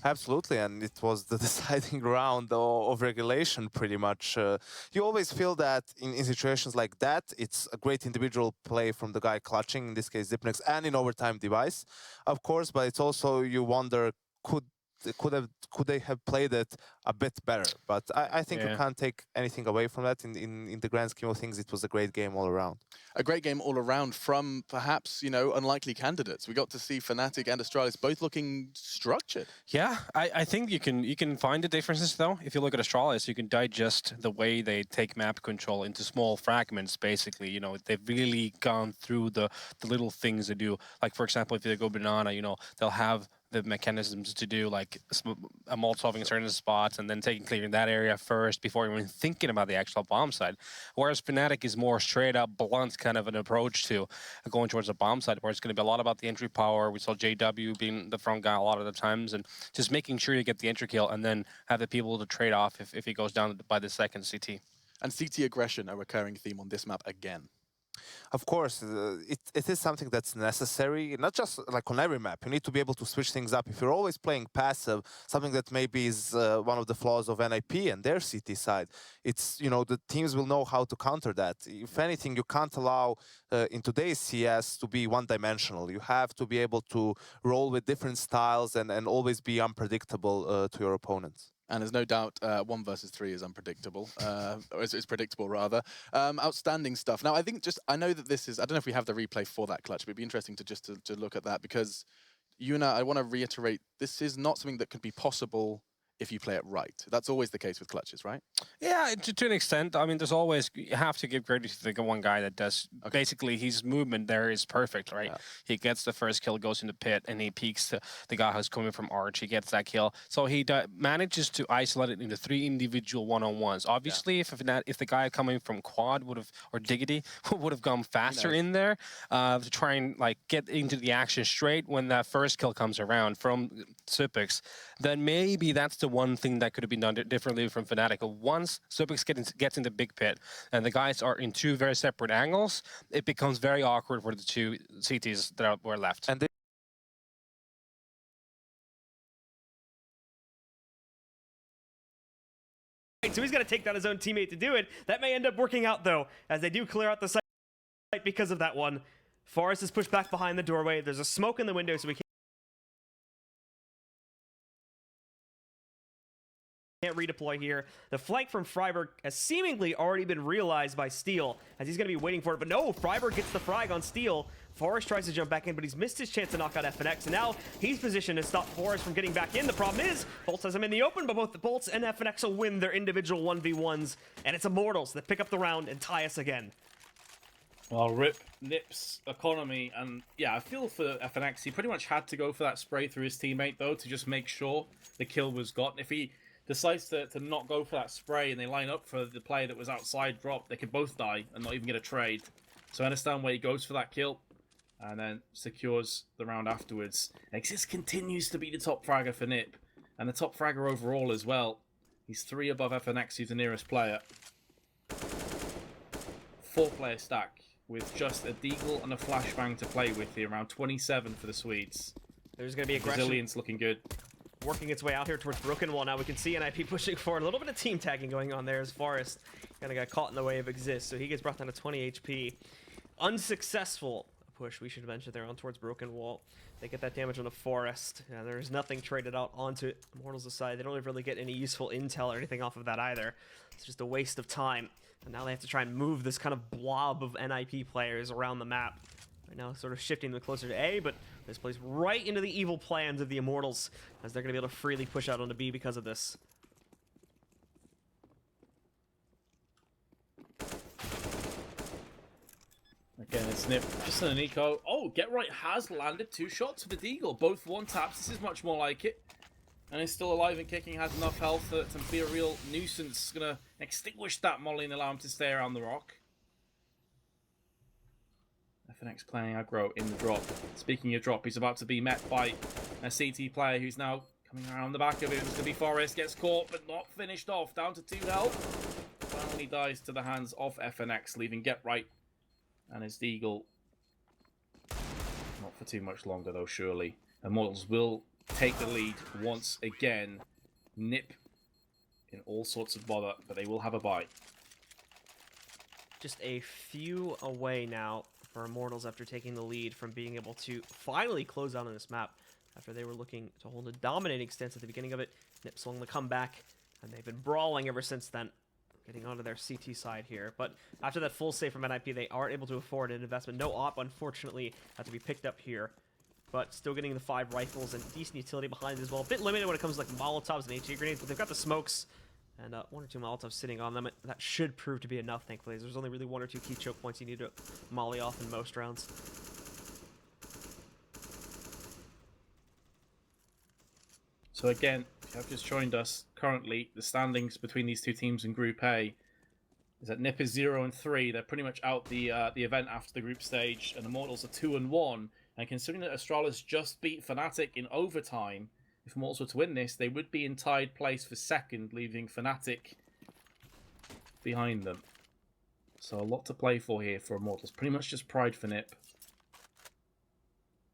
Absolutely, and it was the deciding round of regulation, pretty much. You always feel that in situations like that, it's a great individual play from the guy clutching, in this case Zipnex, and in overtime Device, of course, but it's also, you wonder, could they have played it a bit better? But I think you can't take anything away from that. In the grand scheme of things, it was a great game all around. A great game all around from perhaps, you know, unlikely candidates. We got to see Fnatic and Astralis both looking structured. Yeah, I think you can find the differences though. If you look at Astralis, you can digest the way they take map control into small fragments, basically. You know, they've really gone through the little things they do. Like, for example, if they go banana, you know, they'll have the mechanisms to do like a Molotov in certain spots and then clearing that area first before even thinking about the actual bomb site. Whereas Fnatic is more straight up, blunt kind of an approach to going towards the bomb site, where it's going to be a lot about the entry power. We saw JW being the front guy a lot of the times, and just making sure you get the entry kill and then have the people to trade off if he goes down by the second CT. And CT aggression, a recurring theme on this map again. Of course, it is something that's necessary, not just like on every map. You need to be able to switch things up. If you're always playing passive, something that maybe is one of the flaws of NIP and their CT side, it's, you know, the teams will know how to counter that. If anything, you can't allow in today's CS to be one-dimensional. You have to be able to roll with different styles and always be unpredictable to your opponents. And there's no doubt 1 versus 3 is unpredictable, or it's predictable rather. Outstanding stuff. Now, I know that this is, I don't know if we have the replay for that clutch, but it'd be interesting to look at that, because Yuna, I want to reiterate, this is not something that could be possible if you play it right. That's always the case with clutches, right? Yeah, to an extent. I mean, there's always, you have to give credit to the one guy that does, basically his movement there is perfect, right? Yeah. He gets the first kill, goes in the pit, and he peeks to the guy who's coming from Arch. He gets that kill. So he manages to isolate it into 3 individual one-on-ones. Obviously, if the guy coming from Quad would have, or Diggity, would have gone faster in there to try and like get into the action straight when that first kill comes around from Supix, then maybe that's the one thing that could have been done differently from Fnatic. Once Supix gets in the big pit and the guys are in 2 very separate angles, it becomes very awkward for the 2 CTs that were left. And so he's going to take down his own teammate to do it. That may end up working out, though, as they do clear out the site because of that one. Forest is pushed back behind the doorway. There's a smoke in the window, so we can't redeploy here. The flank from Freiburg has seemingly already been realized by Steel, as he's going to be waiting for it. But no, Freiburg gets the frag on Steel. Forrest tries to jump back in, but he's missed his chance to knock out FNX, and now he's positioned to stop Forrest from getting back in. The problem is, Bolts has him in the open, but both the Bolts and FNX will win their individual 1v1s, and it's Immortals that pick up the round and tie us again. Well, rip Nip's economy, and yeah, I feel for FNX. He pretty much had to go for that spray through his teammate, though, to just make sure the kill was gotten. If he decides to not go for that spray and they line up for the play that was outside drop, they could both die and not even get a trade. So I understand where he goes for that kill and then secures the round afterwards. Exist continues to be the top fragger for Nip, and the top fragger overall as well. He's 3 above FNX, who's the nearest player. 4-player stack with just a Deagle and a Flashbang to play with here, around 27 for the Swedes. There's going to be aggression. Brazilians looking good. Working its way out here towards Broken Wall. Now we can see NIP pushing forward. A little bit of team tagging going on there as Forrest kind of got caught in the way of Exist, so he gets brought down to 20 HP. Unsuccessful push, we should mention, there on towards Broken Wall. They get that damage on the Forest. Yeah, there's nothing traded out onto Immortals aside. They don't really get any useful intel or anything off of that either. It's just a waste of time. And now they have to try and move this kind of blob of NIP players around the map. Right now, sort of shifting them closer to A, but this plays right into the evil plans of the Immortals, as they're going to be able to freely push out onto B because of this. Again, it's Nip, just an Nico. Oh, Get Right has landed 2 shots with the Deagle, both 1-taps. This is much more like it. And he's still alive and kicking, has enough health to be a real nuisance. Gonna extinguish that Molly and allow him to stay around the rock. FNX playing aggro in the drop. Speaking of drop, he's about to be met by a CT player who's now coming around the back of him. It's going to be Forrest, gets caught but not finished off. Down to 2 health. Finally dies to the hands of FNX, leaving Get Right and his Deagle. Not for too much longer though, surely. Immortals will take the lead once again. Nip in all sorts of bother, but they will have a bye. Just a few away now for Immortals after taking the lead from being able to finally close out on this map after they were looking to hold a dominating stance at the beginning of it. Nip swung the comeback, and they've been brawling ever since then, getting onto their CT side here. But after that full save from NIP, they aren't able to afford an investment. No op, unfortunately, had to be picked up here, but still getting the 5 rifles and decent utility behind as well. A bit limited when it comes to like Molotovs and HE grenades, but they've got the smokes and 1 or 2 Molotovs sitting on them. That should prove to be enough, thankfully. There's only really 1 or 2 key choke points you need to molly off in most rounds. So again, if you have just joined us, currently the standings between these 2 teams in Group A is that Nip is 0-3. They're pretty much out the event after the group stage, and Immortals are 2-1. And considering that Astralis just beat Fnatic in overtime, if Immortals were to win this, they would be in tied place for 2nd, leaving Fnatic behind them. So a lot to play for here for Immortals. Pretty much just pride for Nip.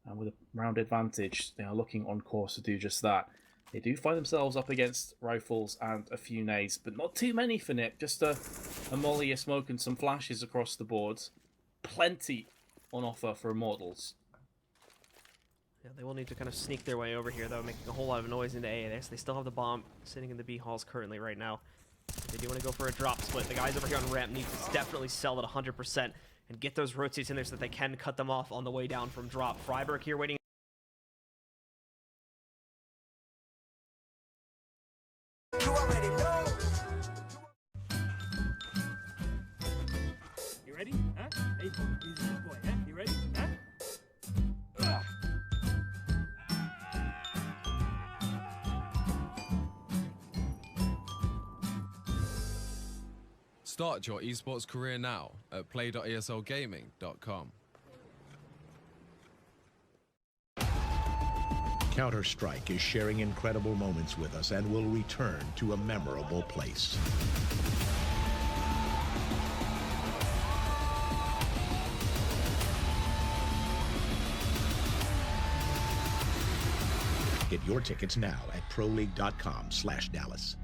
And with a round advantage, they are looking on course to do just that. They do find themselves up against rifles and a few nades, but not too many for Nip. Just a molly, a smoke, and some flashes across the board. Plenty on offer for Immortals. Yeah, they will need to kind of sneak their way over here, though, making a whole lot of noise into A. They still have the bomb sitting in the B halls currently right now. They do want to go for a drop split. The guys over here on ramp need to definitely sell at 100% and get those rotates in there so that they can cut them off on the way down from drop. Freiburg here waiting ready? Huh? Hey, boy, he's a good boy, huh? You ready? Huh? Start your esports career now at play.eslgaming.com. Counter-Strike is sharing incredible moments with us and will return to a memorable place. Get your tickets now at proleague.com/Dallas.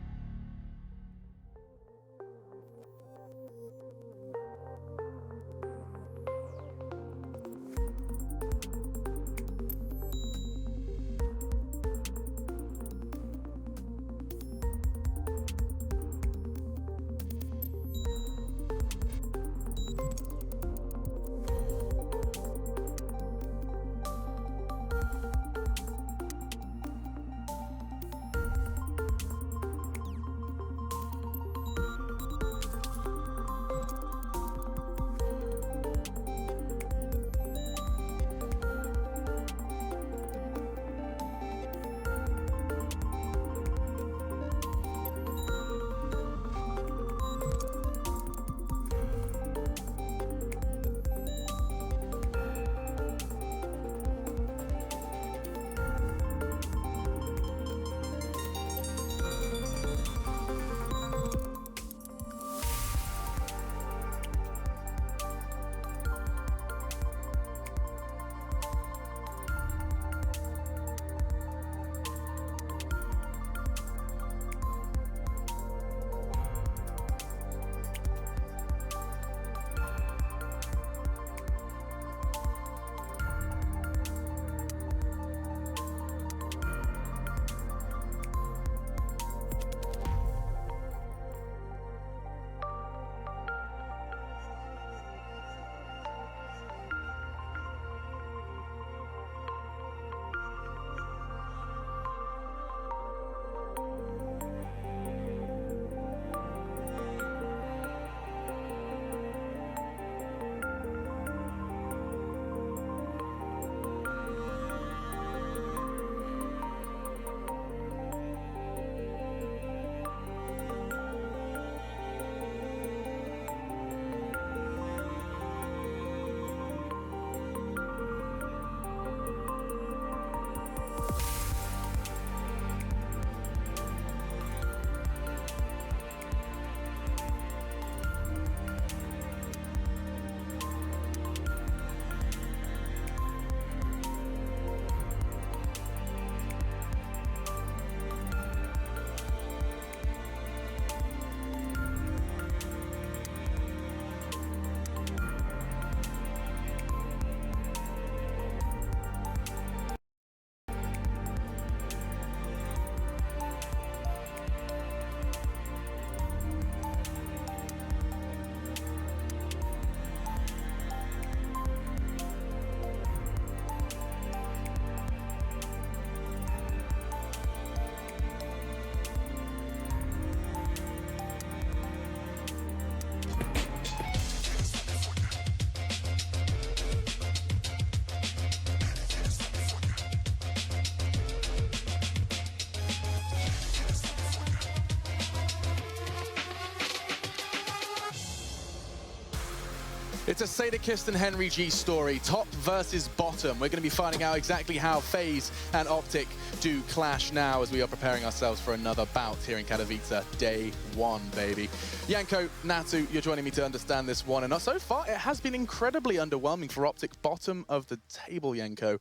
It's a Sadakist and Henry G story, top versus bottom. We're going to be finding out exactly how FaZe and Optic do clash now as we are preparing ourselves for another bout here in Katowice, day one, baby. Yanko, Natu, you're joining me to understand this one. And so far, it has been incredibly underwhelming for Optic, bottom of the table, Yanko.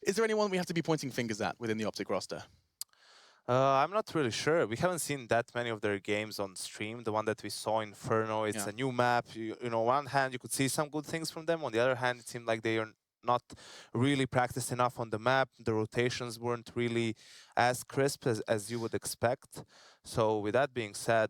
Is there anyone we have to be pointing fingers at within the Optic roster? I'm not really sure. We haven't seen that many of their games on stream. The one that we saw, Inferno, it's a new map. You know, on one hand, you could see some good things from them. On the other hand, it seemed like they are not really practiced enough on the map. The rotations weren't really as crisp as you would expect. So with that being said,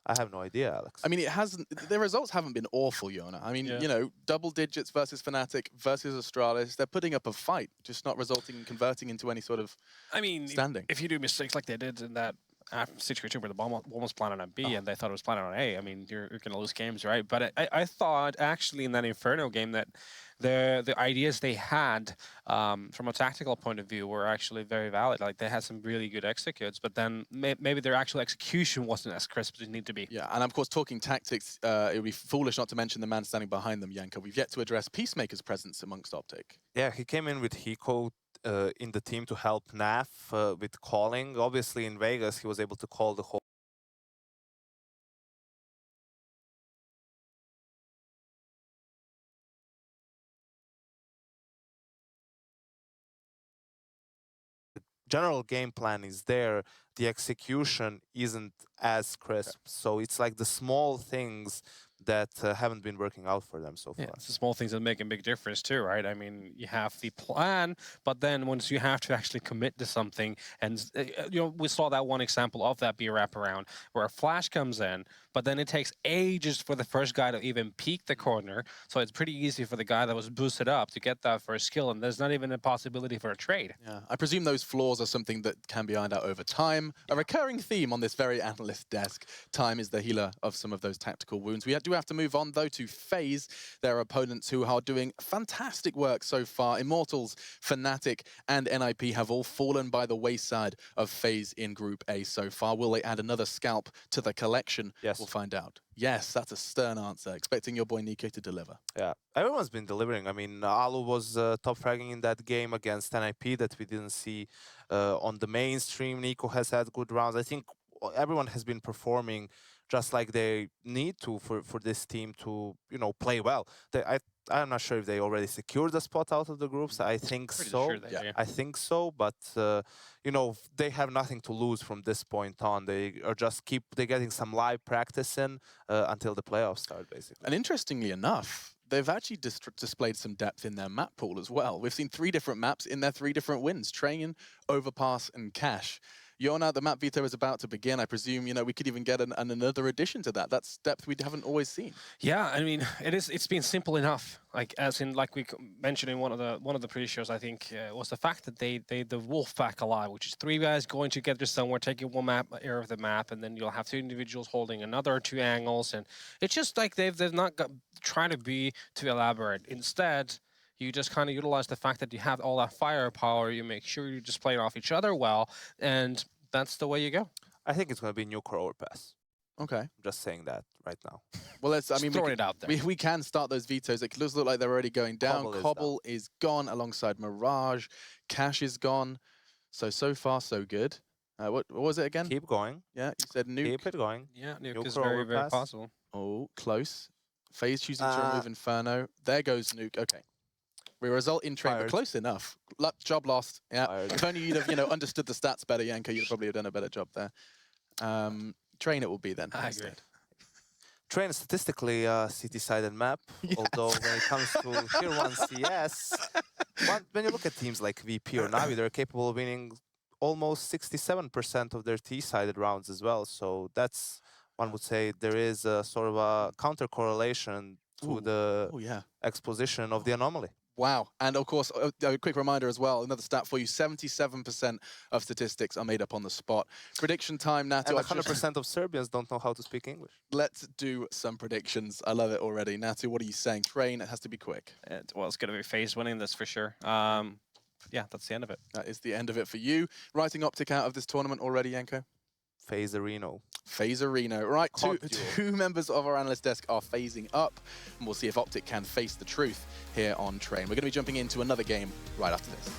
I have no idea, Alex. I mean, it hasn't. The results haven't been awful, Yona. I mean, you know, double digits versus Fnatic versus Astralis. They're putting up a fight, just not converting into any sort of standing. If you do mistakes like they did in that situation where the bomb was planted on B and they thought it was planted on A. I mean, you're going to lose games, right? But I thought actually in that Inferno game that the ideas they had from a tactical point of view were actually very valid. Like they had some really good executes, but then maybe their actual execution wasn't as crisp as it needed to be. Yeah, and of course, talking tactics, it would be foolish not to mention the man standing behind them, Janko. We've yet to address Peacemaker's presence amongst Optic. Yeah, he came in with Hiko in the team to help Naf with calling. Obviously, in Vegas, he was able to call the whole general game plan is there, the execution isn't as crisp. So it's like the small things that haven't been working out for them so far. Yeah, it's the small things that make a big difference too, right? I mean, you have the plan, but then once you have to actually commit to something, and you know, we saw that one example of that B wraparound where a flash comes in, but then it takes ages for the first guy to even peek the corner. So it's pretty easy for the guy that was boosted up to get that first kill, and there's not even a possibility for a trade. Yeah, I presume those flaws are something that can be ironed out over time. A recurring theme on this very analyst desk. Time is the healer of some of those tactical wounds. We do have to move on, though, to FaZe, their opponents who are doing fantastic work so far. Immortals, Fnatic, and NIP have all fallen by the wayside of FaZe in Group A so far. Will they add another scalp to the collection? Yes. We'll find out. Yes, that's a stern answer. Expecting your boy Nico to deliver. Yeah, everyone's been delivering. I mean, Alu was top fragging in that game against NIP that we didn't see on the mainstream. Nico has had good rounds. I think everyone has been performing just like they need to for this team to, you know, play well. I'm not sure if they already secured the spot out of the groups. I think so. Sure yeah. I think so, but you know, they have nothing to lose from this point on. They are just they're getting some live practice in until the playoffs start, basically. And interestingly enough, they've actually displayed some depth in their map pool as well. We've seen 3 different maps in their 3 different wins: Train, Overpass, and Cache. Yona, the map veto is about to begin. I presume, you know, we could even get another addition to that. That's depth we haven't always seen. Yeah, I mean, it's been simple enough. Like like we mentioned in one of the pre-shows, I think was the fact that the wolf pack alive, which is 3 guys going together somewhere, taking one area of the map, and then you'll have 2 individuals holding another 2 angles, and it's just like they've not trying to be too elaborate. Instead, you just kind of utilize the fact that you have all that firepower. You make sure you're just playing off each other well, and that's the way you go. I think it's going to be nuke or overpass. Okay. I'm just saying that right now. Well, let's. I mean, throw it out there. We can start those vetoes. It does look like they're already going down. Cobble is gone alongside Mirage. Cache is gone. So far, so good. What was it again? Keep going. Yeah, you said nuke. Keep it going. Yeah, nuke is very possible. Oh, close. FaZe choosing to remove Inferno. There goes nuke. Okay. We result in Train, but close enough. Job lost. Yeah. If only you'd have, you know, understood the stats better, Janko, you'd probably have done a better job there. Train it will be then. I agree. Train statistically a city-sided map, although when it comes to Tier 1 CS, when you look at teams like VP or Navi, they're capable of winning almost 67% of their T-sided rounds as well. So that's, one would say, there is a sort of a counter-correlation to the exposition of the anomaly. Wow. And of course, a quick reminder as well, another stat for you, 77% of statistics are made up on the spot. Prediction time now. And 100% of Serbians don't know how to speak English. Let's do some predictions. I love it already. Natu, what are you saying? Train, it has to be quick. Well, it's going to be FaZe winning this for sure. Yeah, that's the end of it. That is the end of it for you. Writing Optic out of this tournament already, Janko? FaZe-Reno. FaZe-Reno. Right, two members of our analyst desk are phasing up, and we'll see if Optic can face the truth here on Train. We're going to be jumping into another game right after this.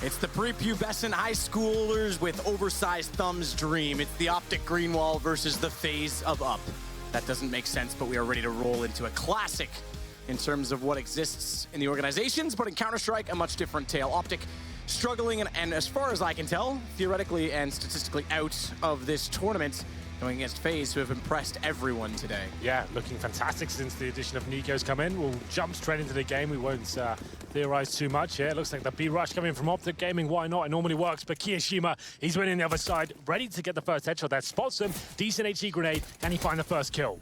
It's the prepubescent high schoolers with oversized thumbs dream. It's the Optic Greenwall versus the FaZe of Up. That doesn't make sense, but we are ready to roll into a classic in terms of what exists in the organizations, but in Counter-Strike, a much different tale. Optic struggling, and as far as I can tell, theoretically and statistically out of this tournament, going against FaZe, who have impressed everyone today. Yeah, looking fantastic since the addition of Nico's come in. We'll jump straight into the game. We won't theorize too much here. It looks like the B-Rush coming from Optic Gaming. Why not? It normally works, but Kiyoshima, he's winning the other side, ready to get the first headshot there. Spots him, decent HE grenade. Can he find the first kill?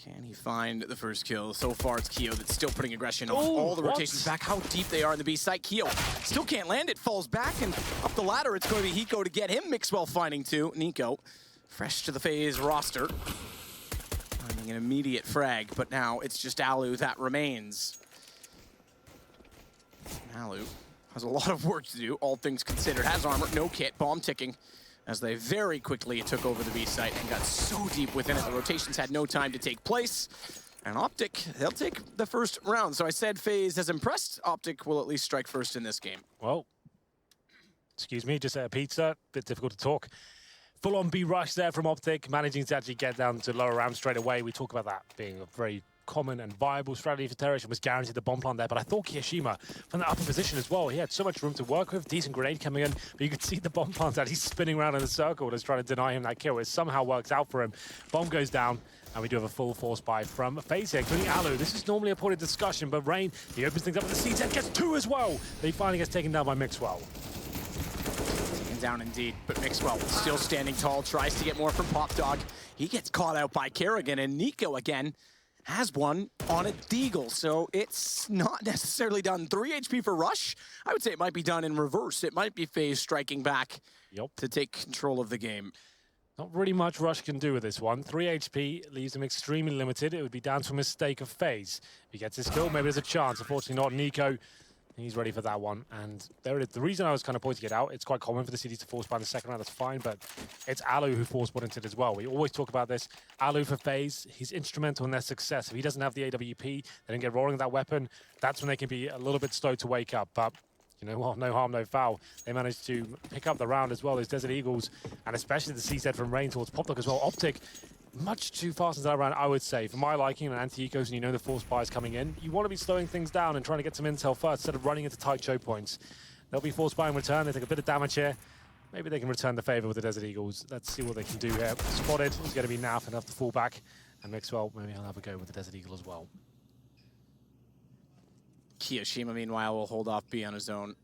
Can he find the first kill? So far, it's Keo that's still putting aggression on all the rotations back. How deep they are in the B site. Keo still can't land it, falls back, and up the ladder, it's going to be Hiko to get him. Mixwell finding two. Nico, fresh to the FaZe roster, finding an immediate frag, but now it's just Alu that remains. Alu has a lot of work to do, all things considered. Has armor, no kit, bomb ticking, as they very quickly took over the B site and got so deep within it, the rotations had no time to take place. And Optic, they'll take the first round. So I said FaZe has impressed. Optic will at least strike first in this game. Well, excuse me, just ate a pizza. Bit difficult to talk. Full-on B-Rush there from Optic, managing to actually get down to lower round straight away. We talk about that being a very common and viable strategy for Terrorish and was guaranteed the bomb plant there, but I thought Kiyoshima from the upper position as well. He had so much room to work with, decent grenade coming in, but you could see the bomb plant that he's spinning around in a circle that's trying to deny him that kill. It somehow works out for him. Bomb goes down, and we do have a full force buy from FaZe here, including Alu. This is normally a point of discussion, but Rain, he opens things up with the C10, gets two as well. But he finally gets taken down by Mixwell. Down indeed, but Mixwell still standing tall, tries to get more from Pop Dog. He gets caught out by Kerrigan, and Nico again has one on a Deagle, so it's not necessarily done. 3 HP for Rush. I would say it might be done in reverse. It might be FaZe striking back to take control of the game. Not really much Rush can do with this one. 3 HP leaves him extremely limited. It would be down to a mistake of FaZe. If he gets his kill, maybe there's a chance. Unfortunately not. Nico, he's ready for that one, and there it is. The reason I was kind of pointing it out, it's quite common for the cities to force buy in the second round, that's fine, but it's Alu who force bought into it as well. We always talk about this. Alu for FaZe, he's instrumental in their success. If he doesn't have the AWP, they don't get rolling with that weapon, that's when they can be a little bit slow to wake up, but you know what, no harm, no foul. They managed to pick up the round as well, those Desert Eagles, and especially the CZ from Rain towards Poplock as well. Optic, much too fast into that round, I would say. For my liking, and anti-ecos, and you know the force buy is coming in, you want to be slowing things down and trying to get some intel first instead of running into tight choke points. They'll be force buy in return. They take a bit of damage here. Maybe they can return the favor with the Desert Eagles. Let's see what they can do here. Spotted is going to be Naf enough to fall back. And Mixwell, maybe he'll have a go with the Desert Eagle as well. Kiyoshima, meanwhile, will hold off B on his own.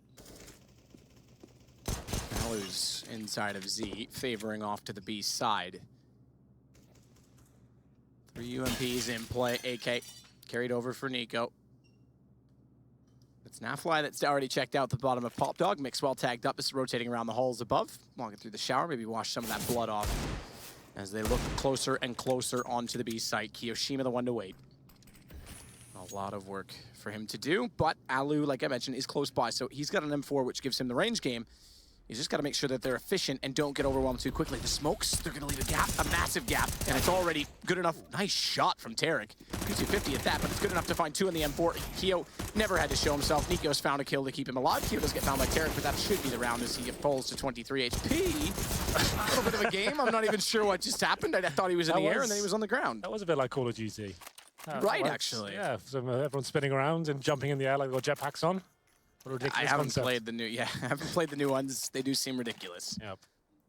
Alu's inside of Z, favoring off to the B side. 3 UMPs in play. AK carried over for Nico. It's Nafly that's already checked out the bottom of Pop Dog. Mixwell tagged up, is rotating around the halls above, walking through the shower, maybe wash some of that blood off as they look closer and closer onto the B site. Kiyoshima, the one to wait. A lot of work for him to do, but Alu, like I mentioned, is close by, so he's got an M4, which gives him the range game. He's just got to make sure that they're efficient and don't get overwhelmed too quickly. The smokes, they're going to leave a gap, a massive gap, and it's already good enough. Nice shot from Tarek. 250 at that, but it's good enough to find 2 in the M4. Keo never had to show himself. Nico's found a kill to keep him alive. Keo does get found by Tarek, but that should be the round as he falls to 23 HP. A little bit of a game. I'm not even sure what just happened. I thought he was in the air, and then he was on the ground. That was a bit like Call of Duty. Right, actually. Yeah, so everyone's spinning around and jumping in the air like they've got jetpacks on. I haven't played the new, I haven't played the new ones. They do seem ridiculous. Yep.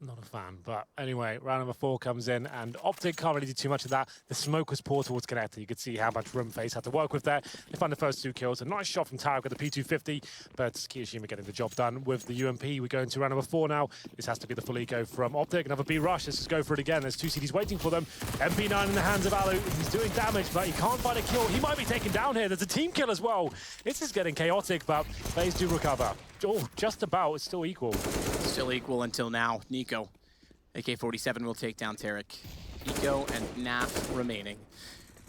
Not a fan, but anyway, round number 4 comes in, and Optic can't really do too much of that. The smoke was poor towards Connector. You could see how much room FaZe had to work with there. They find the first 2 kills. A nice shot from Tarek with the P250, but Kiyoshima getting the job done with the UMP. We go into round number 4 now. This has to be the full eco from Optic. Another B-Rush. Let's just go for it again. There's 2 CDs waiting for them. MP9 in the hands of Alu. He's doing damage, but he can't find a kill. He might be taken down here. There's a team kill as well. This is getting chaotic, but FaZe do recover. Oh, just about. It's still equal. Still equal until now. Nico. AK-47 will take down Tarek. Nico and Naf remaining.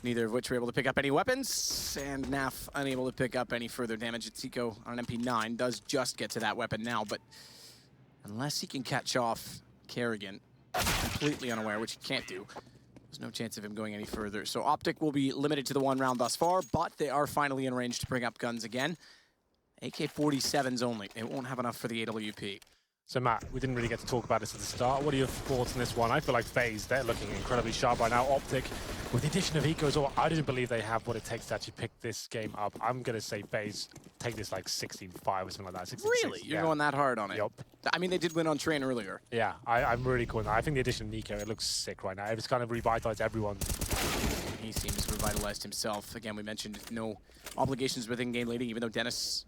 Neither of which were able to pick up any weapons, and Naf unable to pick up any further damage. Nico on an MP9 does just get to that weapon now, but unless he can catch off Kerrigan, completely unaware, which he can't do, there's no chance of him going any further. So Optic will be limited to the 1 round thus far, but they are finally in range to bring up guns again. AK-47s only. It won't have enough for the AWP. So Matt, we didn't really get to talk about this at the start. What are your thoughts on this one? I feel like FaZe, they're looking incredibly sharp right now. Optic, with the addition of Eco as well, I didn't believe they have what it takes to actually pick this game up. I'm going to say FaZe take this like 16-5 or something like that. 16-6. Really? You're going that hard on it? Yup. I mean, they did win on Train earlier. Yeah, I'm really cool. I think the addition of Nico, it looks sick right now. It's kind of revitalized everyone. He seems revitalized himself. Again, we mentioned no obligations with in-game leading, even though Dennis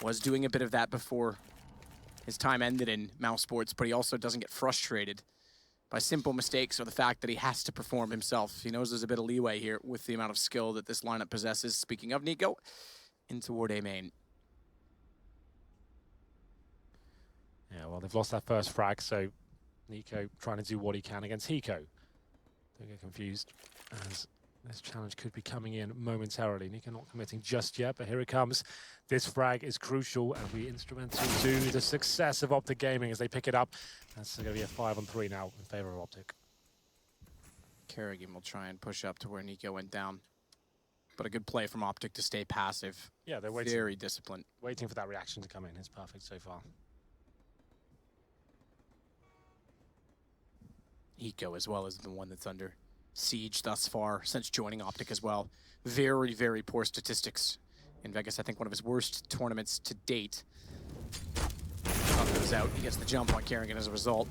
was doing a bit of that before his time ended in Mouse Sports, but he also doesn't get frustrated by simple mistakes or the fact that he has to perform himself. He knows there's a bit of leeway here with the amount of skill that this lineup possesses. Speaking of Nico, in toward A main. Yeah, well, they've lost that first frag, so Nico trying to do what he can against Hiko. Don't get confused, as this challenge could be coming in momentarily. Nico not committing just yet, but here it comes. This frag is crucial and will be instrumental to the success of Optic Gaming as they pick it up. That's going to be a 5-on-3 now in favor of Optic. Kerrigan will try and push up to where Nico went down. But a good play from Optic to stay passive. Yeah, they're waiting. Very disciplined. Waiting for that reaction to come in. It's perfect so far. Eco as well as the one that's under siege thus far since joining Optic as well. Very, very poor statistics in Vegas. I think one of his worst tournaments to date. Up goes out. He gets the jump on Kerrigan as a result.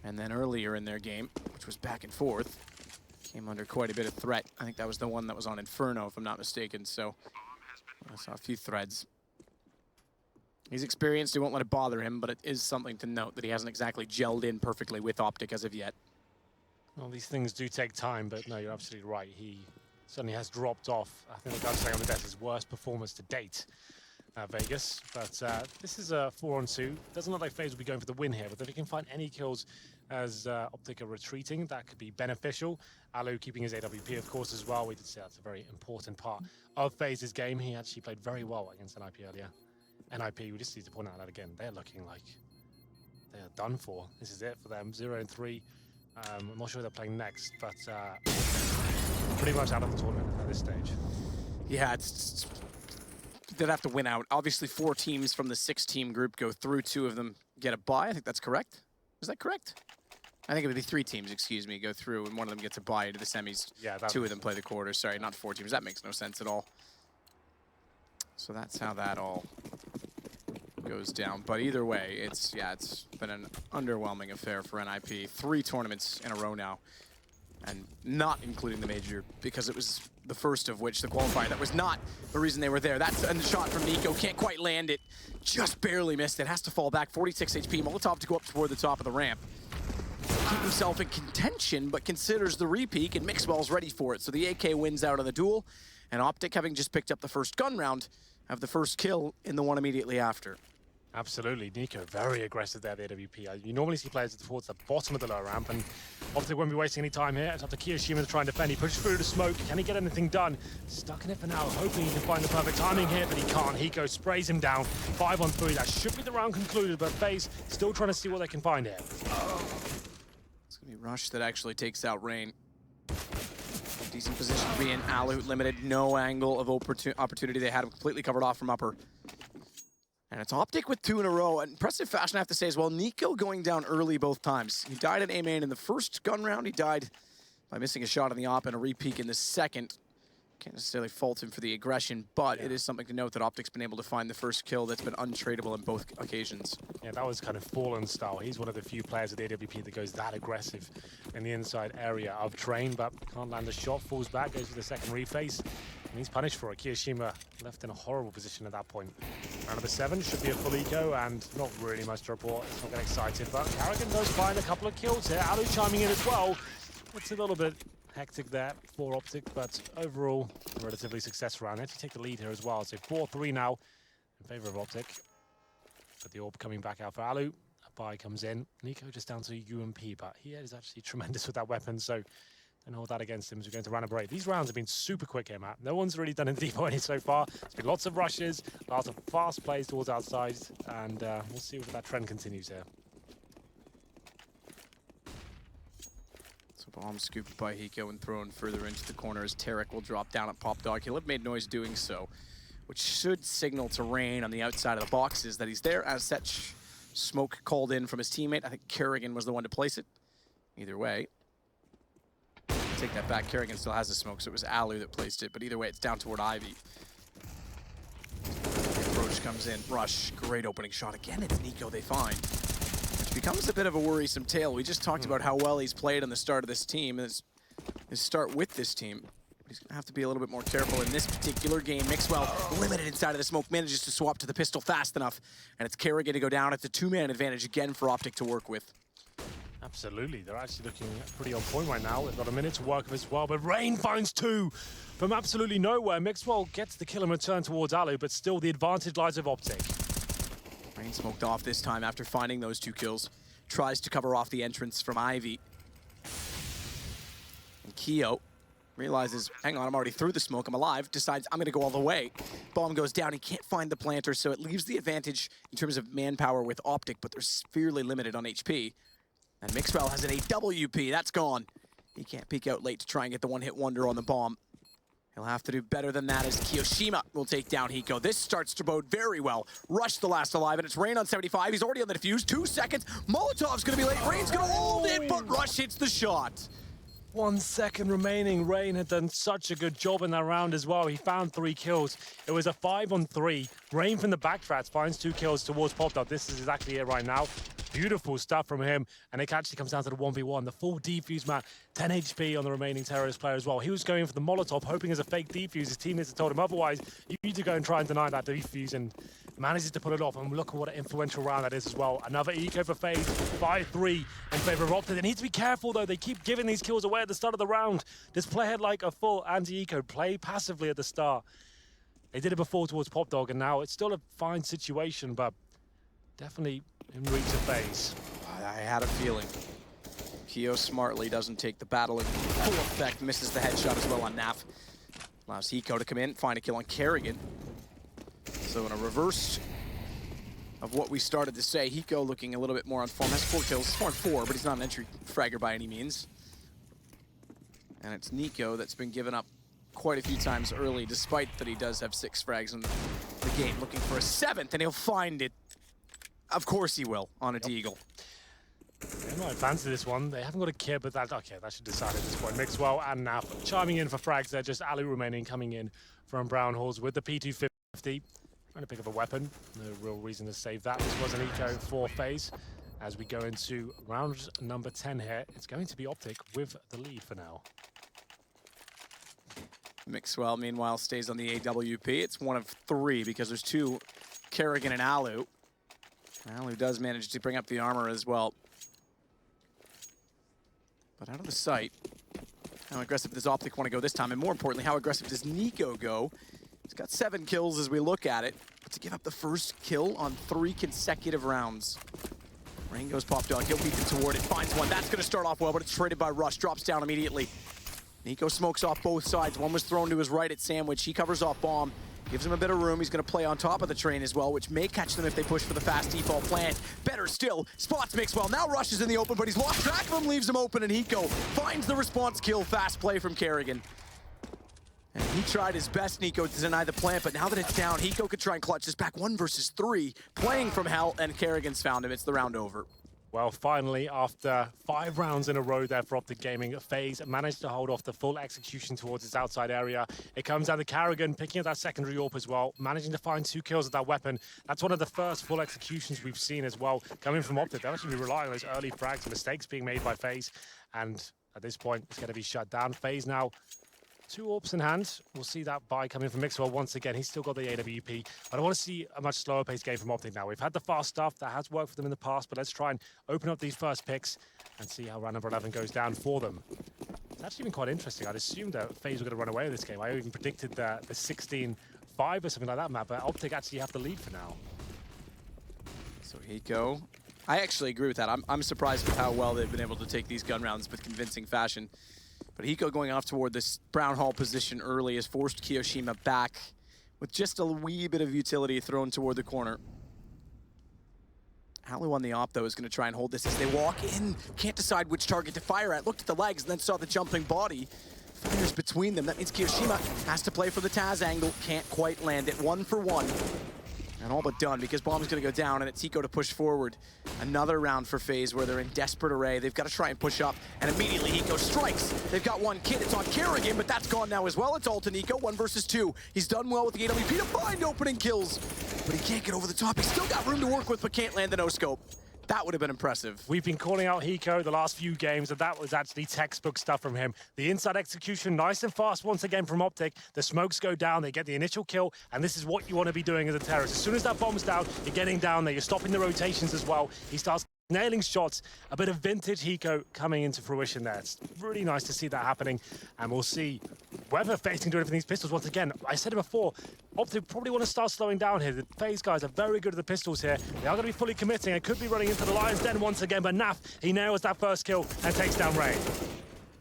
And then earlier in their game, which was back and forth, came under quite a bit of threat. I think that was the one that was on Inferno, if I'm not mistaken. So I saw a few threads. He's experienced, he won't let it bother him, but it is something to note that he hasn't exactly gelled in perfectly with Optic as of yet. Well, these things do take time, but no, you're absolutely right. He certainly has dropped off. I think the guy's saying on the desk his worst performance to date, Vegas. But this is a 4-on-2. Doesn't look like FaZe will be going for the win here, but if he can find any kills as Optic are retreating, that could be beneficial. Alu keeping his AWP, of course, as well. We did say that's a very important part of FaZe's game. He actually played very well against NIP earlier. NIP, we just need to point out that again, they're looking like they're done for. This is it for them, 0-3. I'm not sure who they're playing next, but pretty much out of the tournament at this stage. Yeah, they'd have to win out. Obviously, 4 teams from the 6-team group go through. 2 of them get a bye. I think that's correct. Is that correct? I think it would be 3 teams, excuse me, go through, and one of them gets a bye into the semis. Yeah, 2 of them play the quarters. Sorry, not 4 teams. That makes no sense at all. So that's how that all goes down. But either way, it's been an underwhelming affair for NIP. 3 tournaments in a row now, and not including the major, because it was the first of which, the qualifier, that was not the reason they were there. That's a shot from Nico, can't quite land it, just barely missed it, has to fall back, 46 HP, Molotov to go up toward the top of the ramp. Keep himself in contention, but considers the repeak, and Mixwell's ready for it. So the AK wins out of the duel, and Optic, having just picked up the first gun round, have the first kill in the one immediately after. Absolutely, Nico very aggressive there, the AWP. You normally see players towards the bottom of the lower ramp, and Optic won't be wasting any time here. It's up to Kiyoshima to try and defend. He pushes through the smoke. Can he get anything done? Stuck in it for now, hoping he can find the perfect timing here, but he can't. Hiko sprays him down. 5-on-3. That should be the round concluded, but FaZe still trying to see what they can find here. It's going to be Rush that actually takes out Rain. Decent position to be in. Alu limited, no angle of opportunity. They had him completely covered off from upper. And it's Optic with 2 in a row. Impressive fashion, I have to say as well. Nico going down early both times. He died at A-main in the first gun round. He died by missing a shot on the op and a repeak in the second. Can't necessarily fault him for the aggression, but it is something to note that Optic's been able to find the first kill that's been untradeable in both occasions. Yeah, that was kind of Fallen style. He's one of the few players at the AWP that goes that aggressive in the inside area of Train, but can't land a shot, falls back, goes for the second reface, and he's punished for it. Kiyoshima left in a horrible position at that point. Round number 7 should be a full eco, and not really much to report. It's not getting excited, but Kerrigan does find a couple of kills here. Alu chiming in as well. It's a little bit hectic there for Optic, but overall, a relatively successful round. They have to take the lead here as well, so 4-3 now in favor of Optic. But the orb coming back out for Alu. A buy comes in. Nico just down to UMP, but he is actually tremendous with that weapon, so don't hold that against him as we're going to run a break. These rounds have been super quick here, Matt. No one's really done a depot any so far. It's been lots of rushes, lots of fast plays towards outside, and we'll see if that trend continues here. Bomb scooped by Hiko and thrown further into the corner as Tarek will drop down at Pop Dog. He'll have made noise doing so which should signal to Rain on the outside of the boxes that he's there. As such, smoke called in from his teammate. I think Kerrigan was the one to place it. Either way, take that back. Kerrigan still has the smoke, so it was Alu that placed it. But either way, it's down toward Ivy. The approach comes in. Rush, great opening shot. Again, it's Nico they find. Which becomes a bit of a worrisome tale. We just talked about how well he's played on the start of this team, and his start with this team. He's going to have to be a little bit more careful in this particular game. Mixwell, limited inside of the smoke, manages to swap to the pistol fast enough. And it's Kerrigan to go down. It's a two-man advantage again for Optic to work with. Absolutely, they're actually looking pretty on point right now. They've got a minute to work with as well, but Rain finds two from absolutely nowhere. Mixwell gets the kill and return towards Alu, but still the advantage lies with Optic. Rain smoked off this time after finding those two kills. Tries to cover off the entrance from Ivy. And Keo realizes, hang on, I'm already through the smoke, I'm alive, decides I'm gonna go all the way. Bomb goes down, he can't find the planter, so it leaves the advantage in terms of manpower with Optic, but they're severely limited on HP. And Mixwell has an AWP, that's gone. He can't peek out late to try and get the one-hit wonder on the bomb. He'll have to do better than that as Kiyoshima will take down Hiko. This starts to bode very well. Rush the last alive, and it's Rain on 75. He's already on the defuse, 2 seconds. Molotov's gonna be late, Rain's gonna hold it, but Rush hits the shot. 1 second remaining. Rain had done such a good job in that round as well. He found 3 kills. It was a 5-on-3. Rain from the backtracks finds 2 kills towards PopDog. This is exactly it right now. Beautiful stuff from him. And it actually comes down to the 1v1. The full defuse map, 10 HP on the remaining terrorist player as well. He was going for the Molotov, hoping as a fake defuse. His teammates had told him otherwise. You need to go and try and deny that defuse, and manages to pull it off. And look at what an influential round that is as well. Another eco for FaZe, 5-3 in favor of Optic. They need to be careful though. They keep giving these kills away at the start of the round. This player had like a full anti-eco, play passively at the start. They did it before towards PopDog, and now it's still a fine situation, but definitely in reach of FaZe. I had a feeling. Keo smartly doesn't take the battle in full effect, misses the headshot as well on Naf. Allows Hiko to come in, find a kill on Kerrigan. So in a reverse of what we started to say, Hiko looking a little bit more on form. Has 4 kills, 4-4, but he's not an entry fragger by any means. And it's Nico that's been given up quite a few times early, despite that he does have 6 frags in the game, looking for a 7th, and he'll find it. Of course he will, on a Deagle. They might advance to this one. They haven't got a kid, but that should decide at this point. Mixwell and Naf chiming in for frags there. Just Alu remaining, coming in from Brown Halls with the P250. Trying to pick up a weapon. No real reason to save that. This was an eco for FaZe. As we go into round number 10 here, it's going to be Optic with the lead for now. Mixwell, meanwhile, stays on the AWP. It's 1 of 3 because there's 2, Kerrigan and Alu. Alu does manage to bring up the armor as well. But out of the sight. How aggressive does Optic want to go this time? And more importantly, how aggressive does Nico go? He's got 7 kills as we look at it. But to give up the first kill on 3 consecutive rounds. Rain goes PopDog, he'll beat it toward it, finds one. That's going to start off well, but it's traded by Rush, drops down immediately. Nico smokes off both sides. One was thrown to his right at Sandwich. He covers off Bomb. Gives him a bit of room. He's going to play on top of the train as well, which may catch them if they push for the fast default plan. Better still, spots Mixwell. Now Rush is in the open, but he's lost track of him, leaves him open, and Hiko finds the response kill. Fast play from Kerrigan. And he tried his best, Nico, to deny the plant, but now that it's down, Hiko could try and clutch this back 1 versus 3. Playing from hell, and Kerrigan's found him. It's the round over. Well, finally, after 5 rounds in a row there for Optic Gaming, FaZe managed to hold off the full execution towards its outside area. It comes down to Kerrigan picking up that secondary AWP as well, managing to find 2 kills with that weapon. That's one of the first full executions we've seen as well, coming from Optic. They'll actually be relying on those early frags and mistakes being made by FaZe. And at this point, it's going to be shut down. FaZe now 2 AWPs in hand. We'll see that buy coming from Mixwell once again. He's still got the AWP. But I want to see a much slower paced game from Optic now. We've had the fast stuff that has worked for them in the past, but let's try and open up these first picks and see how round number 11 goes down for them. It's actually been quite interesting. I'd assumed that FaZe were going to run away with this game. I even predicted the 16-5 or something like that map, but Optic actually have the lead for now. So Hiko, I actually agree with that. I'm surprised with how well they've been able to take these gun rounds with convincing fashion. But Hiko going off toward this Brown Hall position early has forced Kiyoshima back with just a wee bit of utility thrown toward the corner. Alu on the op, though, is going to try and hold this as they walk in. Can't decide which target to fire at. Looked at the legs and then saw the jumping body. fires between them. That means Kiyoshima has to play for the Taz angle. Can't quite land it. 1 for 1. And all but done because Bomb's going to go down and it's Hiko to push forward. Another round for FaZe where they're in desperate array. They've got to try and push up, and immediately Hiko strikes. They've got one kid. It's on Kerrigan, but that's gone now as well. It's ult to Hiko, 1 versus 2. He's done well with the AWP to find opening kills, but he can't get over the top. He's still got room to work with, but can't land the no-scope. That would have been impressive. We've been calling out Hiko the last few games, and that was actually textbook stuff from him. The inside execution, nice and fast once again from Optic. The smokes go down, they get the initial kill, and this is what you want to be doing as a terrorist. As soon as that bomb's down, you're getting down there, you're stopping the rotations as well. He starts nailing shots, a bit of vintage Hiko coming into fruition there. It's really nice to see that happening, and we'll see whether FaZe can do anything with these pistols. Once again, I said it before, Optic probably want to start slowing down here. The FaZe guys are very good at the pistols here. They are going to be fully committing. They could be running into the Lion's Den once again, but Naf, he nails that first kill and takes down Rain.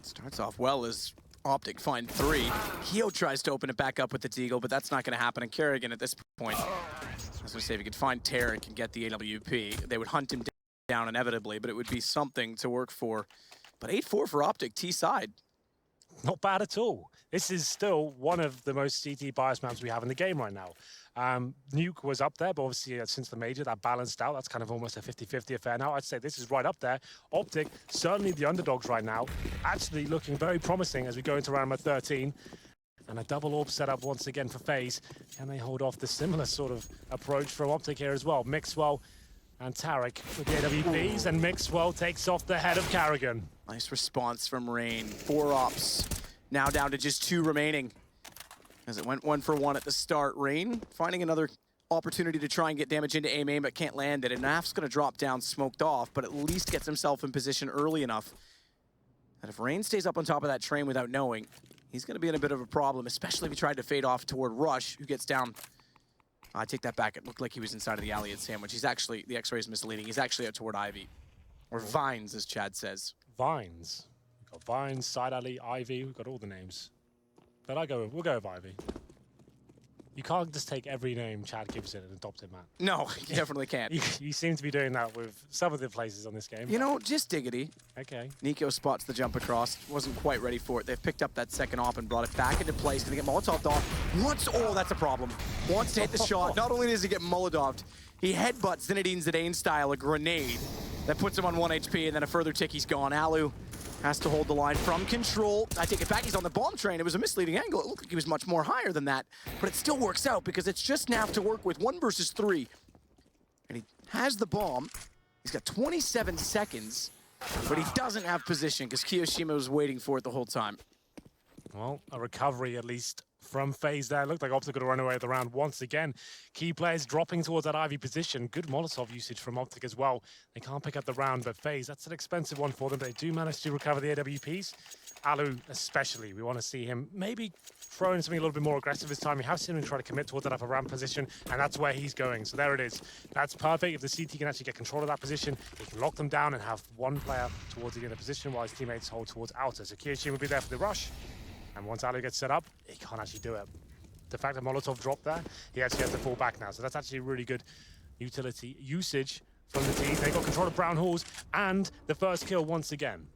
Starts off well as Optic find 3. Keo tries to open it back up with the Deagle, but that's not going to happen. And Kerrigan at this point, I was going to say, if he could find Tarek and get the AWP, they would hunt him down inevitably, but it would be something to work for. But 8-4 for Optic, T side. Not bad at all. This is still one of the most CT bias maps we have in the game right now. Nuke was up there, but obviously since the major, that balanced out. That's kind of almost a 50-50 affair now. I'd say this is right up there. Optic, certainly the underdogs right now, actually looking very promising as we go into round number 13. And a double orb setup once again for FaZe. Can they hold off the similar sort of approach from Optic here as well? Mixwell and Tarek with the AWPs, and Mixwell takes off the head of Kerrigan. Nice response from Rain. 4 ops, now down to just 2 remaining. As it went 1 for 1 at the start. Rain finding another opportunity to try and get damage into aim, but can't land it. And Naf's going to drop down smoked off, but at least gets himself in position early enough that if Rain stays up on top of that train without knowing, he's going to be in a bit of a problem, especially if he tried to fade off toward Rush, who gets down. I take that back. It looked like he was inside of the alley at Sandwich. He's actually, the X-ray is misleading. He's actually out toward Ivy. Or Vines, as Chad says. Vines. We've got Vines, Side Alley, Ivy. We've got all the names. But we'll go with Ivy. You can't just take every name Chad gives it and adopt it, man. No, you definitely can't. You seem to be doing that with some of the places on this game. You know, just diggity. Okay. Nico spots the jump across. Wasn't quite ready for it. They've picked up that second op and brought it back into place. Gonna get Molotov'd off. Oh, that's a problem. Wants to hit the shot. Not only does he get Molotov'd, he headbutts Zinedine Zidane style a grenade that puts him on 1 HP, and then a further tick, he's gone. Alu has to hold the line from control. I take it back, he's on the bomb train. It was a misleading angle. It looked like he was much more higher than that, but it still works out because it's just Naf to work with, 1 versus 3. And he has the bomb. He's got 27 seconds, but he doesn't have position because Kiyoshima was waiting for it the whole time. Well, a recovery at least from FaZe there. Looked like Optic could run away with the round once again. Key players dropping towards that Ivy position. Good Molotov usage from Optic as well. They can't pick up the round, but FaZe, that's an expensive one for them. They do manage to recover the AWPs. Alu especially, we want to see him maybe throwing something a little bit more aggressive this time. We have seen him try to commit towards that upper ramp position, and that's where he's going. So there it is. That's perfect. If the CT can actually get control of that position, he can lock them down and have one player towards the inner position while his teammates hold towards outer. So Kiyoshima will be there for the rush. And once Alu gets set up, he can't actually do it. The fact that Molotov dropped there, he actually has to fall back now. So that's actually really good utility usage from the team. They got control of Brown Halls and the first kill once again.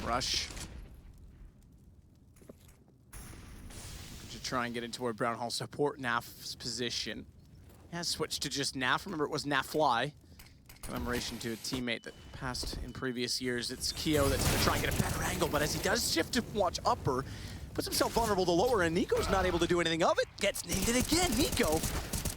Rush. To try and get into where Brown Hall support Naf's position. He has switched to just Naf. Remember, it was Naf Fly. Commemoration to a teammate that passed in previous years. It's Keo that's going to try and get a better angle, but as he does shift to watch upper, puts himself vulnerable to lower, and Nico's not able to do anything of it. Gets naded again. Nico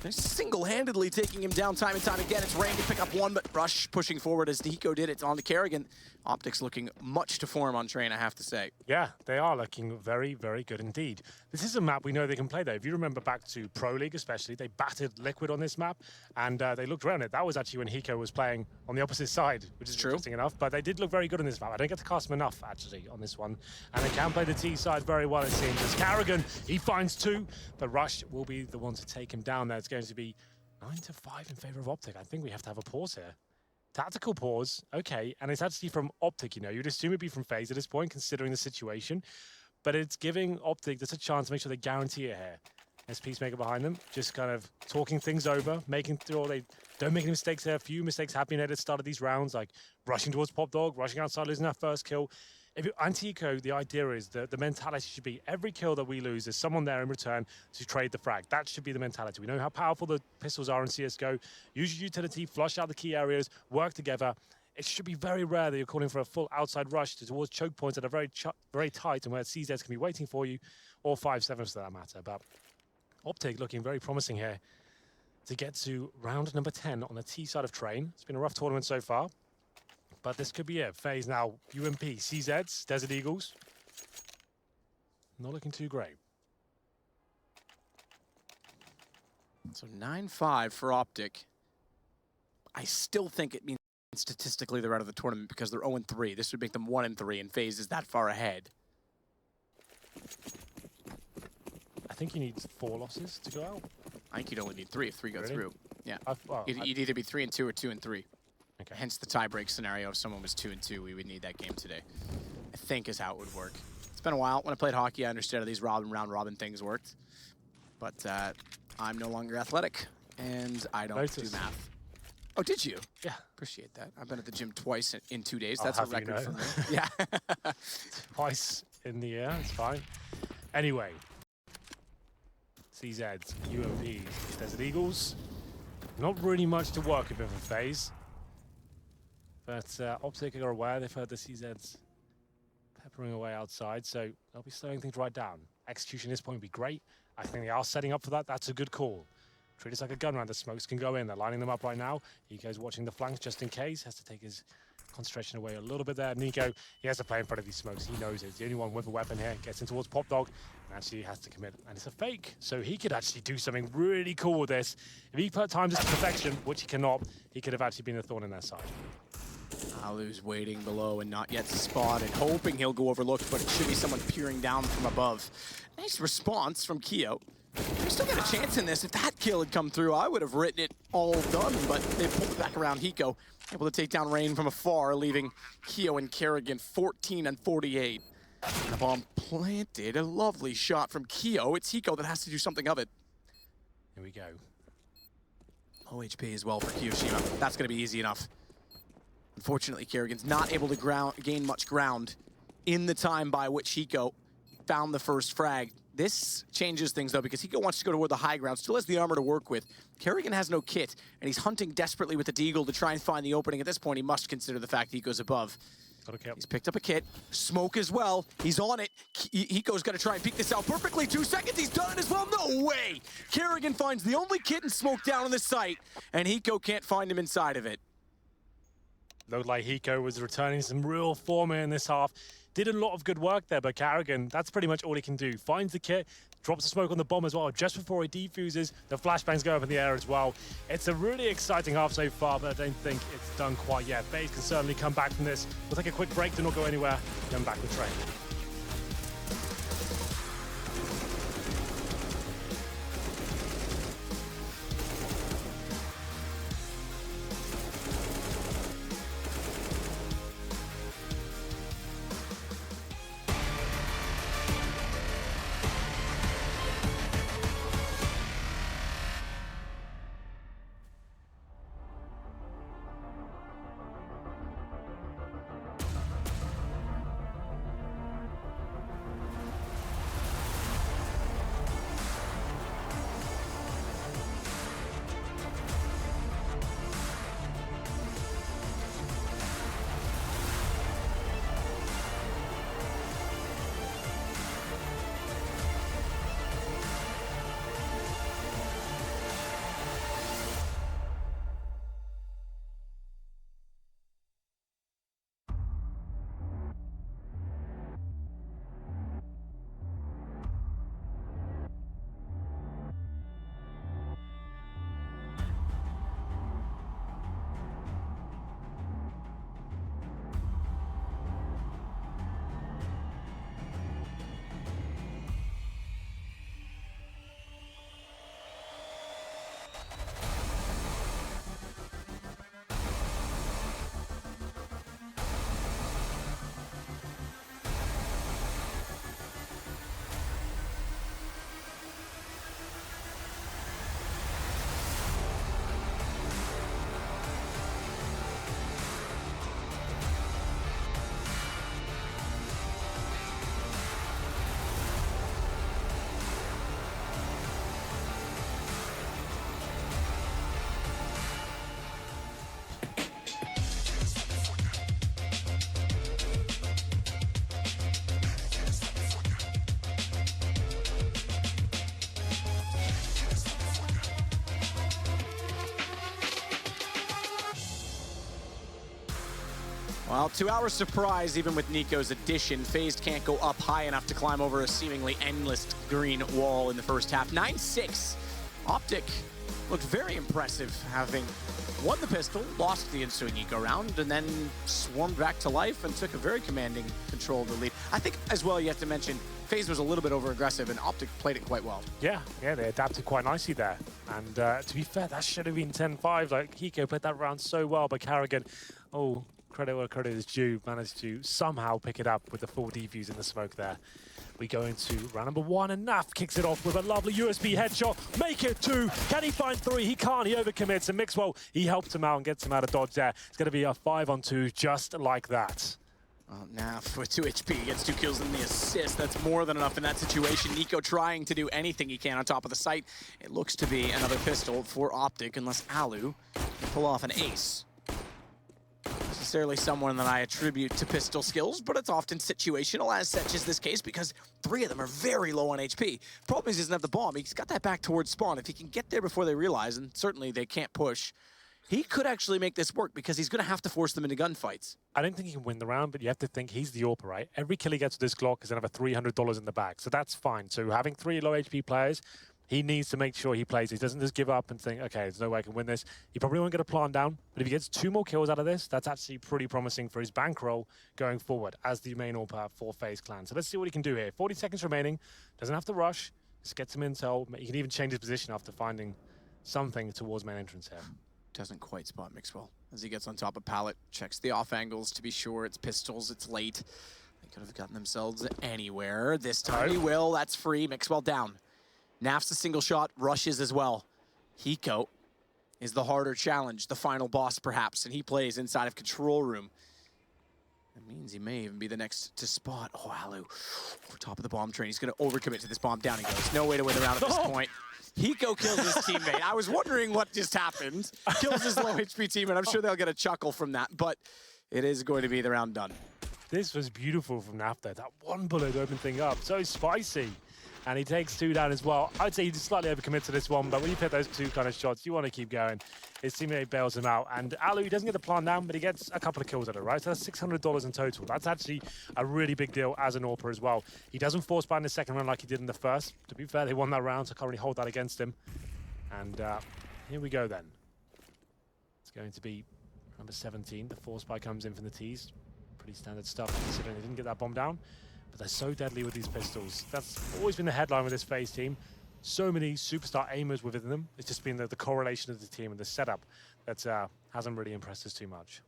single-handedly taking him down time and time again. It's Rain to pick up one, but Rush pushing forward as Nico did. It's on to Kerrigan. Optics looking much to form on train, I have to say. Yeah, they are looking very, very good indeed. This is a map we know they can play, though. If you remember back to Pro League especially, they battered Liquid on this map, and they looked around it. That was actually when Hiko was playing on the opposite side, which is true. Interesting enough, but they did look very good on this map. I don't get to cast them enough, actually, on this one. And they can play the T side very well, it seems. As Kerrigan, he finds 2, but Rush will be the one to take him down there. It's going to be 9-5 in favor of Optic. I think we have to have a pause here. Tactical pause, okay, and it's actually from Optic, you know. You'd assume it'd be from FaZe at this point, considering the situation, but it's giving Optic just a chance to make sure they guarantee it here. There's Peacemaker behind them, just kind of talking things over, making sure they don't make any mistakes there. A few mistakes have been made at the start of these rounds, like rushing towards Pop Dog, rushing outside, losing that first kill. If you're anti-eco, the idea is that the mentality should be every kill that we lose, there's someone there in return to trade the frag. That should be the mentality. We know how powerful the pistols are in CSGO. Use your utility, flush out the key areas, work together. It should be very rare that you're calling for a full outside rush towards choke points that are very tight and where CZs can be waiting for you, or 5-7s for that matter. But Optic looking very promising here to get to round number 10 on the T side of Train. It's been a rough tournament so far, but this could be it. FaZe now, UMP, CZs, Desert Eagles. Not looking too great. So 9-5 for Optic. I still think it means statistically they're out of the tournament because they're 0-3. This would make them 1-3, and FaZe is that far ahead. I think you need 4 losses to go out. I think you'd only need 3 if 3 go Really? through. Yeah. Well, You'd either be 3-2 or 2-3. Okay. Hence the tiebreak scenario. If someone was 2-2, we would need that game today. I think is how it would work. It's been a while. When I played hockey, I understood how these round robin things worked. But I'm no longer athletic, and I don't do math. Oh, did you? Yeah. Appreciate that. I've been at the gym twice in 2 days. I'll That's a have you record know. for me. Yeah. Twice in the year, it's fine. Anyway, CZs, UMPs, Desert Eagles. Not really much to work with for FaZe. But Optic are aware they've heard the CZs peppering away outside, so they'll be slowing things right down. Execution at this point would be great. I think they are setting up for that. That's a good call. Treat it like a gun round. The smokes can go in. They're lining them up right now. Eco's watching the flanks just in case. Has to take his concentration away a little bit there. Nico, he has to play in front of these smokes. He knows it. He's the only one with a weapon here. Gets in towards Pop Dog and actually has to commit. And it's a fake. So he could actually do something really cool with this. If he times this to perfection, which he cannot, he could have actually been a thorn in their side. Alu's waiting below and not yet spotted, hoping he'll go overlooked, but it should be someone peering down from above. Nice response from Keo. We still got a chance in this. If that kill had come through, I would have written it all done, but they pulled it back around Hiko, able to take down Rain from afar, leaving Keo and Kerrigan 14 and 48. And the bomb planted. A lovely shot from Keo. It's Hiko that has to do something of it. Here we go. Low HP as well for Kiyoshima. That's going to be easy enough. Unfortunately, Kerrigan's not able to gain much ground in the time by which Hiko found the first frag. This changes things, though, because Hiko wants to go toward the high ground, still has the armor to work with. Kerrigan has no kit, and he's hunting desperately with the Deagle to try and find the opening. At this point, he must consider the fact Hiko's above. He's picked up a kit. Smoke as well. He's on it. Hiko's got to try and peek this out perfectly. 2 seconds. He's done it as well. No way! Kerrigan finds the only kit and smoke down on the site, and Hiko can't find him inside of it. Looked like Hiko was returning some real form in this half. Did a lot of good work there, but Kerrigan, that's pretty much all he can do. Finds the kit, drops the smoke on the bomb as well. Just before he defuses, the flashbangs go up in the air as well. It's a really exciting half so far, but I don't think it's done quite yet. FaZe can certainly come back from this. We'll take a quick break, do not go anywhere, then back with Train. Well, 2-hour surprise even with Nico's addition. FaZe can't go up high enough to climb over a seemingly endless green wall in the first half. 9-6. Optic looked very impressive, having won the pistol, lost the ensuing eco round, and then swarmed back to life and took a very commanding control of the lead. I think as well you have to mention FaZe was a little bit over-aggressive and Optic played it quite well. Yeah, they adapted quite nicely there. And to be fair, that should have been 10-5. Like, Hiko played that round so well, but Carrigan, oh, credit where credit is due, managed to somehow pick it up with the full defuse in the smoke there. We go into round number 1, and Naf kicks it off with a lovely USB headshot. Make it 2. Can he find 3? He can't. He overcommits. And Mixwell, he helps him out and gets him out of dodge there. It's going to be a 5-on-2 just like that. Well, Naf with 2 HP gets 2 kills and the assist. That's more than enough in that situation. Nico trying to do anything he can on top of the site. It looks to be another pistol for Optic, unless Alu can pull off an ace. Not necessarily someone that I attribute to pistol skills, but it's often situational, as such as this case, because 3 of them are very low on HP. Problem is he doesn't have the bomb. He's got that back towards spawn. If he can get there before they realize, and certainly they can't push, he could actually make this work because he's going to have to force them into gunfights. I don't think he can win the round, but you have to think he's the AWP, right? Every kill he gets with this Glock is another $300 in the bag, so that's fine. So having 3 low HP players, he needs to make sure he plays. He doesn't just give up and think, okay, there's no way I can win this. He probably won't get a plant down, but if he gets 2 more kills out of this, that's actually pretty promising for his bankroll going forward as the main AWP for FaZe Clan. So let's see what he can do here. 40 seconds remaining, doesn't have to rush, just get some intel. He can even change his position after finding something towards main entrance here. Doesn't quite spot Mixwell as he gets on top of pallet, checks the off angles to be sure it's pistols, it's late. They could have gotten themselves anywhere. This time he will, that's free, Mixwell down. Naf's a single shot, rushes as well. Hiko is the harder challenge, the final boss perhaps, and he plays inside of control room. That means he may even be the next to spot. Oh, Alu, over top of the bomb train. He's going to overcommit to this bomb. Down he goes. No way to win the round at this point. Hiko kills his teammate. I was wondering what just happened. Kills his low HP teammate. I'm sure they'll get a chuckle from that, but it is going to be the round done. This was beautiful from Naf there. That one bullet opened thing up. So spicy. And he takes 2 down as well. I'd say he just slightly overcommits to this one, but when you hit those 2 kind of shots, you want to keep going. His teammate bails him out. And Alu, he doesn't get the plant down, but he gets a couple of kills at it, right? So that's $600 in total. That's actually a really big deal as an AWPer as well. He doesn't force buy in the second round like he did in the first. To be fair, they won that round, so I can't really hold that against him. And here we go then. It's going to be number 17. The force buy comes in from the tees. Pretty standard stuff, considering they didn't get that bomb down. But they're so deadly with these pistols. That's always been the headline with this FaZe team. So many superstar aimers within them. It's just been the correlation of the team and the setup that hasn't really impressed us too much.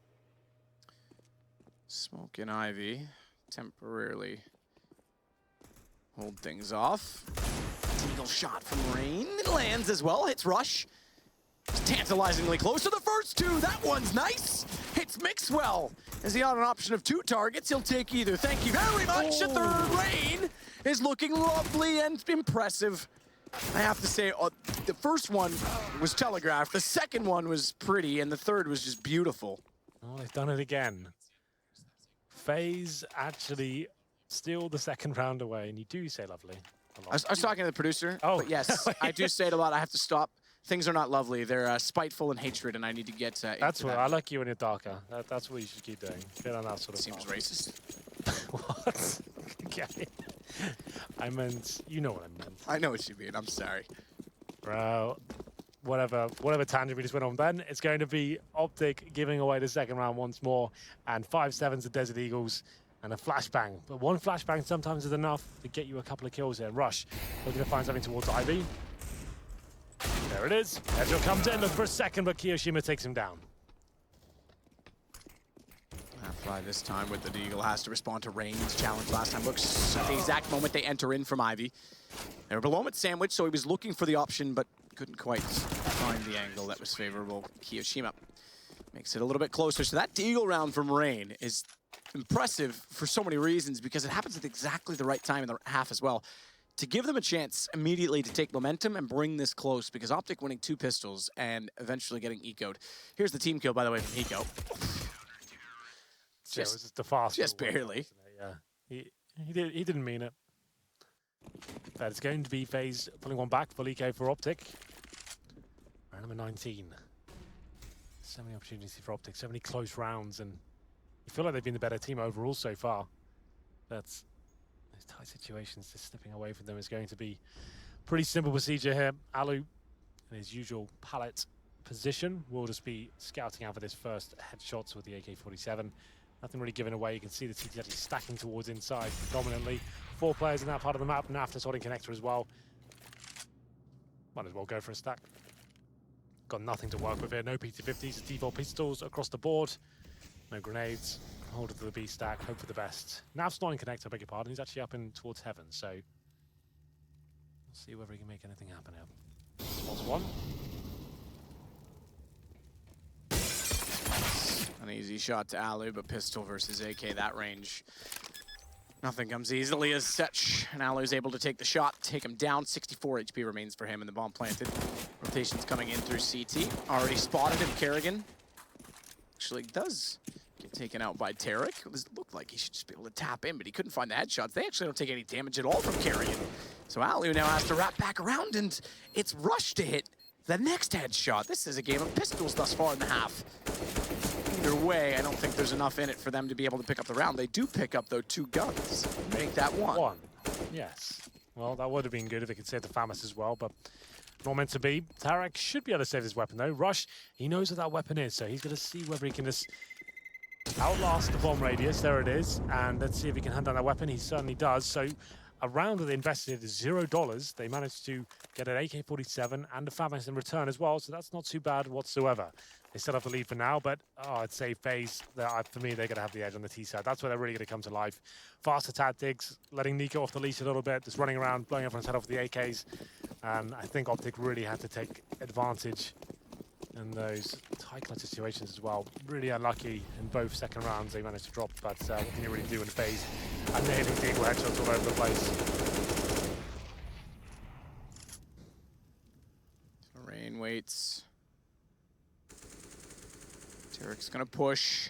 Smoke and Ivy temporarily hold things off. Eagle shot from Rain. It lands as well. Hits Rush. It's tantalizingly close to the first 2. That one's nice. Hits Mixwell. Is he on an option of 2 targets? He'll take either. Thank you very much. The third Rain is looking lovely and impressive. I have to say, the first one was telegraphed. The second one was pretty, and the third was just beautiful. Oh, they've done it again. FaZe actually steal the second round away, and you do say lovely. I was talking to the producer, but yes, I do say it a lot. I have to stop. Things are not lovely. They're spiteful and hatred, and I need to get That's what I like you when you're darker. That's what you should keep doing. Get on that sort of Seems racist. What? Okay. I meant, you know what I meant. I know what you mean. I'm sorry. Bro, whatever tangent we just went on then, it's going to be Optic giving away the second round once more, and 5-7s to Desert Eagles, and a flashbang. But one flashbang sometimes is enough to get you a couple of kills here. Rush, looking to find something towards Ivy. There it is. Headshot comes in, look for a second, but Kiyoshima takes him down. Fly this time with the Eagle has to respond to Rain's challenge last time. Looks at the exact moment they enter in from Ivy. They were below him at Sandwich, so he was looking for the option, but couldn't quite find the angle that was favorable. Kiyoshima makes it a little bit closer. So that Eagle round from Rain is impressive for so many reasons, because it happens at exactly the right time in the half as well, to give them a chance immediately to take momentum and bring this close, because Optic winning 2 pistols and eventually getting eco'd. Here's the team kill, by the way, from Hiko. It was just the fast. Just barely. Yeah, he didn't mean it. But it's going to be FaZe pulling one back for Eco for Optic. Round number 19. So many opportunities for Optic, so many close rounds, and You feel like they've been the better team overall so far. But those tight situations, just slipping away from them is going to be pretty simple procedure here. Alu, in his usual pallet position, will just be scouting out for this first headshots with the AK-47. Nothing really given away. You can see the CT actually stacking towards inside predominantly. 4 players in that part of the map. Naf just holding connector as well. Might as well go for a stack. Got nothing to work with here. No PT-50s, default pistols across the board. No grenades. Hold it to the B stack. Hope for the best. Naf's not in connector, I beg your pardon. He's actually up in towards heaven, so we'll see whether he can make anything happen here. Spots one. An easy shot to Alu, but pistol versus AK, that range. Nothing comes easily as such, and Alu's able to take the shot, take him down. 64 HP remains for him, and the bomb planted. Rotations coming in through CT. Already spotted him, Kerrigan. Actually does get taken out by Tarek. It looked like he should just be able to tap in, but he couldn't find the headshots. They actually don't take any damage at all from Kerrigan. So Alu now has to wrap back around, and it's Rush to hit the next headshot. This is a game of pistols thus far in the half. Either way, I don't think there's enough in it for them to be able to pick up the round. They do pick up, though, 2 guns. Make that one. Yes. Well, that would have been good if they could save the FAMAS as well, but not meant to be. Tarek should be able to save his weapon, though. Rush, he knows what that weapon is, so he's going to see whether he can just outlast the bomb radius. There it is. And let's see if he can hunt down that weapon. He certainly does. So a round that they invested $0, they managed to get an AK-47 and a FAMAS in return as well, so that's not too bad whatsoever. They still have the lead for now, but I'd say FaZe, for me, they're going to have the edge on the T side. That's where they're really going to come to life. Faster tactics, letting Nico off the leash a little bit, just running around, blowing everyone's head off with the AKs. And I think Optic really had to take advantage in those tight clutch situations as well. Really unlucky in both second rounds they managed to drop, but what can you really do in FaZe? And they're hitting deagle headshots all over the place. Rain waits. Tarek's gonna push.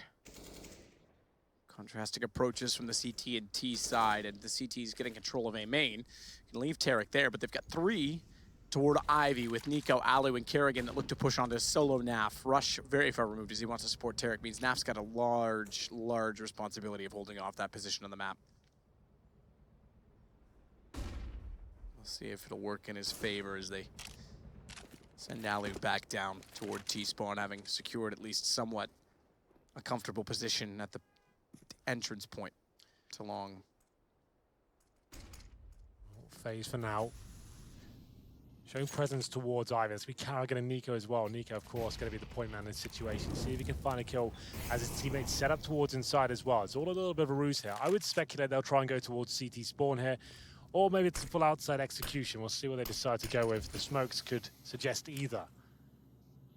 Contrasting approaches from the CT and T side, and the CT's getting control of A main. Can leave Tarek there, but they've got 3 toward Ivy with Nico, Alu, and Kerrigan that look to push onto solo Naf. Rush very far removed as he wants to support Tarek. Means Naf's got a large responsibility of holding off that position on the map. We'll see if it'll work in his favor as they send Alu back down toward T-spawn, having secured at least somewhat a comfortable position at the entrance point to long. FaZe for now. Showing presence towards Ivy. It's be Kerrigan and Nico as well. Nico, of course, going to be the point man in this situation. See if he can find a kill as his teammates set up towards inside as well. It's all a little bit of a ruse here. I would speculate they'll try and go towards CT spawn here. Or maybe it's a full outside execution. We'll see what they decide to go with. The smokes could suggest either.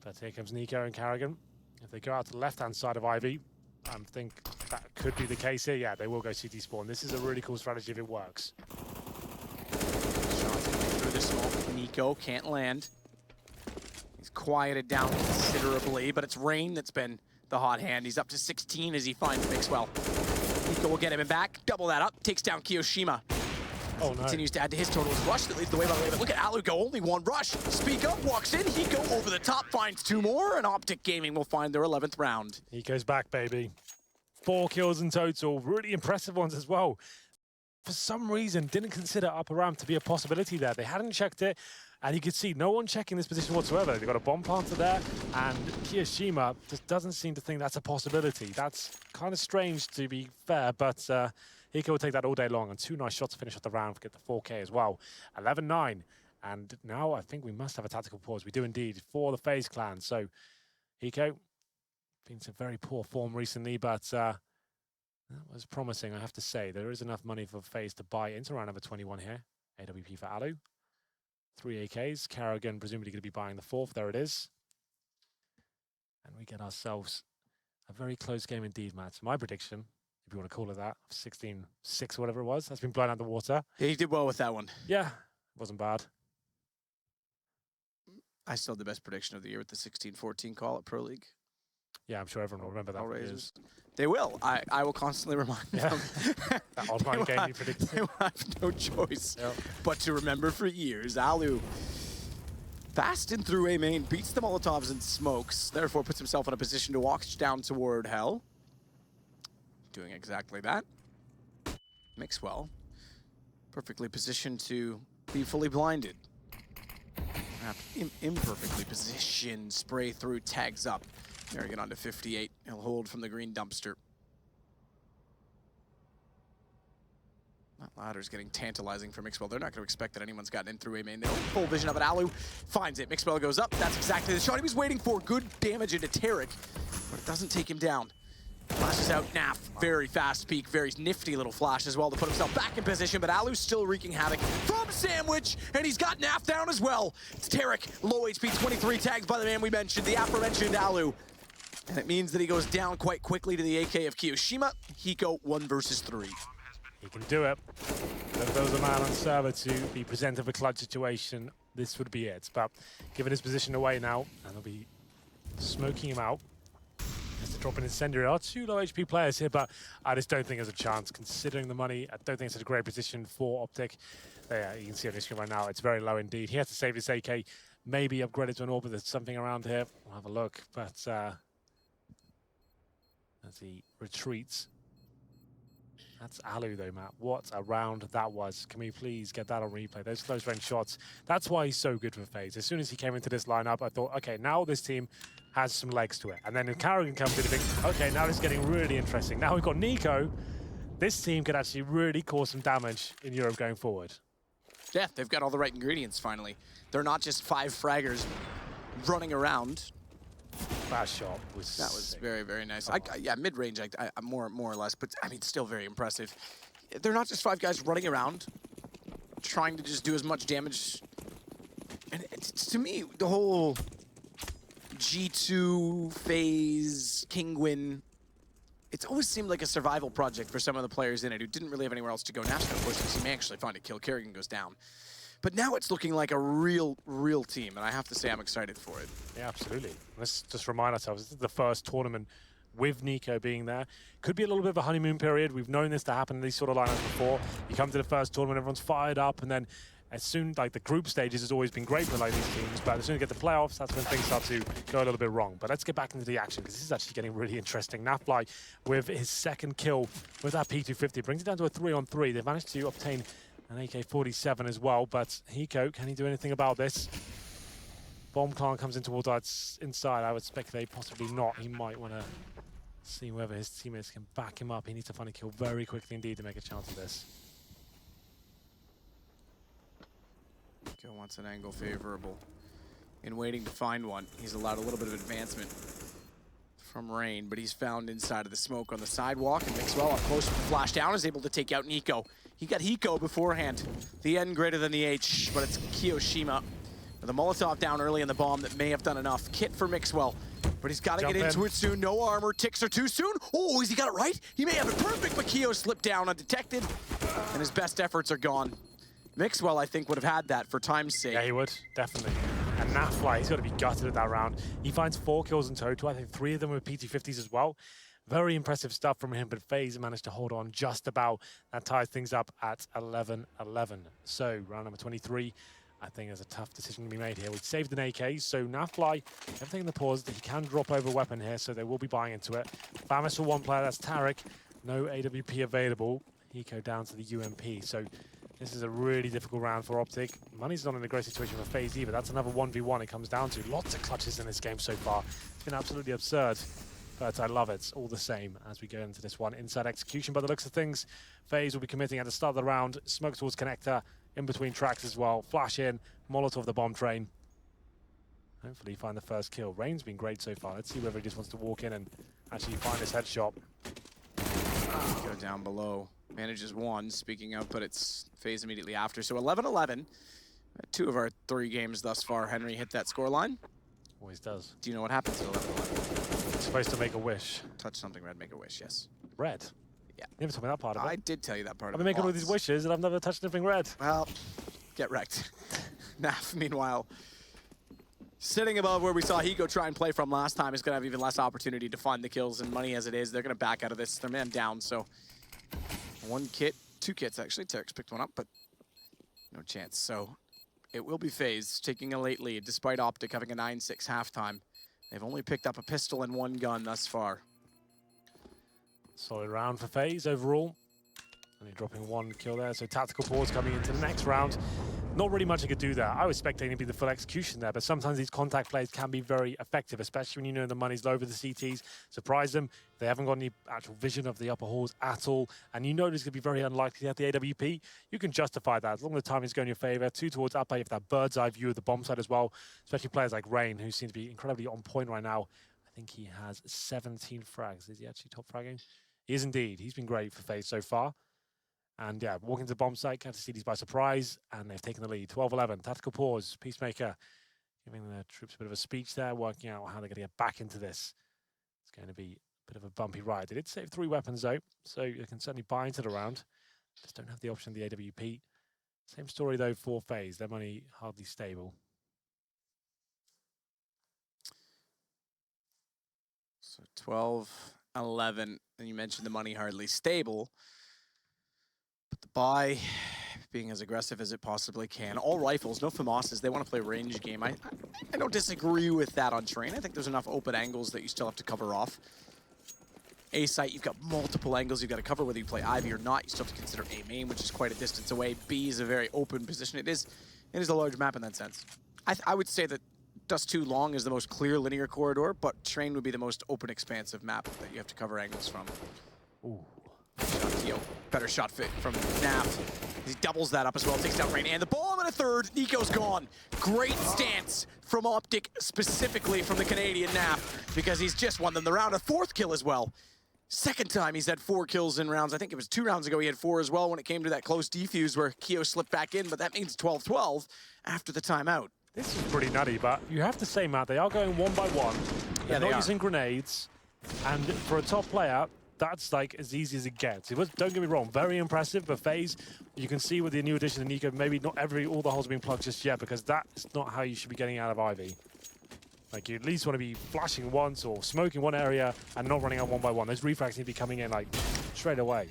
But here comes Nico and Kerrigan. If they go out to the left-hand side of Ivy, I think that could be the case here. Yeah, they will go CT spawn. This is a really cool strategy if it works. Shots coming through the smoke. Nico can't land. He's quieted down considerably, but it's Rain that's been the hot hand. He's up to 16 as he finds Mixwell. Nico will get him back. Double that up. Takes down Kiyoshima. Oh, no. Continues to add to his total. It's Rush that leads the way, by the way. But look at Alu go. Only 1 Rush. Speak Up walks in. He go over the top, finds 2 more, and Optic Gaming will find their 11th round. He goes back, baby. 4 kills in total. Really impressive ones as well. For some reason, didn't consider upper ramp to be a possibility there. They hadn't checked it, and you could see no one checking this position whatsoever. They've got a bomb planter there, and Kiyoshima just doesn't seem to think that's a possibility. That's kind of strange, to be fair, but Hiko will take that all day long, and 2 nice shots to finish off the round, get the 4K as well. 11-9, and now I think we must have a tactical pause. We do indeed, for the FaZe clan. So, Hiko, been some very poor form recently, but that was promising, I have to say. There is enough money for FaZe to buy into round number 21 here. AWP for Alu. 3 AKs. Kerrigan presumably going to be buying the 4th. There it is. And we get ourselves a very close game indeed, Matt. My prediction, if you want to call it that, 16-6 or whatever it was, that's been blown out the water. Yeah, he did well with that one. Yeah, wasn't bad. I still had the best prediction of the year with the 16-14 call at Pro League. Yeah, I'm sure everyone will remember that. They will. I will constantly remind them. That automatic game you predicted. They will have no choice but to remember for years. Alu fast and through A main, beats the Molotovs and smokes, therefore puts himself in a position to walk down toward Hell. doing exactly that. Mixwell, perfectly positioned to be fully blinded. Imperfectly positioned, spray through, tags up. Arrogant onto 58. He'll hold from the green dumpster. That ladder's getting tantalizing for Mixwell. They're not going to expect that anyone's gotten in through A main. They don't full vision of it. Alu finds it. Mixwell goes up. That's exactly the shot he was waiting for. Good damage into Tarek, but it doesn't take him down. Flashes out Naf. Very fast peek. Very nifty little flash as well to put himself back in position, but Alu's still wreaking havoc from Sandwich, and he's got Naf down as well. It's Tarek, low HP, 23, tagged by the man we mentioned, the aforementioned Alu. And it means that he goes down quite quickly to the AK of Kiyoshima. Hiko 1 versus 3. He can do it. If there was a man on server to be presented with a clutch situation, this would be it. But given his position away now, and they'll be smoking him out. Has to drop an incendiary. Are 2 low HP players here, but I just don't think there's a chance. Considering the money, I don't think it's a great position for Optic. Yeah, you can see on the screen right now, it's very low indeed. He has to save his AK, maybe upgrade it to an AWP, but there's something around here. We'll have a look, but as he retreats. That's Alu though, Matt. What a round that was. Can we please get that on replay? Those close range shots. That's why he's so good for FaZe. As soon as he came into this lineup, I thought, okay, now this team has some legs to it. And then Carrigan comes in and thinks, okay, now it's getting really interesting. Now we've got Nico. This team could actually really cause some damage in Europe going forward. Yeah, they've got all the right ingredients finally. They're not just 5 fraggers running around. That shot was That was very, very nice. Yeah, mid-range, more or less, but I mean, still very impressive. They're not just 5 guys running around, trying to just do as much damage. And it's, to me, the whole G2, FaZe, Kingwin, it's always seemed like a survival project for some of the players in it who didn't really have anywhere else to go. National pushes, he may actually find a kill. Kerrigan goes down. But now it's looking like a real team, and I have to say I'm excited for it. Yeah, absolutely. Let's just remind ourselves, this is the first tournament with Nico being there. Could be a little bit of a honeymoon period. We've known this to happen in these sort of lineups before. You come to the first tournament, everyone's fired up, and then as soon, like the group stages has always been great for like these teams, but as soon as you get the playoffs, that's when things start to go a little bit wrong. But let's get back into the action, because this is actually getting really interesting. Nafly with his second kill with that P250 brings it down to a 3-on-3. They've managed to obtain an AK-47 as well, but Hiko, can he do anything about this? Bomb Clan comes in towards us inside. I would speculate possibly not. He might want to see whether his teammates can back him up. He needs to find a kill very quickly indeed to make a chance of this. Hiko wants an angle favorable. In waiting to find one, he's allowed a little bit of advancement from Rain, but he's found inside of the smoke on the sidewalk, and Mixwell up close with the flash down is able to take out Nico. He got Hiko beforehand. The N greater than the H, but it's Kiyoshima with a Molotov down early in the bomb that may have done enough. Kit for Mixwell, but he's got to get into it soon. No armor. Ticks are too soon. Oh, has he got it right? He may have it perfect, but Kyo slipped down undetected, and his best efforts are gone. Mixwell, I think, would have had that for time's sake. Yeah, he would, definitely. And Nafly, he's got to be gutted at that round. He finds 4 kills in total. I think 3 of them were PT50s as well. Very impressive stuff from him, but FaZe managed to hold on just about. That ties things up at 11-11. So, round number 23, I think there's a tough decision to be made here. We've saved an AK, so Nafly, everything in the pause, he can drop over weapon here, so they will be buying into it. Bamis for one player, that's Tarek. No AWP available. Hiko down to the UMP, so this is a really difficult round for Optic. Money's not in a great situation for FaZe either. That's another 1v1 it comes down to. Lots of clutches in this game so far. It's been absolutely absurd, but I love it all the same as we go into this one. Inside execution, by the looks of things, FaZe will be committing at the start of the round. Smoke towards connector, in between tracks as well. Flash in, Molotov the bomb train. Hopefully find the first kill. Rain's been great so far. Let's see whether he just wants to walk in and actually find his headshot. Go down below. Manages 1, speaking of, but it's FaZe immediately after. So 11-11. 2 of our 3 games thus far. Henry hit that scoreline. Always does. Do you know what happens at 11-11? It's supposed to make a wish. Touch something red, make a wish, yes. Red? Yeah. You never told me that part of it. I did tell you that part I've of it. been making all these wishes and I've never touched anything red. Well, get wrecked. Naf, meanwhile, sitting above where we saw Hiko try and play from last time, is going to have even less opportunity to find the kills and money as it is. They're going to back out of this. They're man down, so 1 kit, 2 kits actually. Tarek's picked one up, but no chance. So it will be FaZe taking a late lead, despite Optic having a 9-6 halftime. They've only picked up a pistol and 1 gun thus far. Solid round for FaZe overall. Only dropping 1 kill there, so tactical pause coming into the next round. Not really much I could do there. I was expecting to be the full execution there, but sometimes these contact plays can be very effective, especially when you know the money's low for the CTs. Surprise them. They haven't got any actual vision of the upper halls at all, and you know it's going to be very unlikely to have the AWP. You can justify that as long as the timing's going in your favor. 2 towards upper, you have that bird's eye view of the bomb side as well, especially players like Rain, who seem to be incredibly on point right now. I think he has 17 frags. Is he actually top fragging? He is indeed. He's been great for FaZe so far. And yeah, walking to the bomb site, catch the CDs by surprise, and they've taken the lead. 12-11, tactical pause, Peacemaker giving the troops a bit of a speech there, working out how they're going to get back into this. It's going to be a bit of a bumpy ride. They did save 3 weapons though, so you can certainly buy into the round. Just don't have the option of the AWP. Same story though for FaZe, their money hardly stable. So 12-11, and you mentioned the money hardly stable. But the buy being as aggressive as it possibly can. All rifles, no FAMASs. They want to play a range game. I don't disagree with that on Train. I think there's enough open angles that you still have to cover off. A site, you've got multiple angles you've got to cover, whether you play Ivy or not. You still have to consider A main, which is quite a distance away. B is a very open position. It is a large map in that sense. I would say that Dust 2 Long is the most clear linear corridor, but Train would be the most open, expansive map that you have to cover angles from. Ooh. Better shot fit from Naf. He doubles that up as well, takes down Rain, and the bomb in a third. Nico's gone. Great stance from Optic, specifically from the Canadian Naf, because he's just won them the round. A 4th kill as well. Second time he's had 4 kills in rounds. I think it was 2 rounds ago he had 4 as well when it came to that close defuse where Keo slipped back in, but that means 12-12 after the timeout. This is pretty nutty, but you have to say, Matt, they are going 1 by 1. They're not using grenades, and for a top player, that's like as easy as it gets. It was, don't get me wrong, very impressive, but FaZe, you can see with the new addition of Nico, maybe not all the holes are being plugged just yet, because that's not how you should be getting out of Ivy. Like, you at least want to be flashing once or smoking one area and not running out 1 by 1. Those refrags need to be coming in like straight away.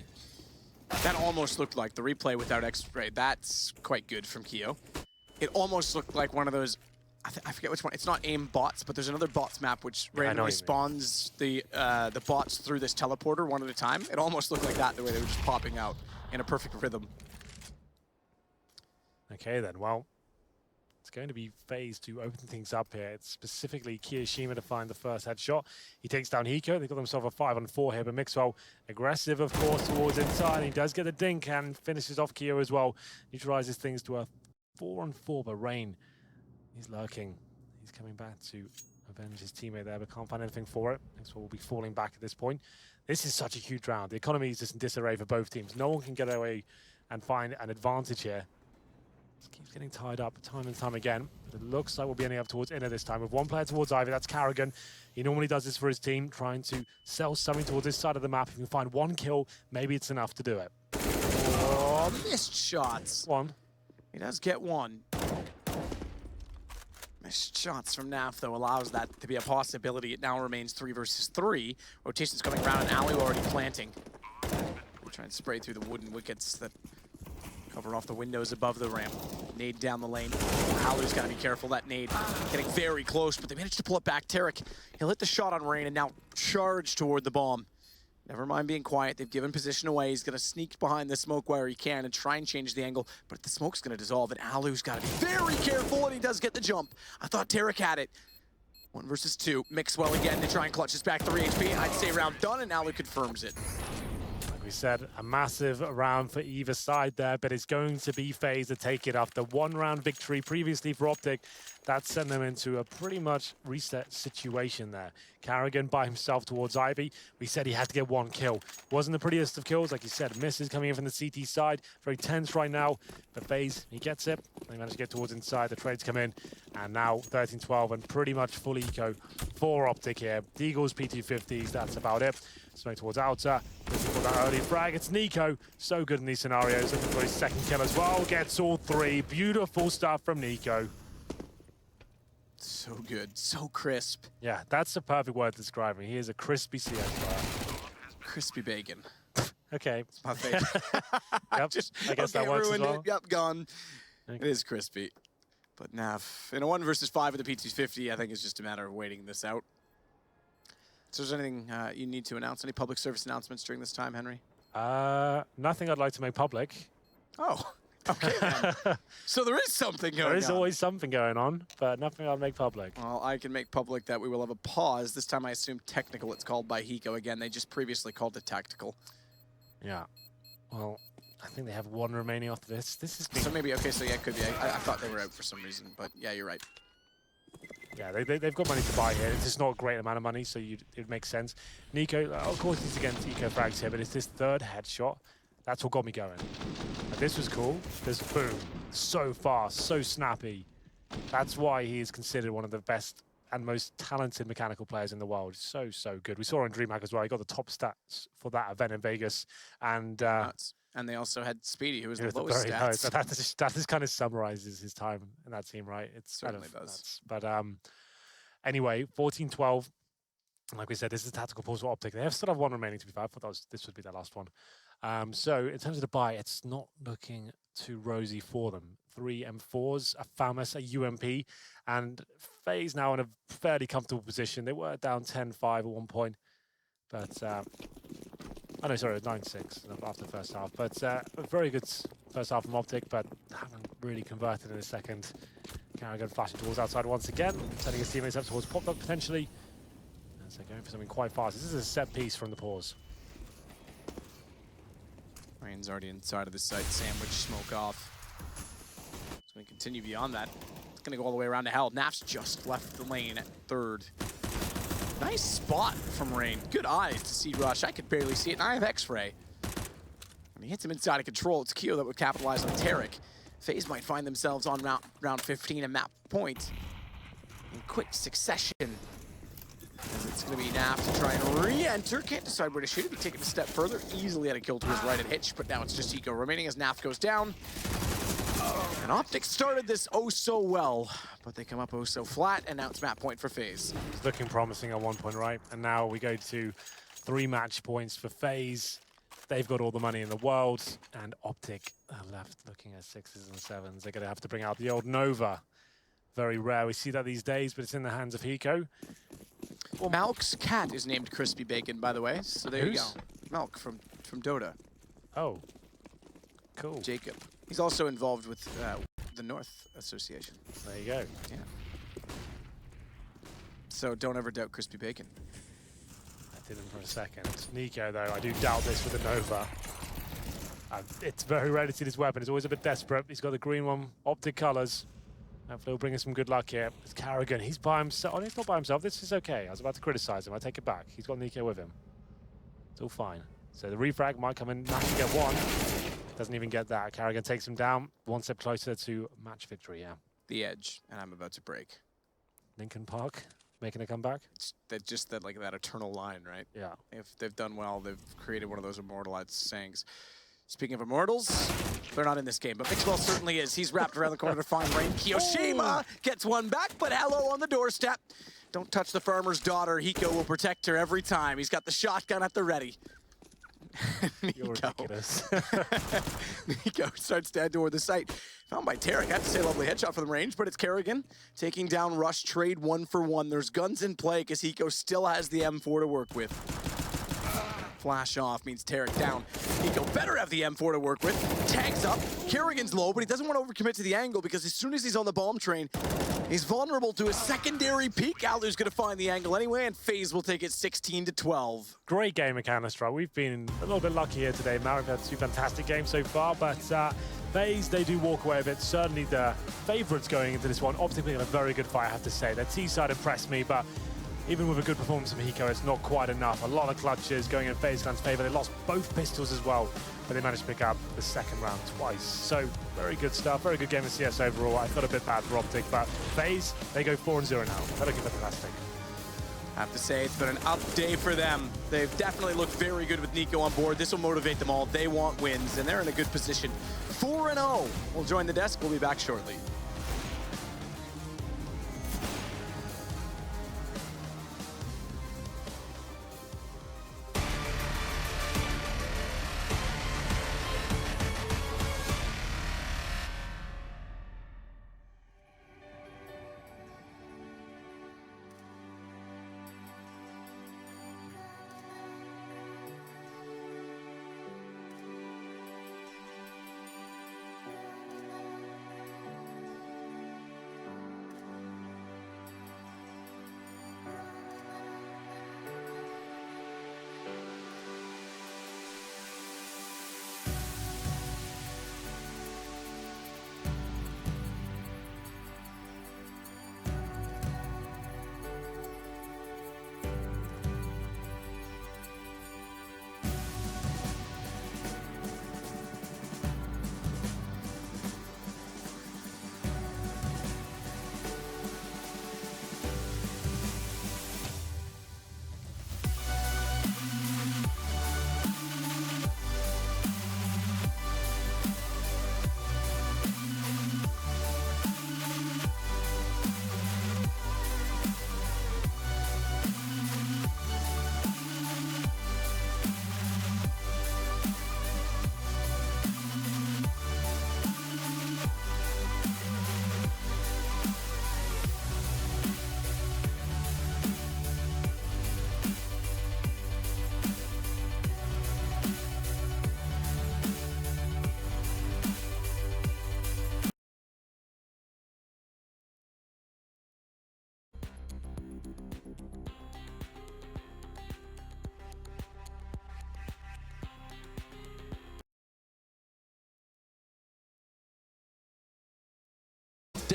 That almost looked like the replay without X-ray. That's quite good from Keo. It almost looked like one of those, I forget which one. It's not AIM bots, but there's another bots map which randomly spawns the bots through this teleporter one at a time. It almost looked like that, the way they were just popping out in a perfect rhythm. Okay then, well, it's going to be FaZe to open things up here. It's specifically Kiyoshima to find the first headshot. He takes down Hiko. They've got themselves a 5-on-4 here, but Mixwell aggressive, of course, towards inside. He does get the dink and finishes off Kyo as well. Neutralizes things to a 4-on-4, but Rain, he's lurking. He's coming back to avenge his teammate there, but can't find anything for it. Mixwell will be falling back at this point. This is such a huge round. The economy is just in disarray for both teams. No one can get away and find an advantage here. Just keeps getting tied up time and time again. But it looks like we'll be ending up towards Inner this time with 1 player towards Ivy. That's Carrigan. He normally does this for his team, trying to sell something towards this side of the map. If you can find 1 kill, maybe it's enough to do it. Oh, missed shots. 1. He does get 1. Missed shots from Naf, though, allows that to be a possibility. It now remains 3 versus 3. Rotation's coming around, and Ali already planting. We're trying to spray through the wooden wickets that cover off the windows above the ramp. Nade down the lane. Alu's got to be careful. That nade getting very close, but they managed to pull it back. Tarek, he'll hit the shot on Rain and now charge toward the bomb. Never mind being quiet. They've given position away. He's going to sneak behind the smoke where he can and try and change the angle, but the smoke's going to dissolve, and Alu's got to be very careful, and he does get the jump. I thought Tarek had it. 1 versus 2. Mixwell again to try and clutch this back 3 HP. I'd say round done, and Alu confirms it. We said a massive round for either side there, but it's going to be FaZe to take it after 1-round victory previously for Optic. That sent them into a pretty much reset situation there. Carrigan by himself towards Ivy. We said he had to get 1 kill. Wasn't the prettiest of kills, like you said. Misses coming in from the CT side. Very tense right now. But FaZe, he gets it. They managed to get towards inside. The trades come in. And now 13-12 and pretty much full eco for Optic here. Deagles, P250s, that's about it. Smoke towards outer. Looking for that early frag. It's Nico. So good in these scenarios. Looking for his 2nd kill as well. Gets all 3. Beautiful stuff from Nico. So good. So crisp. Yeah, that's the perfect word to describe him. He is a crispy CS player. Crispy bacon. Okay. It's my favorite. Yep, I guess that works as well. Yep, gone. Okay. It is crispy. But Naf, in a 1 versus 5 with the P250, I think it's just a matter of waiting this out. So is there anything you need to announce? Any public service announcements during this time, Henry? Nothing I'd like to make public. Oh, okay then. So there is something going on. There is always something going on, but nothing I'll make public. Well, I can make public that we will have a pause. This time I assume technical it's called by Hiko. Again, they just previously called it tactical. Yeah. Well, I think they have one remaining after this. This is So maybe, okay, so yeah, it could be. I thought they were out for some reason, but yeah, you're right. Yeah, they've got money to buy here. It's just not a great amount of money, so it makes sense. Nico, of course, he's against Eco frags here, but it's this third headshot. That's what got me going. Now, this was cool. This boom. So fast, so snappy. That's why he is considered one of the best and most talented mechanical players in the world. So, so good. We saw on DreamHack as well. He got the top stats for that event in Vegas. And they also had Speedy, who was the the lowest very stats. lowest. That just kind of summarizes his time in that team, right? It's Certainly kind of does. nuts. But anyway, 14-12. Like we said, this is a tactical pause for Optic. They have still have one remaining, to be fair. I thought this would be their last one. So in terms of the buy, it's not looking too rosy for them. 3 M4s, a FAMAS, a UMP, and FaZe now in a fairly comfortable position. They were down 10-5 at one point, but oh no, sorry, 9-6 after the first half. But a very good first half from Optic, but haven't really converted in the second. Carrigan flashing towards outside once again, sending his teammates up towards Pop-Up potentially. And so going for something quite fast. This is a set piece from the pause. Rain's already inside of the site. Sandwich, smoke off. It's going to continue beyond that. It's going to go all the way around to hell. Naf's just left the lane at third. Nice spot from Rain. Good eyes to see Rush. I could barely see it, and I have X-Ray. When he hits him inside of control, it's Keo that would capitalize on Tarek. FaZe might find themselves on round 15 and map point in quick succession. As it's going to be Naf to try and re-enter. Can't decide where to shoot it. He take it a step further. Easily had a kill to his right at Hitch, but now it's just Eco remaining as Naf goes down. And Optic started this oh so well, but they come up oh so flat, and now it's map point for FaZe. It's looking promising at one point, right? And now we go to 3 match points for FaZe. They've got all the money in the world, and Optic are left looking at 6s and 7s. They're going to have to bring out the old Nova. Very rare. We see that these days, but it's in the hands of Hiko. Well, Malk's cat is named Crispy Bacon, by the way, so there you go. Malk from Dota. Oh, cool. Jacob. He's also involved with the North Association. There you go. Yeah. So don't ever doubt Crispy Bacon. I didn't for a second. Nico, though, I do doubt this with the Nova. It's very rare to see this weapon. It's always a bit desperate. He's got the green one, Optic colors. Hopefully he'll bring us some good luck here. It's Carrigan. He's by himself. Oh, he's not by himself. This is okay. I was about to criticize him. I take it back. He's got Nico with him. It's all fine. So the refrag might come in, Nash to get one. Doesn't even get that. Carrigan takes him down. One step closer to match victory, yeah. The edge, and I'm about to break. Lincoln Park making a comeback. Just that eternal line, right? Yeah. If they've done well, they've created one of those immortalized sayings. Speaking of immortals, they're not in this game, but Mixwell certainly is. He's wrapped around the corner to find Rain. Kiyoshima gets one back, but hello on the doorstep. Don't touch the farmer's daughter. Hiko will protect her every time. He's got the shotgun at the ready. You're ridiculous. Nico starts to head toward the site. Found by Tarek. I have to say, lovely headshot from the range, but it's Kerrigan taking down Rush. Trade 1-for-1. There's guns in play because Hiko still has the M4 to work with. Flash off means Tarek down. Hiko better have the M4 to work with. Tags up. Kerrigan's low, but he doesn't want to overcommit to the angle because as soon as he's on the bomb train, he's vulnerable to a secondary peek. Alu's going to find the angle anyway, and FaZe will take it 16-12. Great game of Counter-Strike. We've been a little bit lucky here today. Marek had 2 fantastic games so far, but FaZe, they do walk away a bit. Certainly the favorites going into this one. Optic in a very good fight, I have to say. Their T-side impressed me, but even with a good performance from Hiko, it's not quite enough. A lot of clutches going in FaZe Clan's favor. They lost both pistols as well, but they managed to pick up the second round twice. So very good stuff. Very good game of CS overall. I felt a bit bad for Optic, but FaZe, they go 4-0 now. They're looking fantastic. I have to say, it's been an up day for them. They've definitely looked very good with Nico on board. This will motivate them all. They want wins, and they're in a good position. 4-0. We'll join the desk. We'll be back shortly.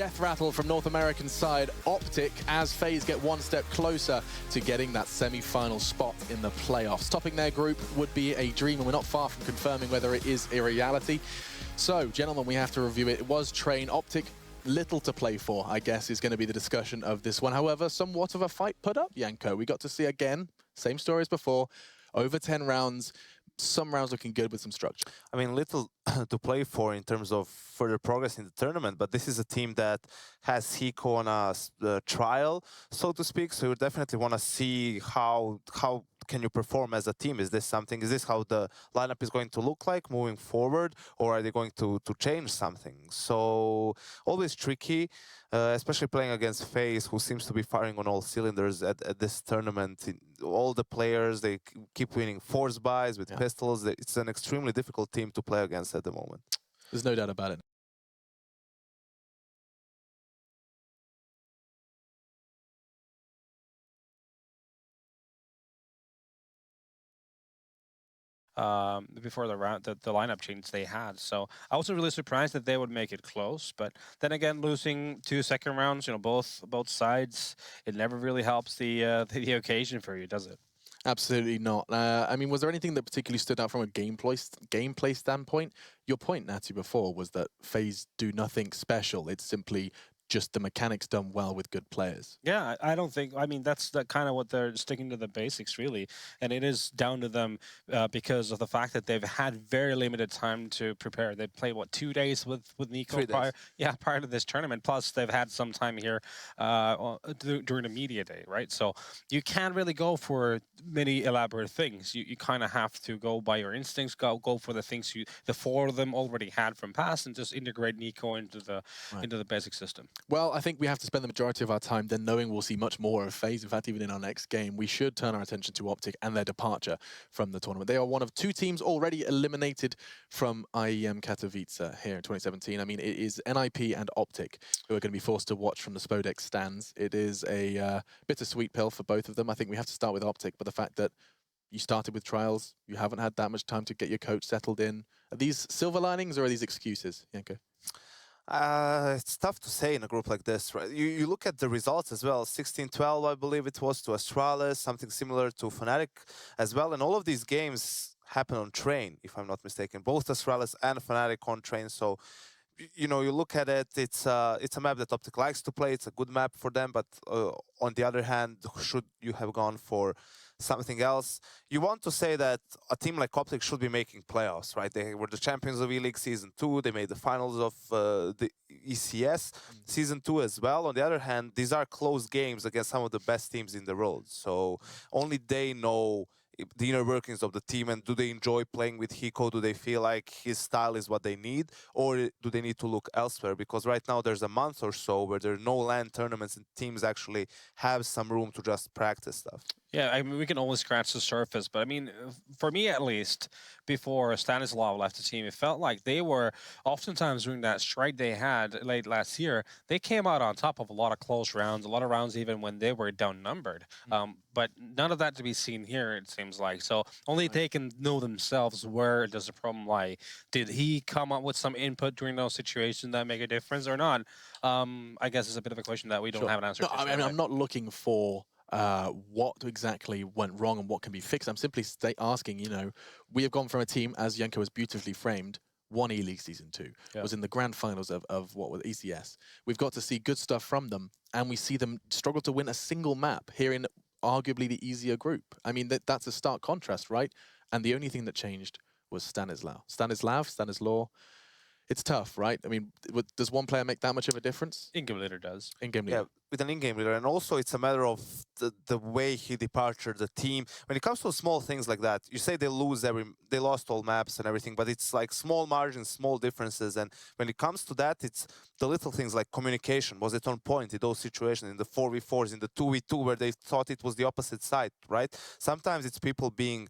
death rattle from North American side Optic as FaZe get one step closer to getting that semi-final spot in the playoffs. Topping their group would be a dream, and we're not far from confirming whether it is a reality. So, gentlemen, we have to review it. It was Train. Optic, little to play for, I guess, is going to be the discussion of this one. However, somewhat of a fight put up, Yanko. We got to see, again, same story as before, over 10 rounds, some rounds looking good with some structure. I mean, little to play for in terms of further progress in the tournament, but this is a team that has Hiko on a trial, so to speak, so you definitely want to see how can you perform as a team. Is this how the lineup is going to look like moving forward, or are they going to change something? So always tricky, especially playing against FaZe, who seems to be firing on all cylinders at this tournament. All the players, they keep winning force buys with pistols. It's an extremely difficult team to play against at the moment. There's no doubt about it. Before the round, the lineup change they had. So I wasn't really surprised that they would make it close. But then again, losing 2 second rounds, you know, both sides, it never really helps the occasion for you, does it? Absolutely not. I mean, was there anything that particularly stood out from a gameplay standpoint? Your point, Natty, before was that FaZe do nothing special. It's simply just the mechanics done well with good players. Yeah, I don't think, I mean, that's kind of what they're sticking to the basics, really. And it is down to them because of the fact that they've had very limited time to prepare. They played, what, 2 days with Nico prior to this tournament. Plus, they've had some time here during the media day, right? So you can't really go for many elaborate things. You kind of have to go by your instincts, go for the things the 4 of them already had from past, and just integrate Nico into the basic system. Well, I think we have to spend the majority of our time then knowing we'll see much more of FaZe. In fact, even in our next game, we should turn our attention to Optic and their departure from the tournament. They are one of 2 teams already eliminated from IEM Katowice here in 2017. I mean, it is NIP and Optic who are going to be forced to watch from the Spodek stands. It is a bittersweet pill for both of them. I think we have to start with Optic, but the fact that you started with trials, you haven't had that much time to get your coach settled in. Are these silver linings or are these excuses, Yanko? It's tough to say in a group like this, right? You look at the results as well. 16-12, I believe it was, to Astralis, something similar to Fnatic as well. And all of these games happen on Train, if I'm not mistaken. Both Astralis and Fnatic on Train. So, you know, you look at it, it's a map that Optic likes to play. It's a good map for them. But on the other hand, should you have gone for something else? You want to say that a team like Optic should be making playoffs, right? They were the champions of E-League Season 2. They made the finals of the ECS Season 2 as well. On the other hand, these are close games against some of the best teams in the world. So only they know the inner workings of the team, and do they enjoy playing with Hiko? Do they feel like his style is what they need, or do they need to look elsewhere? Because right now there's a month or so where there are no LAN tournaments and teams actually have some room to just practice stuff. Yeah, I mean, we can only scratch the surface, but I mean, for me at least, before Stanislav left the team, it felt like they were, oftentimes during that strike they had late last year, they came out on top of a lot of close rounds, a lot of rounds even when they were down-numbered. But none of that to be seen here, it seems like. So only they can know themselves where does the problem lie. Did he come up with some input during those situations that make a difference or not? I guess it's a bit of a question that we don't have an answer to. I mean, I'm not looking for what exactly went wrong and what can be fixed. I'm simply asking, you know, we have gone from a team, as Yanko has beautifully framed, won E-League Season 2, was in the grand finals of what was ECS. We've got to see good stuff from them, and we see them struggle to win a single map here in arguably the easier group. I mean, that's a stark contrast, right? And the only thing that changed was Stanislav. Stanislaw. It's tough, right? I mean, does one player make that much of a difference? In-game leader does. In-game leader. Yeah, with an in-game leader. And also it's a matter of the way he departed the team. When it comes to small things like that, you say they lost all maps and everything, but it's like small margins, small differences. And when it comes to that, it's the little things like communication. Was it on point in those situations, in the 4v4s, in the 2v2, where they thought it was the opposite side, right? Sometimes it's people being,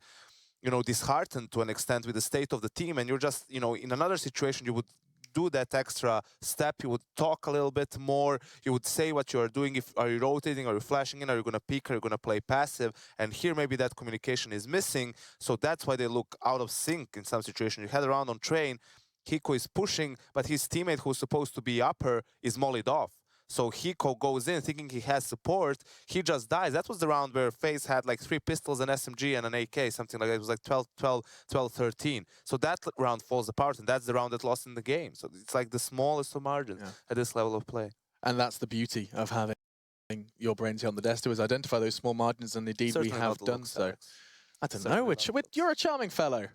you know, disheartened to an extent with the state of the team, and you're just, you know, in another situation you would do that extra step, you would talk a little bit more, you would say what you are doing, are you rotating, are you flashing in, are you going to peek, are you going to play passive, and here maybe that communication is missing, so that's why they look out of sync in some situations. You had a round on Train, Hiko is pushing, but his teammate who's supposed to be upper is mollied off. So Hiko goes in thinking he has support. He just dies. That was the round where FaZe had like 3 pistols, an SMG, and an AK, something like that. It was like 12-13. So that round falls apart, and that's the round that lost in the game. So it's like the smallest of margins at this level of play. And that's the beauty of having your brains here on the desk, to is identify those small margins, and indeed Certainly we have done so. I don't know, you're a charming fellow.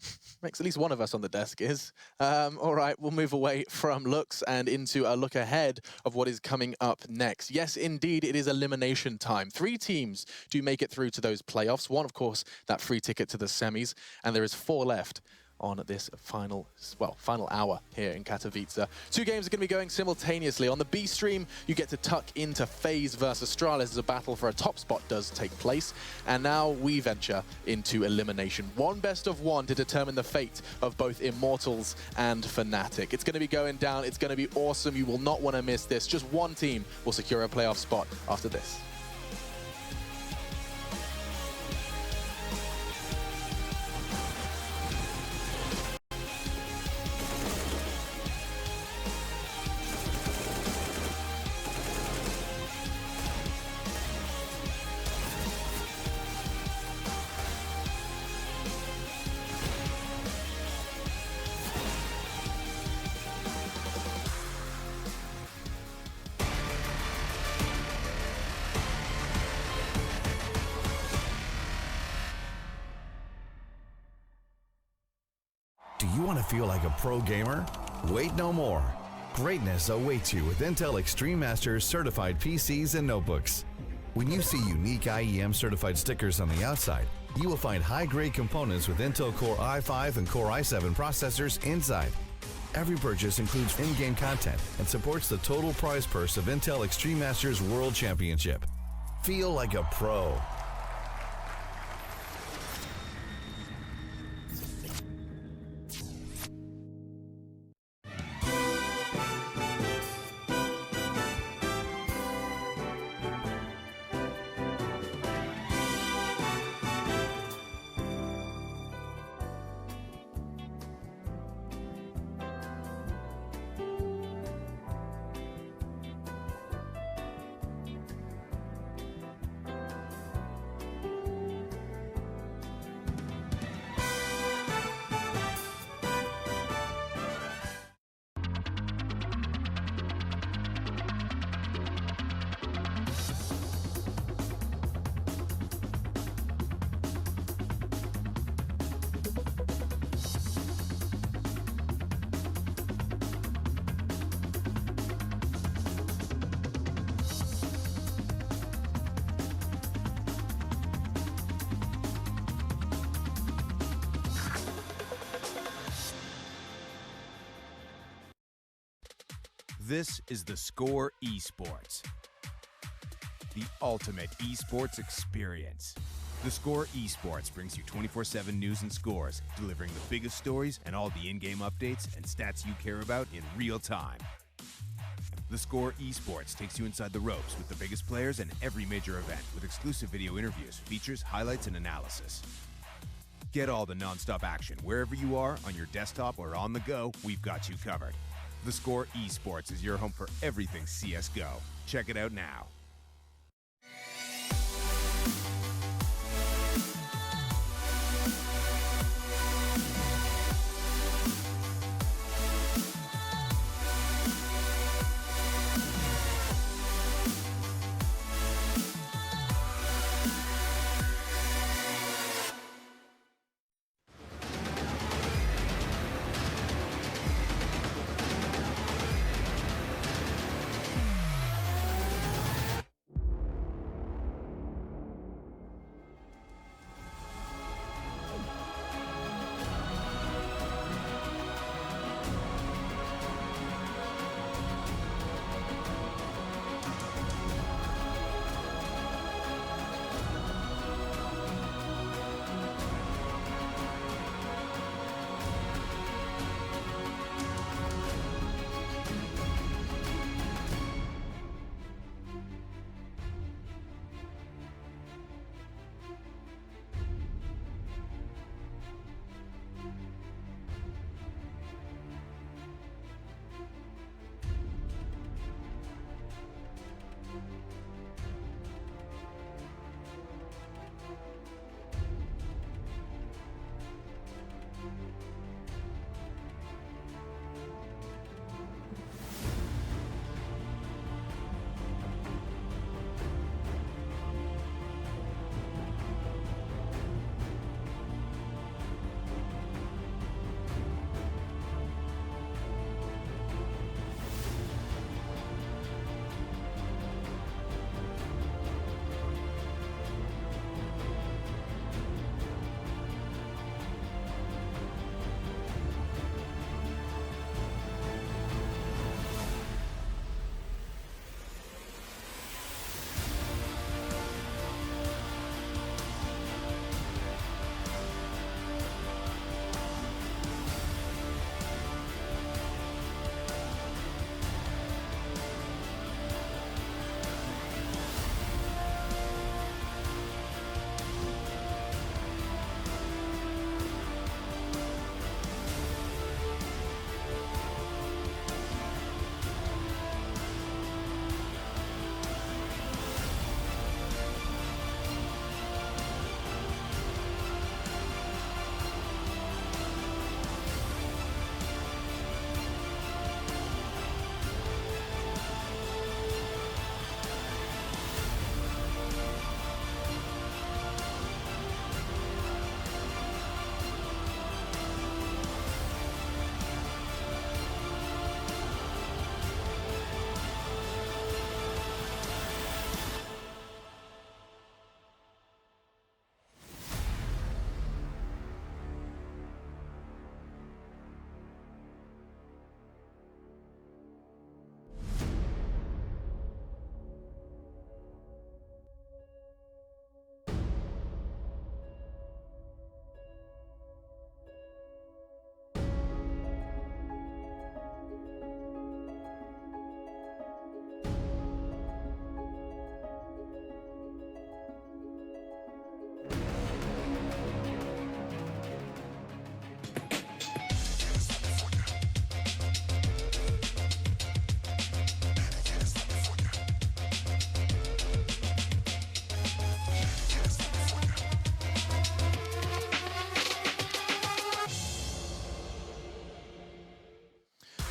Makes at least one of us on the desk is. All right, we'll move away from looks and into a look ahead of what is coming up next. Yes, indeed, it is elimination time. 3 teams do make it through to those playoffs. 1, of course, that free ticket to the semis, and there is 4 left on this final hour here in Katowice. 2 games are going to be going simultaneously. On the B stream, you get to tuck into FaZe versus Astralis as a battle for a top spot does take place. And now we venture into elimination. 1 best of 1 to determine the fate of both Immortals and Fnatic. It's going to be going down. It's going to be awesome. You will not want to miss this. Just 1 team will secure a playoff spot after this. Do you want to feel like a pro gamer? Wait no more. Greatness awaits you with Intel Extreme Masters certified PCs and notebooks. When you see unique IEM certified stickers on the outside, you will find high-grade components with Intel Core i5 and Core i7 processors inside. Every purchase includes in-game content and supports the total prize purse of Intel Extreme Masters World Championship. Feel like a pro. This is the Score Esports, the ultimate esports experience. The Score Esports brings you 24/7 news and scores, delivering the biggest stories and all the in-game updates and stats you care about in real time. The Score Esports takes you inside the ropes with the biggest players in every major event with exclusive video interviews, features, highlights, and analysis. Get all the non-stop action wherever you are, on your desktop or on the go, we've got you covered. The Score Esports is your home for everything CSGO. Check it out now.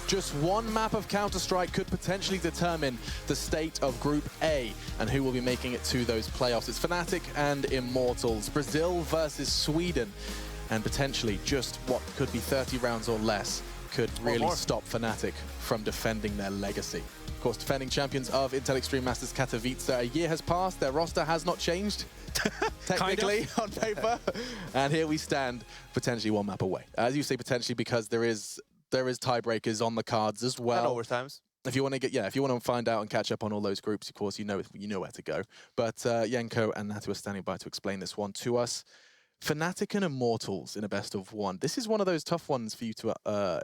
Just one map of Counter-Strike could potentially determine the state of Group A and who will be making it to those playoffs. It's Fnatic and Immortals. Brazil versus Sweden. And potentially just what could be 30 rounds or less could really stop Fnatic from defending their legacy. Of course, defending champions of Intel Extreme Masters Katowice. A year has passed. Their roster has not changed, technically, on paper. And here we stand, potentially one map away. As you say, potentially, because there is tiebreakers on the cards as well. And overtimes. If you want to if you want to find out and catch up on all those groups, of course, you know where to go. But Yanko and Natu are standing by to explain this one to us. Fnatic and Immortals in a best of one. This is one of those tough ones for you to I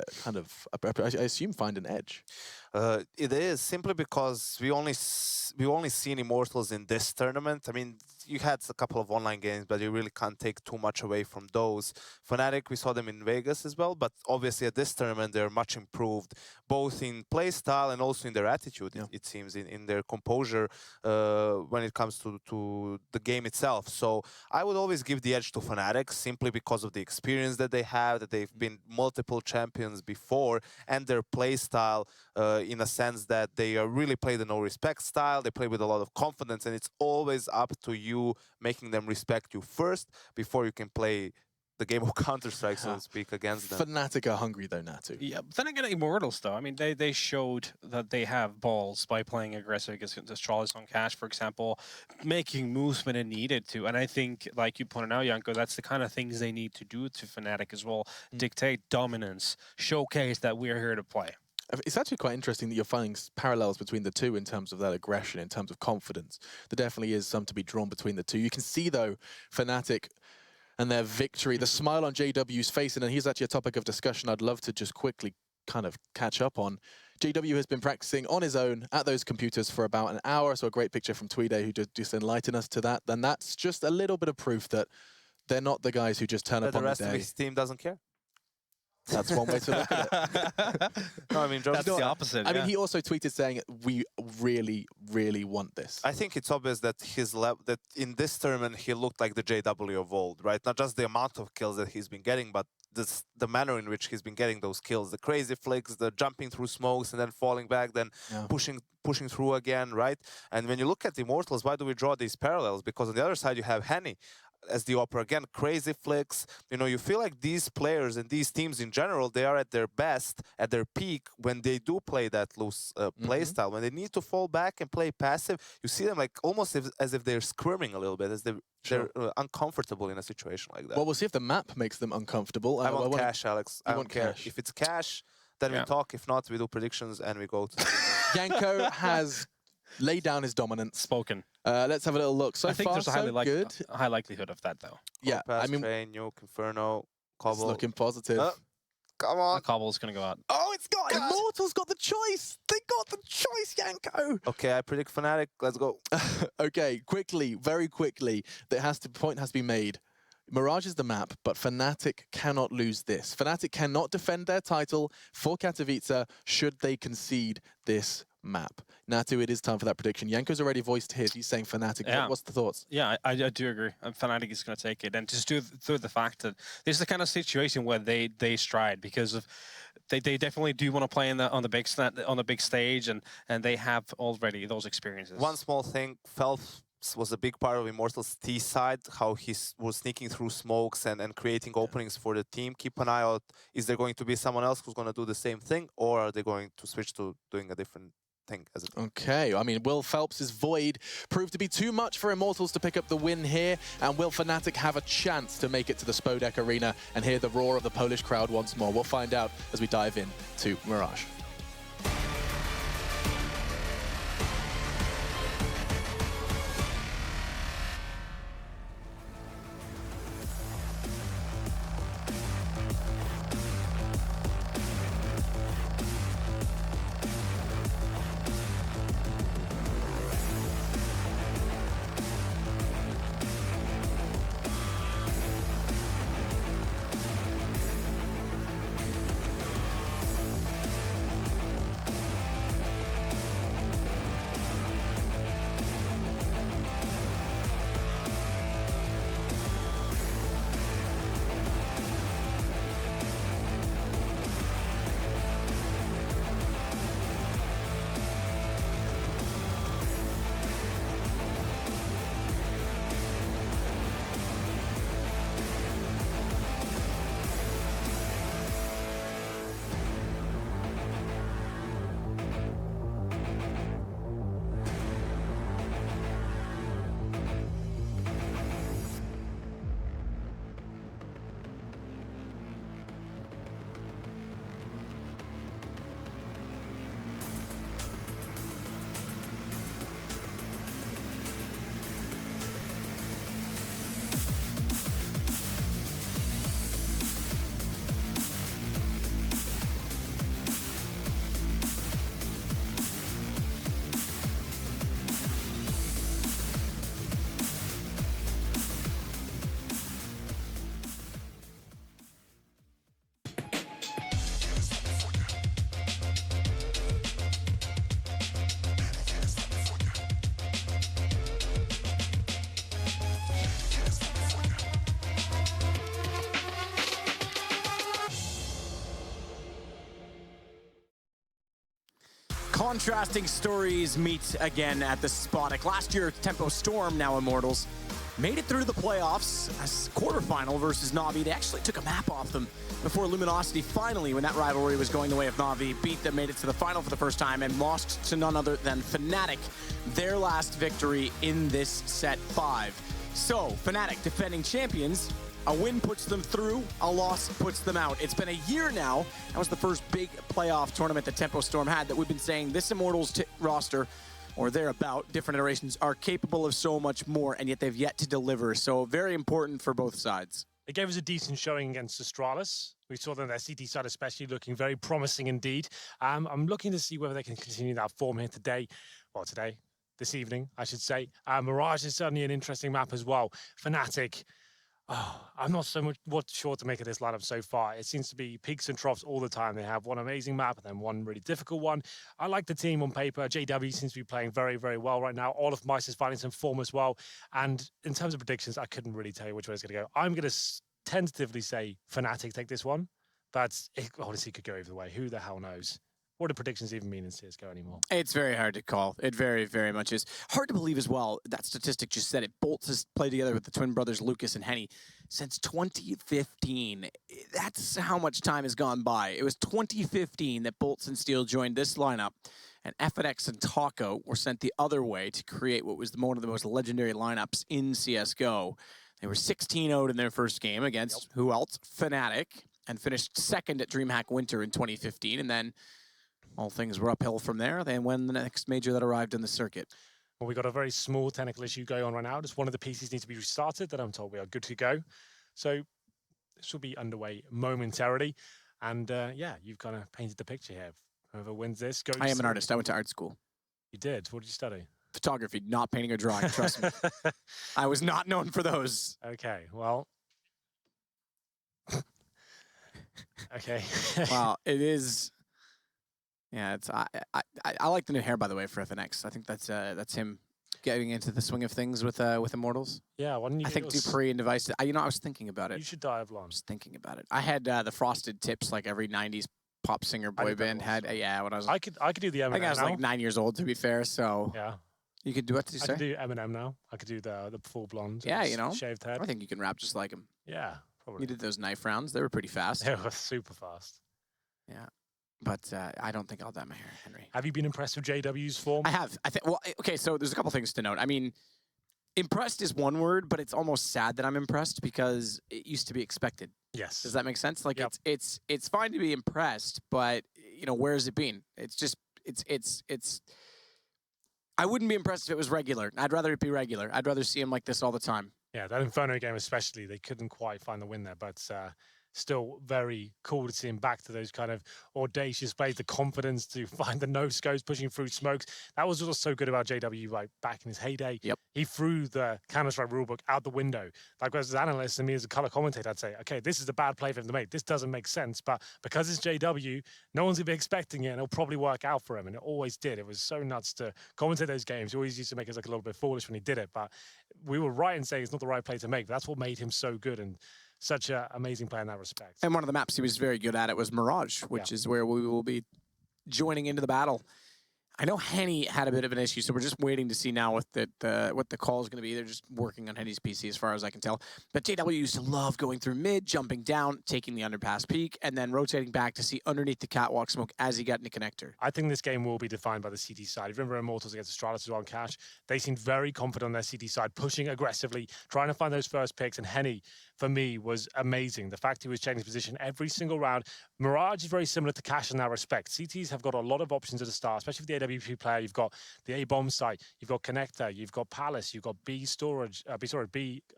assume, find an edge. It is simply because we only seen Immortals in this tournament. I mean, you had a couple of online games, but you really can't take too much away from those. Fnatic, we saw them in Vegas as well, but obviously at this tournament they're much improved, both in play style and also in their attitude. It seems in their composure when it comes to the game itself. So I would always give the edge to Fnatic simply because of the experience that they have, that they've been multiple champions before, and their play style. In a sense that they really play the no-respect style, they play with a lot of confidence, and it's always up to you making them respect you first before you can play the game of Counter-Strike, so to speak, against them. Fnatic are hungry though, Natu. Yeah, but then again, Immortals though, I mean, they showed that they have balls by playing aggressive against Astralis on Cash, for example, making moves when it needed to. And I think, like you pointed out, Yanko, that's the kind of things they need to do to Fnatic as well. Dictate dominance, showcase that we're here to play. It's actually quite interesting that you're finding parallels between the two in terms of that aggression, in terms of confidence. There definitely is some to be drawn between the two. You can see, though, Fnatic and their victory, the smile on JW's face, and here's actually a topic of discussion I'd love to just quickly kind of catch up on. JW has been practicing on his own at those computers for about an hour, so a great picture from Tweede who just enlightened us to that. And that's just a little bit of proof that they're not the guys who just turn up on the day. The rest of his team doesn't care. That's one way to look at it. No, I mean, that's the opposite. I mean, he also tweeted saying, "We really, really want this." I think it's obvious that that in this tournament he looked like the JW of old, right? Not just the amount of kills that he's been getting, but the manner in which he's been getting those kills, the crazy flicks, the jumping through smokes and then falling back, then pushing through again, right? And when you look at Immortals, why do we draw these parallels? Because on the other side you have Henny as the opera again, crazy flicks. You know, you feel like these players and these teams in general, they are at their best, at their peak when they do play that loose play style. When they need to fall back and play passive, you see them like almost as if they're squirming a little bit, as they're uncomfortable in a situation like that. Well, we'll see if the map makes them uncomfortable. I want cash, Alex. I don't care. Cash. If it's cash, then we talk. If not, we do predictions and we go to... Yanko has laid down his dominance. Spoken. Let's have a little look. So I think far, there's a high likelihood of that, though. Yeah, I mean, Train, Nuke, Inferno, Cobble. It's looking positive. Come on. Cobble's going to go out. Oh, it's got Immortals got the choice. They got the choice, Yanko. Okay, I predict Fnatic. Let's go. Okay, quickly, very quickly. Point has to be made. Mirage is the map, but Fnatic cannot lose this. Fnatic cannot defend their title for Katowice should they concede this map. Natu, it is time for that prediction. Yanko's already voiced his. He's saying Fnatic. Yeah. What's the thoughts? Yeah, I do agree. Fnatic is going to take it. And just through the fact that this is the kind of situation where they stride because of they definitely do want to play on the big stage and they have already those experiences. One small thing, Phelps was a big part of Immortals' T side, how he was sneaking through smokes and creating openings for the team. Keep an eye out. Is there going to be someone else who's going to do the same thing, or are they going to switch to doing a different thing? Okay, I mean, will Phelps' Void prove to be too much for Immortals to pick up the win here? And will Fnatic have a chance to make it to the Spodek Arena and hear the roar of the Polish crowd once more? We'll find out as we dive in to Mirage. Contrasting stories meet again at the Spottic. Last year, Tempo Storm, now Immortals, made it through the playoffs as quarterfinal versus Na'Vi. They actually took a map off them before Luminosity finally, when that rivalry was going the way of Na'Vi, beat them, made it to the final for the first time, and lost to none other than Fnatic, their last victory in this set 5. So, Fnatic, defending champions, a win puts them through, a loss puts them out. It's been a year now. That was the first big playoff tournament that Tempo Storm had that we've been saying this Immortals roster, or thereabout, different iterations, are capable of so much more, and yet they've yet to deliver. So very important for both sides. It gave us a decent showing against Astralis. We saw them, their CT side especially, looking very promising indeed. I'm looking to see whether they can continue that form here today. Well, this evening, I should say. Mirage is certainly an interesting map as well. Fnatic. Oh, I'm not so much sure to make of this lineup so far. It seems to be peaks and troughs all the time. They have one amazing map and then one really difficult one. I like the team on paper. JW seems to be playing very, very well right now. All of Mice is finding some form as well. And in terms of predictions, I couldn't really tell you which way it's going to go. I'm going to tentatively say Fnatic take this one, but it honestly could go either way. Who the hell knows? What do predictions even mean in CSGO anymore? It's very hard to call. It very, very much is. Hard to believe as well, that statistic just said it. Bolts has played together with the twin brothers Lucas and Henny since 2015. That's how much time has gone by. It was 2015 that Bolts and Steel joined this lineup, and FNX and Taco were sent the other way to create what was one of the most legendary lineups in CSGO. They were 16-0'd in their first game against who else? Fnatic, and finished second at DreamHack Winter in 2015, and then all things were uphill from there. They won the next major that arrived in the circuit. Well, we got a very small technical issue going on right now. Just one of the PCs needs to be restarted, that I'm told we are good to go. So this will be underway momentarily. And yeah, you've kind of painted the picture here. Whoever wins this goes. I am an artist. I went to art school. You did? What did you study? Photography, not painting or drawing, trust me. I was not known for those. Okay, well. Okay. Well, it is. Yeah, it's I like the new hair, by the way, for FNX. I think that's him getting into the swing of things with Immortals. Yeah, why didn't you? I think Dupree and Device. I was thinking about it. You should dye it blonde. I was thinking about it. I had the frosted tips like every '90s pop singer boy band had. Yeah, when I was. I could do the Eminem. I think I was now. like 9 years old, to be fair. So yeah, you could do what did you say? I could do Eminem now. I could do the full blonde. Yeah, you know, shaved head. I think you can rap just like him. Yeah, probably. You did those knife rounds. They were pretty fast. They were super fast. Yeah. But I don't think I'll dye my hair, Henry. Have you been impressed with JW's form? I have. Well, okay, so there's a couple things to note. I mean, impressed is one word, but it's almost sad that I'm impressed because it used to be expected. Yes. Does that make sense? Like it's fine to be impressed, but you know, where has it been? It's just it's I wouldn't be impressed if it was regular. I'd rather it be regular. I'd rather see him like this all the time. Yeah, that Inferno game especially, they couldn't quite find the win there, but still very cool to see him back to those kind of audacious plays, the confidence to find the no-scopes, pushing through smokes. That was what's so good about JW, like back in his heyday. Yep. He threw the Counter-Strike rulebook out the window. Like as an analyst and me as a color commentator, I'd say, okay, this is a bad play for him to make. This doesn't make sense, but because it's JW, no one's going to be expecting it, and it'll probably work out for him, and it always did. It was so nuts to commentate those games. He always used to make us look a little bit foolish when he did it, but we were right in saying it's not the right play to make. That's what made him so good, and such an amazing player in that respect. And one of the maps he was very good at it was Mirage, which is where we will be joining into the battle. I know Henny had a bit of an issue, so we're just waiting to see now what the call is going to be. They're just working on Henny's PC as far as I can tell. But JW used to love going through mid, jumping down, taking the underpass peak, and then rotating back to see underneath the catwalk smoke as he got into connector. I think this game will be defined by the CT side. If you remember Immortals against Astralis as well on Cash, they seemed very confident on their CT side, pushing aggressively, trying to find those first picks, and Henny, for me, was amazing. The fact he was changing his position every single round. Mirage is very similar to Cash in that respect. CTs have got a lot of options at the start, especially with the AWP player. You've got the A-bomb site, you've got Connector, you've got Palace, you've got B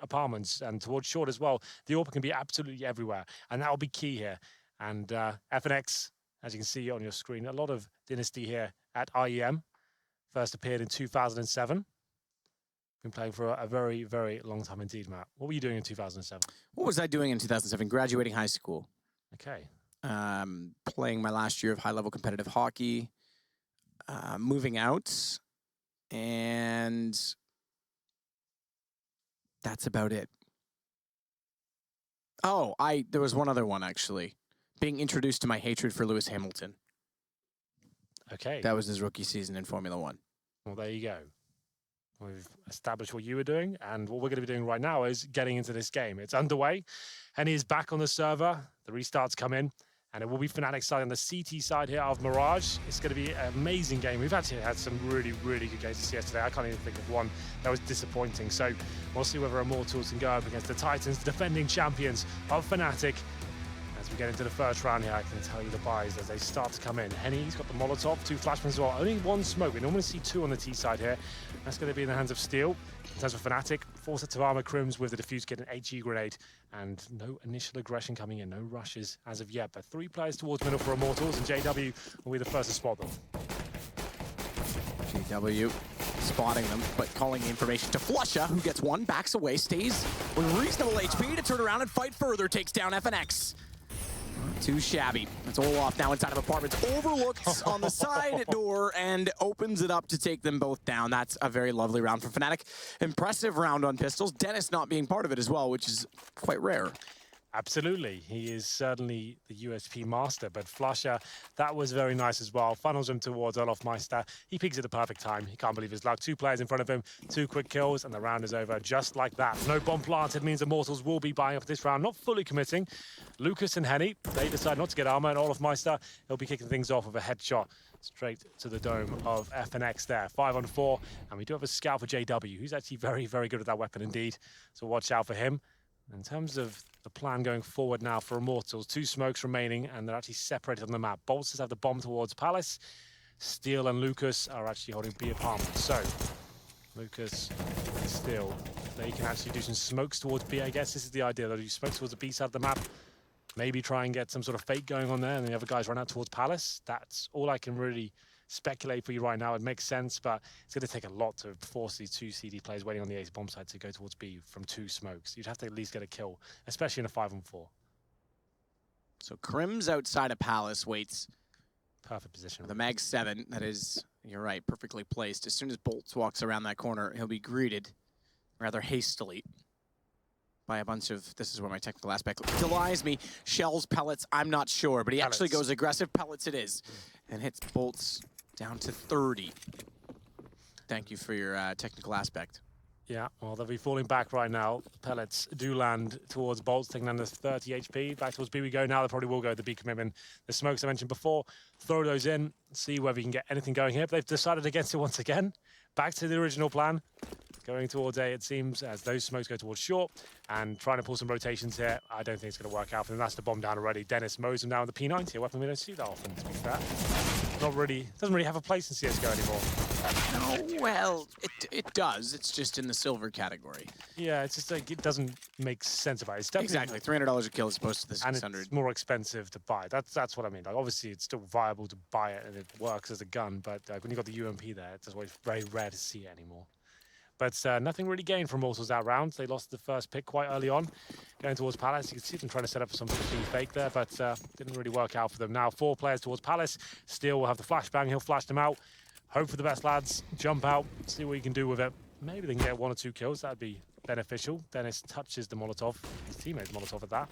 apartments, and towards short as well. The AWP can be absolutely everywhere, and that will be key here. And FNX, as you can see on your screen, a lot of Dynasty here at IEM. First appeared in 2007. Been playing for a very, very long time indeed, Matt. What were you doing in 2007? What was I doing in 2007? Graduating high school. Okay. Playing my last year of high-level competitive hockey. Moving out, and that's about it. Oh, there was one other one actually. Being introduced to my hatred for Lewis Hamilton. Okay. That was his rookie season in Formula 1. Well, there you go. We've established what you were doing, and what we're going to be doing right now is getting into this game. It's underway, and he's back on the server. The restarts come in, and it will be Fnatic side on the CT side here of Mirage. It's going to be an amazing game. We've actually had some really, really good games to see yesterday. I can't even think of one that was disappointing. So we'll see whether Immortals can go up against the Titans, the defending champions of Fnatic. As we get into the first round here, I can tell you the buys as they start to come in. Henny's got the Molotov, 2 flashbangs as well. Only 1 smoke. We normally see 2 on the T side here. That's going to be in the hands of Steel. In terms of Fnatic, 4 sets of armor, Crims with the defuse kit, an HE grenade, and no initial aggression coming in, no rushes as of yet. But 3 players towards middle for Immortals, and JW will be the first to spot them. JW spotting them, but calling the information to Flusha, who gets 1, backs away, stays with reasonable HP to turn around and fight further, takes down FNX. Too shabby. It's Olaf now inside of apartments, overlooked on the side door and opens it up to take them both down. That's a very lovely round for Fnatic. Impressive round on pistols. Dennis not being part of it as well, which is quite rare. Absolutely. He is certainly the USP master, but Flusha, that was very nice as well. Funnels him towards Olaf Meister. He peeks at the perfect time. He can't believe his luck. 2 players in front of him, 2 quick kills, and the round is over just like that. No bomb planted means Immortals will be buying up this round, not fully committing. Lucas and Henny, they decide not to get armor, and Olaf Meister, he'll be kicking things off with a headshot straight to the dome of FNX there. 5 on 4, and we do have a scout for JW, who's actually very, very good at that weapon indeed. So watch out for him. In terms of the plan going forward now for Immortals, 2 smokes remaining, and they're actually separated on the map. Bolsters have the bomb towards Palace. Steel and Lucas are actually holding B apartment. So, Lucas and Steel, they can actually do some smokes towards B, I guess. This is the idea. They'll do smokes towards the B side of the map. Maybe try and get some sort of fake going on there, and the other guys run out towards Palace. That's all I can really speculate for you right now. It makes sense, but it's going to take a lot to force these 2 CD players waiting on the ace bomb side to go towards B from 2 smokes. You'd have to at least get a kill, especially in a 5 on 4. So Crims outside of Palace waits. Perfect position. The Mag 7, that is, you're right, perfectly placed. As soon as Bolts walks around that corner, he'll be greeted rather hastily by a bunch of, this is where my technical aspect belies me, shells, pellets, I'm not sure, but he actually goes aggressive. Pellets it is, and hits Bolts down to 30. Thank you for your technical aspect. Yeah, well, they'll be falling back right now. Pellets do land towards Bolts, taking down to 30 HP. Back towards B we go now. They probably will go the B commitment. The smokes I mentioned before, throw those in, see whether you can get anything going here. But they've decided against it once again. Back to the original plan. Going towards A, it seems, as those smokes go towards short, and trying to pull some rotations here. I don't think it's going to work out for them. That's the bomb down already. Dennis mows him down with the P90, a weapon we don't see that often, to be fair. Not really, doesn't really have a place in CSGO anymore. No, well, it does. It's just in the silver category. Yeah, it's just like, it doesn't make sense about it. It's definitely, exactly, $300 a kill as opposed to the 600. And it's more expensive to buy. That's what I mean. Like, obviously, it's still viable to buy it, and it works as a gun, but when you've got the UMP there, it's always very rare to see it anymore. But nothing really gained from Immortals that round. They lost the first pick quite early on. Going towards Palace, you can see them trying to set up some fake there, but didn't really work out for them. Now 4 players towards Palace. Steel will have the flashbang. He'll flash them out. Hope for the best, lads. Jump out, see what you can do with it. Maybe they can get 1 or 2 kills. That'd be beneficial. Dennis touches the Molotov. His teammate's Molotov at that.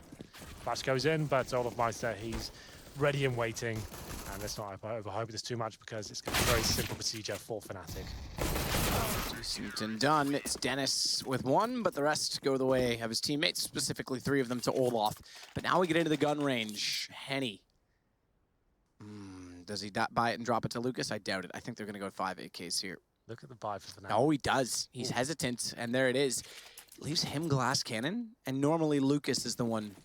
Flash goes in, but Olaf Meister, he's ready and waiting. And let's not overhype this too much because it's going to be a very simple procedure for Fnatic. Decent and done. It's Dennis with 1, but the rest go the way of his teammates, specifically 3 of them to Olaf. But now we get into the gun range. Henny. Does he buy it and drop it to Lucas? I doubt it. I think they're going to go 5 AKs here. Look at the buy for Fnatic. Oh, he does. He's hesitant, and there it is. Leaves him glass cannon, and normally Lucas is the one.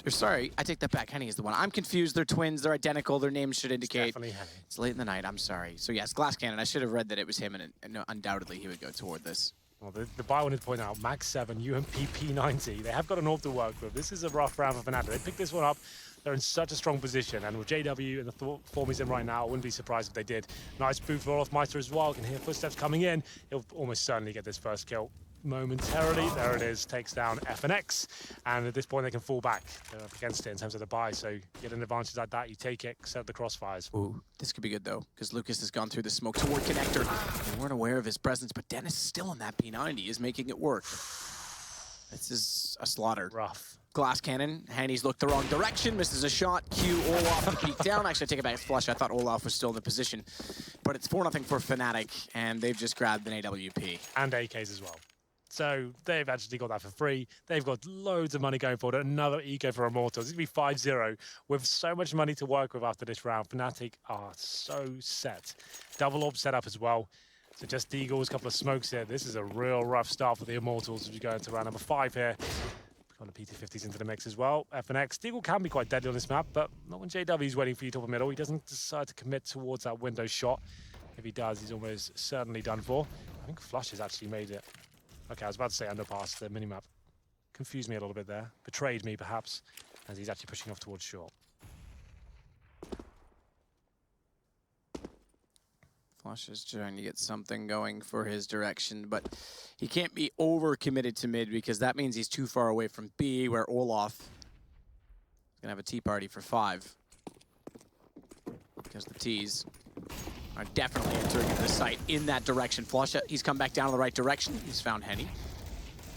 Or sorry, I take that back. Henny is the one. I'm confused. They're twins. They're identical. Their names should indicate. It's definitely Henny. It's late in the night. I'm sorry. So yes, glass cannon. I should have read that it was him, and undoubtedly he would go toward this. Well, the buy wanted to point out, Mag 7, UMP P90. They have got an AWP to work with. This is a rough round for Fnatic. They picked this one up. They're in such a strong position, and with JW and the form he's in right now, I wouldn't be surprised if they did. Nice boot for Olaf Meister as well. Can hear footsteps coming in. He'll almost certainly get this first kill momentarily. There it is, takes down FNX, and at this point they can fall back. They're up against it in terms of the buy, so get an advantage like that, you take it, set the crossfires. Ooh, this could be good though, because Lucas has gone through the smoke toward connector. We weren't aware of his presence, but Dennis is still on that P90, is making it work. This is a slaughter. Rough. glass cannon. Hanny's looked the wrong direction, misses a shot. Q, Olaf to peek down. Actually, I take it back, it's Flush. I thought Olaf was still in the position. But it's 4-0 for Fnatic, and they've just grabbed an AWP. And AKs as well. So they've actually got that for free. They've got loads of money going forward. Another eco for Immortals. It's going to be 5-0 with so much money to work with after this round. Fnatic are so set. Double orb setup as well. So just Deagles, a couple of smokes here. This is a real rough start for the Immortals as we go into round number 5 here. Got the PT50s into the mix as well. FNX, Deagle can be quite deadly on this map, but not when JW is waiting for you top of middle. He doesn't decide to commit towards that window shot. If he does, he's almost certainly done for. I think Flush has actually made it. Okay, I was about to say underpass the minimap. Confused me a little bit there. Betrayed me, perhaps, as he's actually pushing off towards short. Flush is trying to get something going for his direction, but he can't be over-committed to mid because that means he's too far away from B, where Olaf is going to have a tea party for 5. Because the T's are definitely entering into the site in that direction. Flush, he's come back down in the right direction. He's found Henny.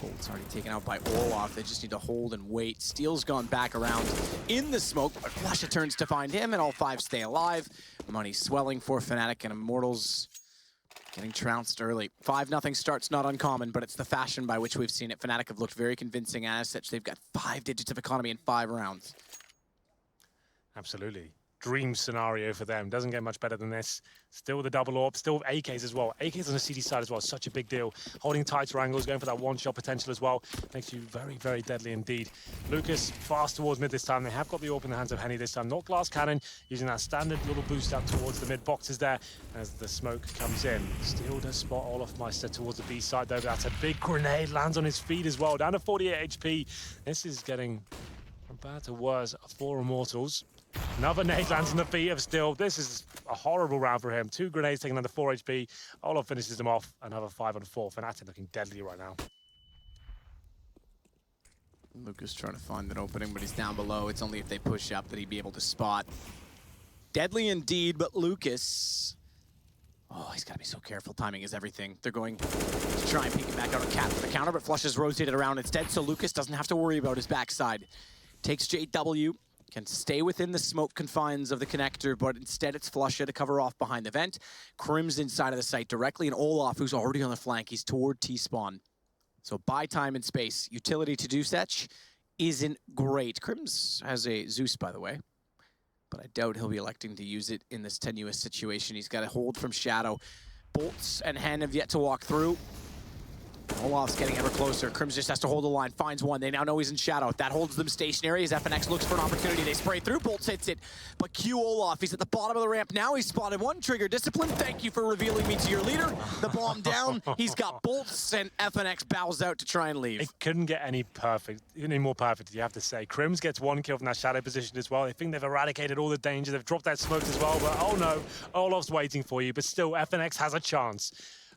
Bolt's already taken out by Olaf. They just need to hold and wait. Steel's gone back around in the smoke, but Flusha turns to find him, and all 5 stay alive. Money swelling for Fnatic, and Immortals getting trounced early. 5-0 starts not uncommon, but it's the fashion by which we've seen it. Fnatic have looked very convincing as such. They've got 5 digits of economy in 5 rounds. Absolutely. Dream scenario for them. Doesn't get much better than this. Still the double orb, still AKs as well. AKs on the CD side as well, such a big deal. Holding tighter angles, going for that one-shot potential as well. Makes you very, very deadly indeed. Lucas fast towards mid this time. They have got the orb in the hands of Henny this time. Not glass cannon, using that standard little boost up towards the mid boxes there as the smoke comes in. Still does spot Olaf Meister towards the B side though. That's a big grenade, lands on his feet as well. Down to 48 HP. This is getting from bad to worse for Immortals. Another nade lands on the feet of Still. This is a horrible round for him. 2 grenades taking under 4 HP. Olaf finishes them off. Another 5 on 4. Fnatic looking deadly right now. Lucas trying to find an opening, but he's down below. It's only if they push up that he'd be able to spot. Deadly indeed, but Lucas... Oh, he's got to be so careful. Timing is everything. They're going to try and peek it back out of Cat for the counter, but Flush has rotated around instead, so Lucas doesn't have to worry about his backside. Takes JW. Can stay within the smoke confines of the connector, but instead it's Flusha to cover off behind the vent. Crim's inside of the site directly, and Olaf, who's already on the flank, he's toward T-spawn. So buy time and space. Utility to do such isn't great. Crim's has a Zeus, by the way, but I doubt he'll be electing to use it in this tenuous situation. He's got a hold from Shadow. Bolts and Hen have yet to walk through. Olaf's getting ever closer. Crims just has to hold the line, finds one. They now know he's in Shadow. That holds them stationary as FNX looks for an opportunity. They spray through, Bolts hits it. But Q Olaf, he's at the bottom of the ramp now. He's spotted one. Trigger Discipline, thank you for revealing me to your leader. The bomb down, he's got Bolts, and FNX bows out to try and leave. It couldn't get any more perfect, you have to say. Crims gets 1 kill from that Shadow position as well. They think they've eradicated all the danger. They've dropped that smoke as well, but oh no, Olaf's waiting for you. But still, FNX has a chance.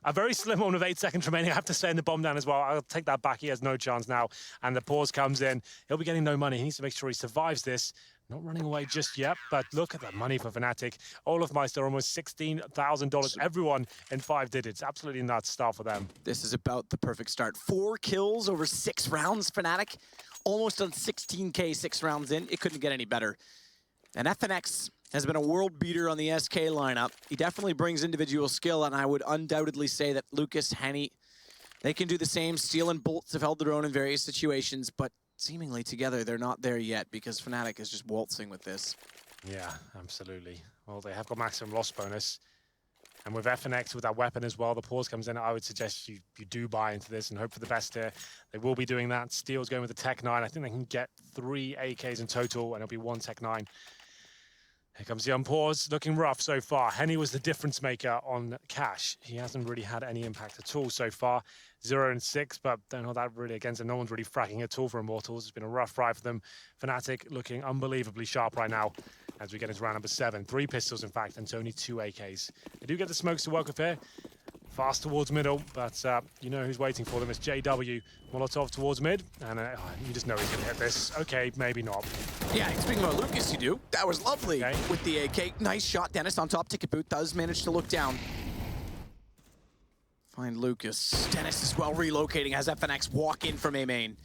A very slim one with 8 seconds remaining, I have to say, in the bomb down as well. I'll take that back. He has no chance now. And the pause comes in. He'll be getting no money. He needs to make sure he survives this. Not running away just yet, but look at that money for Fnatic. Olaf Meister, almost $16,000. Everyone in 5 digits. Absolutely nuts start for them. This is about the perfect start. 4 kills over 6 rounds, Fnatic. Almost on 16K 6 rounds in. It couldn't get any better. And FNX has been a world beater on the SK lineup. He definitely brings individual skill, and I would undoubtedly say that Lucas, Henny, they can do the same. Steel and Bolts have held their own in various situations, but seemingly together they're not there yet because Fnatic is just waltzing with this. Yeah, absolutely. Well, they have got maximum loss bonus. And with FNX, with that weapon as well, the pause comes in. I would suggest you do buy into this and hope for the best here. They will be doing that. Steel's going with the Tech 9. I think they can get 3 AKs in total, and it'll be 1 Tech 9. Here comes the unpause, looking rough so far. Henny was the difference maker on Cash. He hasn't really had any impact at all so far. 0 and 6, but don't know that really against him. No one's really fracking at all for Immortals. It's been a rough ride for them. Fnatic looking unbelievably sharp right now as we get into round number 7. 3 pistols, in fact, and only 2 AKs. They do get the smokes to work with here. Fast towards middle, but you know who's waiting for them. It's JW. Molotov towards mid, and you just know he's going to hit this. Okay, maybe not. Yeah, speaking about Lucas, you do. That was lovely with the AK. Nice shot. Dennis on top. Ticket boot does manage to look down. Find Lucas. Dennis is well relocating as FNX walk in from A main.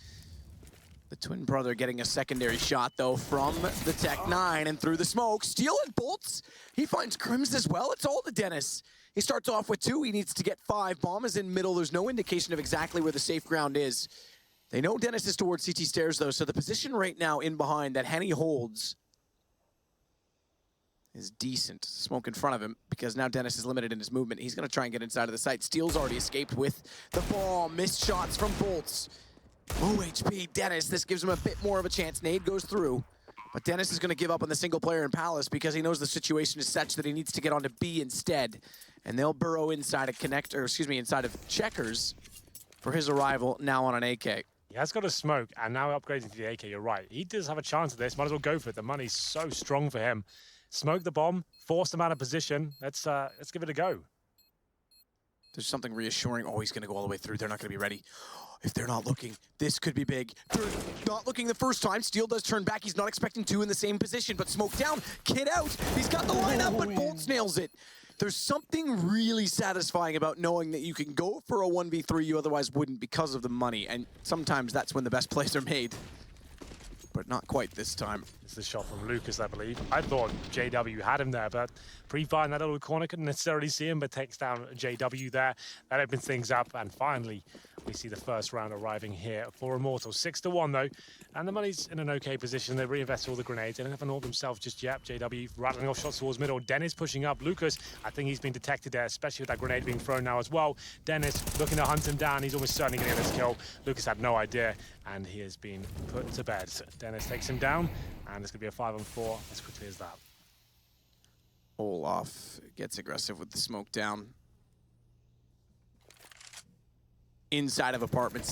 The twin brother getting a secondary shot, though, from the Tech-9 and through the smoke. Steel and bolts. He finds Crims as well. It's all to Dennis. He starts off with 2. He needs to get 5. Bomb is in middle. There's no indication of exactly where the safe ground is. They know Dennis is towards CT stairs, though, so the position right now in behind that Henny holds is decent. Smoke in front of him, because now Dennis is limited in his movement. He's going to try and get inside of the site. Steel's already escaped with the bomb. Missed shots from bolts. Low HP, Dennis. This gives him a bit more of a chance. Nade goes through, but Dennis is going to give up on the single player in Palace because he knows the situation is such that he needs to get onto B instead. And they'll burrow inside of inside of Checkers for his arrival now on an AK. He has got a smoke, and now upgrading to the AK, you're right. He does have a chance at this. Might as well go for it. The money's so strong for him. Smoke the bomb, force them out of position. Let's give it a go. There's something reassuring. Oh, he's going to go all the way through. They're not going to be ready. If they're not looking, this could be big. They're not looking the first time. Steel does turn back. He's not expecting 2 in the same position, but smoke down, kid out. He's got the line up, but Bolts nails it. There's something really satisfying about knowing that you can go for a 1v3 you otherwise wouldn't because of the money, and sometimes that's when the best plays are made. But not quite this time. It's the shot from Lucas, I believe. I thought JW had him there, but pre-fire in that little corner couldn't necessarily see him, but takes down JW there. That opens things up, and finally, we see the first round arriving here for Immortals. 6-1 though, and the money's in an okay position. They reinvest all the grenades. They don't have an ult themselves just yet. JW rattling off shots towards middle. Dennis pushing up. Lucas, I think he's been detected there, especially with that grenade being thrown now as well. Dennis looking to hunt him down. He's almost certainly going to get this kill. Lucas had no idea, and he has been put to bed. Dennis takes him down, and it's going to be a 5-on-4 as quickly as that. Olaf gets aggressive with the smoke down. Inside of apartment,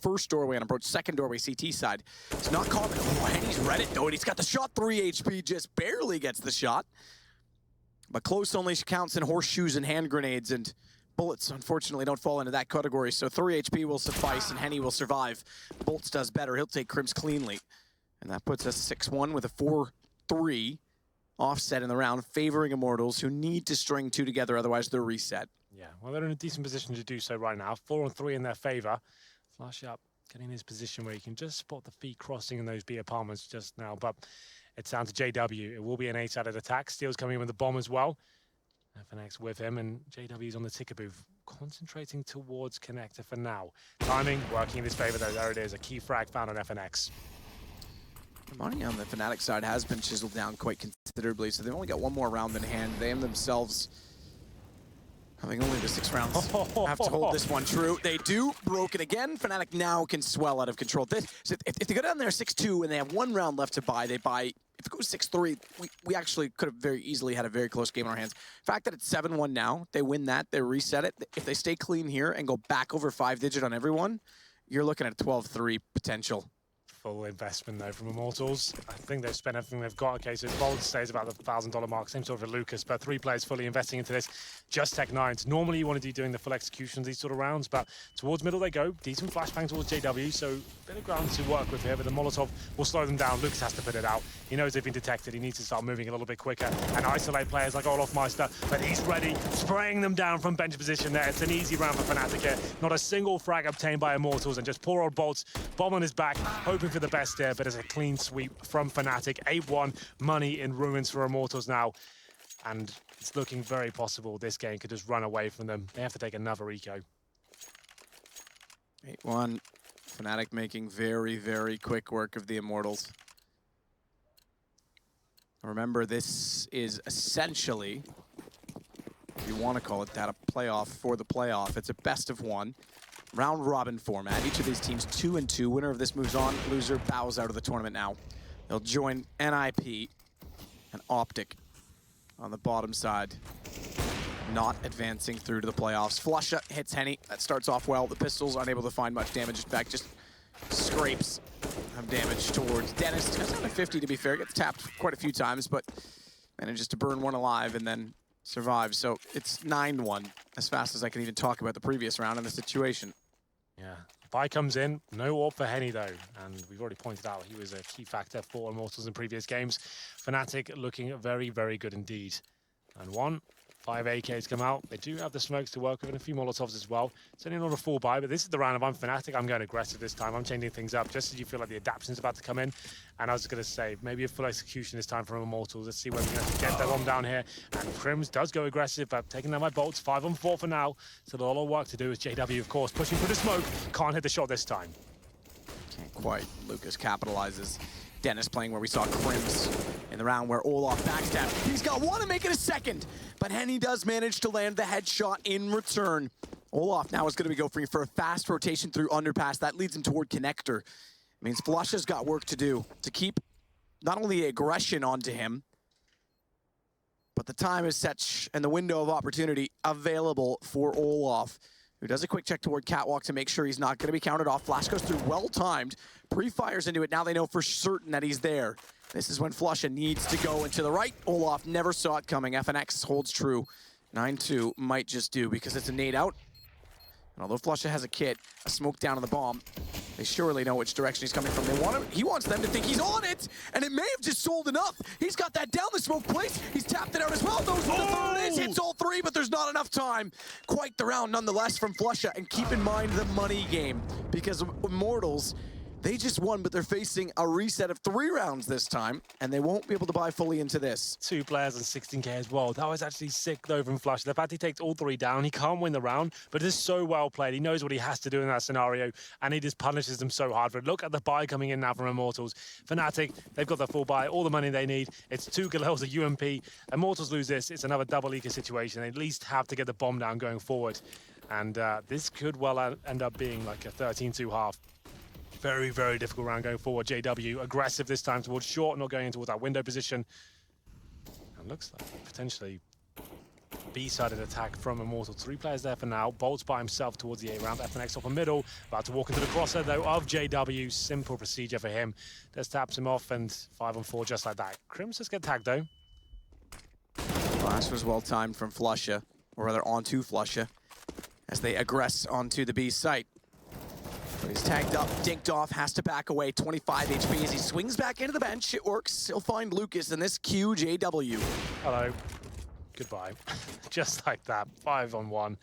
first doorway on approach, second doorway CT side. It's not common. Oh, and he's read it though, and he's got the shot. 3 HP, just barely gets the shot. But close only counts in horseshoes and hand grenades, and bullets unfortunately don't fall into that category. So 3 HP will suffice, and Henny will survive. Bolts does better. He'll take Crims cleanly. And that puts us 6-1 with a 4-3 offset in the round, favoring Immortals, who need to string 2 together, otherwise they're reset. Yeah, well, they're in a decent position to do so right now. 4-on-3 in their favor. Flash up, getting in his position where he can just spot the feet crossing in those B apartments just now. But it's down to JW. It will be an 8-sided attack. Steel's coming in with the bomb as well. FNX with him, and JW's on the ticker booth, concentrating towards connector for now. Timing working in his favor though. There it is, a key frag found on FNX. The money on the Fnatic side has been chiseled down quite considerably, so they've only got 1 more round in hand. They themselves, having only the 6 rounds, have to hold this one true. They do. Broken again. Fnatic now can swell out of control. If they go down there 6-2 and they have 1 round left to buy, they buy. If it goes 6-3, we actually could have very easily had a very close game in our hands. The fact that it's 7-1 now, they win that, they reset it. If they stay clean here and go back over 5-digit on everyone, you're looking at a 12-3 potential. Full investment though from Immortals. I think they've spent everything they've got. Okay, so Bold stays about the $1,000 mark. Same sort of Lucas, but 3 players fully investing into this. Just Tech-9s. Normally you want to be doing the full executions these sort of rounds, but towards middle they go. Decent flashbang towards JW, so a bit of ground to work with here, but the Molotov will slow them down. Lucas has to put it out. He knows they've been detected. He needs to start moving a little bit quicker and isolate players like Olaf Meister, but he's ready, spraying them down from bench position there. It's an easy round for Fnatic here. Not a single frag obtained by Immortals, and just poor old Bolts, bomb on his back, hoping for the best here, but it's a clean sweep from Fnatic. 8-1, money in ruins for Immortals now, and it's looking very possible this game could just run away from them. They have to take another eco. 8-1, Fnatic making very, very quick work of the Immortals. Remember, this is essentially, if you want to call it that, a playoff for the playoff. It's a best of 1. Round robin format. Each of these teams 2-2. Winner of this moves on. Loser bows out of the tournament now. They'll join NIP and Optic on the bottom side, not advancing through to the playoffs. Flusha hits Henny. That starts off well. The pistols unable to find much damage. In fact, just scrapes of damage towards Dennis. Goes down to 50 to be fair. Gets tapped quite a few times, but manages to burn 1 alive and then survives. So it's 9-1, as fast as I can even talk about the previous round in the situation. Yeah, Buy comes in, no AWP for Henny though, and we've already pointed out he was a key factor for Immortals in previous games. Fnatic looking very, very good indeed. And 1, 5 AKs come out. They do have the smokes to work with and a few Molotovs as well. It's only not a full buy, but this is the round of I'm Fnatic. I'm going aggressive this time. I'm changing things up just as you feel like the adaptation's about to come in. And I was going to say, maybe a full execution this time from Immortals. Let's see whether we can get that bomb down here. And Crims does go aggressive, but taking down my bolts. 5 on 4 for now. So a lot of work to do as JW, of course, pushing through the smoke. Can't hit the shot this time. Can't quite. Lucas capitalizes. Dennis playing where we saw Crims in the round where Olaf backstab. He's got one to make it a second, but Henny does manage to land the headshot in return. Olaf now is going to be going for a fast rotation through underpass. That leads him toward connector. It means Flusha's got work to do to keep not only aggression onto him, but the time is such and the window of opportunity available for Olaf, who does a quick check toward Catwalk to make sure he's not going to be counted off. Flash goes through well-timed, pre-fires into it. Now they know for certain that he's there. This is when Flusha needs to go into the right. Olaf never saw it coming. FNX holds true. 9-2 might just do because it's a nade out. And although Flusha has a kit, a smoke down on the bomb, they surely know which direction he's coming from. He wants them to think he's on it, and it may have just sold enough. He's got that down the smoke place. He's tapped it out as well. Knows what the third is. Hits all 3, but there's not enough time. Quite the round nonetheless from Flusha. And keep in mind the money game, because Immortals, they just won, but they're facing a reset of 3 rounds this time, and they won't be able to buy fully into this. 2 players on 16k as well. That was actually sick though from Flush. The fact he takes all 3 down, he can't win the round, but it is so well played. He knows what he has to do in that scenario, and he just punishes them so hard for it. Look at the buy coming in now from Immortals. Fnatic, they've got the full buy, all the money they need. It's 2 Galils, a UMP. Immortals lose this, it's another double eco situation. They at least have to get the bomb down going forward. And this could well end up being like a 13-2 half. Very, very difficult round going forward. JW aggressive this time towards short, not going in towards that window position. And looks like potentially B-sided attack from Immortal. 3 players there for now. Bolts by himself towards the A ramp. FNX up the middle. About to walk into the crosshair though of JW. Simple procedure for him. Just taps him off and 5 on 4 just like that. Crims just get tagged though. Flash was well timed from Flusha, or rather onto Flusha, as they aggress onto the B site. But he's tagged up, dinked off, has to back away. 25 HP as he swings back into the bench. It works. He'll find Lucas in this QJW. Hello. Goodbye. Just like that. 5 on 1.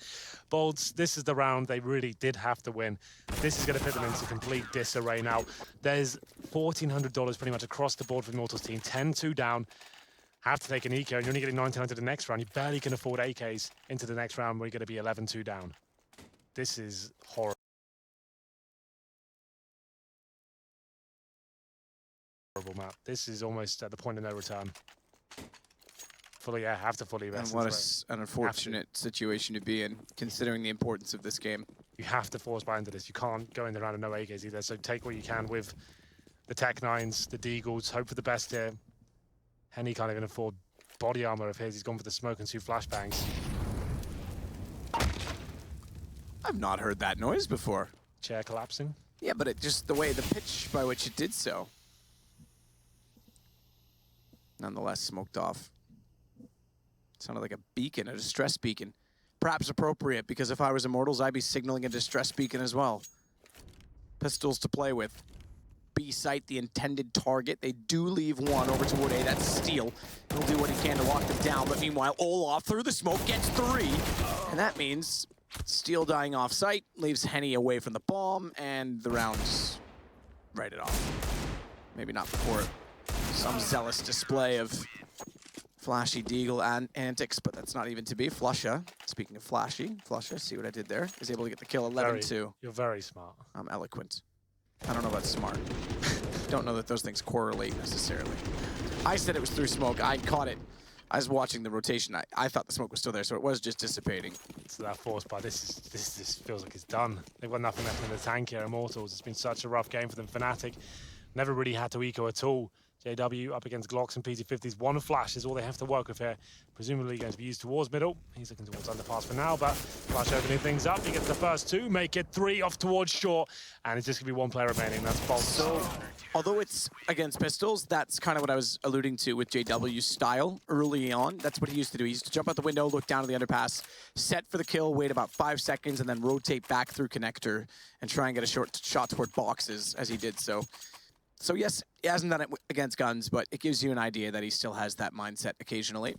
Bolts, this is the round they really did have to win. This is going to put them into complete disarray now. There's $1,400 pretty much across the board for the Immortals team. 10-2 down. Have to take an eco, and you're only getting 99 to the next round. You barely can afford AKs into the next round where you're going to be 11-2 down. This is horrible. Map. This is almost at the point of no return. Fully, yeah, have to fully rest. And what an unfortunate situation to be in, considering the importance of this game. You have to force buy into this. You can't go in the round of no AKs either, so take what you can with the Tech 9s, the Deagles, hope for the best here. Henny can't even afford body armor of his. He's gone for the smoke and 2 flashbangs. I've not heard that noise before. Chair collapsing? Yeah, but it just the way, the pitch by which it did so. Nonetheless, smoked off. Sounded like a beacon, a distress beacon. Perhaps appropriate, because if I was Immortals, I'd be signaling a distress beacon as well. Pistols to play with. B site, the intended target. They do leave 1 over toward A. That's Steel. He'll do what he can to lock them down, but meanwhile, Olaf through the smoke gets 3. And that means Steel dying off site, leaves Henny away from the bomb, and the round's right it off. Maybe not before some zealous display of flashy Deagle and antics, but that's not even to be. Flusha, speaking of flashy, Flusha, see what I did there? Is able to get the kill 11-2. You're very smart. I'm eloquent. I don't know about smart. Don't know that those things correlate necessarily. I said it was through smoke. I caught it. I was watching the rotation. I thought the smoke was still there, so it was just dissipating. So that force buy, this feels like it's done. They've got nothing left in the tank here, Immortals. It's been such a rough game for them. Fnatic never really had to eco at all. JW up against Glocks and PT50s. 1 flash is all they have to work with here. Presumably going to be used towards middle. He's looking towards underpass for now, but Flash opening things up. He gets the first 2, make it 3 off towards short, and it's just going to be 1 player remaining. That's Bolt. So, although it's against pistols, that's kind of what I was alluding to with JW's style early on. That's what he used to do. He used to jump out the window, look down to the underpass, set for the kill, wait about 5 seconds, and then rotate back through connector and try and get a short shot toward boxes as he did so. So yes, he hasn't done it against guns, but it gives you an idea that he still has that mindset occasionally.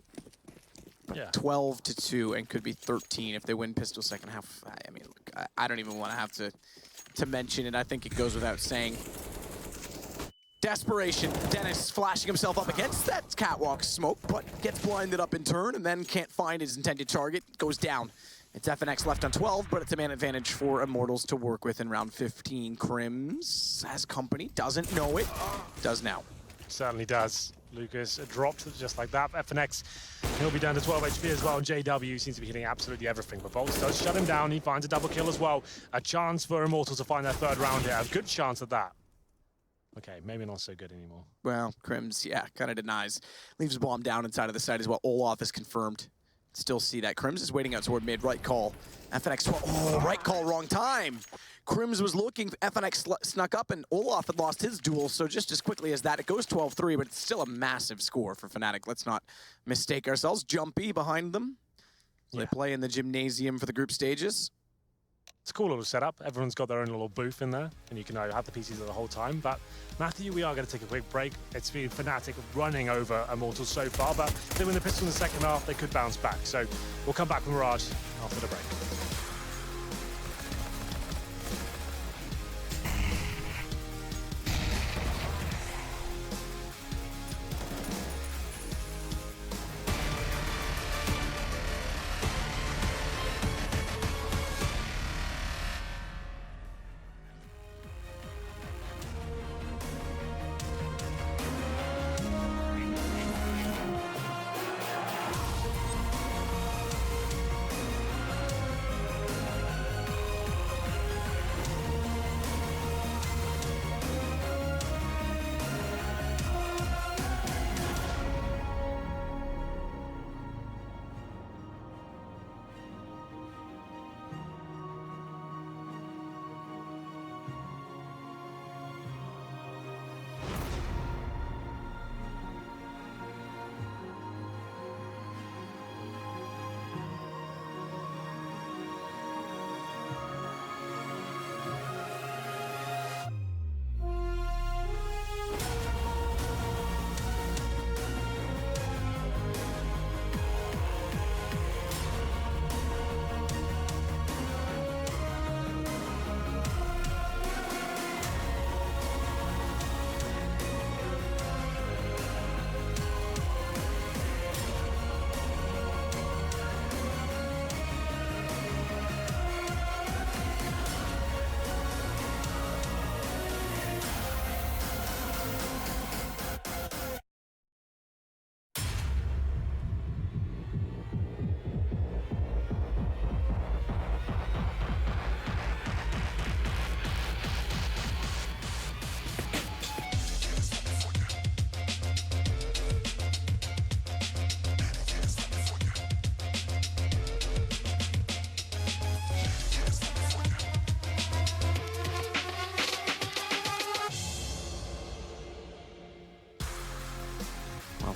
Yeah. 12-2 and could be 13 if they win pistol second half. I mean, look, I don't even want to have to mention it. I think it goes without saying. Desperation. Dennis flashing himself up against that catwalk smoke, but gets blinded up in turn and then can't find his intended target. Goes down. It's FNX left on 12, but it's a man advantage for Immortals to work with in round 15. Crims has company, doesn't know it, does now. Certainly does. Lucas dropped just like that. FNX, he'll be down to 12 HP as well. JW seems to be hitting absolutely everything, but Bolts does shut him down. He finds a double kill as well. A chance for Immortals to find their third round here. A good chance at that. Okay, maybe not so good anymore. Well, Crims, yeah, kind of denies. Leaves a bomb down inside of the site as well. Olaf is confirmed. Still see that. Crims is waiting out toward mid, right call. FNX, oh, right call, wrong time. Crims was looking, FNX snuck up, and Olaf had lost his duel, so just as quickly as that, it goes 12-3, but it's still a massive score for Fnatic. Let's not mistake ourselves. Jumpy behind them. So they play in the gymnasium for the group stages. It's a cool little setup. Everyone's got their own little booth in there, and you can have the PCs the whole time. But Matthew, we are going to take a quick break. It's been Fnatic running over Immortals so far, but if they win the pistol in the second half, they could bounce back. So we'll come back with Mirage after the break.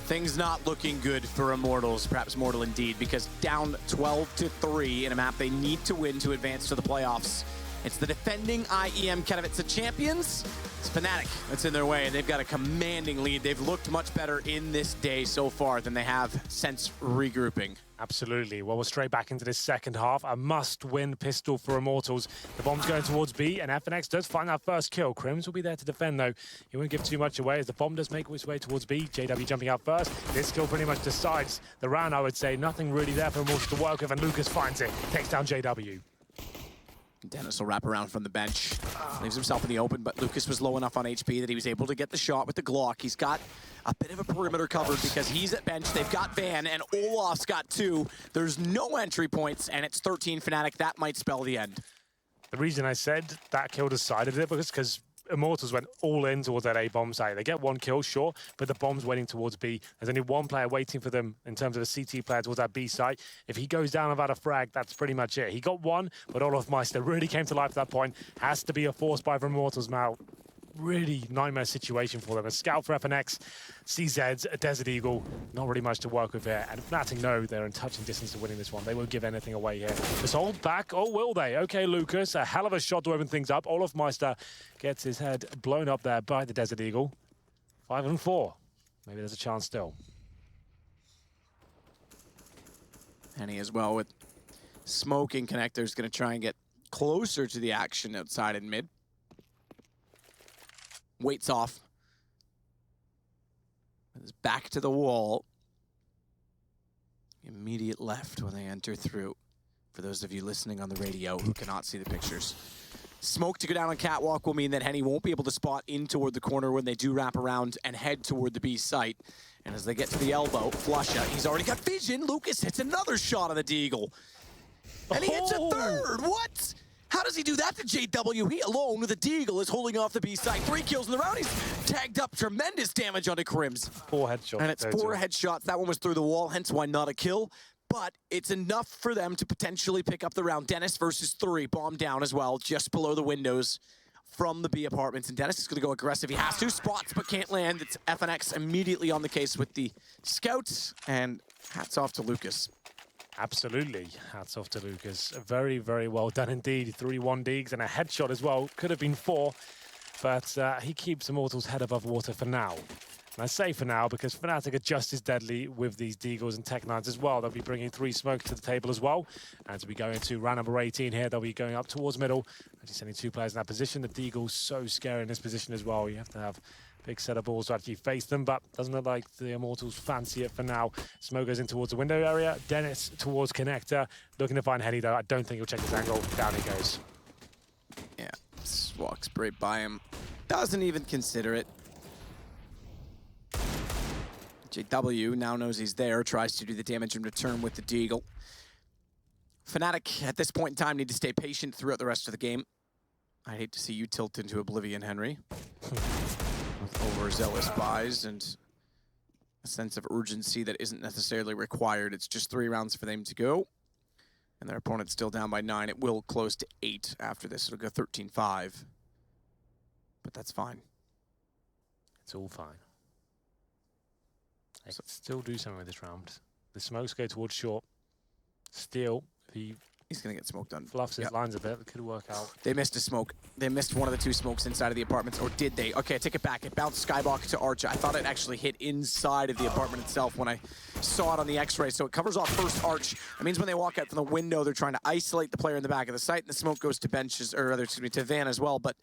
Things not looking good for Immortals, perhaps mortal indeed, because down 12-3 in a map they need to win to advance to the playoffs. It's the defending IEM Katowice champions. It's Fnatic that's in their way, and they've got a commanding lead. They've looked much better in this day so far than they have since regrouping. Absolutely. Well, we're straight back into this second half. A must-win pistol for Immortals. The bomb's going towards B, and FNX does find that first kill. Crims will be there to defend, though. He won't give too much away as the bomb does make its way towards B. JW jumping out first. This kill pretty much decides the round, I would say. Nothing really there for Immortals to work with, and Lucas finds it. Takes down JW. Dennis will wrap around from the bench. Leaves himself in the open, but Lucas was low enough on HP that he was able to get the shot with the Glock. He's got a bit of a perimeter covered because he's at bench. They've got Van, and Olaf's got 2. There's no entry points, and it's 13 Fnatic. That might spell the end. The reason I said that kill decided it was because Immortals went all in towards that A-bomb site. They get one kill, sure, but the bomb's waiting towards B. There's only one player waiting for them in terms of a CT player towards that B site. If he goes down without a frag, that's pretty much it. He got one, but Olaf Meister really came to life at that point. Has to be a force buy for Immortals now. Really nightmare situation for them. A scout for FNX, CZ's, a Desert Eagle, not really much to work with here. And Fnatic know they're in touching distance to winning this one. They won't give anything away here. Just hold back, oh, will they? Okay, Lucas, a hell of a shot to open things up. Olaf Meister gets his head blown up there by the Desert Eagle. 5-4. Maybe there's a chance still. Henny as well with smoking connectors, going to try and get closer to the action outside in mid. Waits off. Is back to the wall. Immediate left when they enter through. For those of you listening on the radio who cannot see the pictures. Smoke to go down on catwalk will mean that Henny won't be able to spot in toward the corner when they do wrap around and head toward the B site. And as they get to the elbow, Flusha, he's already got vision. Lucas hits another shot on the Deagle. And he hits a third. What? How does he do that to JW? He alone with a Deagle is holding off the B side. 3 kills in the round. He's tagged up tremendous damage onto Crims. 4 headshots. And it's 4 headshots. That one was through the wall, hence why not a kill. But it's enough for them to potentially pick up the round. Dennis versus 3, bomb down as well, just below the windows from the B apartments. And Dennis is going to go aggressive. He has 2 spots, but can't land. It's FNX immediately on the case with the scouts. And hats off to Lucas. Absolutely. Hats off to Lucas. Very, very well done indeed. 3-1 digs and a headshot as well. Could have been 4, but he keeps Immortal's head above water for now. And I say for now because Fnatic are just as deadly with these Deagles and Tech-9s as well. They'll be bringing 3 smokes to the table as well. As we go into round number 18 here, they'll be going up towards middle. Actually sending 2 players in that position. The Deagle's so scary in this position as well. You have to have big set of balls to actually face them, but doesn't look like the Immortals fancy it for now. Smoke goes in towards the window area. Dennis towards connector. Looking to find Henny though. I don't think he'll check his angle. Down he goes. Yeah, walks right by him. Doesn't even consider it. JW now knows he's there. Tries to do the damage in return with the Deagle. Fnatic at this point in time need to stay patient throughout the rest of the game. I'd hate to see you tilt into oblivion, Henry. With overzealous buys and a sense of urgency that isn't necessarily required. It's just 3 rounds for them to go. And their opponent's still down by 9. It will close to 8 after this. It'll go 13-5. But that's fine. It's all fine. They can still do something with this round. The smokes go towards short. Still, he's going to get smoked on. Fluffs his lines a bit. It could work out. They missed a smoke. They missed one of the 2 smokes inside of the apartments, or did they? Okay, I take it back. It bounced Skyblock to Archer. I thought it actually hit inside of the apartment itself when I saw it on the X-ray. So it covers off first Arch. That means when they walk out from the window, they're trying to isolate the player in the back of the site, and the smoke goes to benches, or rather, excuse me, to Van as well. But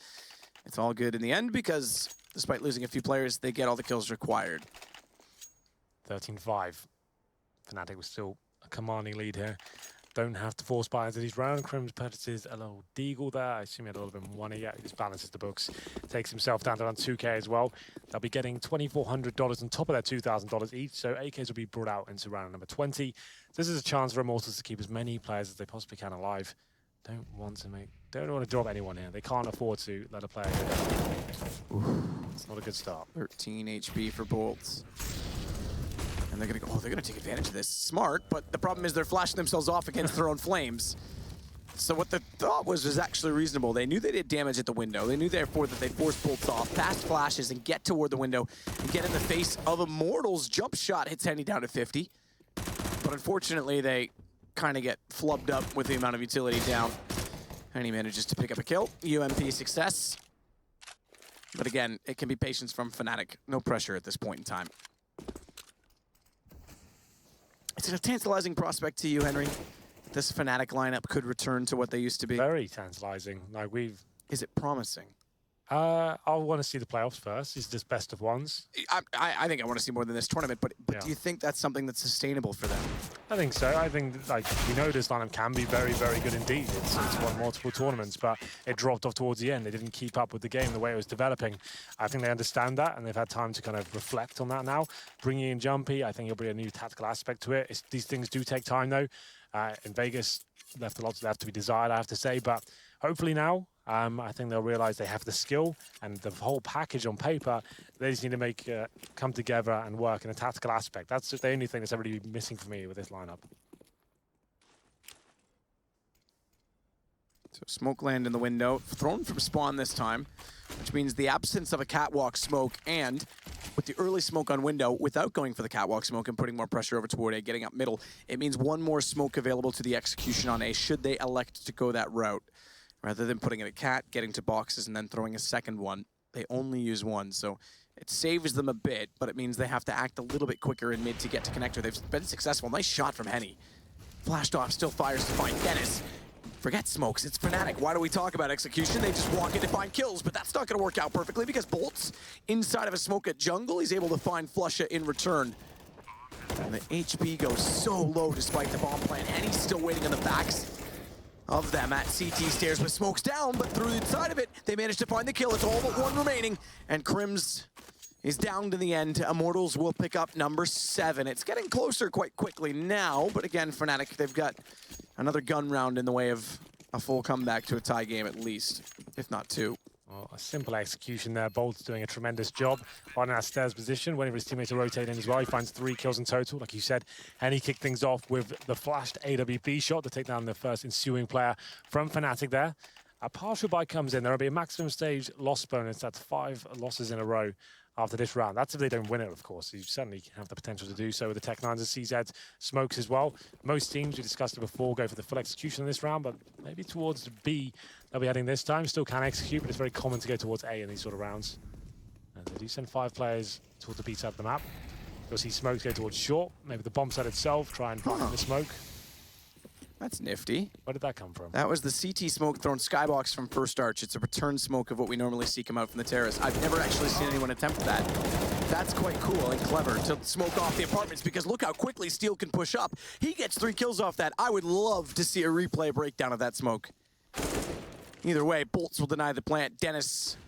it's all good in the end because despite losing a few players, they get all the kills required. 13-5. Fnatic was still a commanding lead here. Don't have to force buy into these round. Crims purchases a little Deagle there. I assume he had a little bit more money. Yeah, he just balances the books. Takes himself down to around 2K as well. They'll be getting $2,400 on top of their $2,000 each. So AKs will be brought out into round number 20. This is a chance for Immortals to keep as many players as they possibly can alive. Don't want to drop anyone here. They can't afford to let a player go down. It's not a good start. 13 HP for Bolts. And they're gonna take advantage of this. Smart, but the problem is they're flashing themselves off against their own flames. So what the thought was actually reasonable. They knew they did damage at the window. They knew therefore that they forced bolts off, fast flashes, and get toward the window and get in the face of Immortals. Jump shot hits Henny down to 50. But unfortunately, they kind of get flubbed up with the amount of utility down. Henny manages to pick up a kill. UMP success. But again, it can be patience from Fnatic. No pressure at this point in time. It's a tantalizing prospect to you, Henry. This Fnatic lineup could return to what they used to be. Very tantalizing. Like Is it promising? I want to see the playoffs first. It's just best of ones. I think I want to see more than this tournament, but do you think that's something that's sustainable for them? I think so. I think, we know this lineup can be very, very good indeed. It's won multiple tournaments, but it dropped off towards the end. They didn't keep up with the game the way it was developing. I think they understand that, and they've had time to kind of reflect on that now. Bringing in Jumpy, I think it'll bring a new tactical aspect to it. These things do take time, though. In Vegas, left a lot to be desired, I have to say, but hopefully now, I think they'll realize they have the skill and the whole package on paper. They just need to make come together and work in a tactical aspect. That's the only thing that's ever really missing for me with this lineup. So smoke land in the window, thrown from spawn this time, which means the absence of a catwalk smoke, and with the early smoke on window, without going for the catwalk smoke and putting more pressure over toward A, getting up middle, it means one more smoke available to the execution on A, should they elect to go that route. Rather than putting in a cat, getting to boxes, and then throwing a second one, they only use one. So it saves them a bit, but it means they have to act a little bit quicker in mid to get to connector. They've been successful. Nice shot from Henny. Flashed off, still fires to find Dennis. Forget smokes, it's Fnatic. Why do we talk about execution? They just walk in to find kills, but that's not gonna work out perfectly because Bolt's inside of a smoke at jungle. He's able to find Flusha in return. And the HP goes so low despite the bomb plant, and he's still waiting on the backs of them at CT stairs with smokes down, but through the inside of it, they managed to find the kill. It's all but one remaining, and Crims is down to the end. Immortals will pick up number 7. It's getting closer quite quickly now, but again, Fnatic, they've got another gun round in the way of a full comeback to a tie game at least, if not 2. Well, a simple execution there. Bolt's doing a tremendous job on that stairs position. Whenever his teammates are rotating as well, he finds 3 kills in total, like you said. And he kicked things off with the flashed AWP shot to take down the first ensuing player from Fnatic there. A partial buy comes in. There will be a maximum stage loss bonus. That's 5 losses in a row after this round. That's if they don't win it, of course. You certainly have the potential to do so with the Tech 9s and CZs smokes as well. Most teams, we discussed it before, go for the full execution in this round, but maybe towards B they'll be heading this time. Still can execute, but it's very common to go towards A in these sort of rounds. And they do send 5 players towards the B side of the map. You'll see smokes go towards short. Maybe the bomb side itself, try and find the smoke. That's nifty. Where did that come from? That was the CT smoke thrown skybox from first arch. It's a return smoke of what we normally see come out from the terrace. I've never actually seen anyone attempt that. That's quite cool and clever to smoke off the apartments because look how quickly Steel can push up. He gets 3 kills off that. I would love to see a replay breakdown of that smoke. Either way, Bolts will deny the plant. Dennis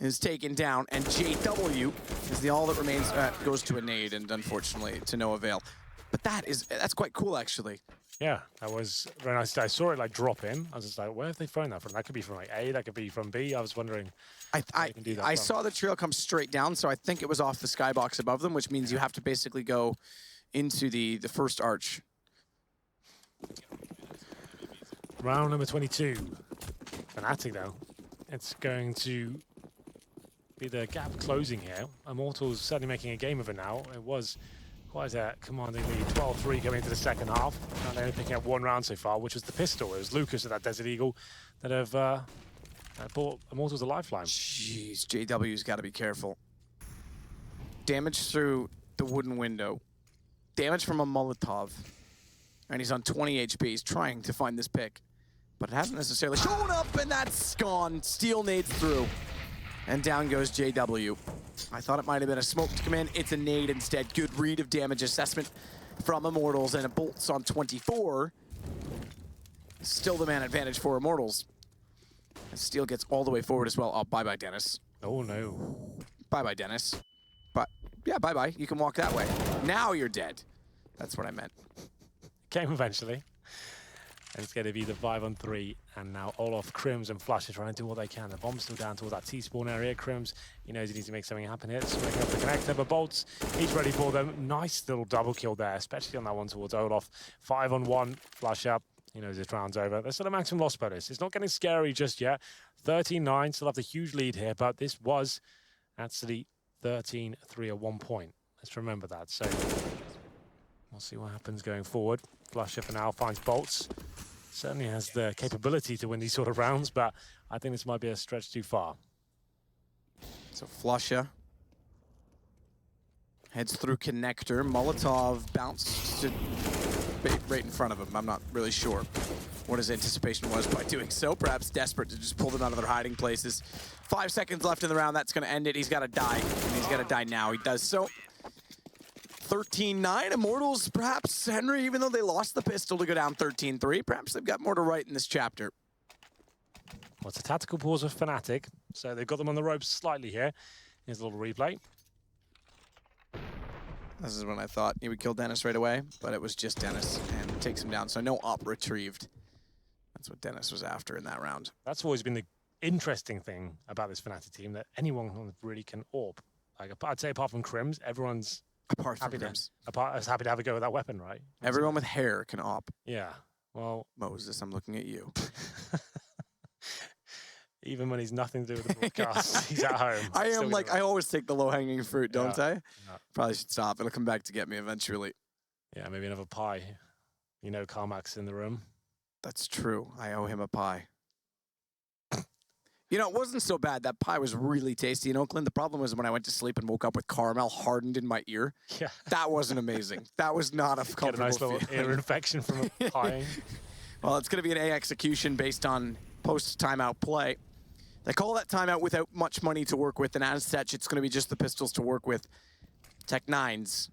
is taken down, and JW is the all that remains. Goes to a nade, and unfortunately to no avail. But that's quite cool, actually. Yeah, that was very nice. I saw it like drop in. I was just like, where have they thrown that from? That could be from like A, that could be from B. I was wondering. I saw the trail come straight down, so I think it was off the skybox above them, which means you have to basically go into the first arch. Round number 22. Fnatic though. It's going to be the gap closing here. Immortals certainly making a game of it now. It was quite a commanding lead. 12-3 going into the second half. Now they're only picking up 1 round so far, which was the pistol. It was Lucas with that Desert Eagle that have brought Immortals a lifeline. Jeez, JW's got to be careful. Damage through the wooden window. Damage from a Molotov. And he's on 20 HP. He's trying to find this pick. But it hasn't necessarily shown up, and that's gone. Steel nades through. And down goes JW. I thought it might have been a smoke to come in. It's a nade instead. Good read of damage assessment from Immortals, and a Bolts on 24. Still the man advantage for Immortals. And Steel gets all the way forward as well. Oh, bye-bye, Dennis. Oh, no. Bye-bye, Dennis. But, yeah, bye-bye. You can walk that way. Now you're dead. That's what I meant. Came eventually. And it's going to be the 5-on-3, and now Olof, Crims, and Flush are trying to do what they can. The bomb's still down towards that T-spawn area. Crims, he knows he needs to make something happen here. Just making up the connector, but Bolts, he's ready for them. Nice little double kill there, especially on that one towards Olof. 5-on-1, Flush up. He knows his round's over. There's still a maximum loss bonus. It's not getting scary just yet. 13-9, still have the huge lead here, but this was actually 13-3 at one point. Let's remember that. So we'll see what happens going forward. Flusher for now finds Bolts. Certainly has the capability to win these sort of rounds, but I think this might be a stretch too far. So Flusher heads through connector. Molotov bounced to right in front of him. I'm not really sure what his anticipation was by doing so. Perhaps desperate to just pull them out of their hiding places. 5 seconds left in the round. That's going to end it. He's got to die, and he's got to die now. He does so. 13-9, Immortals, perhaps, Henry, even though they lost the pistol to go down 13-3, perhaps they've got more to write in this chapter. Well, it's a tactical pause of Fnatic, so they've got them on the ropes slightly here. Here's a little replay. This is when I thought he would kill Dennis right away, but it was just Dennis, and it takes him down, so no op retrieved. That's what Dennis was after in that round. That's always been the interesting thing about this Fnatic team, that anyone really can AWP. Like, I'd say apart from Crims, everyone's Apart from Crims. Is happy to have a go with that weapon, right? Everyone with hair can op. Yeah, well... Moses, I'm looking at you. Even when he's nothing to do with the broadcast, he's at home. I am like, I always take the low-hanging fruit, don't I? Yeah. Probably should stop. It'll come back to get me eventually. Yeah, maybe another pie. You know Carmack's in the room. That's true. I owe him a pie. You know, it wasn't so bad. That pie was really tasty in Oakland. The problem was when I went to sleep and woke up with caramel hardened in my ear. Yeah. That wasn't amazing. That was not a comfortable Get a nice little feeling. ear infection from a pie. Well, it's going to be an A execution based on post-timeout play. They call that timeout without much money to work with, and as such, it's going to be just the pistols to work with. Tech-9s,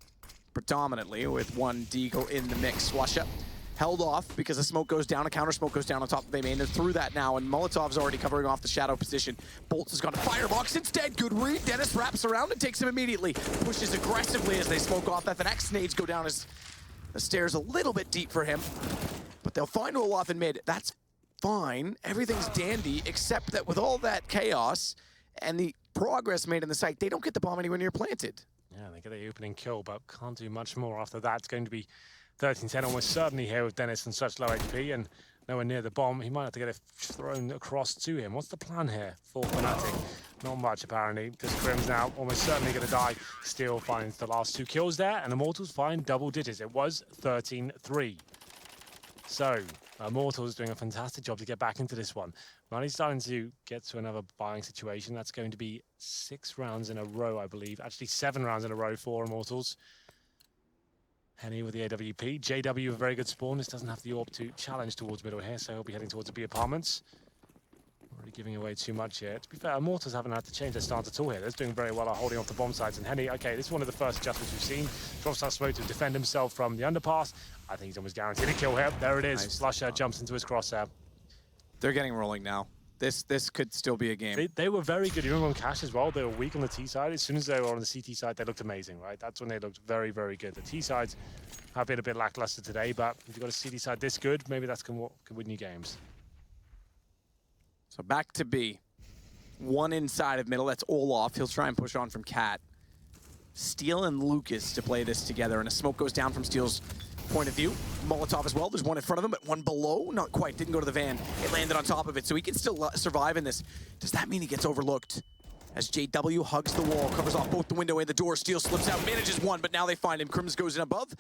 predominantly, with one Deagle in the mix. Slusha held off because the smoke goes down, a counter smoke goes down on top of A main. They're through that now, and Molotov's already covering off the shadow position. Bolts has gone to Firebox instead. Good read. Dennis wraps around and takes him immediately. Pushes aggressively as they smoke off. FNX nades go down as the stairs a little bit deep for him. But they'll find Olaf in mid. That's fine. Everything's dandy, except that with all that chaos and the progress made in the site, they don't get the bomb anywhere near planted. Yeah, they get the opening kill, but can't do much more after that. It's going to be 13-10 almost certainly here with Dennis and such low HP and nowhere near the bomb. He might have to get it thrown across to him. What's the plan here for Fnatic? Not much, apparently, because Grim's now almost certainly going to die. Steel finds the last 2 kills there, and Immortals find double digits. It was 13-3. So, Immortals doing a fantastic job to get back into this one. Money's starting to get to another buying situation. That's going to be 6 rounds in a row, I believe. Actually, 7 rounds in a row for Immortals. Henny with the AWP. JW a very good spawn. This doesn't have the AWP to challenge towards middle here, so he'll be heading towards the B apartments. Already giving away too much here. To be fair, Immortals haven't had to change their stance at all here. They're doing very well at holding off the bomb sites. And Henny, okay, this is one of the first adjustments we've seen. Drops out smoke to defend himself from the underpass. I think he's almost guaranteed a kill here. There it is. Nice. Flusher jumps into his crosshair. They're getting rolling now. This could still be a game. They were very good. You remember on Cash as well? They were weak on the T side. As soon as they were on the CT side, they looked amazing, right? That's when they looked very, very good. The T sides have been a bit lackluster today, but if you've got a CT side this good, maybe that's can win you games. So back to B. One inside of middle. That's Olaf. He'll try and push on from Cat. Steel and Lucas to play this together, and a smoke goes down from Steel's point of view. Molotov as well. There's one in front of him, but one below. Not quite. Didn't go to the van. It landed on top of it, so he can still survive in this. Does that mean he gets overlooked? As JW hugs the wall, covers off both the window and the door. Steel slips out, manages one, but now they find him. Crims goes in above,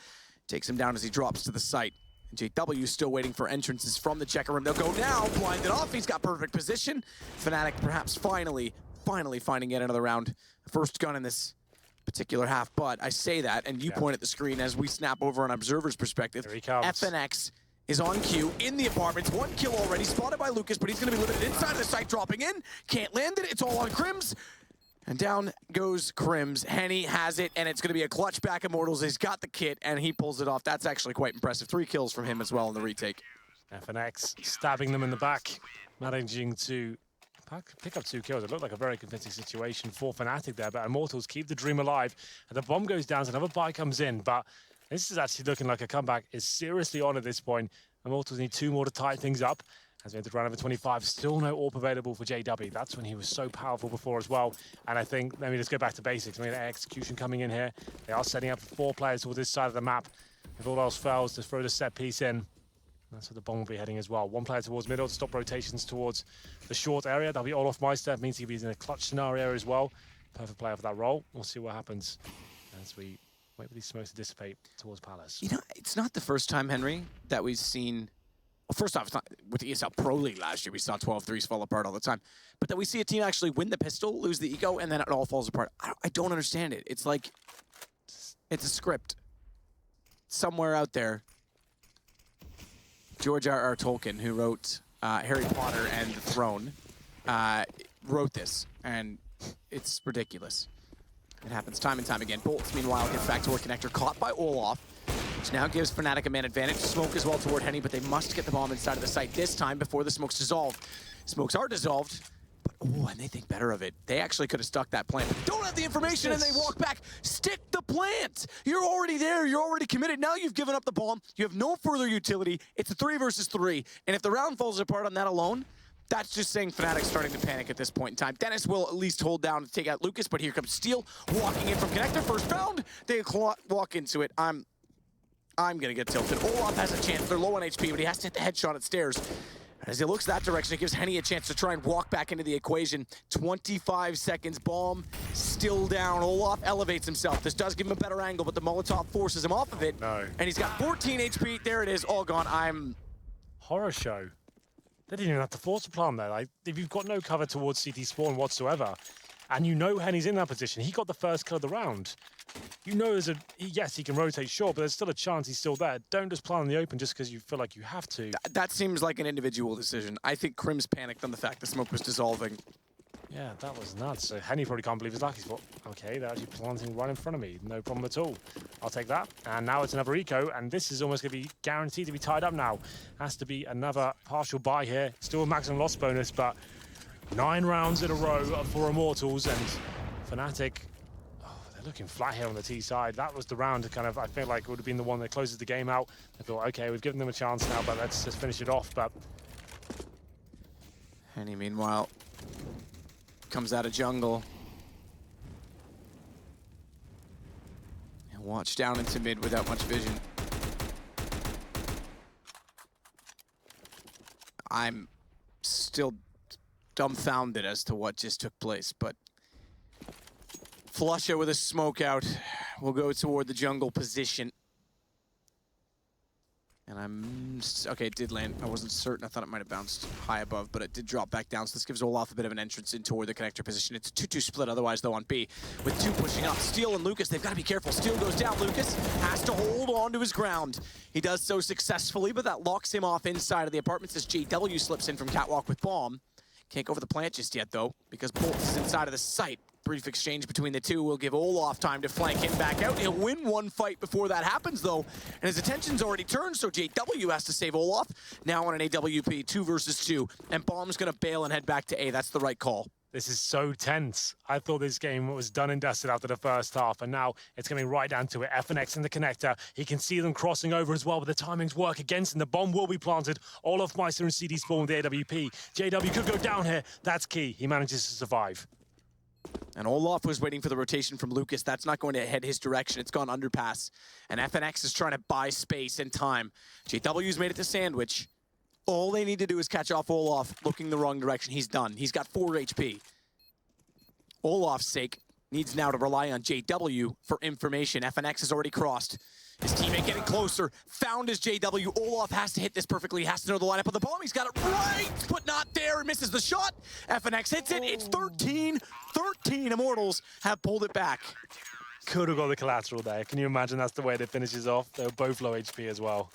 takes him down as he drops to the site. And JW still waiting for entrances from the checker room. They'll go now, blinded off. He's got perfect position. Fnatic perhaps finally finding yet another round. First gun in this particular half, but I say that, and you point at the screen as we snap over on Observer's perspective. Here he comes. FNX is on cue in the apartments. 1 kill already, spotted by Lucas, but he's going to be limited inside of the site, dropping in. Can't land it. It's all on Crims. And down goes Crims. Henny has it, and it's going to be a clutch back Immortals. He's got the kit, and he pulls it off. That's actually quite impressive. 3 kills from him as well in the retake. FNX stabbing them in the back, managing to pick up 2 kills. It looked like a very convincing situation for Fnatic there, but Immortals keep the dream alive. And the bomb goes down, so another buy comes in, but this is actually looking like a comeback is seriously on at this point. Immortals need 2 more to tie things up. As we enter round number 25, still no AWP available for JW. That's when he was so powerful before as well. And I think, let me just go back to basics. I mean, execution coming in here. They are setting up 4 players towards this side of the map. If all else fails, to throw the set piece in. That's where the bomb will be heading as well. 1 player towards middle to stop rotations towards the short area. That'll be Olaf Meister. Means he'll be in a clutch scenario as well. Perfect player for that role. We'll see what happens as we wait for these smokes to dissipate towards Palace. You know, it's not the first time, Henry, that we've seen... Well, first off, it's not, with the ESL Pro League last year, we saw 12-3s fall apart all the time. But that we see a team actually win the pistol, lose the eco, and then it all falls apart. I don't understand it. It's like... It's a script. Somewhere out there, George R.R. Tolkien, who wrote Harry Potter and the Throne, wrote this, and it's ridiculous. It happens time and time again. Bolts, meanwhile, gets back toward connector, caught by Olaf, which now gives Fnatic a man advantage. Smoke as well toward Henny, but they must get the bomb inside of the site this time before the smokes dissolve. Smokes are dissolved, but oh, and they think better of it. They actually could have stuck that plant, but they don't have the information, and they walk back. Stick the plant! You're already there, you're already committed. Now you've given up the bomb. You have no further utility. It's a 3 versus 3, and if the round falls apart on that alone, that's just saying Fnatic's starting to panic at this point in time. Dennis will at least hold down to take out Lucas, but here comes Steel walking in from connector. First found, they walk into it. I'm gonna get tilted. Olaf has a chance. They're low on HP, but he has to hit the headshot at stairs. As he looks that direction, it gives Henny a chance to try and walk back into the equation. 25 seconds, bomb still down. Olaf elevates himself. This does give him a better angle, but the Molotov forces him off of it. No. And he's got 14 HP. There it is, all gone. Horror show. They didn't even have to force a plan there. Like, if you've got no cover towards CT spawn whatsoever, and you know Henny's in that position, he got the first kill of the round. You know yes, he can rotate, sure, but there's still a chance he's still there. Don't just plan in the open just because you feel like you have to. That seems like an individual decision. I think Krim's panicked on the fact the smoke was dissolving. Yeah, that was nuts. So Henny probably can't believe his luck. He's thought, okay, they're actually planting right in front of me. No problem at all. I'll take that. And now it's another eco, and this is almost going to be guaranteed to be tied up now. Has to be another partial buy here. Still a maximum loss bonus, but 9 rounds in a row for Immortals, and Fnatic, they're looking flat here on the T side. That was the round to kind of, I feel like, would have been the one that closes the game out. I thought, okay, we've given them a chance now, but let's just finish it off. But Henny, meanwhile, comes out of jungle. And watch down into mid without much vision. I'm still dumbfounded as to what just took place, but Flusha with a smoke out will go toward the jungle position. And okay, it did land. I wasn't certain. I thought it might have bounced high above, but it did drop back down. So this gives Olaf a bit of an entrance in toward the connector position. It's a 2-2 split otherwise, though, on B. With 2 pushing up. Steel and Lucas, they've got to be careful. Steel goes down. Lucas has to hold on to his ground. He does so successfully, but that locks him off inside of the apartments as JW slips in from Catwalk with bomb. Can't go over the plant just yet, though, because Bolt is inside of the site. Brief exchange between the two will give Olaf time to flank him back out. He'll win one fight before that happens, though, and his attention's already turned, so JW has to save Olaf. Now on an AWP, 2 versus 2, and Bomb's gonna bail and head back to A. That's the right call. this is so tense. I thought this game was done and dusted after the first half, and now it's coming right down to it. FNX in the connector. He can see them crossing over as well, but the timings work against him. The bomb will be planted. Olaf Meister and CD spawn with the AWP. JW could go down here. That's key. He manages to survive. And Olaf was waiting for the rotation from Lucas. That's not going to head his direction. It's gone underpass. And FNX is trying to buy space and time. JW's made it to Sandwich. All they need to do is catch off Olaf looking the wrong direction. He's done. He's got 4 HP. Olaf's sake needs now to rely on JW for information. FNX has already crossed. His teammate getting closer. Found his JW. Olaf has to hit this perfectly. He has to know the lineup of the bomb. He's got it right, but not there. He misses the shot. FNX hits it. It's 13. 13 Immortals have pulled it back. Could have got the collateral there. Can you imagine that's the way that finishes off? They're both low HP as well.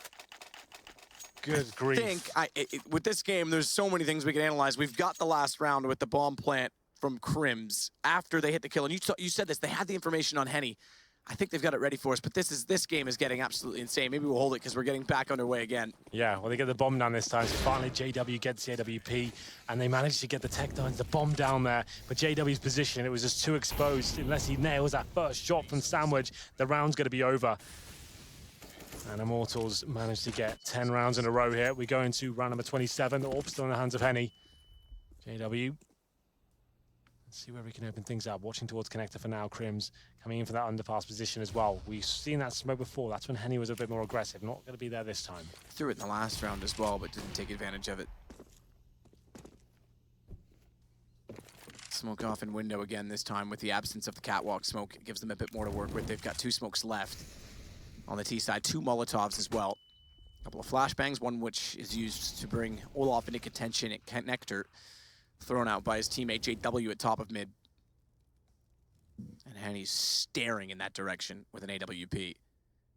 Good grief. I think with this game, there's so many things we can analyze. We've got the last round with the bomb plant from Crims after they hit the kill. And you said this, they had the information on Henny. I think they've got it ready for us, but this game is getting absolutely insane. Maybe we'll hold it because we're getting back underway again. Yeah, well, they get the bomb down this time, so finally JW gets the AWP, and they manage to get the tech down, the bomb down there. But JW's position, it was just too exposed. Unless he nails that first shot from Sandwich, the round's going to be over. And Immortals managed to get 10 rounds in a row here. We go into round number 27, all still in the hands of Henny. JW. Let's see where we can open things up. Watching towards connector for now. Crims coming in for that underpass position as well. We've seen that smoke before. That's when Henny was a bit more aggressive. Not going to be there this time. Threw it in the last round as well, but didn't take advantage of it. Smoke off in window again this time with the absence of the catwalk smoke. It gives them a bit more to work with. They've got 2 smokes left on the T side. 2 Molotovs as well. A couple of flashbangs, one which is used to bring Olaf into contention at connector. Thrown out by his teammate JW at top of mid. And Henny's staring in that direction with an AWP.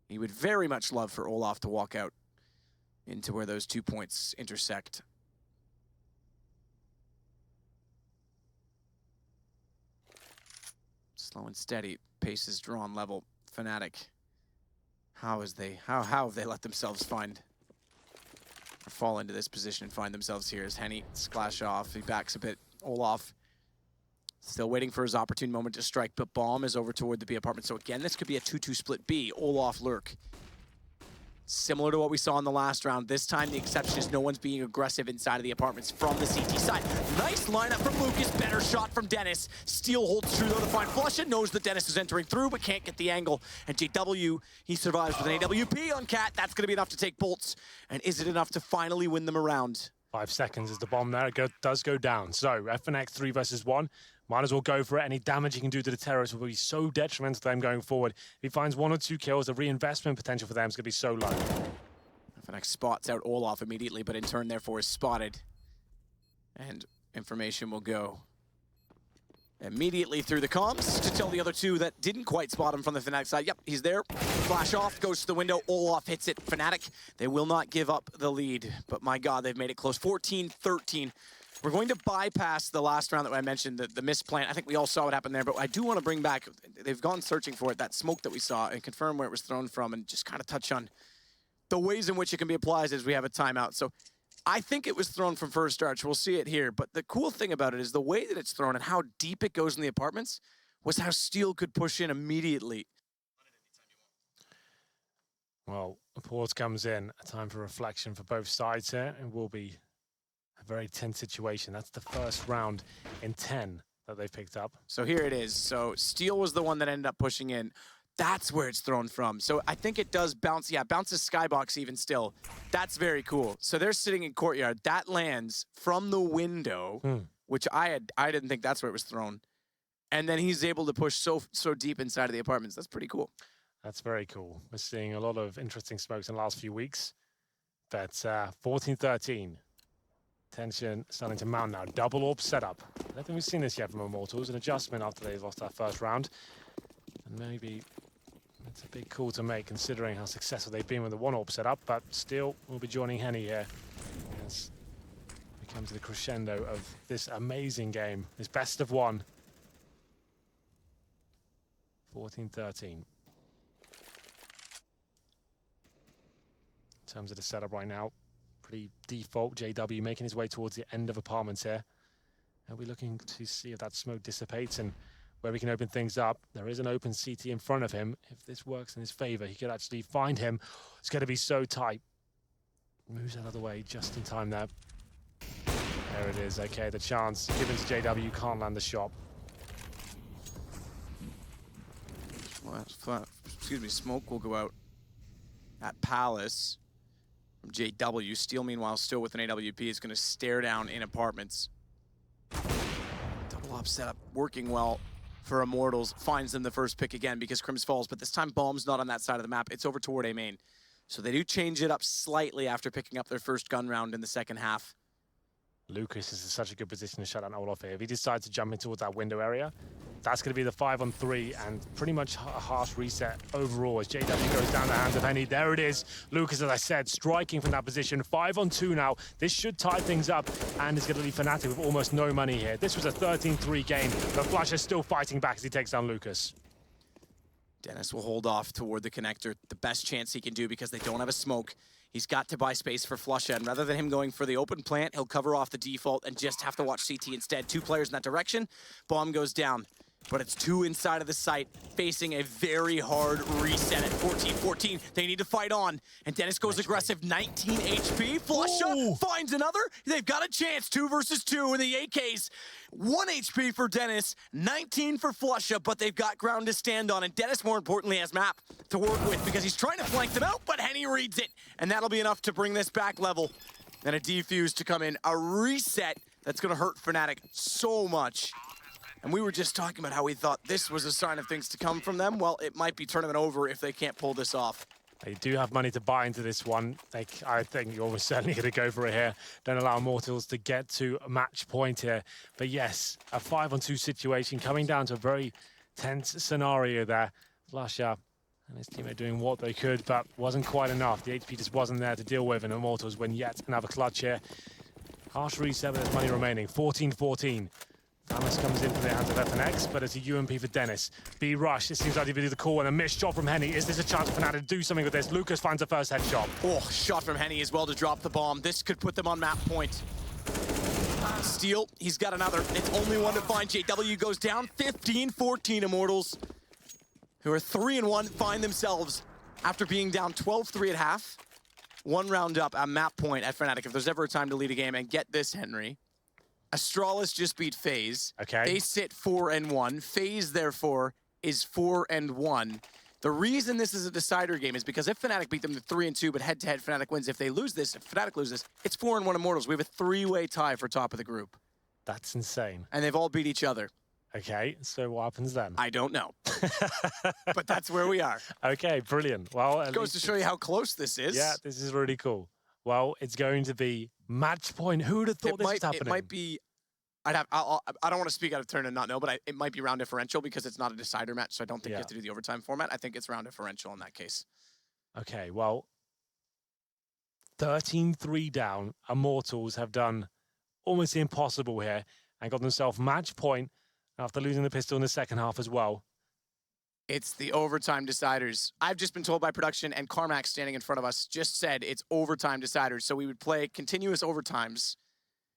He would very much love for Olaf to walk out into where those 2 points intersect. Slow and steady, pace is drawn level. Fnatic. How have they let themselves fall into this position and find themselves here as Henny splash off. He backs a bit. Olaf still waiting for his opportune moment to strike, but bomb is over toward the B apartment. So again, this could be a 2-2 split B. Olaf lurk. Similar to what we saw in the last round. This time the exception is no one's being aggressive inside of the apartments from the CT side. Nice lineup from Lucas. Better shot from Dennis. Steel holds true though to find Flusha. Knows that Dennis is entering through but can't get the angle. And JW, he survives with an AWP on Cat. That's going to be enough to take bolts. And is it enough to finally win them around? 5 seconds is the bomb there. It does go down. So FNX 3 versus 1. Might as well go for it. Any damage he can do to the terrorists will be so detrimental to them going forward. If he finds 1 or 2 kills, the reinvestment potential for them is going to be so low. FNX spots out Olaf immediately, but in turn, therefore, is spotted. And information will go immediately through the comms to tell the other two that didn't quite spot him from the Fnatic side. Yep, he's there. Flash off, goes to the window. Olaf hits it. Fnatic, they will not give up the lead. But my God, they've made it close. 14-13. We're going to bypass the last round that I mentioned, the misplant. I think we all saw what happened there, but I do want to bring back, they've gone searching for it, that smoke that we saw, and confirm where it was thrown from, and just kind of touch on the ways in which it can be applied as we have a timeout. So I think it was thrown from first arch. We'll see it here. But the cool thing about it is the way that it's thrown and how deep it goes in the apartments was how Steel could push in immediately. Well, a pause comes in. A time for reflection for both sides here. It will be a very tense situation. That's the first round in 10 that they picked up. So here it is. So Steel was the one that ended up pushing in. That's where it's thrown from. So I think it does bounce. Yeah, bounces skybox even still. That's very cool. So they're sitting in courtyard. That lands from the window, which I didn't think that's where it was thrown. And then he's able to push so deep inside of the apartments. That's pretty cool. That's very cool. We're seeing a lot of interesting smokes in the last few weeks. That's 14-13. Tension starting to mount now. Double orb setup. I don't think we've seen this yet from Immortals. An adjustment after they lost that first round. And maybe it's a big call to make considering how successful they've been with the one orb setup, but still we'll be joining Henny here as we come to the crescendo of this amazing game, this best of one. 14-13. In terms of the setup right now, pretty default. JW making his way towards the end of apartments here. And we're looking to see if that smoke dissipates and where we can open things up. There is an open CT in front of him. If this works in his favor, he could actually find him. It's going to be so tight. Moves out of the way just in time there. There it is. Okay, the chance given to JW, can't land the shot. Well, excuse me, smoke will go out at Palace from JW. Steel, meanwhile, still with an AWP, is going to stare down in apartments. Double up setup, working well for Immortals. Finds them the first pick again because Crims falls, but this time Bomb's not on that side of the map. It's over toward A main. So they do change it up slightly after picking up their first gun round in the second half. Lucas is in such a good position to shut down Olaf here. If he decides to jump in towards that window area, that's going to be the 5-on-3 and pretty much a harsh reset overall as JW goes down the hands of Henny. There it is. Lucas, as I said, striking from that position. 5-on-2 now. This should tie things up and is going to leave Fnatic with almost no money here. This was a 13-3 game, but Flash is still fighting back as he takes down Lucas. Dennis will hold off toward the connector. The best chance he can do because they don't have a smoke. He's got to buy space for Flusha, and rather than him going for the open plant, he'll cover off the default and just have to watch CT instead. 2 players in that direction. Bomb goes down, but it's 2 inside of the site, facing a very hard reset at 14-14. They need to fight on, and Dennis goes aggressive, 19 HP. Flusha finds another. They've got a chance, 2 versus 2 in the AKs. 1 HP for Dennis, 19 for Flusha, but they've got ground to stand on, and Dennis, more importantly, has map to work with because he's trying to flank them out, but Henny reads it, and that'll be enough to bring this back level. And a defuse to come in, a reset that's gonna hurt Fnatic so much. And we were just talking about how we thought this was a sign of things to come from them. Well, it might be tournament over if they can't pull this off. They do have money to buy into this one. I think you're certainly going to go for it here. Don't allow Immortals to get to a match point here. But yes, a 5-on-2 situation coming down to a very tense scenario there. Flusha and his teammate doing what they could, but wasn't quite enough. The HP just wasn't there to deal with, and Immortals win yet another clutch here. Harsh reset with money remaining, 14-14. Thomas comes in from the hands of FNX, but it's a UMP for Dennis. B rush, it seems like they do the call and a missed shot from Henny. Is this a chance for Fnatic to do something with this? Lucas finds the first headshot. Oh, shot from Henny as well to drop the bomb. This could put them on map point. Steel, he's got another. It's only one to find. JW goes down, 15-14 Immortals, who are 3-1, find themselves after being down 12-3 at half. 1 round up at map point at Fnatic. If there's ever a time to lead a game, and get this, Henry. Astralis just beat FaZe. Okay. They sit 4-1. FaZe, therefore, is 4-1. The reason this is a decider game is because if Fnatic beat them to 3-2, but head-to-head Fnatic wins. If they lose this, if Fnatic loses, it's 4-1 Immortals. We have a 3-way tie for top of the group. That's insane. And they've all beat each other. Okay, so what happens then? I don't know. But that's where we are. Okay, brilliant. Well, it goes to show you how close this is. Yeah, this is really cool. Well, it's going to be Match point. Who would have thought this was happening? It might be. I don't want to speak out of turn and not know, but it might be round differential because it's not a decider match, so I don't think you have to do the overtime format. I think it's round differential in that case. Okay, well, 13-3 down. Immortals have done almost the impossible here and got themselves match point after losing the pistol in the second half as well. It's the overtime deciders. I've just been told by production, and Carmack standing in front of us just said it's overtime deciders. So we would play continuous overtimes,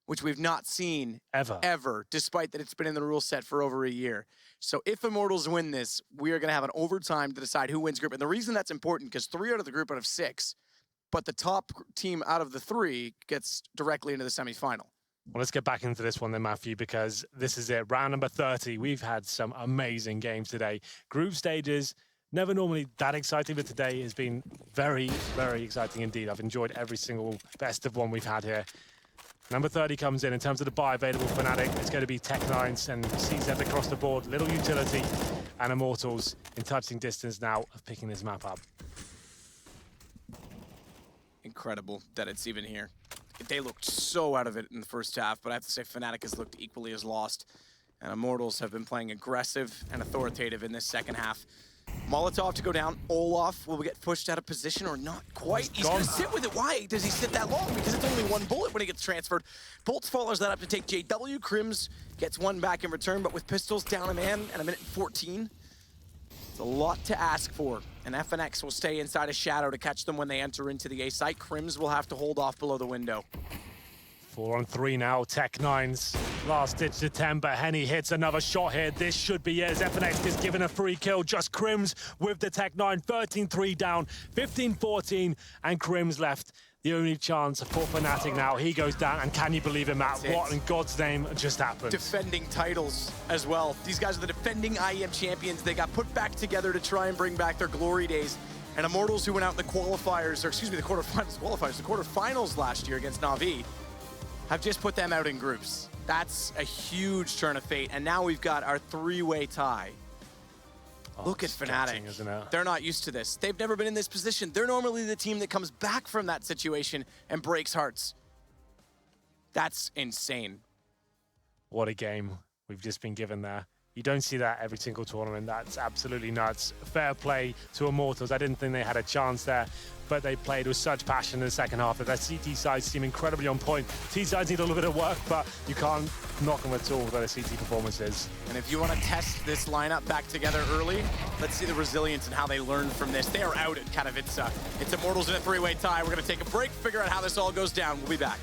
which we've not seen ever, despite that it's been in the rule set for over a year. So if Immortals win this, we are going to have an overtime to decide who wins group. And the reason that's important, because 3 out of the group out of 6, but the top team out of the 3 gets directly into the semifinal. Well, let's get back into this one then, Matthew, because this is it. Round number 30. We've had some amazing games today. Group stages, never normally that exciting, but today has been very, very exciting indeed. I've enjoyed every single best of one we've had here. Number 30 comes in terms of the buy available Fnatic. It's going to be Tech9s and CZ across the board. Little utility and Immortals in touching distance now of picking this map up. Incredible that it's even here. They looked so out of it in the first half, but I have to say Fnatic has looked equally as lost. And Immortals have been playing aggressive and authoritative in this second half. Molotov to go down. Olaf will get pushed out of position or not quite. He's going to sit with it. Why does he sit that long? Because it's only 1 bullet when he gets transferred. Boltz follows that up to take JW. Crims gets 1 back in return, but with pistols down a man and 1:14. It's a lot to ask for. And FNX will stay inside a shadow to catch them when they enter into the A site. Crims will have to hold off below the window. 4-on-3 now, Tech9's last-ditch attempt, but Henny hits another shot here. This should be it, as FNX is given a free kill. Just Crims with the Tech9, 13-3 down, 15-14, and Crims left the only chance for Fnatic now. He goes down, and can you believe it, Matt? What in God's name just happened? Defending titles as well. These guys are the defending IEM champions. They got put back together to try and bring back their glory days. And Immortals, who went out in the qualifiers, or excuse me, the quarterfinals last year against Na'Vi, have just put them out in groups. That's a huge turn of fate. And now we've got our 3-way tie. Look at Fnatic. Isn't it? They're not used to this. They've never been in this position. They're normally the team that comes back from that situation and breaks hearts. That's insane. What a game we've just been given there. You don't see that every single tournament. That's absolutely nuts. Fair play to Immortals. I didn't think they had a chance there, but they played with such passion in the second half that their CT sides seem incredibly on point. T sides need a little bit of work, but you can't knock them at all with their CT performances. And if you want to test this lineup back together early, let's see the resilience and how they learned from this. They are out at Katowice. It's Immortals in a 3-way tie. We're going to take a break, figure out how this all goes down. We'll be back.